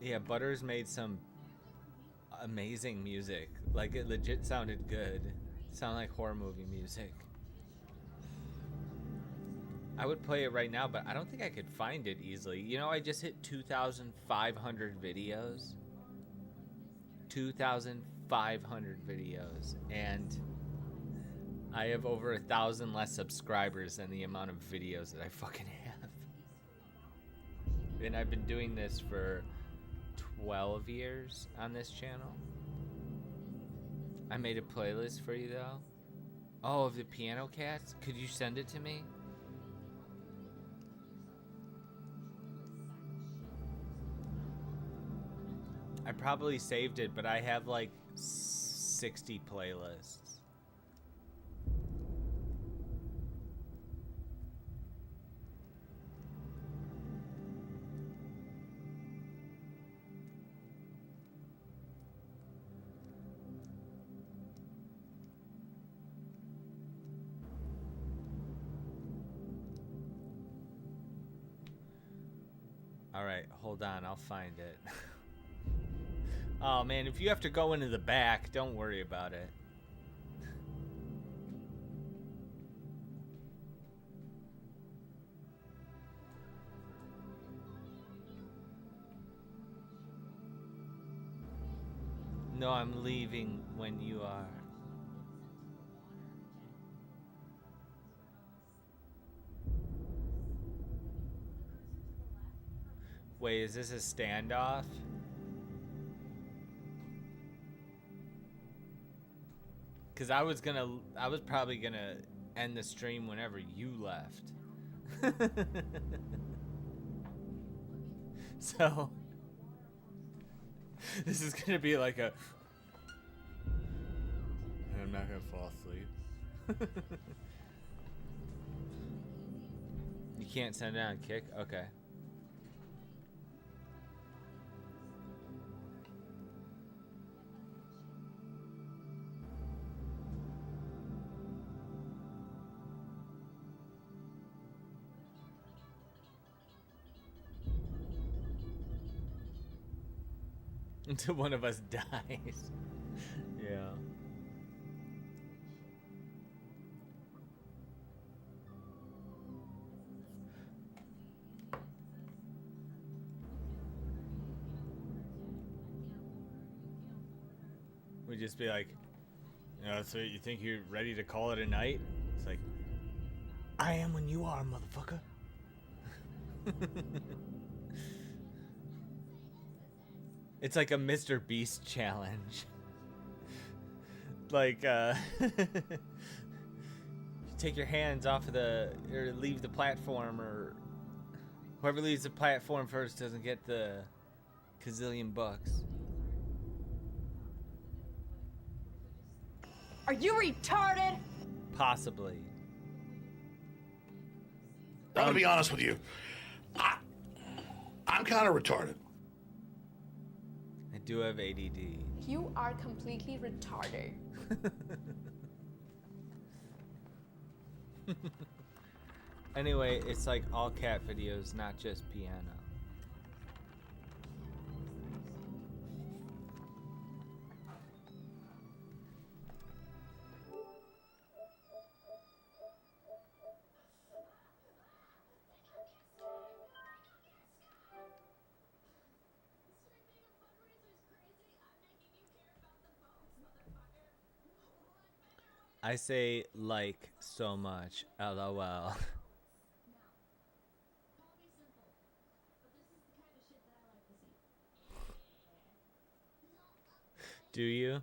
Yeah, Butters made some amazing music. Like, it legit sounded good. Sounded like horror movie music. I would play it right now, but I don't think I could find it easily. You know, I just hit 2,500 videos. 2,500 videos. And I have over 1,000 less subscribers than the amount of videos that I fucking have. And I've been doing this for 12 years on this channel. I made a playlist for you though. Oh, of the Piano Cats? Could you send it to me? I probably saved it, but I have like 60 playlists. Alright, hold on, I'll find it. Oh man, if you have to go into the back, don't worry about it. No, I'm leaving when you are. Wait, is this a standoff? Cause I was probably gonna end the stream whenever you left. So this is gonna be like a I'm not gonna fall asleep. You can't send it on Kick? Okay. Until one of us dies. Yeah. We just be like, you know, so you think you're ready to call it a night? It's like, I am when you are, motherfucker. It's like a Mr. Beast challenge. Like, you take your hands off of or leave the platform, or whoever leaves the platform first doesn't get the gazillion bucks. Are you retarded? Possibly. I'm gonna be honest with you. I'm kind of retarded. I do have ADD. You are completely retarded. Anyway, it's like all cat videos, not just piano. I say like so much, LOL. Do you?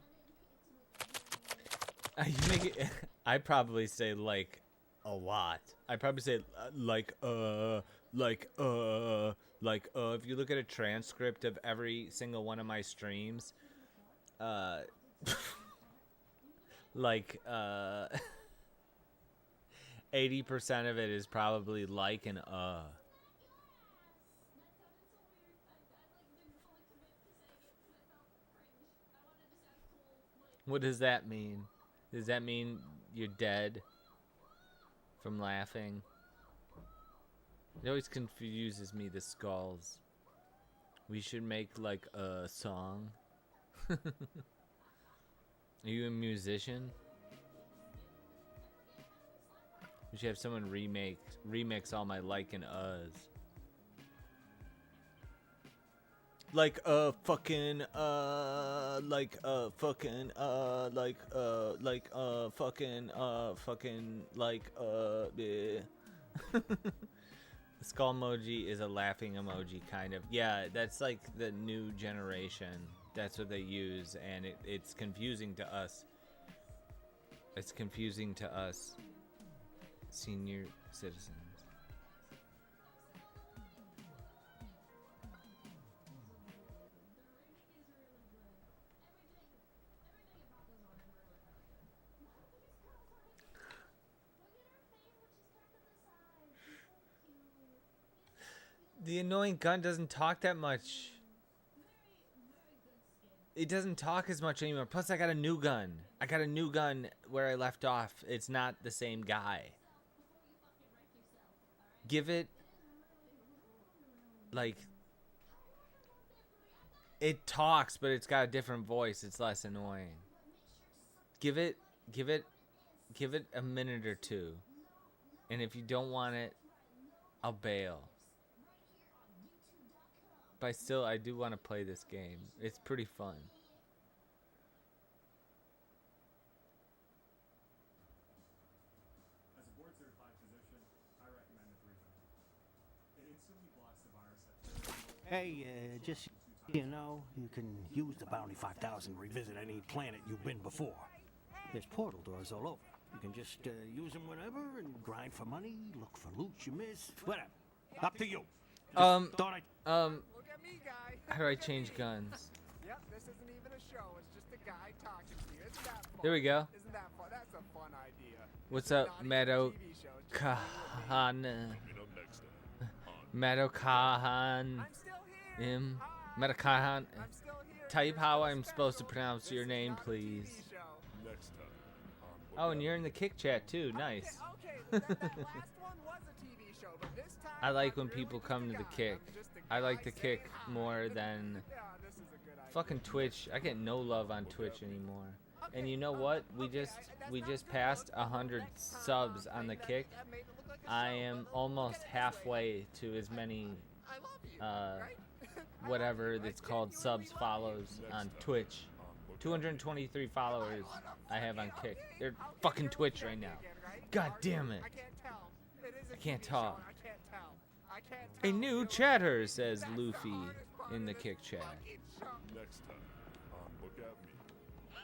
You make it. I probably say like a lot. I probably say like if you look at a transcript of every single one of my streams, like 80% of it is probably like and What does that mean? Does that mean you're dead from laughing? It always confuses me, the skulls. We should make like a song. Are you a musician? We should have someone remix all my like and like fucking like fucking like fucking fucking like yeah. The skull emoji is a laughing emoji, kind of. Yeah, that's like the new generation. That's what they use, and it's confusing to us. It's confusing to us, senior citizens. The annoying gun doesn't talk that much. It doesn't talk as much anymore. Plus, I got a new gun. I got a new gun where I left off. It's not the same guy. Give it... like... it talks, but it's got a different voice. It's less annoying. Give it a minute or two. And if you don't want it, I'll bail. But I do want to play this game. It's pretty fun. As a board-certified physician, I recommend the 300. It instantly blocks the virus at... Hey, just so you know, you can use the Bounty 5000 to revisit any planet you've been before. There's portal doors all over. You can just use them whenever and grind for money, look for loot you missed, whatever. Up to you. How do I change guns? Yep, this isn't even a show. It's just a guy talking to you. Isn't that fun? There we go. Isn't that fun? That's a fun idea. What's up, Meadow Kahan? Meadow Kahan. Meadow Kahan. Type how I'm supposed to pronounce your name, please. Oh, and you're in the Kick chat too. Nice. I like when people come to the Kick. I like the Kick more than fucking Twitch. I get no love on Twitch anymore. And you know what? We just passed 100 subs on the Kick. I am almost halfway to as many whatever it's called, subs, follows on Twitch. 223 followers I have on Kick. They're fucking Twitch right now. God damn it. I can't talk. A new chatter, says Luffy in the Kick chat.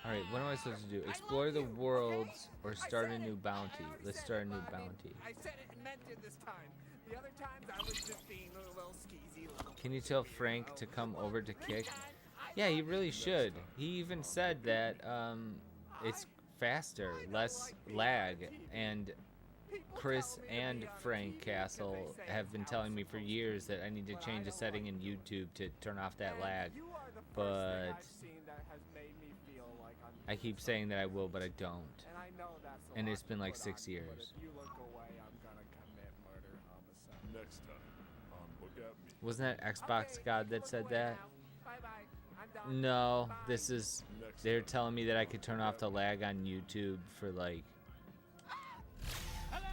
Alright, what am I supposed to do? Explore the worlds or start a new bounty? Let's start a new bounty. I said it and meant it this time. The other times I was just being a little skeezy. Can you tell Frank to come over to Kick? Yeah, he really should. He even said that it's faster, less lag, and Chris and Frank Castle have been telling me for years that I need to change a setting in YouTube to turn off that lag, but I keep saying that I will, but I don't. And it's been like 6 years. Wasn't that Xbox God that said that? No, this is... they're telling me that I could turn off the lag on YouTube for like...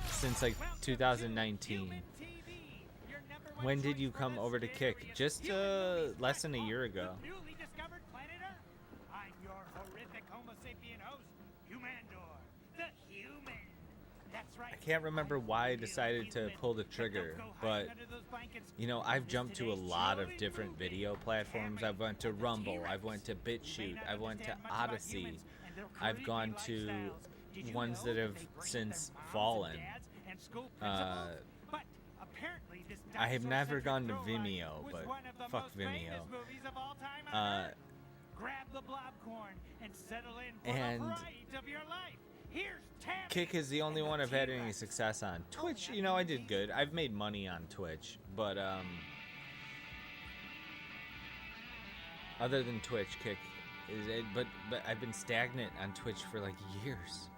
since like 2019. When did you come over to Kick? Just less than a year ago. I'm your horrific Homo sapien host, Humandor, the human. That's right. I can't remember why I decided to pull the trigger, but you know, I've jumped to a lot of different video platforms. I've went to Rumble, I've went to Bitchute, I've went to ODYSEE, I've gone to ones that have since fallen. I have never gone to Vimeo, but fuck Vimeo. the blobcorn and settle in for And the fright of your life. Here's Tammy. Kick is the only one I've had any success on. Twitch, you know, I did good. I've made money on Twitch, but other than Twitch, Kick is it. But I've been stagnant on Twitch for like years.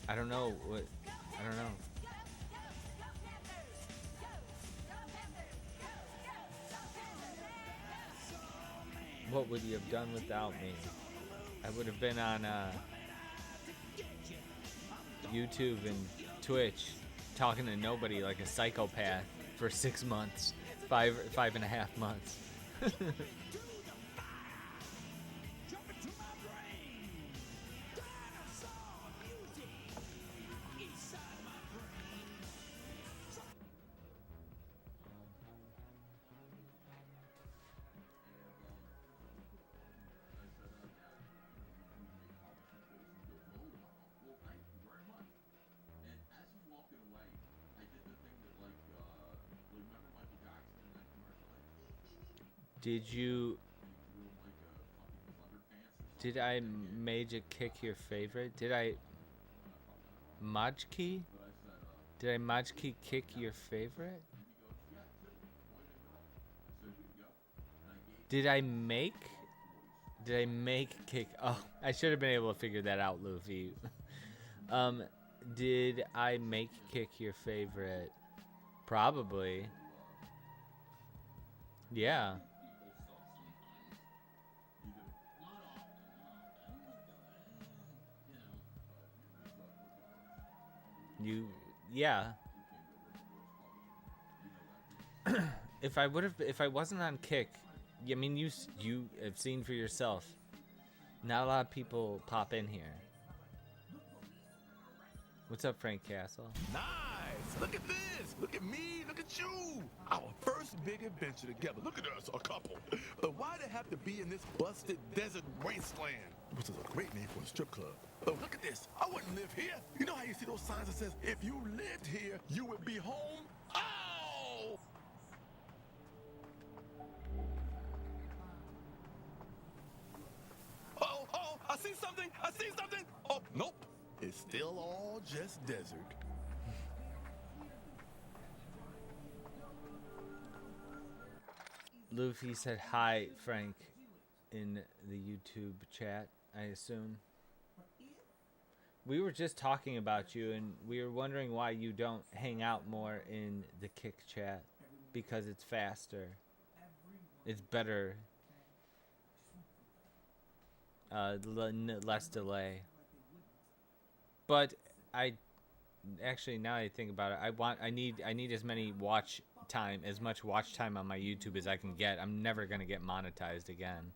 I don't know what. I don't know. What would you have done without me? I would have been on YouTube and Twitch talking to nobody like a psychopath for 6 months, 5.5 months. Did I Major Kick your favorite? Did I Majki? Did I Majki Kick your favorite? Did I make Kick? Oh, I should have been able to figure that out, Luffy. Did I make Kick your favorite? Probably. Yeah. Yeah. If I wasn't on Kick, I mean, you have seen for yourself. Not a lot of people pop in here. What's up, Frank Castle? Nice! Look at this! Look at me! Look at you! Our first big adventure together. Look at us, a couple. But why'd it have to be in this busted desert wasteland? Which is a great name for a strip club. Oh, look at this. I wouldn't live here. You know how you see those signs that says, if you lived here, you would be home? Oh! Oh, I see something! I see something! Oh, nope. It's still all just desert. Luffy said hi, Frank, in the YouTube chat, I assume. We were just talking about you, and we were wondering why you don't hang out more in the Kick chat. Because it's faster. It's better. Less delay. But actually, now that I think about it, I need as much watch time on my YouTube as I can get. I'm never gonna get monetized again.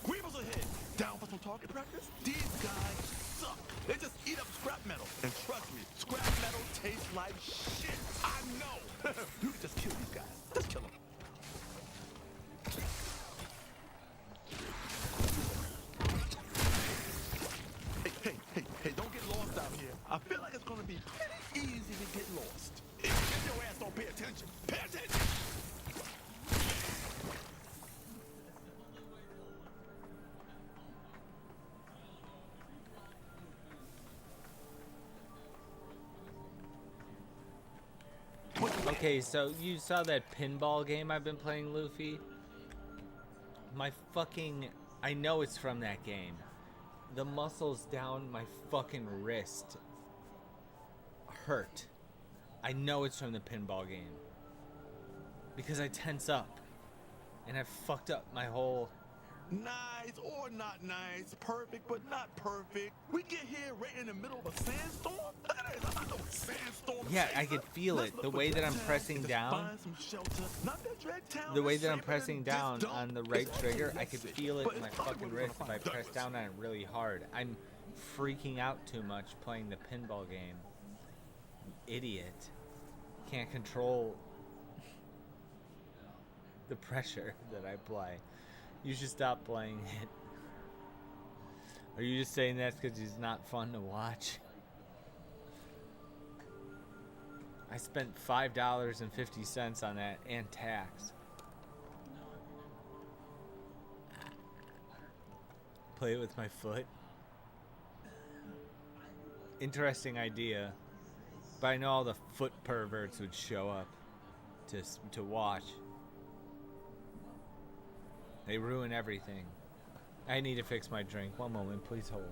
Greeble's ahead. Down for some target practice? These guys suck. They just eat up scrap metal. And trust me, scrap metal tastes like shit. I know. You can just kill these guys. Just kill them. Hey, don't get lost out here. I feel like it's gonna be pretty easy to get lost. If your ass don't pay attention. Pay attention! Okay, so you saw that pinball game I've been playing, Luffy? I know it's from that game. The muscles down my fucking wrist hurt. I know it's from the pinball game. Because I tense up. And I fucked up my whole Nice or not nice, perfect but not perfect. We get here right in the middle of a sandstorm. Look at this, I'm not no sandstorm. Yeah, I could feel it. The way that I'm pressing down. The way that I'm pressing down on the right trigger, I could feel it in my fucking wrist if I press down on it really hard. I'm freaking out too much playing the pinball game. Idiot. Can't control the pressure that I play. You should stop playing it. Are you just saying that because he's not fun to watch? I spent $5.50 on that and tax. Play it with my foot. Interesting idea. But I know all the foot perverts would show up to watch. They ruin everything. I need to fix my drink. One moment, please hold.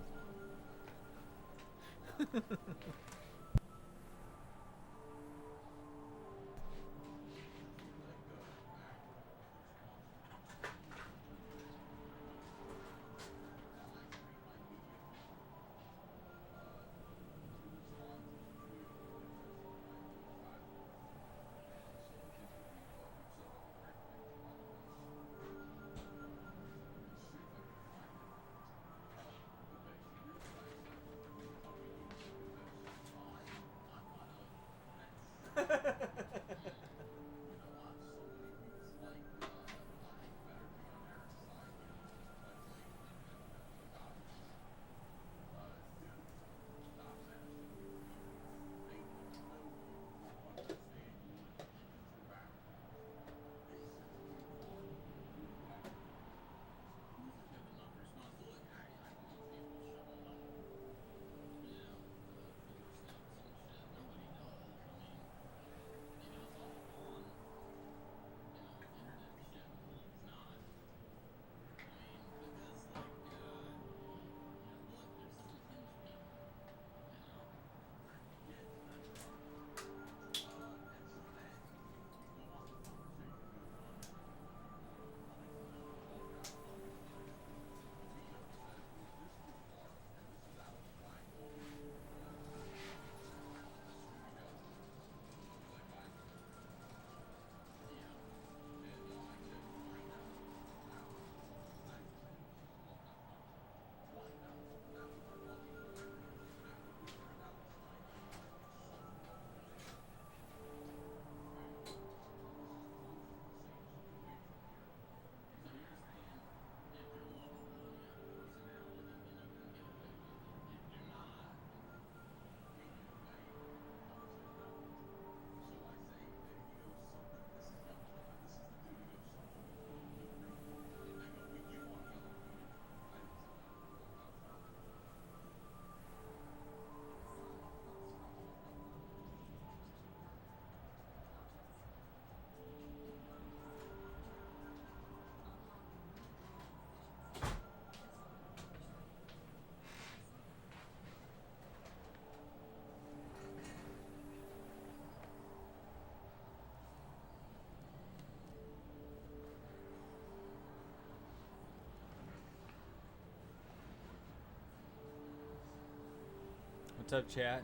What's up, chat?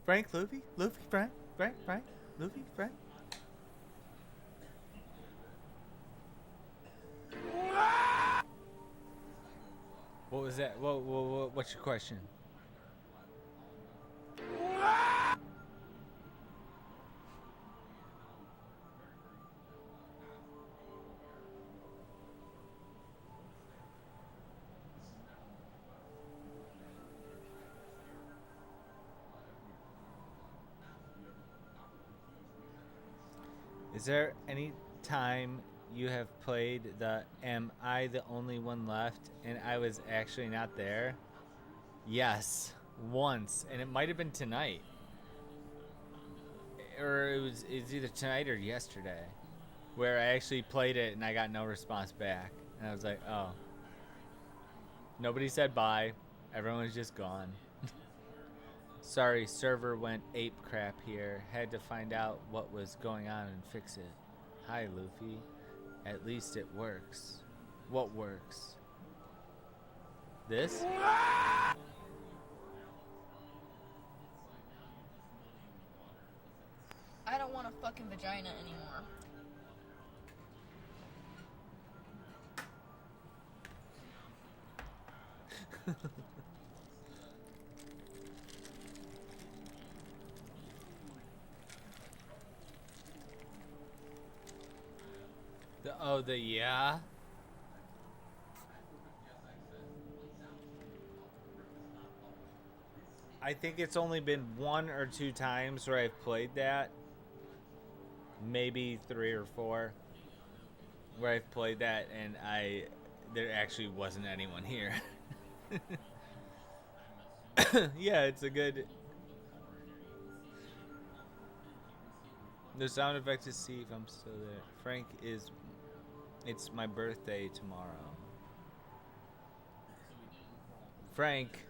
Frank, Luffy, Frank, Luffy, Frank. What was that? What's your question? Is there any time you have played the Am I the Only One Left and I was actually not there? Yes, once, and it might have been tonight. Or it's either tonight or yesterday, where I actually played it and I got no response back. And I was like, oh. Nobody said bye. Everyone was just gone. Sorry, server went ape crap here. Had to find out what was going on and fix it. Hi, Luffy. At least it works. What works? This? I don't want a fucking vagina anymore. Yeah. I think it's only been 1 or 2 times where I've played that. Maybe 3 or 4 where I've played that and there actually wasn't anyone here. Yeah, it's a good. The sound effect is see if I'm still there. Frank is. It's my birthday tomorrow. Frank.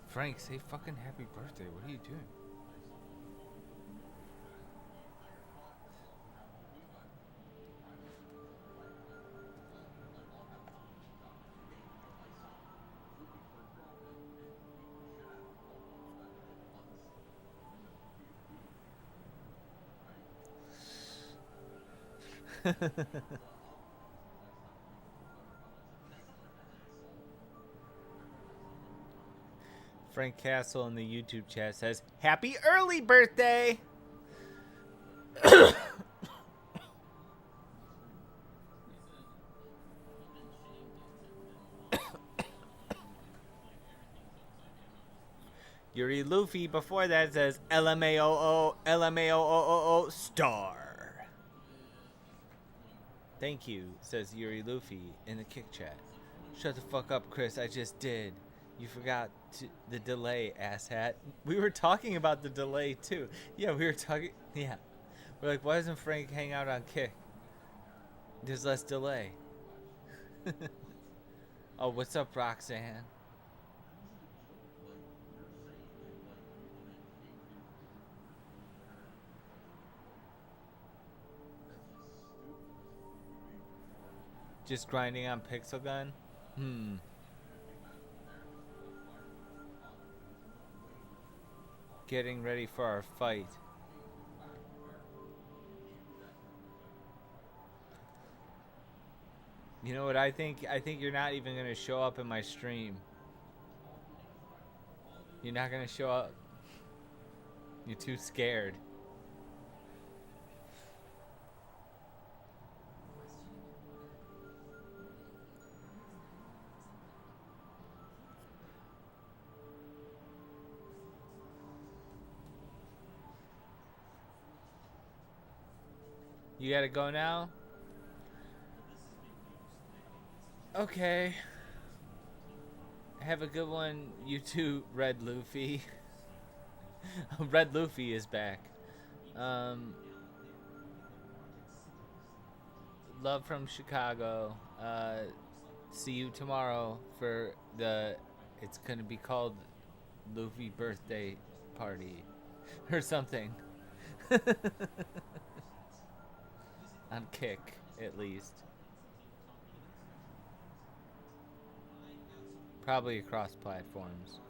Frank, say fucking happy birthday. What are you doing? Frank Castle in the YouTube chat says, "Happy early birthday!" Yuri Luffy before that says, LMAOO, LMAOOO, star. Thank you, says Yuri Luffy in the kick chat. Shut the fuck up, Chris, I just did. You forgot the delay, asshat. We were talking about the delay, too. Yeah, we were talking, yeah. We're like, why doesn't Frank hang out on Kick? There's less delay. Oh, what's up, Roxanne? Just grinding on Pixel Gun? Getting ready for our fight. You know what I think? I think you're not even gonna show up in my stream. You're not gonna show up. You're too scared. You gotta go now? Okay. Have a good one, you too, Red Luffy. Red Luffy is back. Love from Chicago. See you tomorrow for it's gonna be called Luffy birthday party or something. On Kick, at least. Probably across platforms.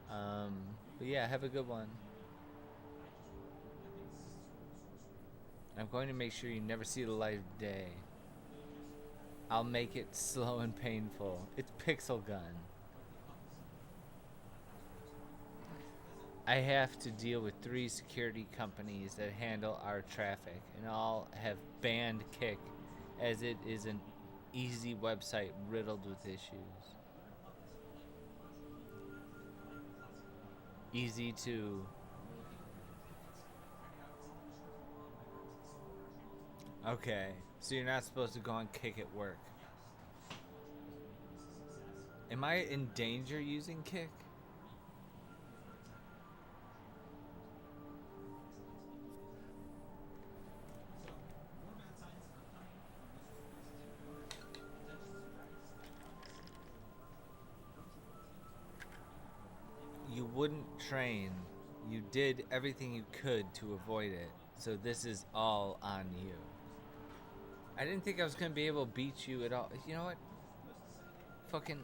But yeah, have a good one. I'm going to make sure you never see the light of day. I'll make it slow and painful. It's Pixel Gun. I have to deal with 3 security companies that handle our traffic, and all have banned Kick, as it is an easy website riddled with issues. Easy to... Okay, so you're not supposed to go on Kick at work. Am I in danger using Kick? You wouldn't train You did everything you could to avoid it, so this is all on you. I didn't think I was gonna be able to beat you at all. You know what? Fucking.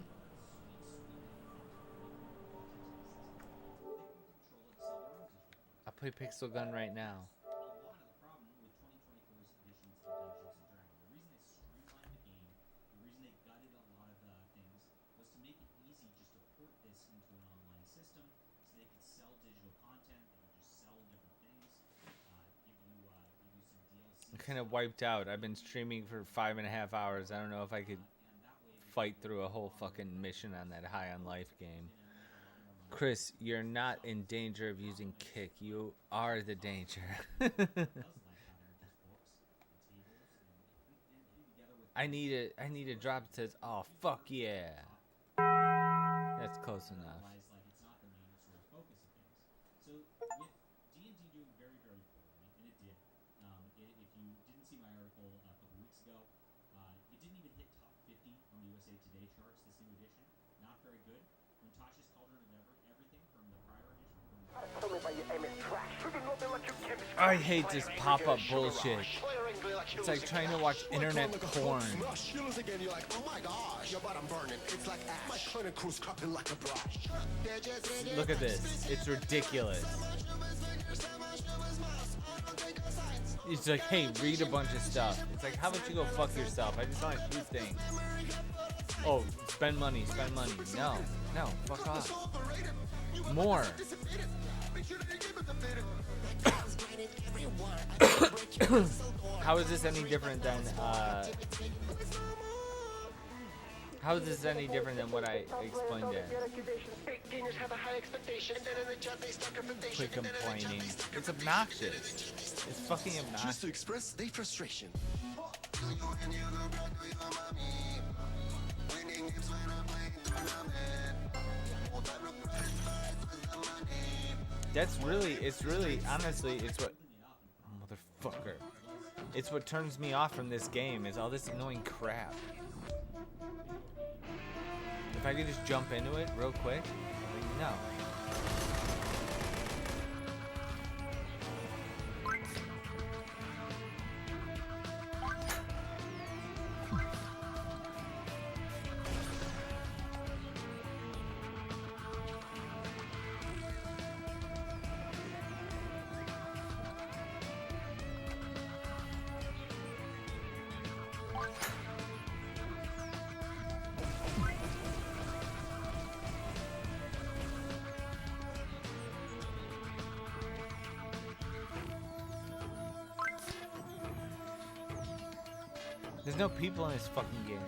I'll play Pixel Gun right now. I'm kind of wiped out. I've been streaming for 5.5 hours. I don't know if I could fight through a whole fucking mission on that High on Life game. Chris, you're not in danger of using kick. You are the danger. I need a drop that says, "Oh fuck yeah." That's close enough. I hate this pop-up bullshit. It's like trying to watch internet porn. Look at this. It's ridiculous. It's like, hey, read a bunch of stuff. It's like, how about you go fuck yourself? I just want to shoot things. Oh, spend money, spend money. No, fuck off. More. How is this any different than what I explained there? Quit complaining. It's obnoxious. It's fucking obnoxious. Just to express their frustration. It's really, honestly, it's what, motherfucker. It's what turns me off from this game, is all this annoying crap. If I could just jump into it real quick, no. There's no people in this fucking game.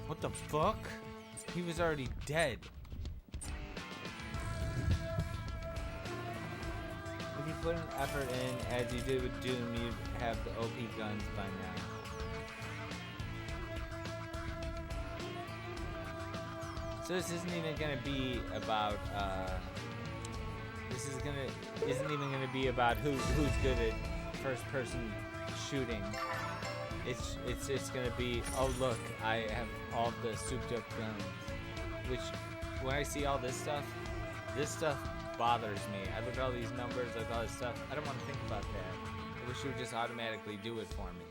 What the fuck? He was already dead. If you put an effort in, as you did with Doom, you'd have the OP guns by now. So this isn't even gonna be about, isn't even gonna be about who's good at first-person shooting. It's just gonna be, oh look, I have all the souped up guns. Which, when I see all this stuff bothers me. I look at all these numbers, like all this stuff. I don't want to think about that. I wish it would just automatically do it for me.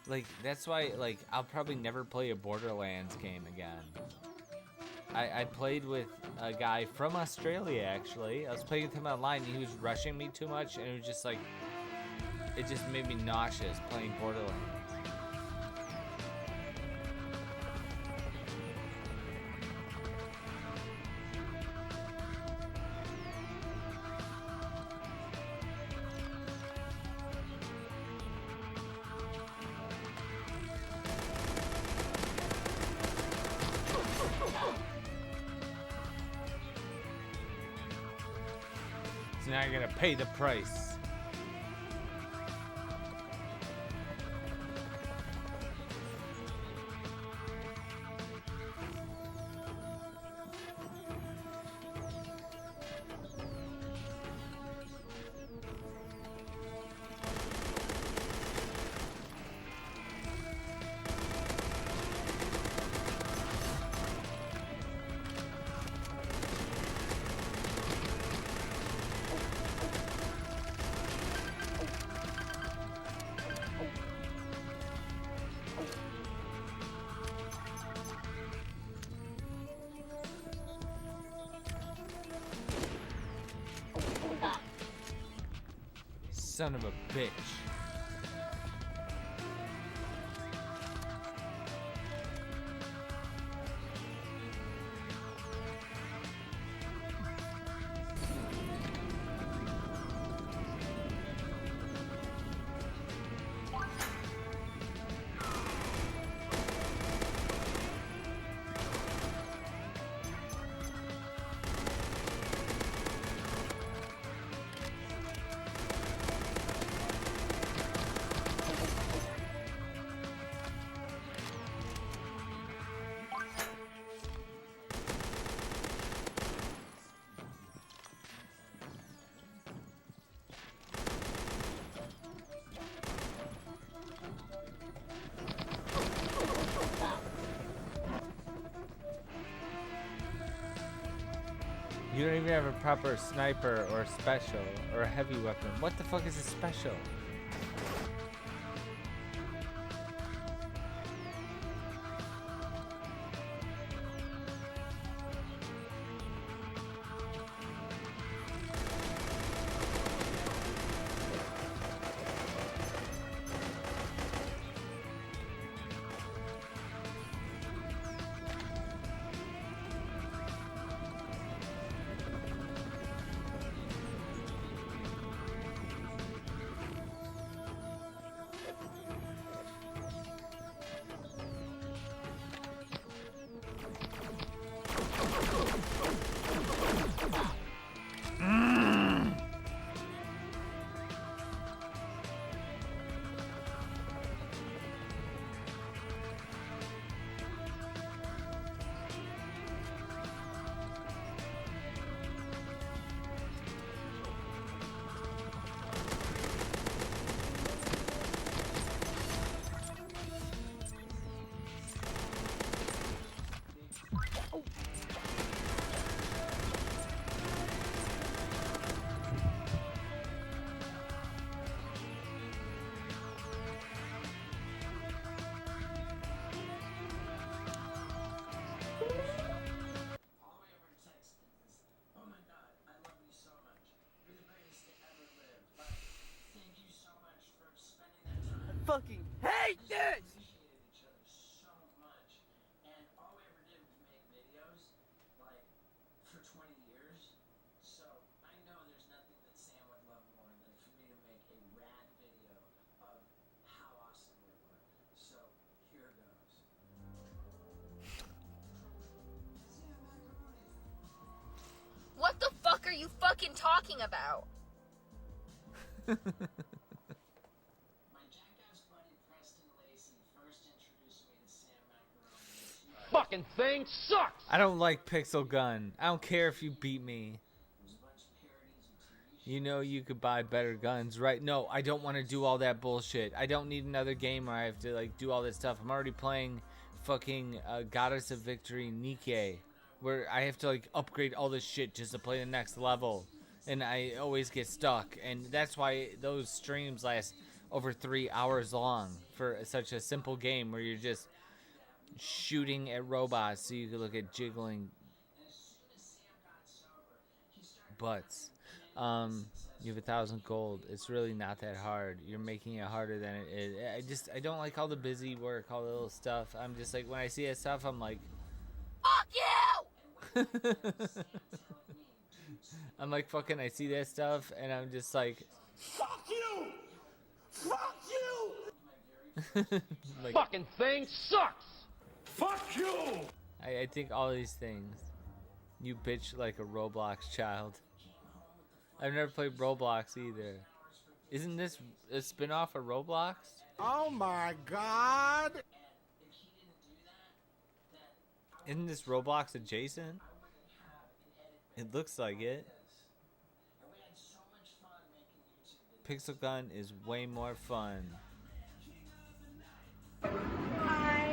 Like, that's why, like, I'll probably never play a Borderlands game again. I played with a guy from Australia, actually. I was playing with him online, and he was rushing me too much, and it was just like, it just made me nauseous playing Borderlands. Now you're gonna pay the price. Son of a bitch. You don't even have a proper sniper or special or a heavy weapon. What the fuck is a special? Fucking hate this! So much, and all we ever did was make videos, like, for 20 years. So I know there's nothing that Sam would love more than for me to make a rad video of how awesome we were. So here goes. What the fuck are you fucking talking about? Fucking thing sucks! I don't like Pixel Gun. I don't care if you beat me. You know you could buy better guns, right? No, I don't want to do all that bullshit. I don't need another game where I have to like do all this stuff. I'm already playing fucking Goddess of Victory Nike, where I have to like upgrade all this shit just to play the next level. And I always get stuck. And that's why those streams last over 3 hours long for such a simple game where you're just shooting at robots so you can look at jiggling butts. You have 1,000 gold. It's really not that hard. You're making it harder than it is. I don't like all the busy work, all the little stuff. I'm just like, when I see that stuff, I'm like, fuck you! I'm like, fucking, I see that stuff, and I'm just like, fuck you! Fuck you! like, fucking thing sucks! Fuck you! I think all these things. You bitch like a Roblox child. I've never played Roblox either. Isn't this a spin-off of Roblox? Oh my god! Isn't this Roblox adjacent? It looks like it. Pixel Gun is way more fun. Why?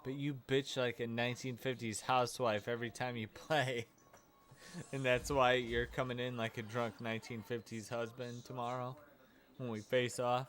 But you bitch like a 1950s housewife every time you play. And that's why you're coming in like a drunk 1950s husband tomorrow when we face off.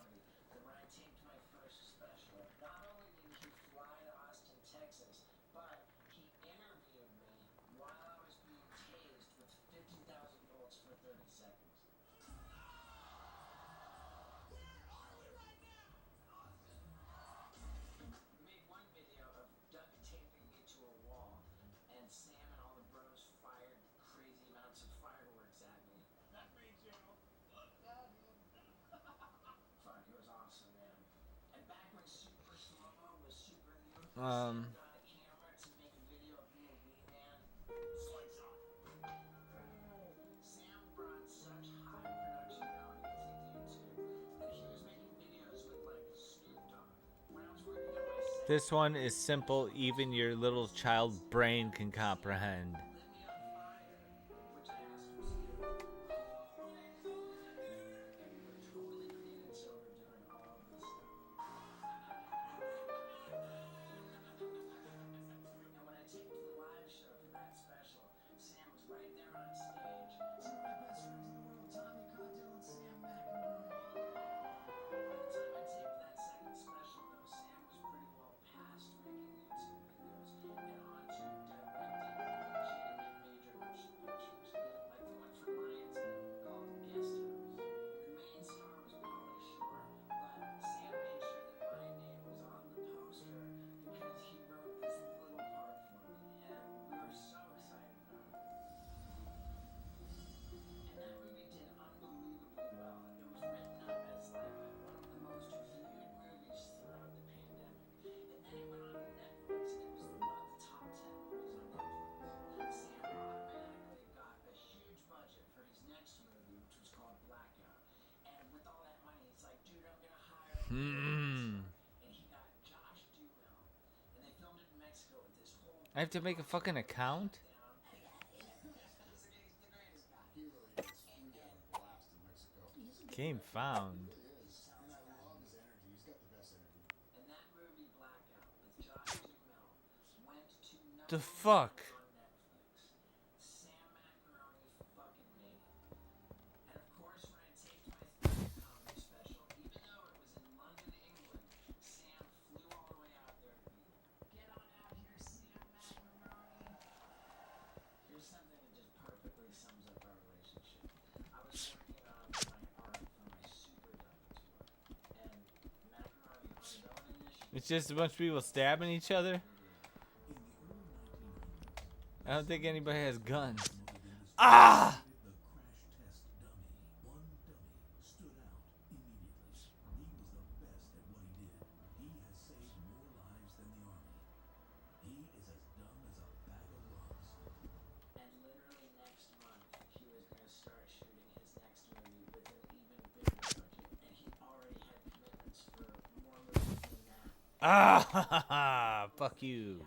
This one is simple, even your little child brain can comprehend. I have to make a fucking account? Game found. The fuck? It's just a bunch of people stabbing each other? I don't think anybody has guns. Ah! Ah! Fuck you.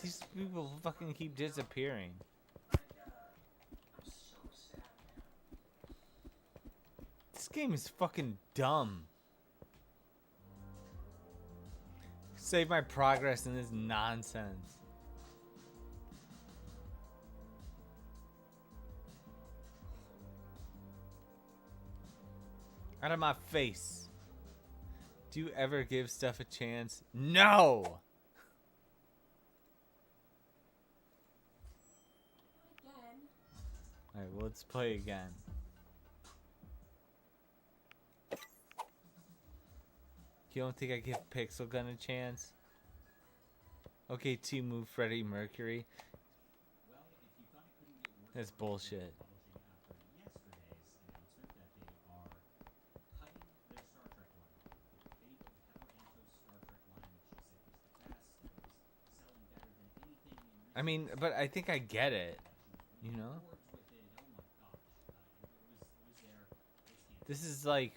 These people fucking keep disappearing. This game is fucking dumb. Save my progress in this nonsense. Out of my face. Do you ever give stuff a chance? No! Alright, well, let's play again. You don't think I give Pixel Gun a chance? Okay, T move Freddie Mercury. That's bullshit. I mean, but I think I get it, you know? This is like,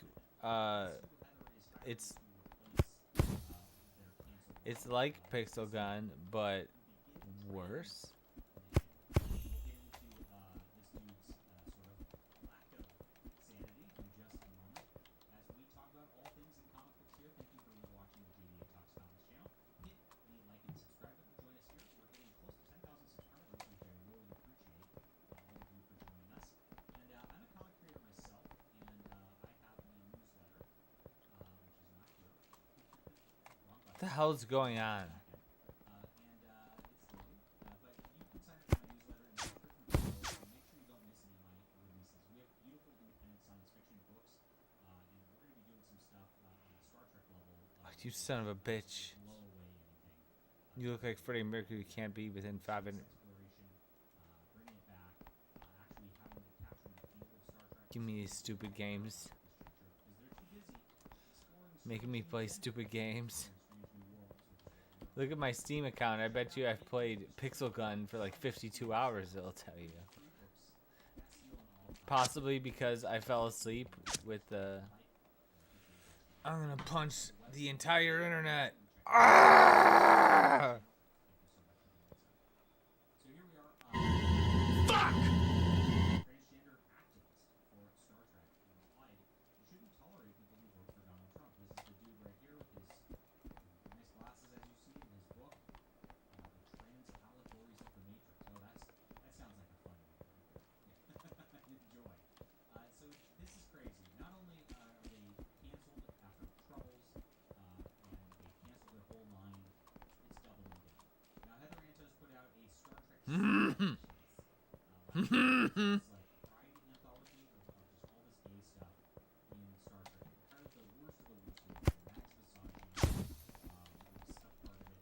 it's like Pixel Gun, but worse. What the hell's going on? Oh, you son of a bitch. You look like Freddie Mercury can't be within 5 minutes. Give me these stupid games. Making me play stupid games. Look at my Steam account. I bet you I've played Pixel Gun for like 52 hours, it'll tell you. Possibly because I fell asleep with the... I'm gonna punch the entire internet. Ah! Fuck!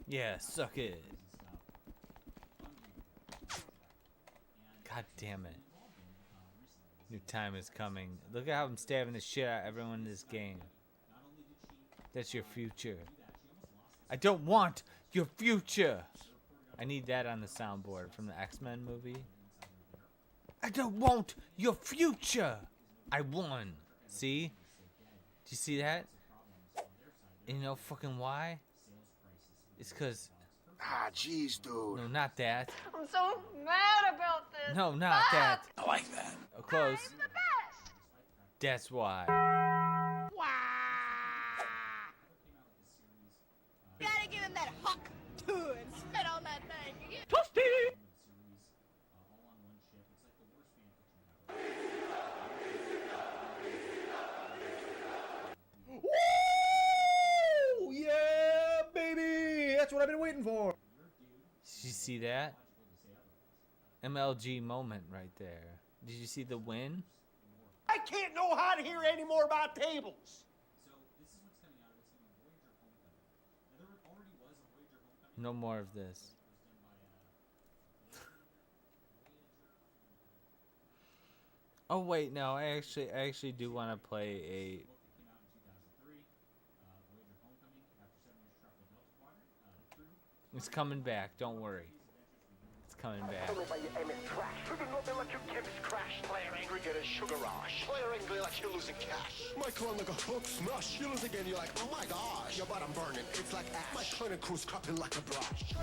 Yeah, suck it. God damn it. New time is coming. Look at how I'm stabbing the shit out of everyone in this game. That's your future. I don't want your future. I need that on the soundboard from the X-Men movie. I don't want your future. I won. See? Do you see that? And you know fucking why? It's cause... Ah, jeez, dude. No, not that. I'm so mad about this. No, not that. I like that. Oh, close. I'm the best. That's why. You gotta give him that huck too and spit on that thing. Toasty! Woo! Yeah, baby! That's what I've been waiting for. Did you see that? MLG moment right there. Did you see the win? I can't know how to hear any more about tables. No more of this. Oh wait, no, I actually do want to play a... It's coming back, don't worry. It's coming back. Sugar like your chemist crash. Player angry, get a sugar rush. Player angry like you're losing cash. My clone like a hook smash. You lose again, you're like, oh my gosh. Your bottom burning, it's like ash. My clone and crew's cropping like a brush.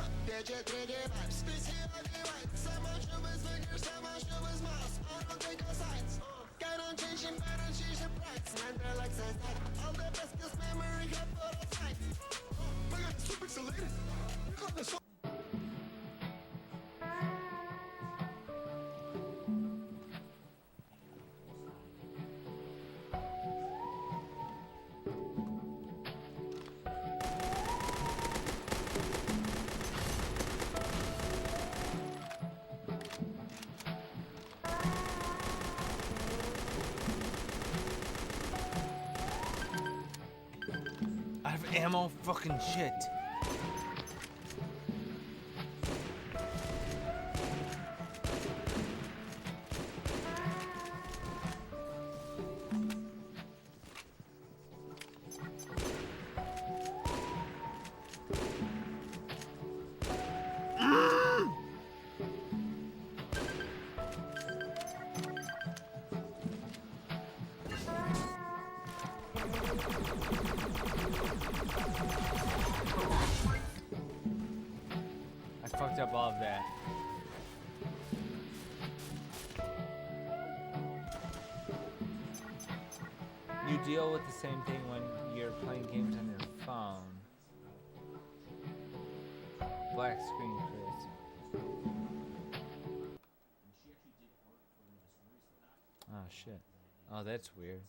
Ammo fucking shit. I fucked up all of that. You deal with the same thing when you're playing games on your phone. Black screen, Chris. Oh shit. Oh, that's weird.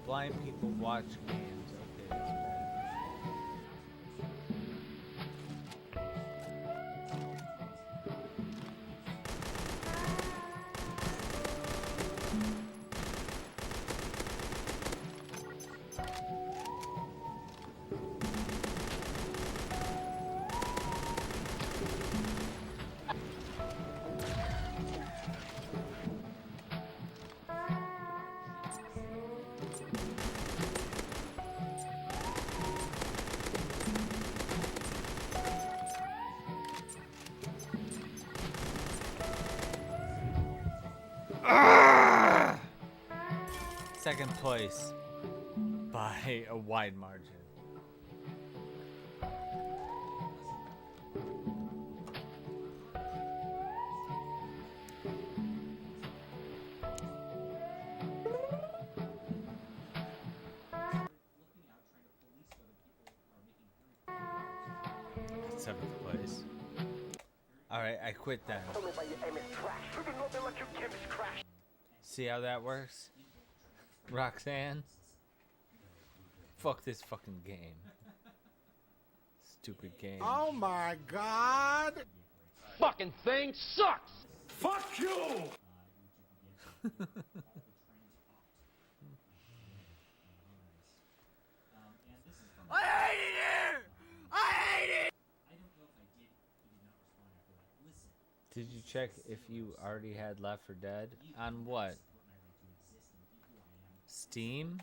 Blind people watch games. Okay, that's bad. Second place by a wide margin. Seventh place. Alright, I quit then. See how that works? Roxanne? Fuck this fucking game. Stupid game. Oh my god! Fucking thing sucks! Fuck you! I hate it here! I hate it! Did you check if you already had Left 4 Dead? On what? Steam?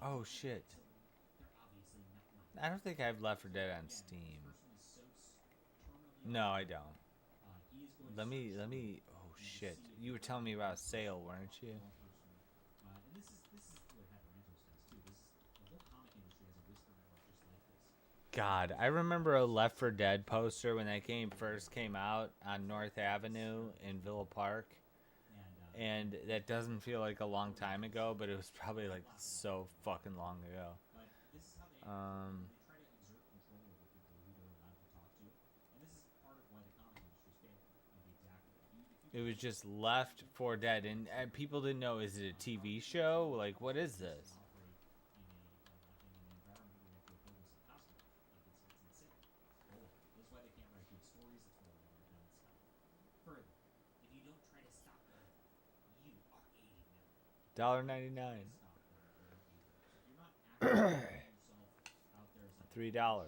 Oh shit. I don't think I have Left 4 Dead on Steam. No, I don't. Let me, oh shit. You were telling me about a sale, weren't you? God, I remember a Left 4 Dead poster when that game first came out on North Avenue in Villa Park. And that doesn't feel like a long time ago, but it was probably like so fucking long ago. It was just Left 4 Dead, and people didn't know, is it a TV show? Like, what is this? $1.99. $3.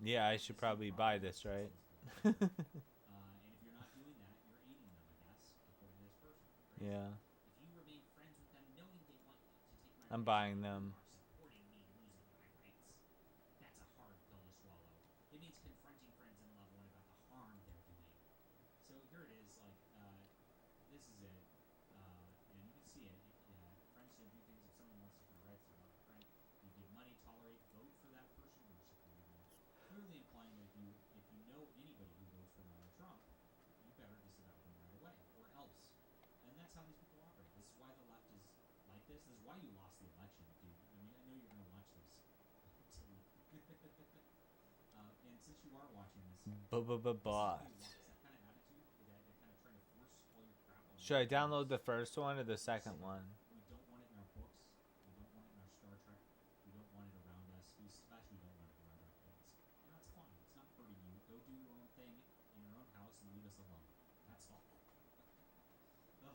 Yeah, I should probably buy this, right? Yeah. If you remain friends with them knowing they want you to take my I'm rights, buying them. you are supporting me losing my rights. That's a hard pill to swallow. It means confronting friends in level 1 about the harm they're doing. So here it is, like, this is it. And you can see it. Friends should do things if someone wants to for rights, they're not a friend. You give money, tolerate, vote for that person, you're supporting them. Clearly implying that if you know anybody who votes for Donald Trump, you better disavow them right away, or else. And that's how these people operate. This is why the left is like this. This is why you lost the election, dude. I mean, I know you're going to watch this. And since you are watching this, Bot. that kind of attitude that they're kind of trying to force all your crap on. Should I download the first one or the second one? We don't want it in our books. We don't want it in our Star Trek. We don't want it around us. We especially don't want it around our kids. And that's fine. It's not hurting you. Go do your own thing in your own house and leave us alone. That's all. Or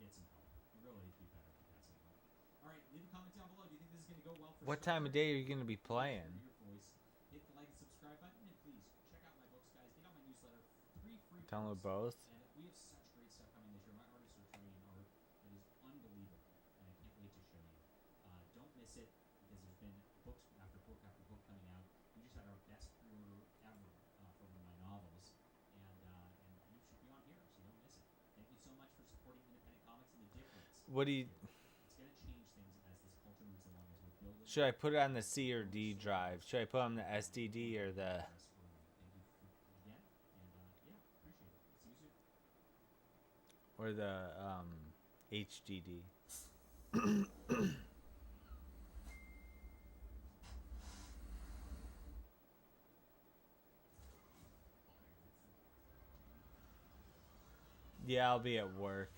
get some help. You really need to be better if you got some help. All right, leave a comment down below. Do you think this is going to go well for What time of day are you going to be playing? Your voice. Hit the like and subscribe button, and please check out my books, guys. Get on my newsletter. 3 free Download books. both? And we have such great stuff coming this year. My artists are turning in art that is unbelievable, and I can't wait to show you. Don't miss it, because there's been books after book after book coming out. We just had our best pre-order ever for one of my novels, and you should be on here, so don't miss it. Thank you so much for supporting independent comics and the difference. What do you... It's going to change things as this culture moves along, as we're building. Should I put it on the C or D drive? Should I put it on the SDD or the... Again, and yeah, appreciate it. See you soon. Or the HDD? Yeah, I'll be at work.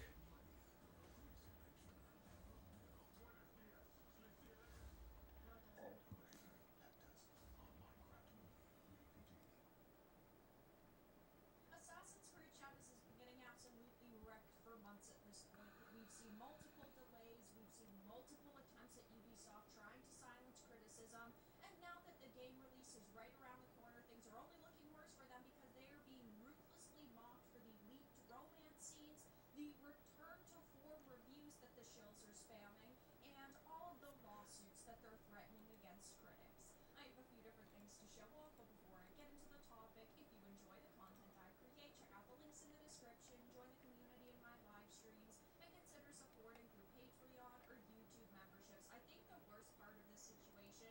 Assassin's Creed Shadows has been getting absolutely wrecked for months at this point. We've seen multiple delays, we've seen multiple attempts at Ubisoft trying to silence criticism, and now that the game release is right around the corner, things are only looking worse for them because they are being ruthlessly mocked for the leaked romance scenes, the return to form reviews that the shills are spamming, and all of the lawsuits that they're threatening against critics. I have a few different things to show off, but before I get into the topic, if you enjoy the content I create, check out the links in the description, join the community in my live streams, and consider supporting through Patreon or YouTube memberships. I think the worst part of this situation,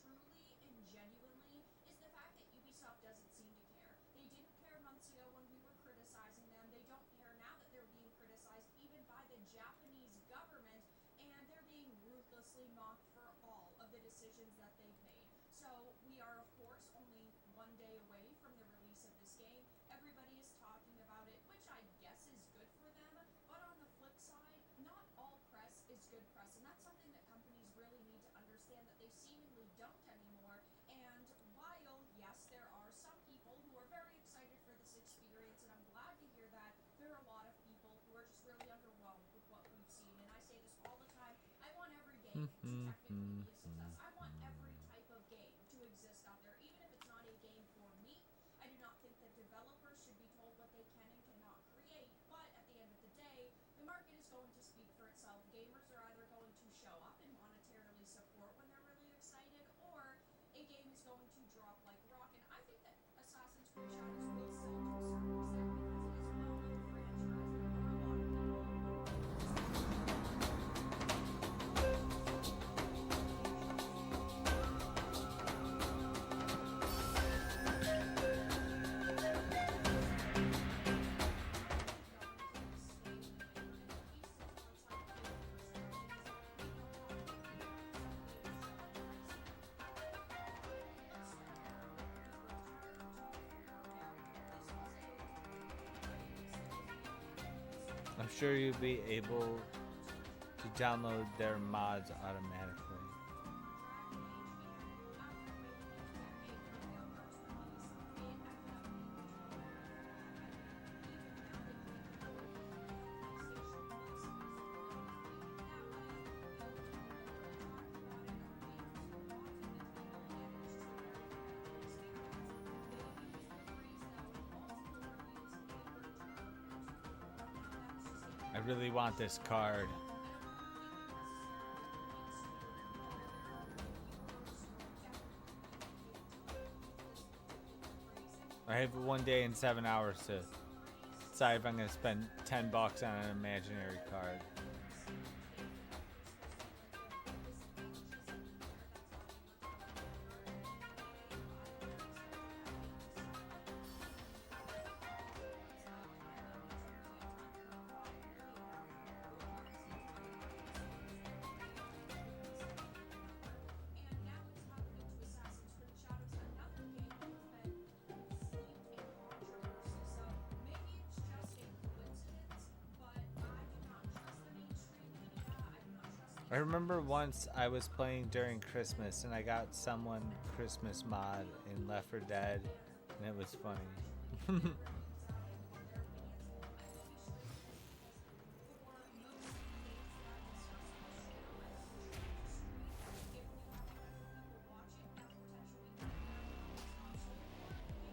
truly and genuinely, is the fact that Ubisoft doesn't seem to care. They didn't care months ago when we were criticizing them. They don't care now that they're being criticized even by the Japanese government, and they're being ruthlessly mocked for all of the decisions that they've made. So we are, of course, only one day away from the release of this game. Everybody is talking about it, which I guess is good for them, but on the flip side, not all press is good press, and that's something that companies really need to understand that they seemingly don't anymore. And while, yes, there are some people who are very excited for this experience, and I'm glad to hear that, there are a lot of people who are just really underwhelmed with what we've seen, and I say this all the time, I want every game to technically be a success. I want every type of game to exist out there, even if it's not a game for me. I do not think that developers should be told what they can and cannot create, but at the end of the day, the market is going to speak for itself. Gamers are either going to show up and monetarily support when they're really excited, or a game is going to drop like a rock, and I think that Assassin's Creed Shadows will sell to a certain extent because it is a well-known franchise. There are a lot of I'm sure you'll be able to download their mods automatically. really want this card. I have 1 day and 7 hours to decide if I'm going to spend $10 on an imaginary card. I remember once I was playing during Christmas and I got someone Christmas mod in Left 4 Dead and it was funny.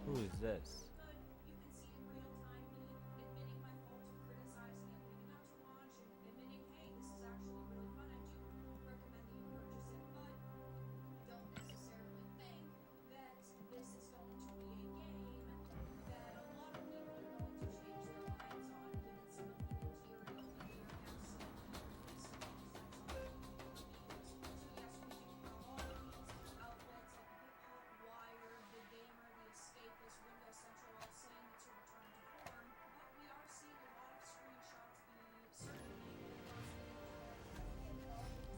Who is this?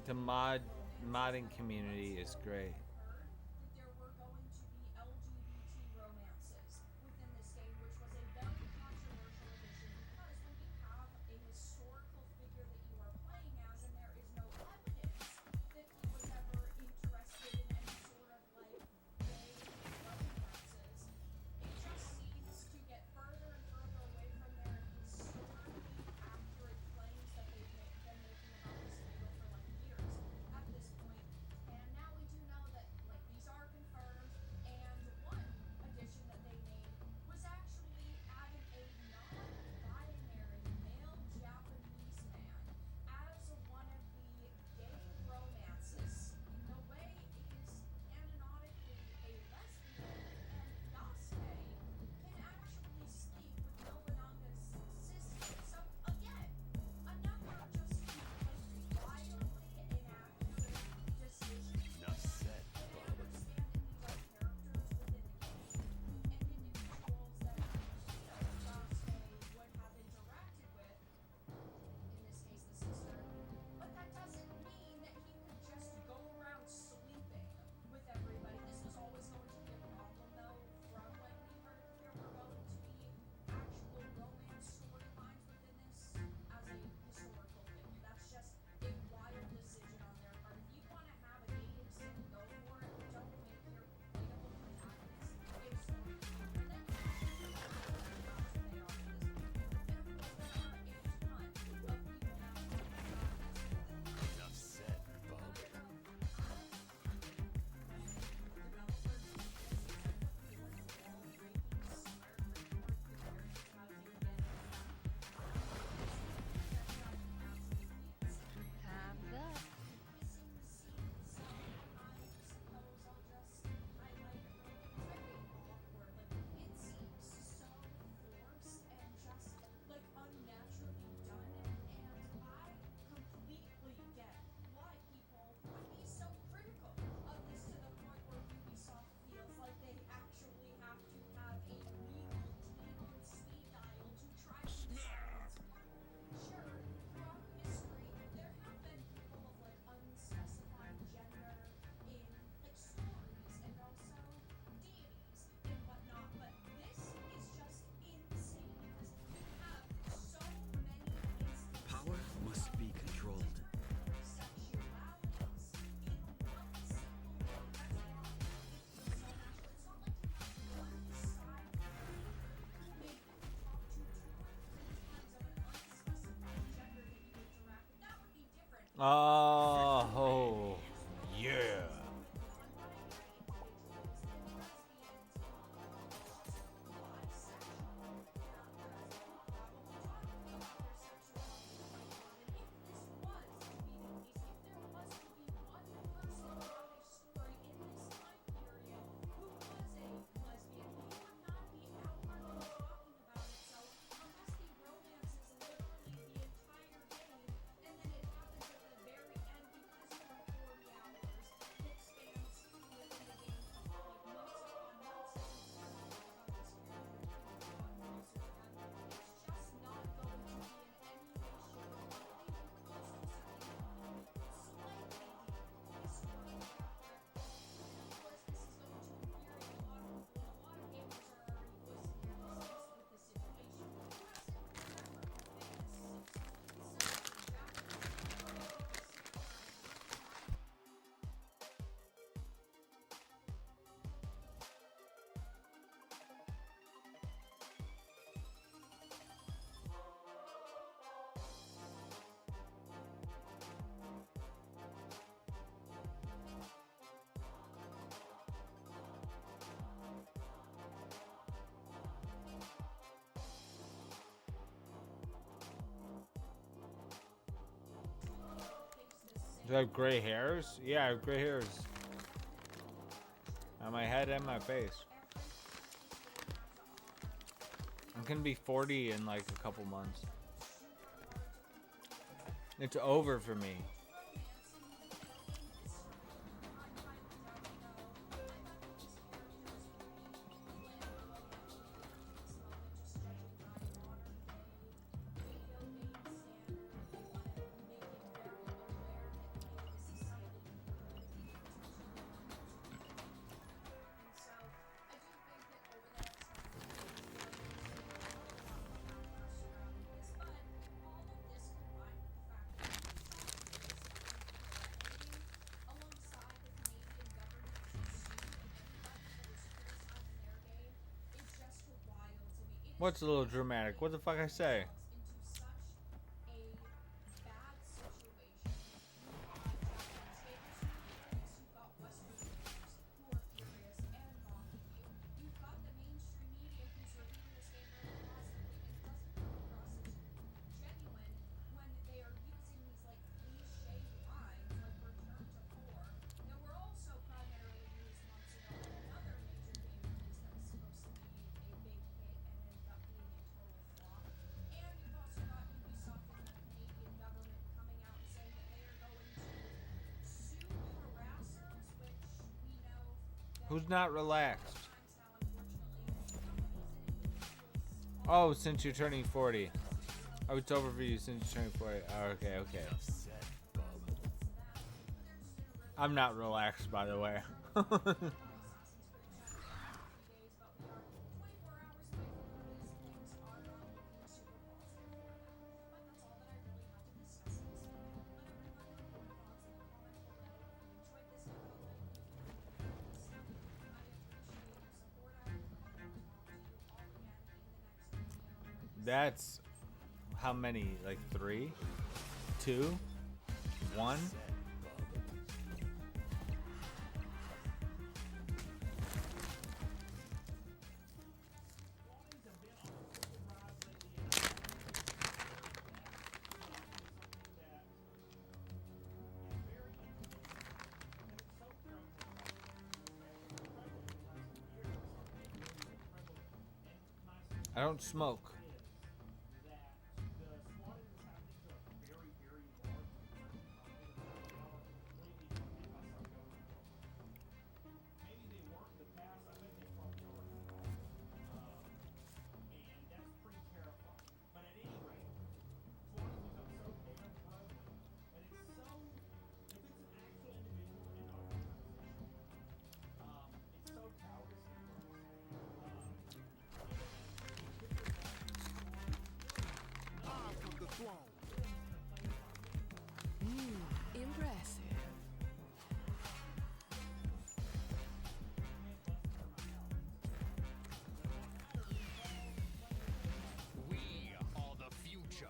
The modding community is great. Oh, yeah. Do I have gray hairs? Yeah, I have gray hairs. On my head and my face. I'm gonna be 40 in like a couple months. It's over for me. What's a little dramatic? What the fuck I say? Who's not relaxed? Oh, since you're turning 40. Oh, it's over for you since you're turning 40. Oh, okay, okay. I'm not relaxed, by the way. That's how many? Like 3, 2, 1. I don't smoke. Impressive. We are the future.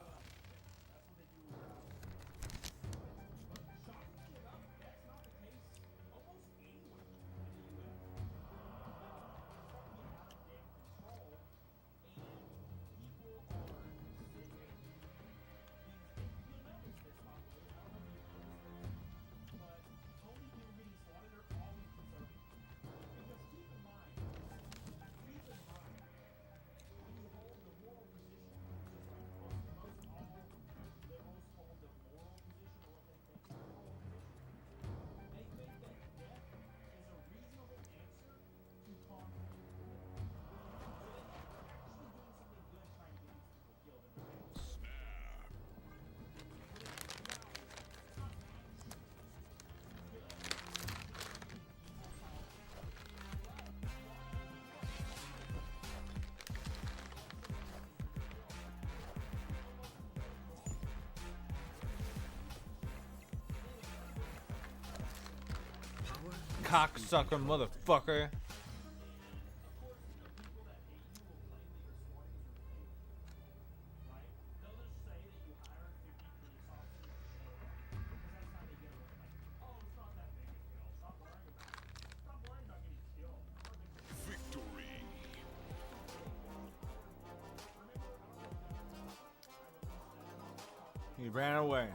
Cocksucker motherfucker. He ran away.